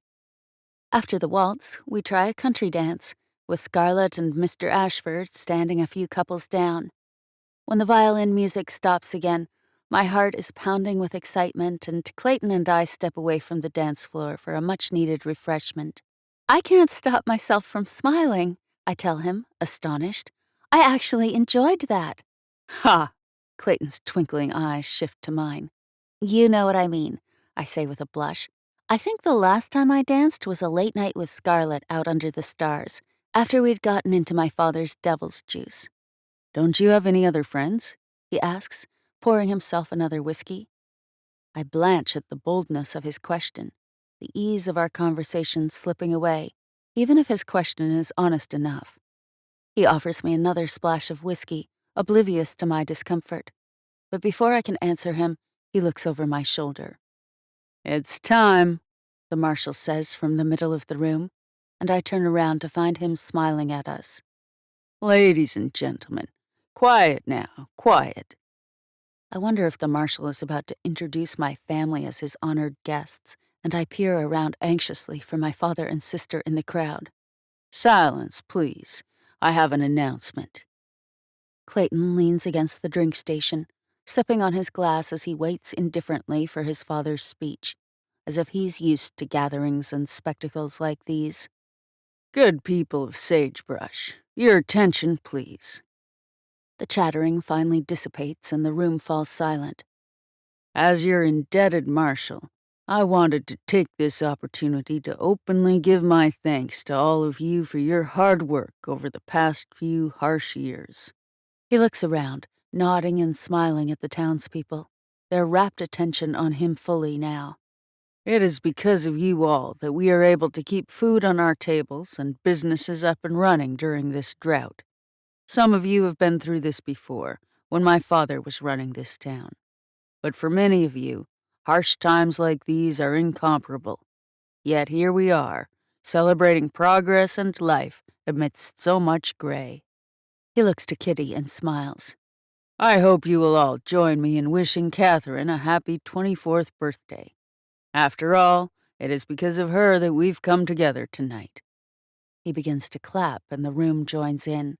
After the waltz, we try a country dance, with Scarlett and Mr. Ashford standing a few couples down. When the violin music stops again, my heart is pounding with excitement, and Clayton and I step away from the dance floor for a much-needed refreshment. I can't stop myself from smiling, I tell him, astonished. I actually enjoyed that. Ha! Clayton's twinkling eyes shift to mine. You know what I mean, I say with a blush. I think the last time I danced was a late night with Scarlett out under the stars, after we'd gotten into my father's devil's juice. Don't you have any other friends? He asks, pouring himself another whiskey. I blanch at the boldness of his question, the ease of our conversation slipping away, even if his question is honest enough. He offers me another splash of whiskey, oblivious to my discomfort. But before I can answer him, he looks over my shoulder. It's time, the marshal says from the middle of the room, and I turn around to find him smiling at us. Ladies and gentlemen, quiet now, quiet. I wonder if the marshal is about to introduce my family as his honored guests, and I peer around anxiously for my father and sister in the crowd. Silence, please. I have an announcement. Clayton leans against the drink station, sipping on his glass as he waits indifferently for his father's speech, as if he's used to gatherings and spectacles like these. Good people of Sagebrush, your attention, please. The chattering finally dissipates and the room falls silent. As your indebted marshal, I wanted to take this opportunity to openly give my thanks to all of you for your hard work over the past few harsh years. He looks around, nodding and smiling at the townspeople, their rapt attention on him fully now. It is because of you all that we are able to keep food on our tables and businesses up and running during this drought. Some of you have been through this before, when my father was running this town. But for many of you, harsh times like these are incomparable. Yet here we are, celebrating progress and life amidst so much gray. He looks to Kitty and smiles. I hope you will all join me in wishing Catherine a happy 24th birthday. After all, it is because of her that we've come together tonight. He begins to clap and the room joins in.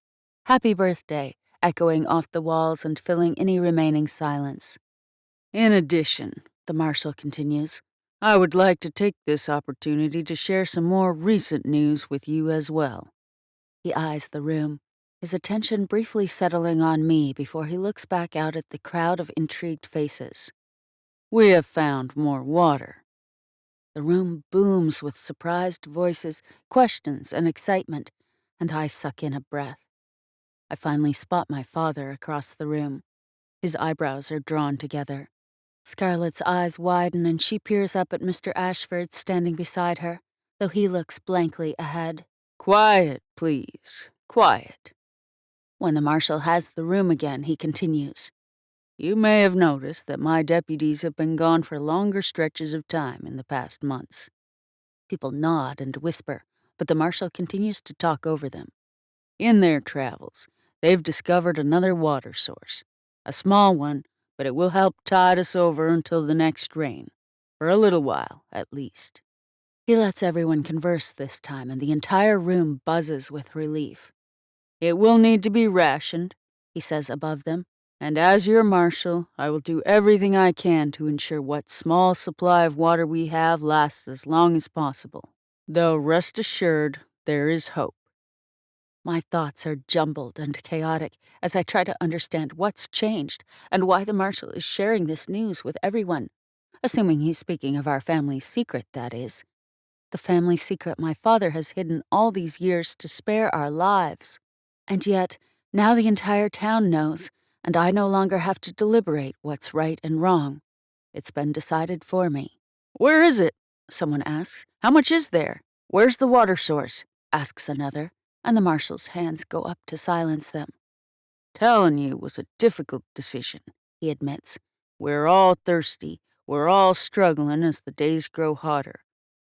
Happy birthday, echoing off the walls and filling any remaining silence. In addition, the marshal continues, I would like to take this opportunity to share some more recent news with you as well. He eyes the room, his attention briefly settling on me before he looks back out at the crowd of intrigued faces. We have found more water. The room booms with surprised voices, questions, and excitement, and I suck in a breath. I finally spot my father across the room. His eyebrows are drawn together. Scarlett's eyes widen and she peers up at Mr. Ashford standing beside her, though he looks blankly ahead. Quiet, please. Quiet. When the marshal has the room again, he continues. You may have noticed that my deputies have been gone for longer stretches of time in the past months. People nod and whisper, but the marshal continues to talk over them. In their travels, they've discovered another water source. A small one, but it will help tide us over until the next rain. For a little while, at least. He lets everyone converse this time, and the entire room buzzes with relief. It will need to be rationed, he says above them, and as your marshal, I will do everything I can to ensure what small supply of water we have lasts as long as possible. Though rest assured, there is hope. My thoughts are jumbled and chaotic as I try to understand what's changed and why the marshal is sharing this news with everyone, assuming he's speaking of our family's secret, that is. The family secret my father has hidden all these years to spare our lives. And yet, now the entire town knows, and I no longer have to deliberate what's right and wrong. It's been decided for me. Where is it? Someone asks. How much is there? Where's the water source? Asks another, and the marshal's hands go up to silence them. Telling you was a difficult decision, he admits. We're all thirsty. We're all struggling as the days grow hotter.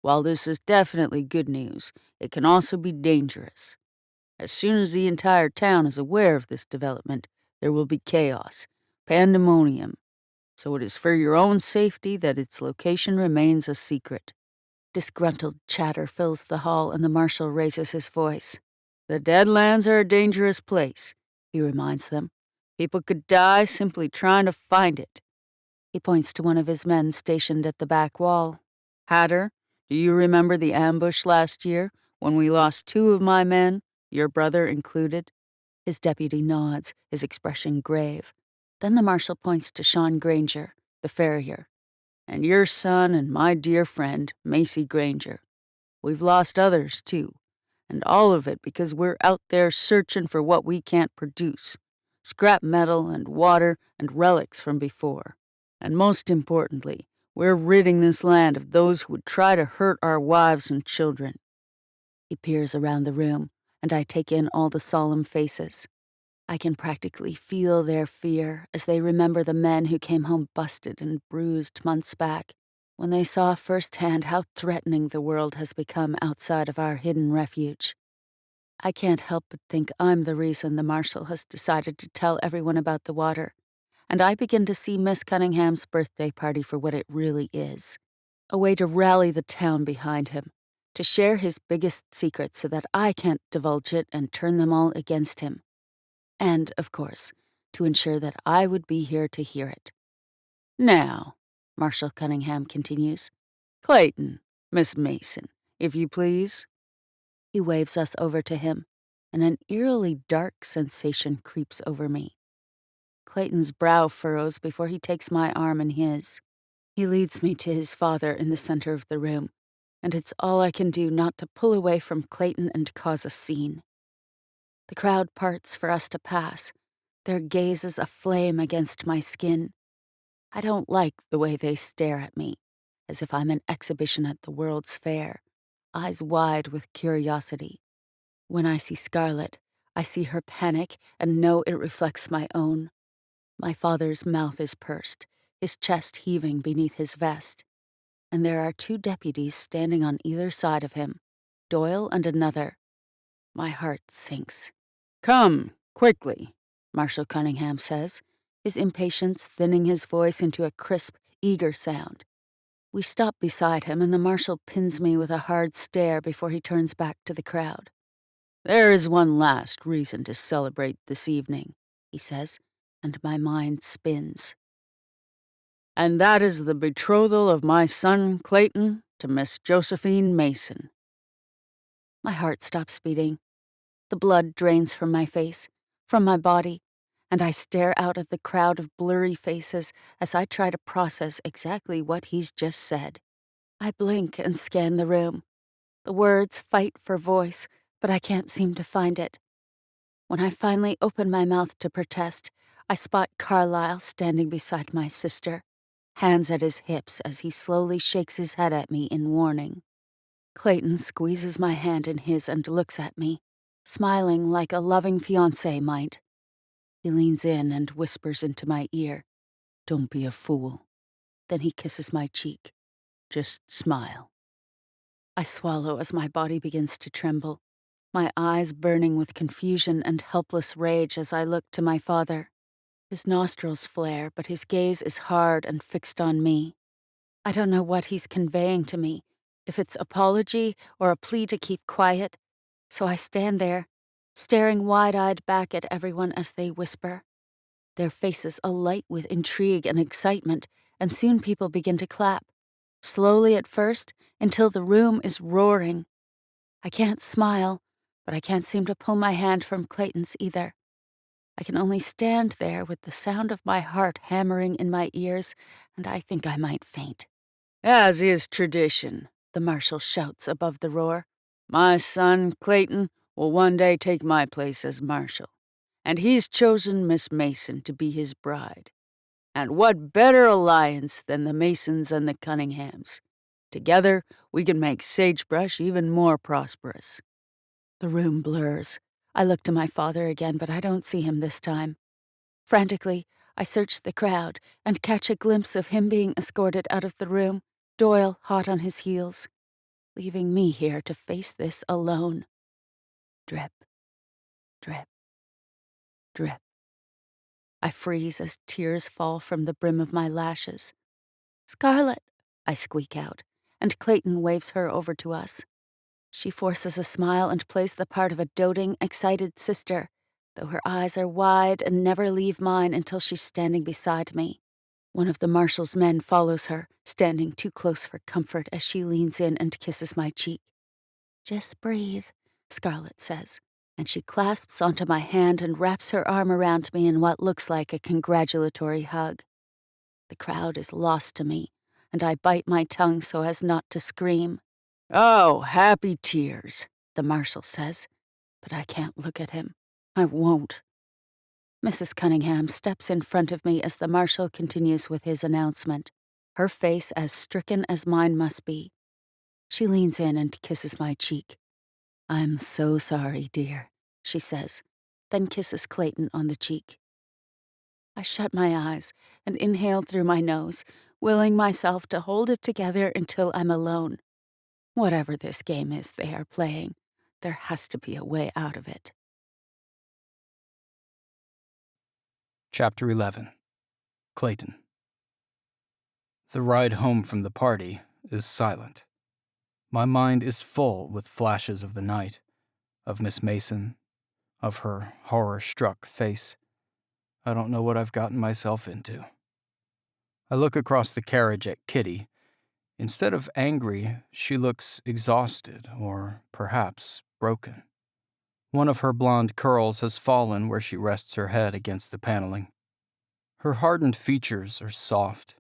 While this is definitely good news, it can also be dangerous. As soon as the entire town is aware of this development, there will be chaos, pandemonium. So it is for your own safety that its location remains a secret." Disgruntled chatter fills the hall, and the marshal raises his voice. "The Deadlands are a dangerous place," he reminds them. "People could die simply trying to find it." He points to one of his men stationed at the back wall. "Hatter, do you remember the ambush last year when we lost 2 of my men, your brother included?" His deputy nods, his expression grave. Then the marshal points to Sean Granger, the farrier. "And your son and my dear friend, Macy Granger. We've lost others, too. And all of it because we're out there searching for what we can't produce. Scrap metal and water and relics from before. And most importantly, we're ridding this land of those who would try to hurt our wives and children." He peers around the room, and I take in all the solemn faces. I can practically feel their fear as they remember the men who came home busted and bruised months back, when they saw firsthand how threatening the world has become outside of our hidden refuge. I can't help but think I'm the reason the marshal has decided to tell everyone about the water, and I begin to see Miss Cunningham's birthday party for what it really is. A way to rally the town behind him, to share his biggest secret so that I can't divulge it and turn them all against him. And, of course, to ensure that I would be here to hear it. "Now," Marshal Cunningham continues, "Clayton, Miss Mason, if you please." He waves us over to him, and an eerily dark sensation creeps over me. Clayton's brow furrows before he takes my arm in his. He leads me to his father in the center of the room, and it's all I can do not to pull away from Clayton and cause a scene. The crowd parts for us to pass, their gazes aflame against my skin. I don't like the way they stare at me, as if I'm an exhibition at the World's Fair, eyes wide with curiosity. When I see Scarlet, I see her panic and know it reflects my own. My father's mouth is pursed, his chest heaving beneath his vest, and there are 2 deputies standing on either side of him, Doyle and another. My heart sinks. "Come, quickly," Marshal Cunningham says, his impatience thinning his voice into a crisp, eager sound. We stop beside him, and the marshal pins me with a hard stare before he turns back to the crowd. "There is one last reason to celebrate this evening," he says, and my mind spins. "And that is the betrothal of my son, Clayton, to Miss Josephine Mason." My heart stops beating. The blood drains from my face, from my body, and I stare out at the crowd of blurry faces as I try to process exactly what he's just said. I blink and scan the room. The words fight for voice, but I can't seem to find it. When I finally open my mouth to protest, I spot Carlyle standing beside my sister, hands at his hips as he slowly shakes his head at me in warning. Clayton squeezes my hand in his and looks at me, smiling like a loving fiancé might. He leans in and whispers into my ear, "Don't be a fool." Then he kisses my cheek. "Just smile." I swallow as my body begins to tremble, my eyes burning with confusion and helpless rage as I look to my father. His nostrils flare, but his gaze is hard and fixed on me. I don't know what he's conveying to me, if it's apology or a plea to keep quiet, so I stand there, staring wide-eyed back at everyone as they whisper. Their faces alight with intrigue and excitement, and soon people begin to clap. Slowly at first, until the room is roaring. I can't smile, but I can't seem to pull my hand from Clayton's either. I can only stand there with the sound of my heart hammering in my ears, and I think I might faint. "As is tradition," the marshal shouts above the roar, "my son, Clayton, will one day take my place as marshal, and he's chosen Miss Mason to be his bride. And what better alliance than the Masons and the Cunninghams? Together, we can make Sagebrush even more prosperous." The room blurs. I look to my father again, but I don't see him this time. Frantically, I search the crowd and catch a glimpse of him being escorted out of the room, Doyle hot on his heels. leaving me here to face this alone. Drip, drip, drip. I freeze as tears fall from the brim of my lashes. "Scarlet," I squeak out, and Clayton waves her over to us. She forces a smile and plays the part of a doting, excited sister, though her eyes are wide and never leave mine until she's standing beside me. One of the marshal's men follows her, standing too close for comfort as she leans in and kisses my cheek. "Just breathe," Scarlet says, and she clasps onto my hand and wraps her arm around me in what looks like a congratulatory hug. The crowd is lost to me, and I bite my tongue so as not to scream. "Oh, happy tears," the marshal says, but I can't look at him. I won't. Mrs. Cunningham steps in front of me as the marshal continues with his announcement, her face as stricken as mine must be. She leans in and kisses my cheek. "I'm so sorry, dear," she says, then kisses Clayton on the cheek. I shut my eyes and inhale through my nose, willing myself to hold it together until I'm alone. Whatever this game is they are playing, there has to be a way out of it. Chapter 11. Clayton. The ride home from the party is silent. My mind is full with flashes of the night, of Miss Mason, of her horror-struck face. I don't know what I've gotten myself into. I look across the carriage at Kitty. Instead of angry, she looks exhausted or perhaps broken. One of her blonde curls has fallen where she rests her head against the paneling. Her hardened features are soft,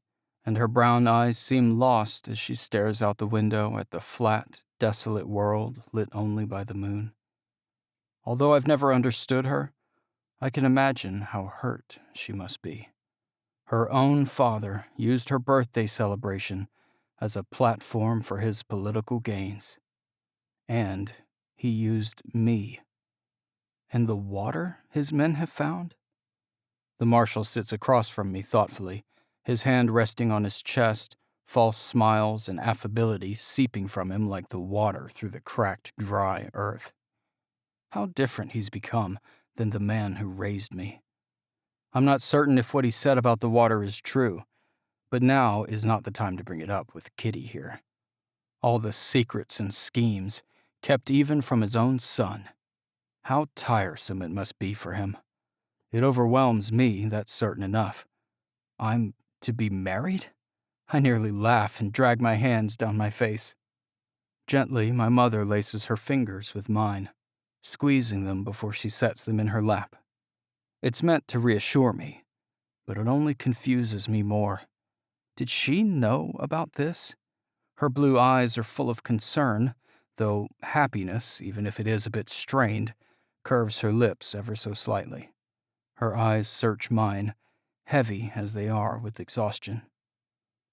and her brown eyes seem lost as she stares out the window at the flat, desolate world lit only by the moon. Although I've never understood her, I can imagine how hurt she must be. Her own father used her birthday celebration as a platform for his political gains. And he used me. And the water his men have found? The marshal sits across from me thoughtfully, his hand resting on his chest, false smiles and affability seeping from him like the water through the cracked, dry earth. How different he's become than the man who raised me. I'm not certain if what he said about the water is true, but now is not the time to bring it up with Kitty here. All the secrets and schemes, kept even from his own son. How tiresome it must be for him. It overwhelms me, that's certain enough. I'm to be married? I nearly laugh and drag my hands down my face. Gently, my mother laces her fingers with mine, squeezing them before she sets them in her lap. It's meant to reassure me, but it only confuses me more. Did she know about this? Her blue eyes are full of concern, though happiness, even if it is a bit strained, curves her lips ever so slightly. Her eyes search mine, heavy as they are with exhaustion.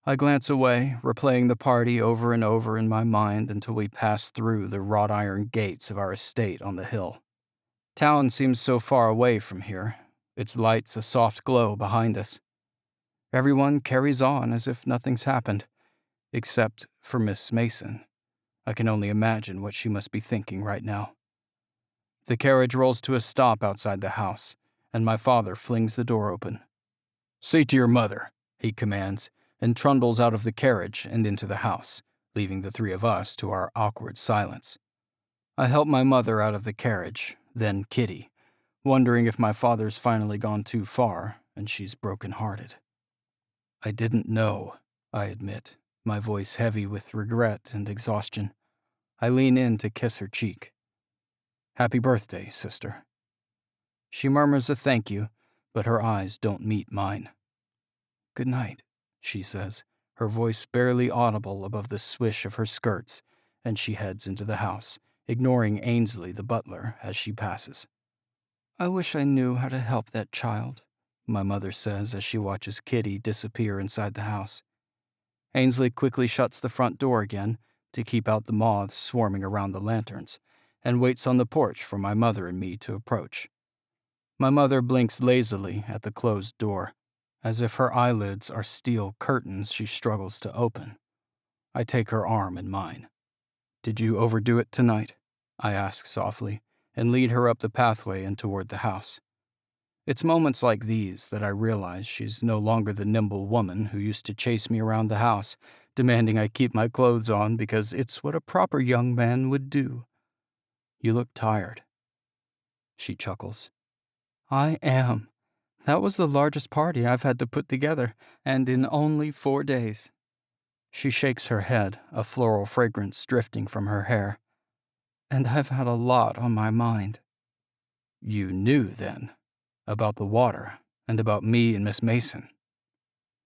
I glance away, replaying the party over and over in my mind until we pass through the wrought iron gates of our estate on the hill. Town seems so far away from here, its lights a soft glow behind us. Everyone carries on as if nothing's happened, except for Miss Mason. I can only imagine what she must be thinking right now. The carriage rolls to a stop outside the house, and my father flings the door open. "See to your mother," he commands, and trundles out of the carriage and into the house, leaving the three of us to our awkward silence. I help my mother out of the carriage, then Kitty, wondering if my father's finally gone too far and she's broken-hearted. "I didn't know," I admit, my voice heavy with regret and exhaustion. I lean in to kiss her cheek. "Happy birthday, sister." She murmurs a thank you, but her eyes don't meet mine. "Good night," she says, her voice barely audible above the swish of her skirts, and she heads into the house, ignoring Ainsley the butler as she passes. "I wish I knew how to help that child," my mother says as she watches Kitty disappear inside the house. Ainsley quickly shuts the front door again to keep out the moths swarming around the lanterns, and waits on the porch for my mother and me to approach. My mother blinks lazily at the closed door, as if her eyelids are steel curtains she struggles to open. I take her arm in mine. Did you overdo it tonight? I ask softly, and lead her up the pathway and toward the house. It's moments like these that I realize she's no longer the nimble woman who used to chase me around the house, demanding I keep my clothes on because it's what a proper young man would do. You look tired. She chuckles. I am. That was the largest party I've had to put together, and in only 4 days. She shakes her head, a floral fragrance drifting from her hair. And I've had a lot on my mind. You knew, then, about the water and about me and Miss Mason.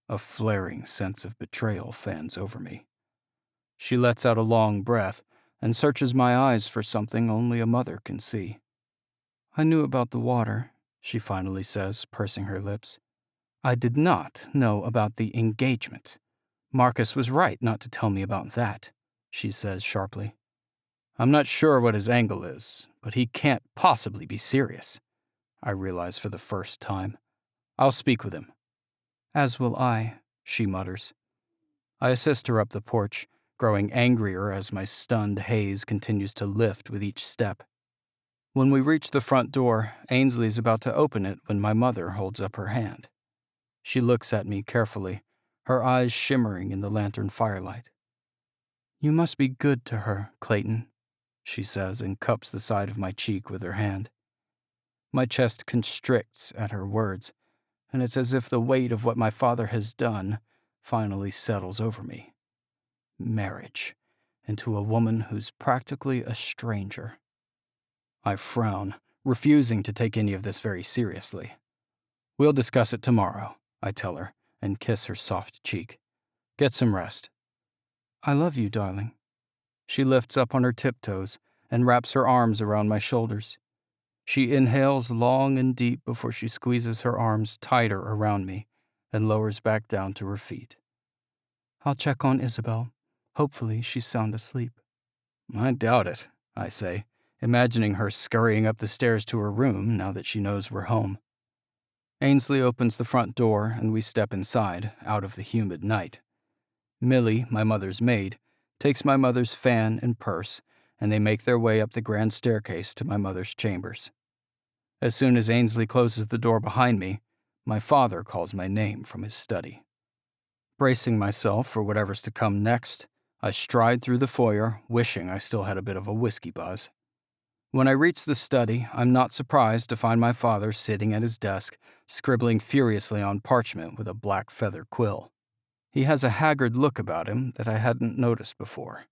A flaring sense of betrayal fans over me. She lets out a long breath and searches my eyes for something only a mother can see. I knew about the water, she finally says, pursing her lips. I did not know about the engagement. Marcus was right not to tell me about that, she says sharply. I'm not sure what his angle is, but he can't possibly be serious, I realize for the first time. I'll speak with him. As will I, she mutters. I assist her up the porch, growing angrier as my stunned haze continues to lift with each step. When we reach the front door, Ainsley's about to open it when my mother holds up her hand. She looks at me carefully, her eyes shimmering in the lantern firelight. You must be good to her, Clayton, she says and cups the side of my cheek with her hand. My chest constricts at her words, and it's as if the weight of what my father has done finally settles over me. Marriage, into a woman who's practically a stranger. I frown, refusing to take any of this very seriously. We'll discuss it tomorrow, I tell her, and kiss her soft cheek. Get some rest. I love you, darling. She lifts up on her tiptoes and wraps her arms around my shoulders. She inhales long and deep before she squeezes her arms tighter around me and lowers back down to her feet. I'll check on Isabel. Hopefully she's sound asleep. I doubt it, I say, imagining her scurrying up the stairs to her room now that she knows we're home. Ainsley opens the front door and we step inside, out of the humid night. Millie, my mother's maid, takes my mother's fan and purse, and they make their way up the grand staircase to my mother's chambers. As soon as Ainsley closes the door behind me, my father calls my name from his study. Bracing myself for whatever's to come next, I stride through the foyer, wishing I still had a bit of a whiskey buzz. When I reach the study, I'm not surprised to find my father sitting at his desk, scribbling furiously on parchment with a black feather quill. He has a haggard look about him that I hadn't noticed before.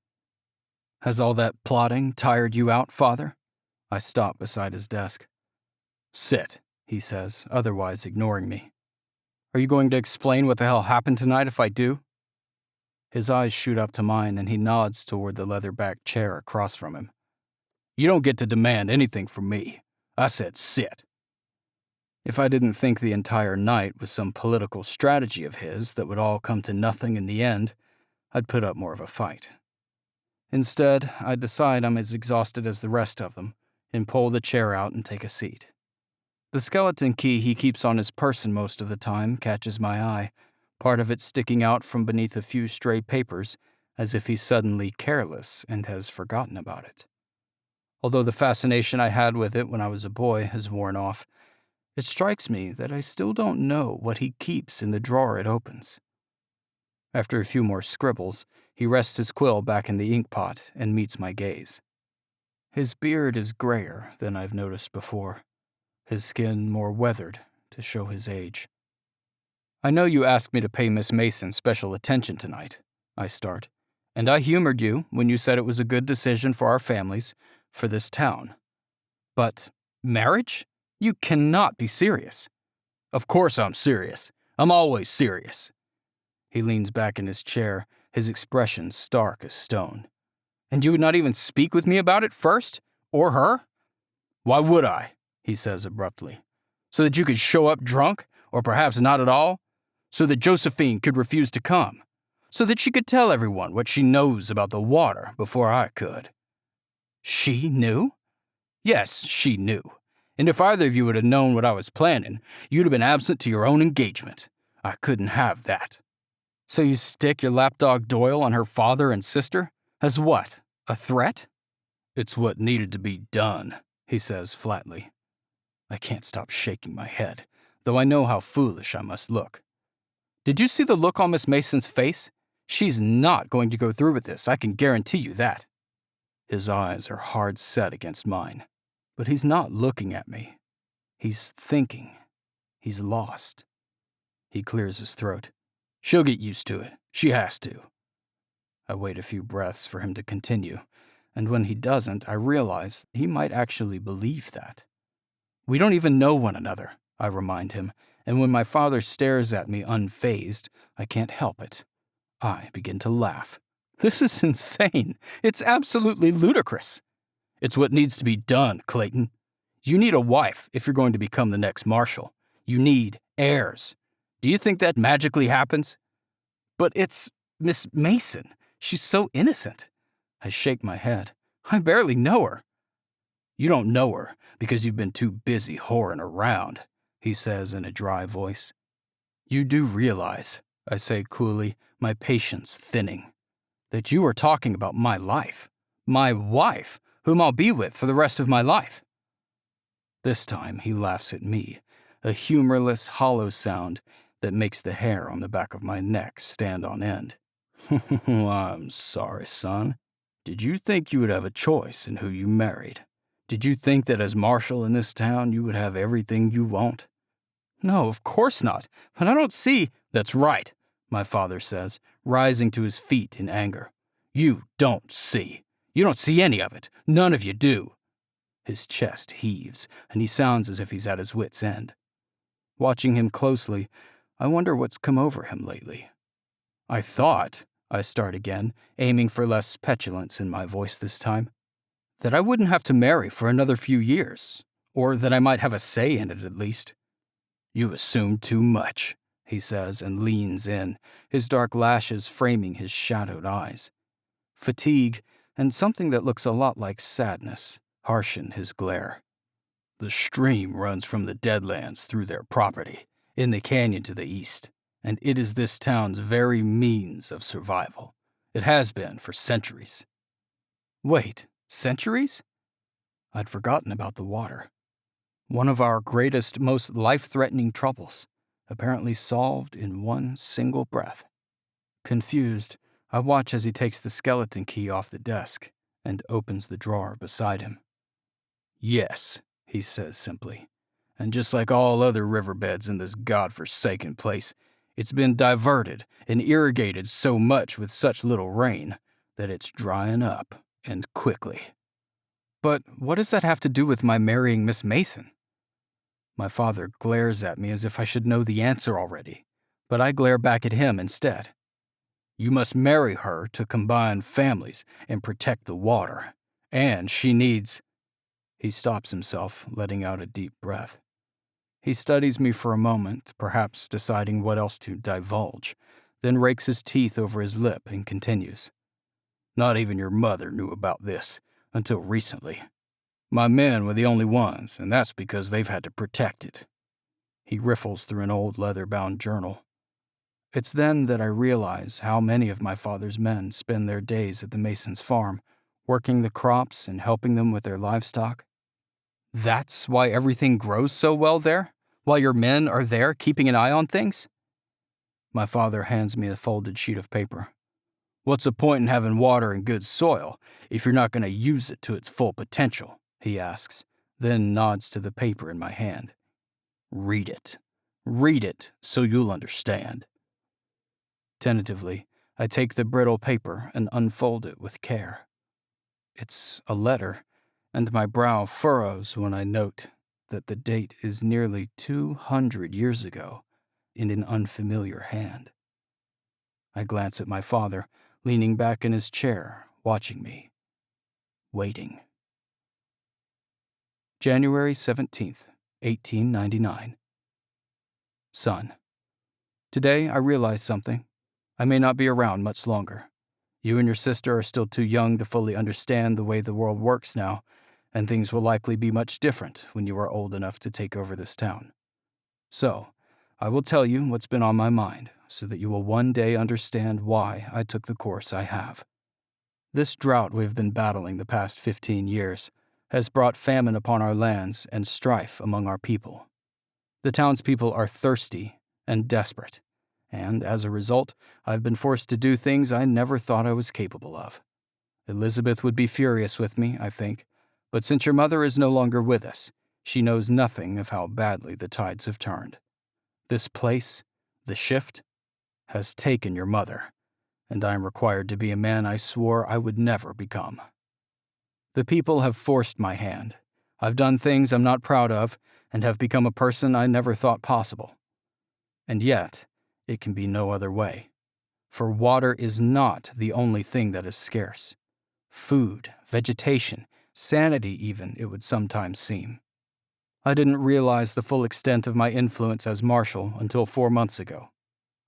Has all that plotting tired you out, Father? I stop beside his desk. Sit, he says, otherwise ignoring me. Are you going to explain what the hell happened tonight if I do? His eyes shoot up to mine and he nods toward the leather-backed chair across from him. You don't get to demand anything from me. I said sit. If I didn't think the entire night was some political strategy of his that would all come to nothing in the end, I'd put up more of a fight. Instead, I decide I'm as exhausted as the rest of them and pull the chair out and take a seat. The skeleton key he keeps on his person most of the time catches my eye, part of it sticking out from beneath a few stray papers as if he's suddenly careless and has forgotten about it. Although the fascination I had with it when I was a boy has worn off, it strikes me that I still don't know what he keeps in the drawer it opens. After a few more scribbles, he rests his quill back in the ink pot and meets my gaze. His beard is grayer than I've noticed before, his skin more weathered to show his age. I know you asked me to pay Miss Mason special attention tonight, I start, and I humored you when you said it was a good decision for our families, for this town. But marriage? You cannot be serious. Of course I'm serious. I'm always serious. He leans back in his chair, his expression stark as stone. And you would not even speak with me about it first? Or her? Why would I? He says abruptly. So that you could show up drunk? Or perhaps not at all? So that Josephine could refuse to come? So that she could tell everyone what she knows about the water before I could? She knew? Yes, she knew. And if either of you would have known what I was planning, you'd have been absent to your own engagement. I couldn't have that. So you stick your lapdog Doyle on her father and sister? As what? A threat? It's what needed to be done, he says flatly. I can't stop shaking my head, though I know how foolish I must look. Did you see the look on Miss Mason's face? She's not going to go through with this, I can guarantee you that. His eyes are hard set against mine, but he's not looking at me. He's thinking. He's lost. He clears his throat. She'll get used to it. She has to. I wait a few breaths for him to continue, and when he doesn't, I realize he might actually believe that. We don't even know one another, I remind him, and when my father stares at me unfazed, I can't help it. I begin to laugh. This is insane. It's absolutely ludicrous. It's what needs to be done, Clayton. You need a wife if you're going to become the next marshal. You need heirs. Do you think that magically happens? But it's Miss Mason. She's so innocent. I shake my head. I barely know her. You don't know her because you've been too busy whoring around, he says in a dry voice. You do realize, I say coolly, my patience thinning, that you are talking about my life, my wife, whom I'll be with for the rest of my life. This time he laughs at me, a humorless, hollow sound that makes the hair on the back of my neck stand on end. I'm sorry, son. Did you think you would have a choice in who you married? Did you think that as marshal in this town you would have everything you want? No, of course not, but I don't see— That's right, my father says, rising to his feet in anger. You don't see. You don't see any of it. None of you do. His chest heaves, and he sounds as if he's at his wit's end. Watching him closely, I wonder what's come over him lately. I thought, I start again, aiming for less petulance in my voice this time, that I wouldn't have to marry for another few years, or that I might have a say in it at least. You assume too much, he says and leans in, his dark lashes framing his shadowed eyes. Fatigue and something that looks a lot like sadness harshen his glare. The stream runs from the Deadlands through their property, in the canyon to the east, and it is this town's very means of survival. It has been for centuries. Wait, centuries? I'd forgotten about the water. One of our greatest, most life-threatening troubles, apparently solved in one single breath. Confused, I watch as he takes the skeleton key off the desk and opens the drawer beside him. Yes, he says simply, and just like all other riverbeds in this god-forsaken place, it's been diverted and irrigated so much with such little rain that it's drying up, and quickly. But what does that have to do with my marrying Miss Mason? My father glares at me as if I should know the answer already, but I glare back at him instead. You must marry her to combine families and protect the water, and she needs— He stops himself, letting out a deep breath. He studies me for a moment, perhaps deciding what else to divulge, then rakes his teeth over his lip and continues. Not even your mother knew about this, until recently. My men were the only ones, and that's because they've had to protect it. He riffles through an old leather-bound journal. It's then that I realize how many of my father's men spend their days at the Masons' farm, working the crops and helping them with their livestock. That's why everything grows so well there? While your men are there keeping an eye on things? My father hands me a folded sheet of paper. What's the point in having water and good soil if you're not going to use it to its full potential? He asks, then nods to the paper in my hand. Read it. Read it so you'll understand. Tentatively, I take the brittle paper and unfold it with care. It's a letter, and my brow furrows when I note that the date is nearly 200 years ago in an unfamiliar hand. I glance at my father, leaning back in his chair, watching me, waiting. January 17th, 1899. Son, today I realize something. I may not be around much longer. You and your sister are still too young to fully understand the way the world works now, and things will likely be much different when you are old enough to take over this town. So, I will tell you what's been on my mind, so that you will one day understand why I took the course I have. This drought we've been battling the past 15 years has brought famine upon our lands and strife among our people. The townspeople are thirsty and desperate, and as a result, I've been forced to do things I never thought I was capable of. Elizabeth would be furious with me, I think, but since your mother is no longer with us, she knows nothing of how badly the tides have turned. This place, the shift, has taken your mother, and I am required to be a man I swore I would never become. The people have forced my hand. I've done things I'm not proud of, and have become a person I never thought possible. And yet, it can be no other way. For water is not the only thing that is scarce. Food, vegetation, sanity even, it would sometimes seem. I didn't realize the full extent of my influence as marshal until 4 months ago.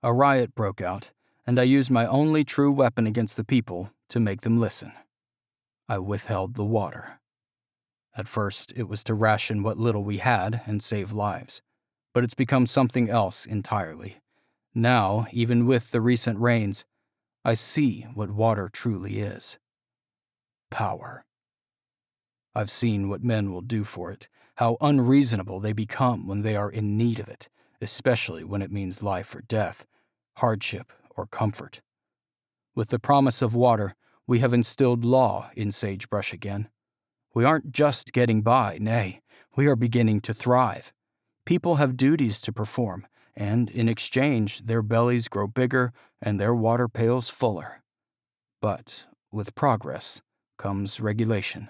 A riot broke out, and I used my only true weapon against the people to make them listen. I withheld the water. At first, it was to ration what little we had and save lives, but it's become something else entirely. Now, even with the recent rains, I see what water truly is. Power. I've seen what men will do for it, how unreasonable they become when they are in need of it, especially when it means life or death, hardship or comfort. With the promise of water, we have instilled law in Sagebrush again. We aren't just getting by, nay, we are beginning to thrive. People have duties to perform, and in exchange, their bellies grow bigger and their water pails fuller. But with progress comes regulation.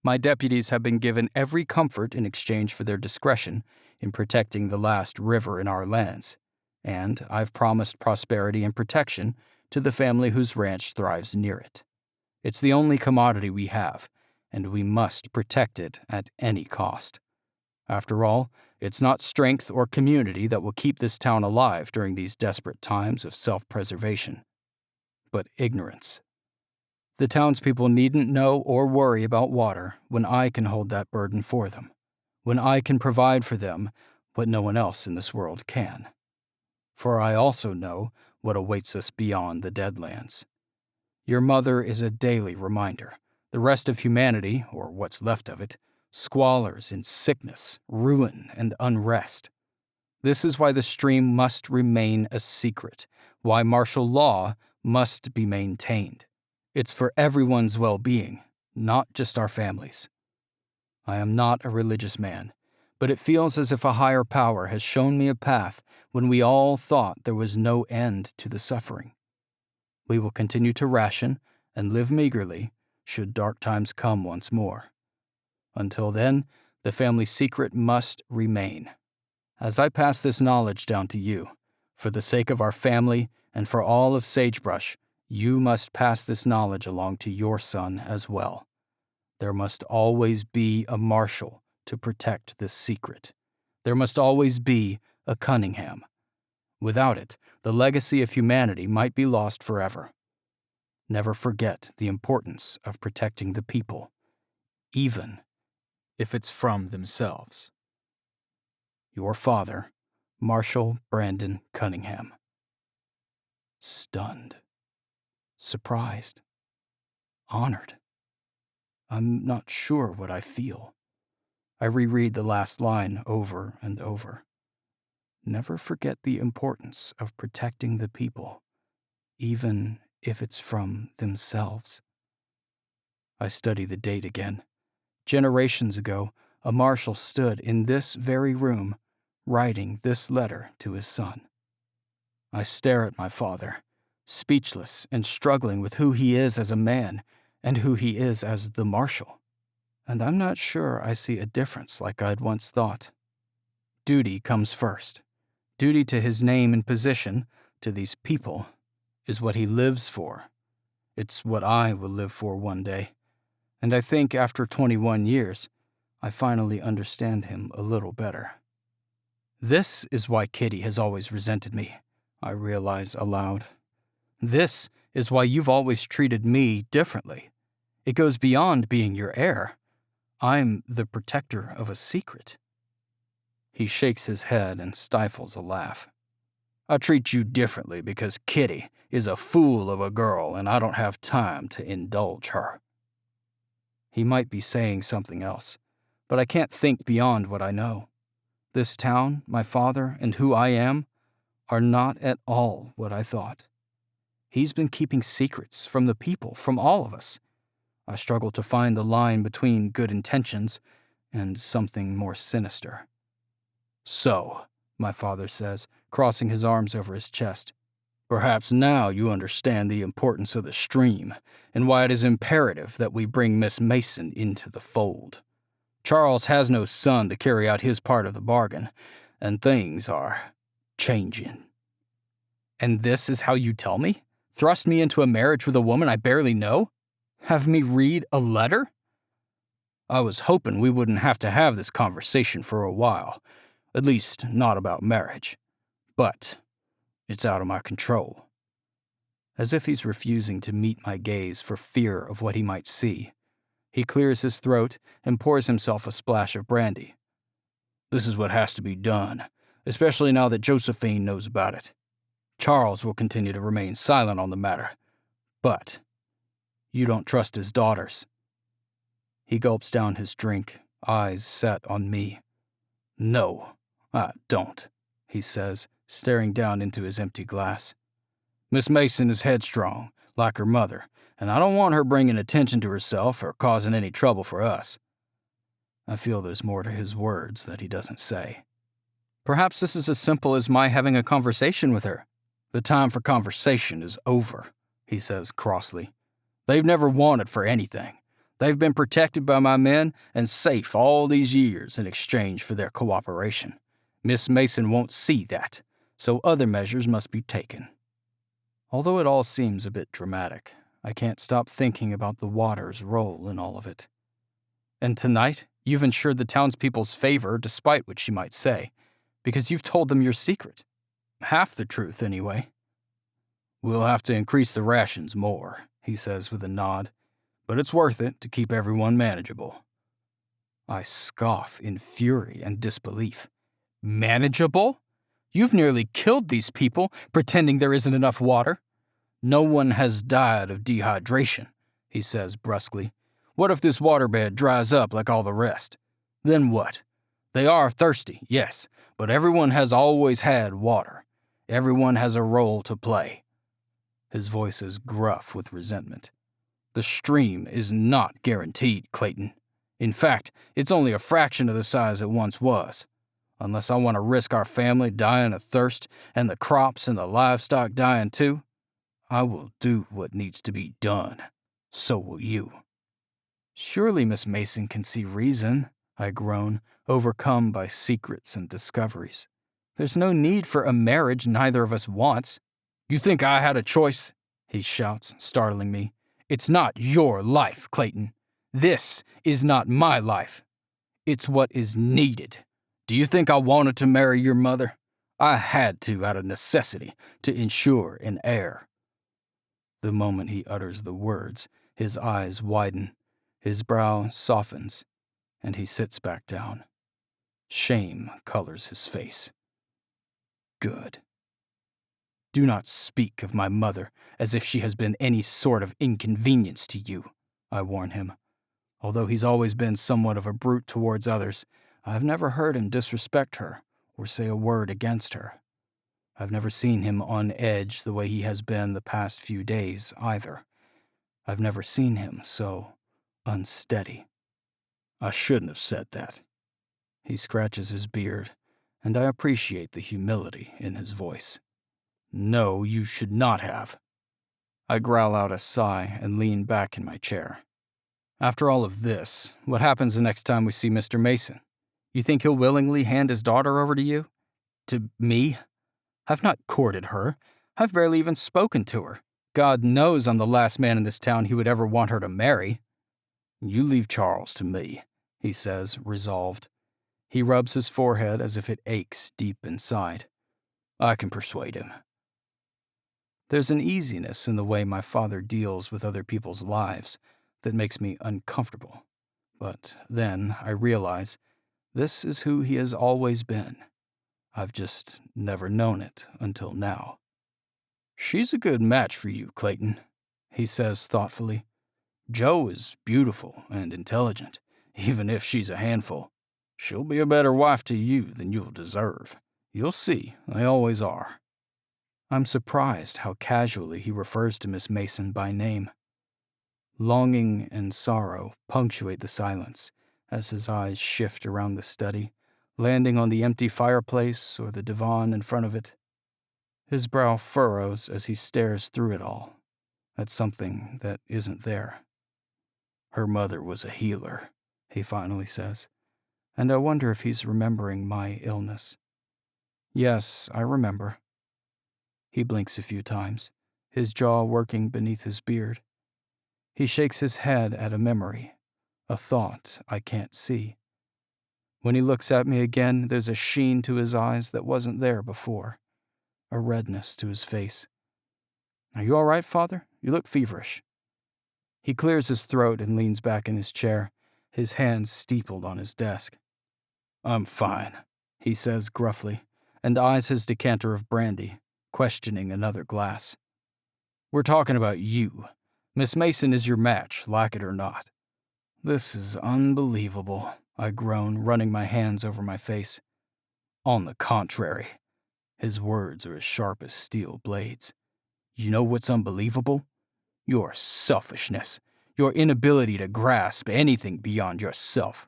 My deputies have been given every comfort in exchange for their discretion in protecting the last river in our lands, and I've promised prosperity and protection to the family whose ranch thrives near it. It's the only commodity we have, and we must protect it at any cost. After all, it's not strength or community that will keep this town alive during these desperate times of self-preservation, but ignorance. The townspeople needn't know or worry about water when I can hold that burden for them, when I can provide for them what no one else in this world can. For I also know what awaits us beyond the Deadlands. Your mother is a daily reminder. The rest of humanity, or what's left of it, squalors in sickness, ruin, and unrest. This is why the stream must remain a secret, why martial law must be maintained. It's for everyone's well-being, not just our families. I am not a religious man, but it feels as if a higher power has shown me a path when we all thought there was no end to the suffering. We will continue to ration and live meagerly should dark times come once more. Until then, the family secret must remain. As I pass this knowledge down to you, for the sake of our family and for all of Sagebrush, you must pass this knowledge along to your son as well. There must always be a marshal to protect this secret. There must always be a Cunningham. Without it, the legacy of humanity might be lost forever. Never forget the importance of protecting the people, even if it's from themselves. Your father, Marshal Brandon Cunningham. Stunned. Surprised. Honored. I'm not sure what I feel. I reread the last line over and over. Never forget the importance of protecting the people, even if it's from themselves. I study the date again. Generations ago, a marshal stood in this very room, writing this letter to his son. I stare at my father, speechless and struggling with who he is as a man and who he is as the marshal. And I'm not sure I see a difference like I'd once thought. Duty comes first. Duty to his name and position, to these people, is what he lives for. It's what I will live for one day. And I think after 21 years, I finally understand him a little better. This is why Kitty has always resented me, I realize aloud. This is why you've always treated me differently. It goes beyond being your heir. I'm the protector of a secret. He shakes his head and stifles a laugh. I treat you differently because Kitty is a fool of a girl and I don't have time to indulge her." He might be saying something else, but I can't think beyond what I know. This town, my father, and who I am are not at all what I thought. He's been keeping secrets from the people, from all of us. I struggle to find the line between good intentions and something more sinister. "So," my father says, crossing his arms over his chest, "perhaps now you understand the importance of the stream and why it is imperative that we bring Miss Mason into the fold. Charles has no son to carry out his part of the bargain, and things are changing." "And this is how you tell me? Thrust me into a marriage with a woman I barely know? Have me read a letter?" "I was hoping we wouldn't have to have this conversation for a while, at least not about marriage. But it's out of my control." As if he's refusing to meet my gaze for fear of what he might see, he clears his throat and pours himself a splash of brandy. "This is what has to be done, especially now that Josephine knows about it. Charles will continue to remain silent on the matter, but you don't trust his daughters." He gulps down his drink, eyes set on me. "No, I don't," he says, staring down into his empty glass. "Miss Mason is headstrong, like her mother, and I don't want her bringing attention to herself or causing any trouble for us." I feel there's more to his words that he doesn't say. "Perhaps this is as simple as my having a conversation with her." "The time for conversation is over," he says crossly. "They've never wanted for anything. They've been protected by my men and safe all these years in exchange for their cooperation. Miss Mason won't see that, so other measures must be taken." Although it all seems a bit dramatic, I can't stop thinking about the water's role in all of it. "And tonight, you've ensured the townspeople's favor despite what she might say, because you've told them your secret. Half the truth, anyway." "We'll have to increase the rations more," he says with a nod, "but it's worth it to keep everyone manageable." I scoff in fury and disbelief. "Manageable? You've nearly killed these people, pretending there isn't enough water." "No one has died of dehydration," he says brusquely. "What if this waterbed dries up like all the rest? Then what? They are thirsty, yes, but everyone has always had water. Everyone has a role to play." His voice is gruff with resentment. "The stream is not guaranteed, Clayton. In fact, it's only a fraction of the size it once was. Unless I want to risk our family dying of thirst and the crops and the livestock dying too, I will do what needs to be done. So will you." "Surely Miss Mason can see reason," I groan, overcome by secrets and discoveries. "There's no need for a marriage neither of us wants." "You think I had a choice?" he shouts, startling me. "It's not your life, Clayton. This is not my life. It's what is needed. Do you think I wanted to marry your mother? I had to out of necessity to ensure an heir." The moment he utters the words, his eyes widen, his brow softens, and he sits back down. Shame colors his face. "Good. Do not speak of my mother as if she has been any sort of inconvenience to you," I warn him. Although he's always been somewhat of a brute towards others, I've never heard him disrespect her or say a word against her. I've never seen him on edge the way he has been the past few days, either. I've never seen him so unsteady. I shouldn't have said that. He scratches his beard, and I appreciate the humility in his voice. No, you should not have. I growl out a sigh and lean back in my chair. After all of this, what happens the next time we see Mr. Mason? You think he'll willingly hand his daughter over to you? To me? I've not courted her. I've barely even spoken to her. God knows I'm the last man in this town he would ever want her to marry. You leave Charles to me, he says, resolved. He rubs his forehead as if it aches deep inside. I can persuade him. There's an easiness in the way my father deals with other people's lives that makes me uncomfortable. But then I realize this is who he has always been. I've just never known it until now. She's a good match for you, Clayton, he says thoughtfully. Jo is beautiful and intelligent, even if she's a handful. She'll be a better wife to you than you'll deserve. You'll see, they always are. I'm surprised how casually he refers to Miss Mason by name. Longing and sorrow punctuate the silence as his eyes shift around the study, landing on the empty fireplace or the divan in front of it. His brow furrows as he stares through it all, at something that isn't there. Her mother was a healer, he finally says, and I wonder if he's remembering my illness. Yes, I remember. He blinks a few times, his jaw working beneath his beard. He shakes his head at a memory, a thought I can't see. When he looks at me again, there's a sheen to his eyes that wasn't there before, a redness to his face. Are you all right, Father? You look feverish. He clears his throat and leans back in his chair, his hands steepled on his desk. I'm fine, he says gruffly, and eyes his decanter of brandy, questioning another glass. We're talking about you. Miss Mason is your match, like it or not. This is unbelievable, I groan, running my hands over my face. On the contrary, his words are as sharp as steel blades. You know what's unbelievable? Your selfishness, your inability to grasp anything beyond yourself.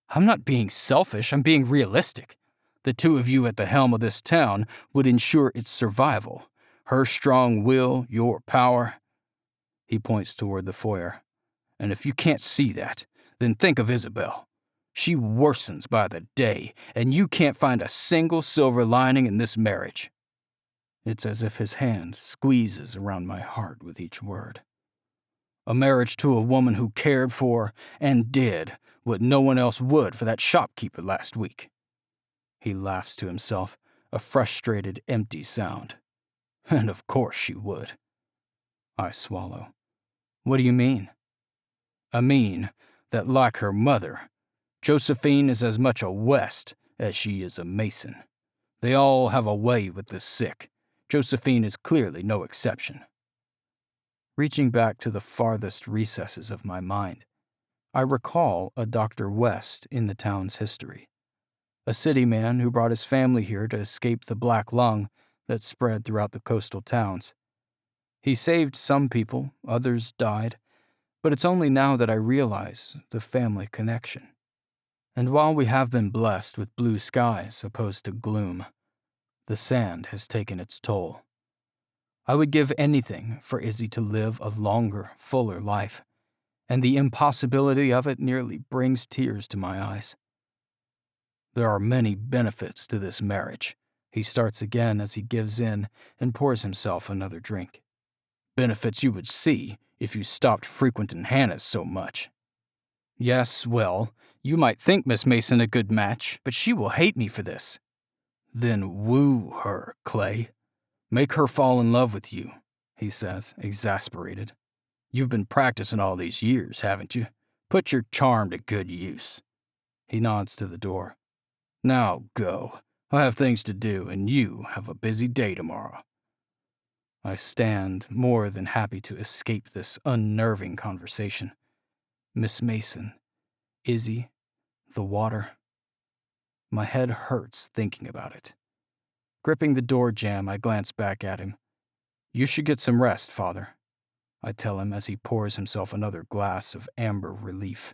I'm not being selfish, I'm being realistic. The two of you at the helm of this town would ensure its survival. Her strong will, your power. He points toward the foyer. And if you can't see that, then think of Isabel. She worsens by the day, and you can't find a single silver lining in this marriage. It's as if his hand squeezes around my heart with each word. A marriage to a woman who cared for and did what no one else would for that shopkeeper last week. He laughs to himself, a frustrated, empty sound. And of course she would. I swallow. What do you mean? I mean that, like her mother, Josephine is as much a West as she is a Mason. They all have a way with the sick. Josephine is clearly no exception. Reaching back to the farthest recesses of my mind, I recall a Dr. West in the town's history. A city man who brought his family here to escape the black lung that spread throughout the coastal towns. He saved some people, others died, but it's only now that I realize the family connection. And while we have been blessed with blue skies opposed to gloom, the sand has taken its toll. I would give anything for Izzy to live a longer, fuller life, and the impossibility of it nearly brings tears to my eyes. There are many benefits to this marriage, he starts again as he gives in and pours himself another drink. Benefits you would see if you stopped frequenting Hannah's so much. Yes, well, you might think Miss Mason a good match, but she will hate me for this. Then woo her, Clay. Make her fall in love with you, he says, exasperated. You've been practicing all these years, haven't you? Put your charm to good use. He nods to the door. Now go. I have things to do, and you have a busy day tomorrow. I stand, more than happy to escape this unnerving conversation. Miss Mason, Izzy, the water. My head hurts thinking about it. Gripping the door jamb, I glance back at him. You should get some rest, Father, I tell him as he pours himself another glass of amber relief.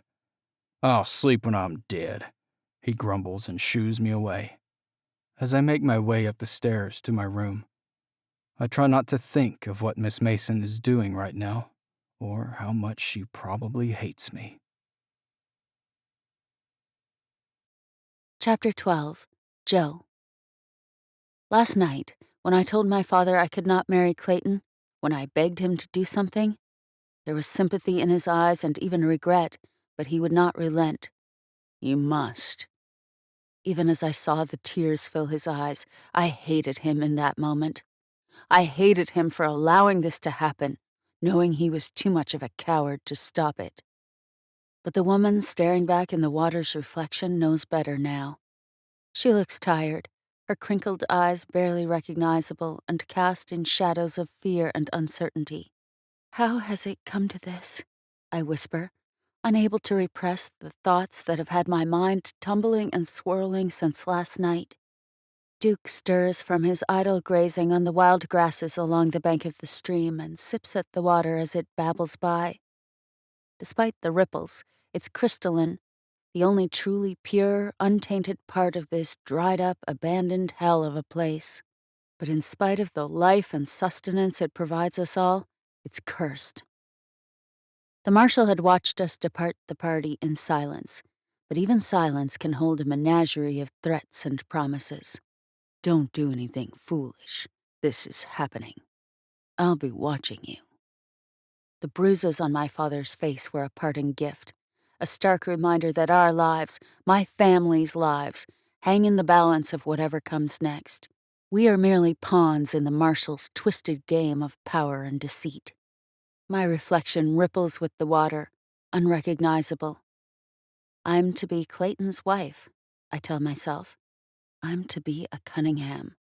I'll sleep when I'm dead, he grumbles and shoos me away. As I make my way up the stairs to my room, I try not to think of what Miss Mason is doing right now, or how much she probably hates me. Chapter 12. Jo. Last night, when I told my father I could not marry Clayton, when I begged him to do something, there was sympathy in his eyes and even regret, but he would not relent. You must. Even as I saw the tears fill his eyes, I hated him in that moment. I hated him for allowing this to happen, knowing he was too much of a coward to stop it. But the woman staring back in the water's reflection knows better now. She looks tired, her crinkled eyes barely recognizable and cast in shadows of fear and uncertainty. "How has it come to this?" I whisper, unable to repress the thoughts that have had my mind tumbling and swirling since last night. Duke stirs from his idle grazing on the wild grasses along the bank of the stream and sips at the water as it babbles by. Despite the ripples, it's crystalline, the only truly pure, untainted part of this dried-up, abandoned hell of a place. But in spite of the life and sustenance it provides us all, it's cursed. The marshal had watched us depart the party in silence, but even silence can hold a menagerie of threats and promises. "Don't do anything foolish. This is happening. I'll be watching you." The bruises on my father's face were a parting gift, a stark reminder that our lives, my family's lives, hang in the balance of whatever comes next. We are merely pawns in the marshal's twisted game of power and deceit. My reflection ripples with the water, unrecognizable. I'm to be Clayton's wife, I tell myself. I'm to be a Cunningham.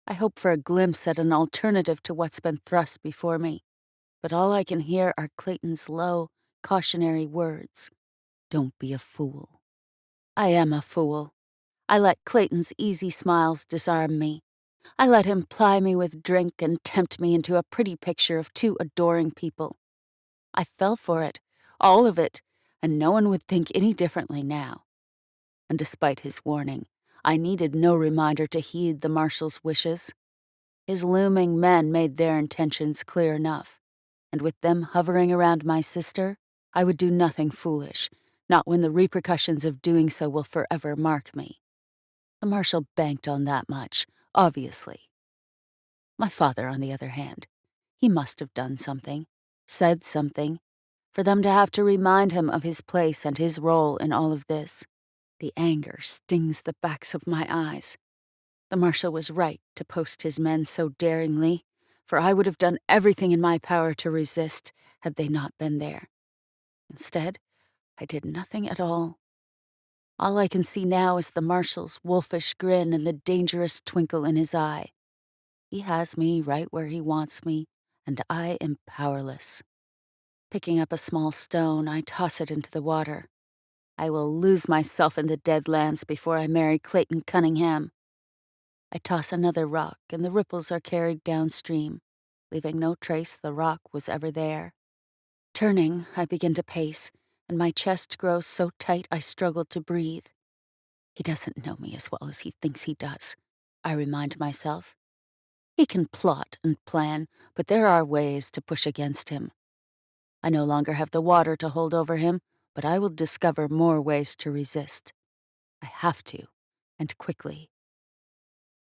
I hope for a glimpse at an alternative to what's been thrust before me, but all I can hear are Clayton's low, cautionary words. "Don't be a fool." I am a fool. I let Clayton's easy smiles disarm me. I let him ply me with drink and tempt me into a pretty picture of two adoring people. I fell for it, all of it, and no one would think any differently now. And despite his warning, I needed no reminder to heed the marshal's wishes. His looming men made their intentions clear enough, and with them hovering around my sister, I would do nothing foolish, not when the repercussions of doing so will forever mark me. The marshal banked on that much, obviously. My father, on the other hand, he must have done something, said something, for them to have to remind him of his place and his role in all of this. The anger stings the backs of my eyes. The marshal was right to post his men so daringly, for I would have done everything in my power to resist had they not been there. Instead, I did nothing at all. All I can see now is the marshal's wolfish grin and the dangerous twinkle in his eye. He has me right where he wants me, and I am powerless. Picking up a small stone, I toss it into the water. I will lose myself in the dead lands before I marry Clayton Cunningham. I toss another rock, and the ripples are carried downstream, leaving no trace the rock was ever there. Turning, I begin to pace, and my chest grows so tight I struggle to breathe. He doesn't know me as well as he thinks he does, I remind myself. He can plot and plan, but there are ways to push against him. I no longer have the water to hold over him, but I will discover more ways to resist. I have to, and quickly.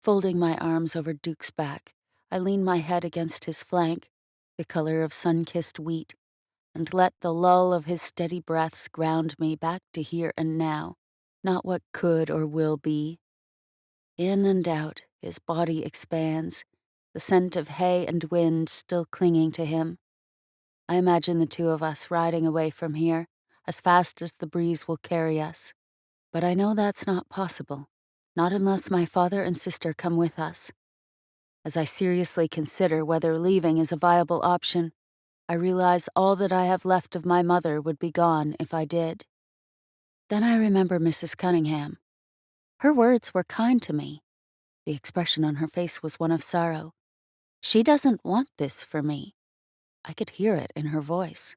Folding my arms over Duke's back, I lean my head against his flank, the color of sun-kissed wheat, and let the lull of his steady breaths ground me back to here and now, not what could or will be. In and out, his body expands, the scent of hay and wind still clinging to him. I imagine the two of us riding away from here, as fast as the breeze will carry us. But I know that's not possible, not unless my father and sister come with us. As I seriously consider whether leaving is a viable option, I realize all that I have left of my mother would be gone if I did. Then I remember Mrs. Cunningham. Her words were kind to me. The expression on her face was one of sorrow. She doesn't want this for me. I could hear it in her voice.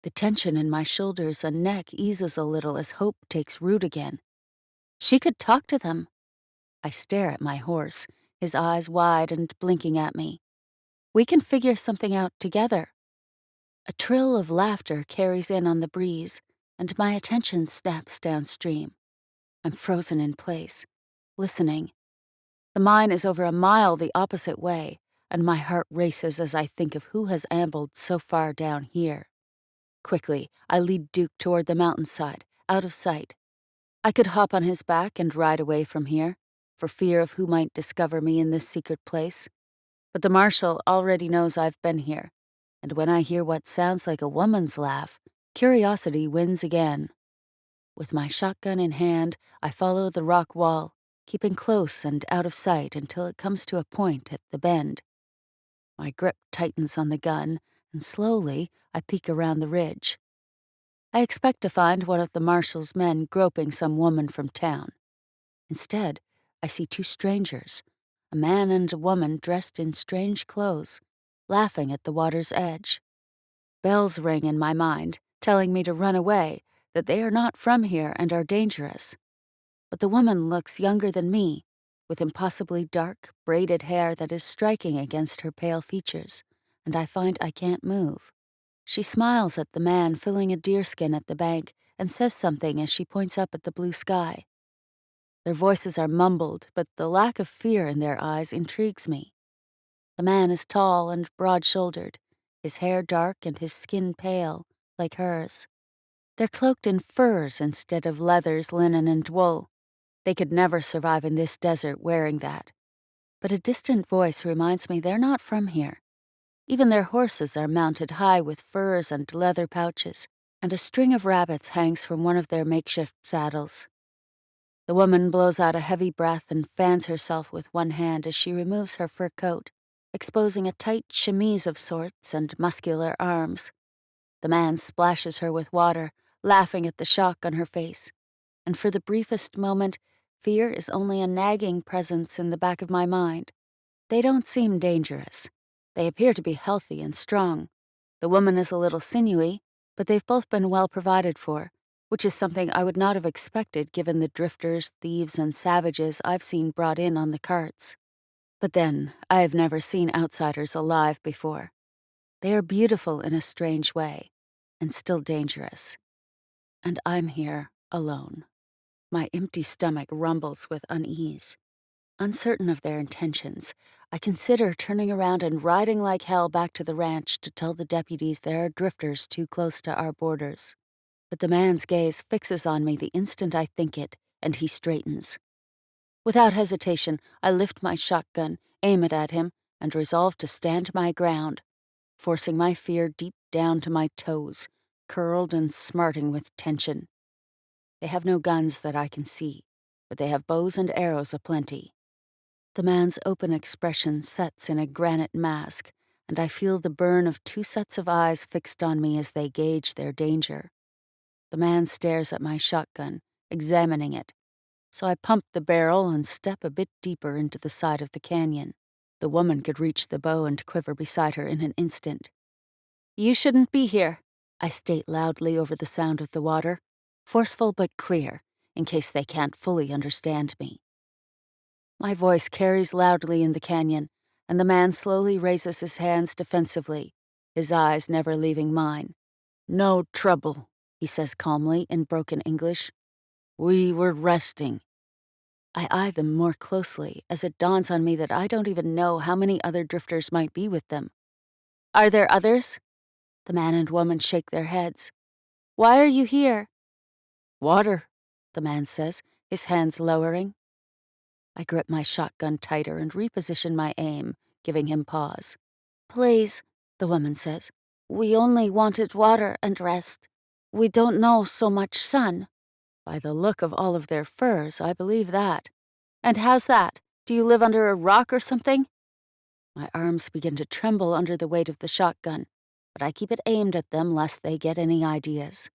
The tension in my shoulders and neck eases a little as hope takes root again. She could talk to them. I stare at my horse, his eyes wide and blinking at me. We can figure something out together. A trill of laughter carries in on the breeze, and my attention snaps downstream. I'm frozen in place, listening. The mine is over a mile the opposite way, and my heart races as I think of who has ambled so far down here. Quickly, I lead Duke toward the mountainside, out of sight. I could hop on his back and ride away from here, for fear of who might discover me in this secret place. But the marshal already knows I've been here, and when I hear what sounds like a woman's laugh, curiosity wins again. With my shotgun in hand, I follow the rock wall, keeping close and out of sight until it comes to a point at the bend. My grip tightens on the gun, and slowly I peek around the ridge. I expect to find one of the marshal's men groping some woman from town. Instead, I see two strangers, a man and a woman dressed in strange clothes, laughing at the water's edge. Bells ring in my mind, telling me to run away, that they are not from here and are dangerous. But the woman looks younger than me, with impossibly dark, braided hair that is striking against her pale features, and I find I can't move. She smiles at the man filling a deerskin at the bank and says something as she points up at the blue sky. Their voices are mumbled, but the lack of fear in their eyes intrigues me. The man is tall and broad-shouldered, his hair dark and his skin pale, like hers. They're cloaked in furs instead of leathers, linen, and wool. They could never survive in this desert wearing that. But a distant voice reminds me they're not from here. Even their horses are mounted high with furs and leather pouches, and a string of rabbits hangs from one of their makeshift saddles. The woman blows out a heavy breath and fans herself with one hand as she removes her fur coat, exposing a tight chemise of sorts and muscular arms. The man splashes her with water, laughing at the shock on her face, and for the briefest moment, fear is only a nagging presence in the back of my mind. They don't seem dangerous. They appear to be healthy and strong. The woman is a little sinewy, but they've both been well provided for, which is something I would not have expected given the drifters, thieves, and savages I've seen brought in on the carts. But then, I have never seen outsiders alive before. They are beautiful in a strange way, and still dangerous. And I'm here, alone. My empty stomach rumbles with unease. Uncertain of their intentions, I consider turning around and riding like hell back to the ranch to tell the deputies there are drifters too close to our borders. But the man's gaze fixes on me the instant I think it, and he straightens. Without hesitation, I lift my shotgun, aim it at him, and resolve to stand my ground, forcing my fear deep down to my toes, curled and smarting with tension. They have no guns that I can see, but they have bows and arrows aplenty. The man's open expression sets in a granite mask, and I feel the burn of two sets of eyes fixed on me as they gauge their danger. The man stares at my shotgun, examining it, so I pump the barrel and step a bit deeper into the side of the canyon. The woman could reach the bow and quiver beside her in an instant. "You shouldn't be here," I state loudly over the sound of the water, forceful but clear, in case they can't fully understand me. My voice carries loudly in the canyon, and the man slowly raises his hands defensively, his eyes never leaving mine. "No trouble," he says calmly in broken English. "We were resting." I eye them more closely as it dawns on me that I don't even know how many other drifters might be with them. "Are there others?" The man and woman shake their heads. "Why are you here?" "Water," the man says, his hands lowering. I grip my shotgun tighter and reposition my aim, giving him pause. "Please," the woman says, "we only wanted water and rest. We don't know so much sun." By the look of all of their furs, I believe that. "And how's that? Do you live under a rock or something?" My arms begin to tremble under the weight of the shotgun, but I keep it aimed at them lest they get any ideas.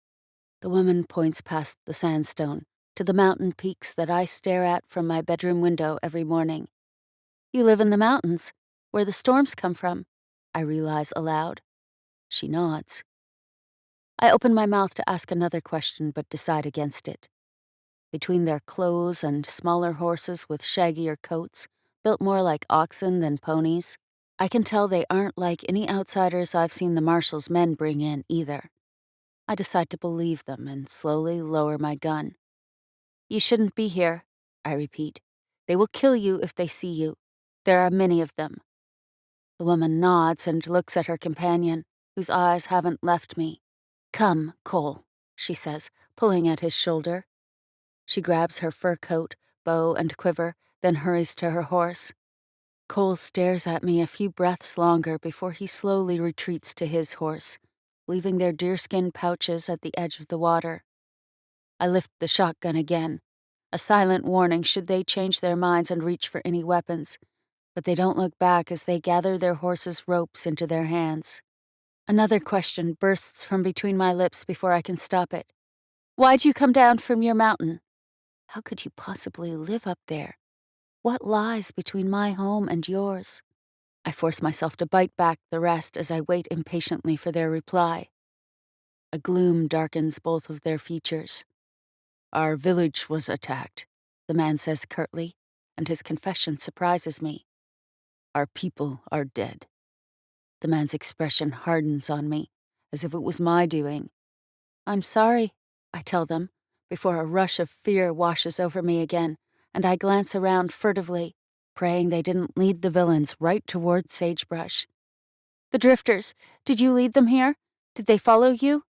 The woman points past the sandstone to the mountain peaks that I stare at from my bedroom window every morning. "You live in the mountains, where the storms come from," I realize aloud. She nods. I open my mouth to ask another question but decide against it. Between their clothes and smaller horses with shaggier coats, built more like oxen than ponies, I can tell they aren't like any outsiders I've seen the marshal's men bring in either. I decide to believe them and slowly lower my gun. "You shouldn't be here," I repeat. "They will kill you if they see you. There are many of them." The woman nods and looks at her companion, whose eyes haven't left me. "Come, Cole," she says, pulling at his shoulder. She grabs her fur coat, bow, and quiver, then hurries to her horse. Cole stares at me a few breaths longer before he slowly retreats to his horse, leaving their deerskin pouches at the edge of the water. I lift the shotgun again. a silent warning should they change their minds and reach for any weapons, but they don't look back as they gather their horses' ropes into their hands. Another question bursts from between my lips before I can stop it. Why'd you come down from your mountain? How could you possibly live up there? What lies between my home and yours? I force myself to bite back the rest as I wait impatiently for their reply. A gloom darkens both of their features. Our village was attacked, the man says curtly, and his confession surprises me. Our people are dead. The man's expression hardens on me, as if it was my doing. I'm sorry, I tell them, before a rush of fear washes over me again, and I glance around furtively, praying they didn't lead the villains right toward Sagebrush. The drifters, did you lead them here? Did they follow you?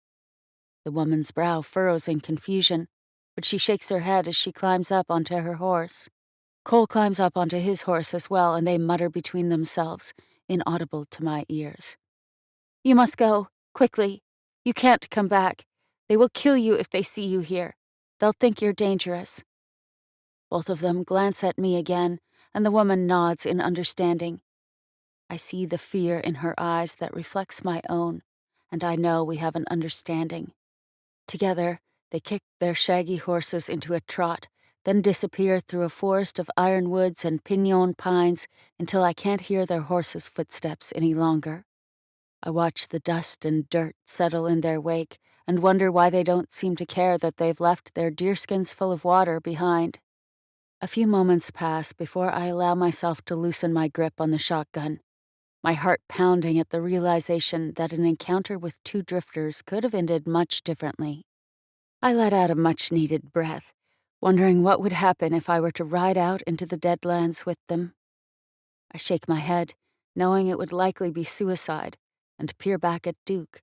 The woman's brow furrows in confusion, but she shakes her head as she climbs up onto her horse. Cole climbs up onto his horse as well, and they mutter between themselves, inaudible to my ears. You must go, quickly. You can't come back. They will kill you if they see you here. They'll think you're dangerous. Both of them glance at me again, and the woman nods in understanding. I see the fear in her eyes that reflects my own, and I know we have an understanding. Together, they kick their shaggy horses into a trot, then disappear through a forest of ironwoods and pinon pines until I can't hear their horses' footsteps any longer. I watch the dust and dirt settle in their wake and wonder why they don't seem to care that they've left their deerskins full of water behind. A few moments pass before I allow myself to loosen my grip on the shotgun, my heart pounding at the realization that an encounter with two drifters could have ended much differently. I let out a much-needed breath, wondering what would happen if I were to ride out into the Deadlands with them. I shake my head, knowing it would likely be suicide, and peer back at Duke,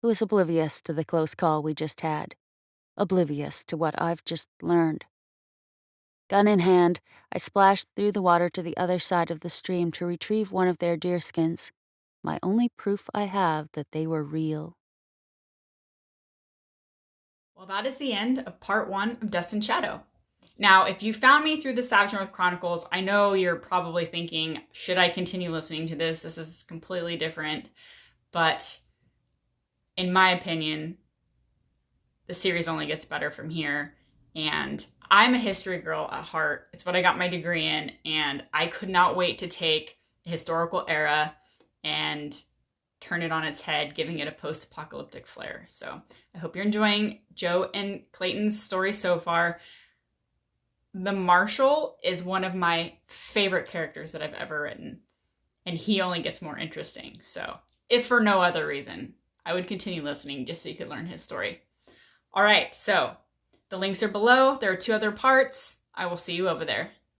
who is oblivious to the close call we just had, oblivious to what I've just learned. Gun in hand, I splash through the water to the other side of the stream to retrieve one of their deerskins, my only proof I have that they were real. Well, that is the end of part 1 of Dust and Shadow. Now, if you found me through the Savage North Chronicles, I know you're probably thinking, should I continue listening to this? This is completely different. But in my opinion, the series only gets better from here. And I'm a history girl at heart. It's what I got my degree in. And I could not wait to take a historical era and turn it on its head, giving it a post-apocalyptic flair. So I hope you're enjoying Joe and Clayton's story so far. The Marshal is one of my favorite characters that I've ever written, and he only gets more interesting. So if for no other reason, I would continue listening just so you could learn his story. All right, so the links are below. There are 2 other parts. I will see you over there.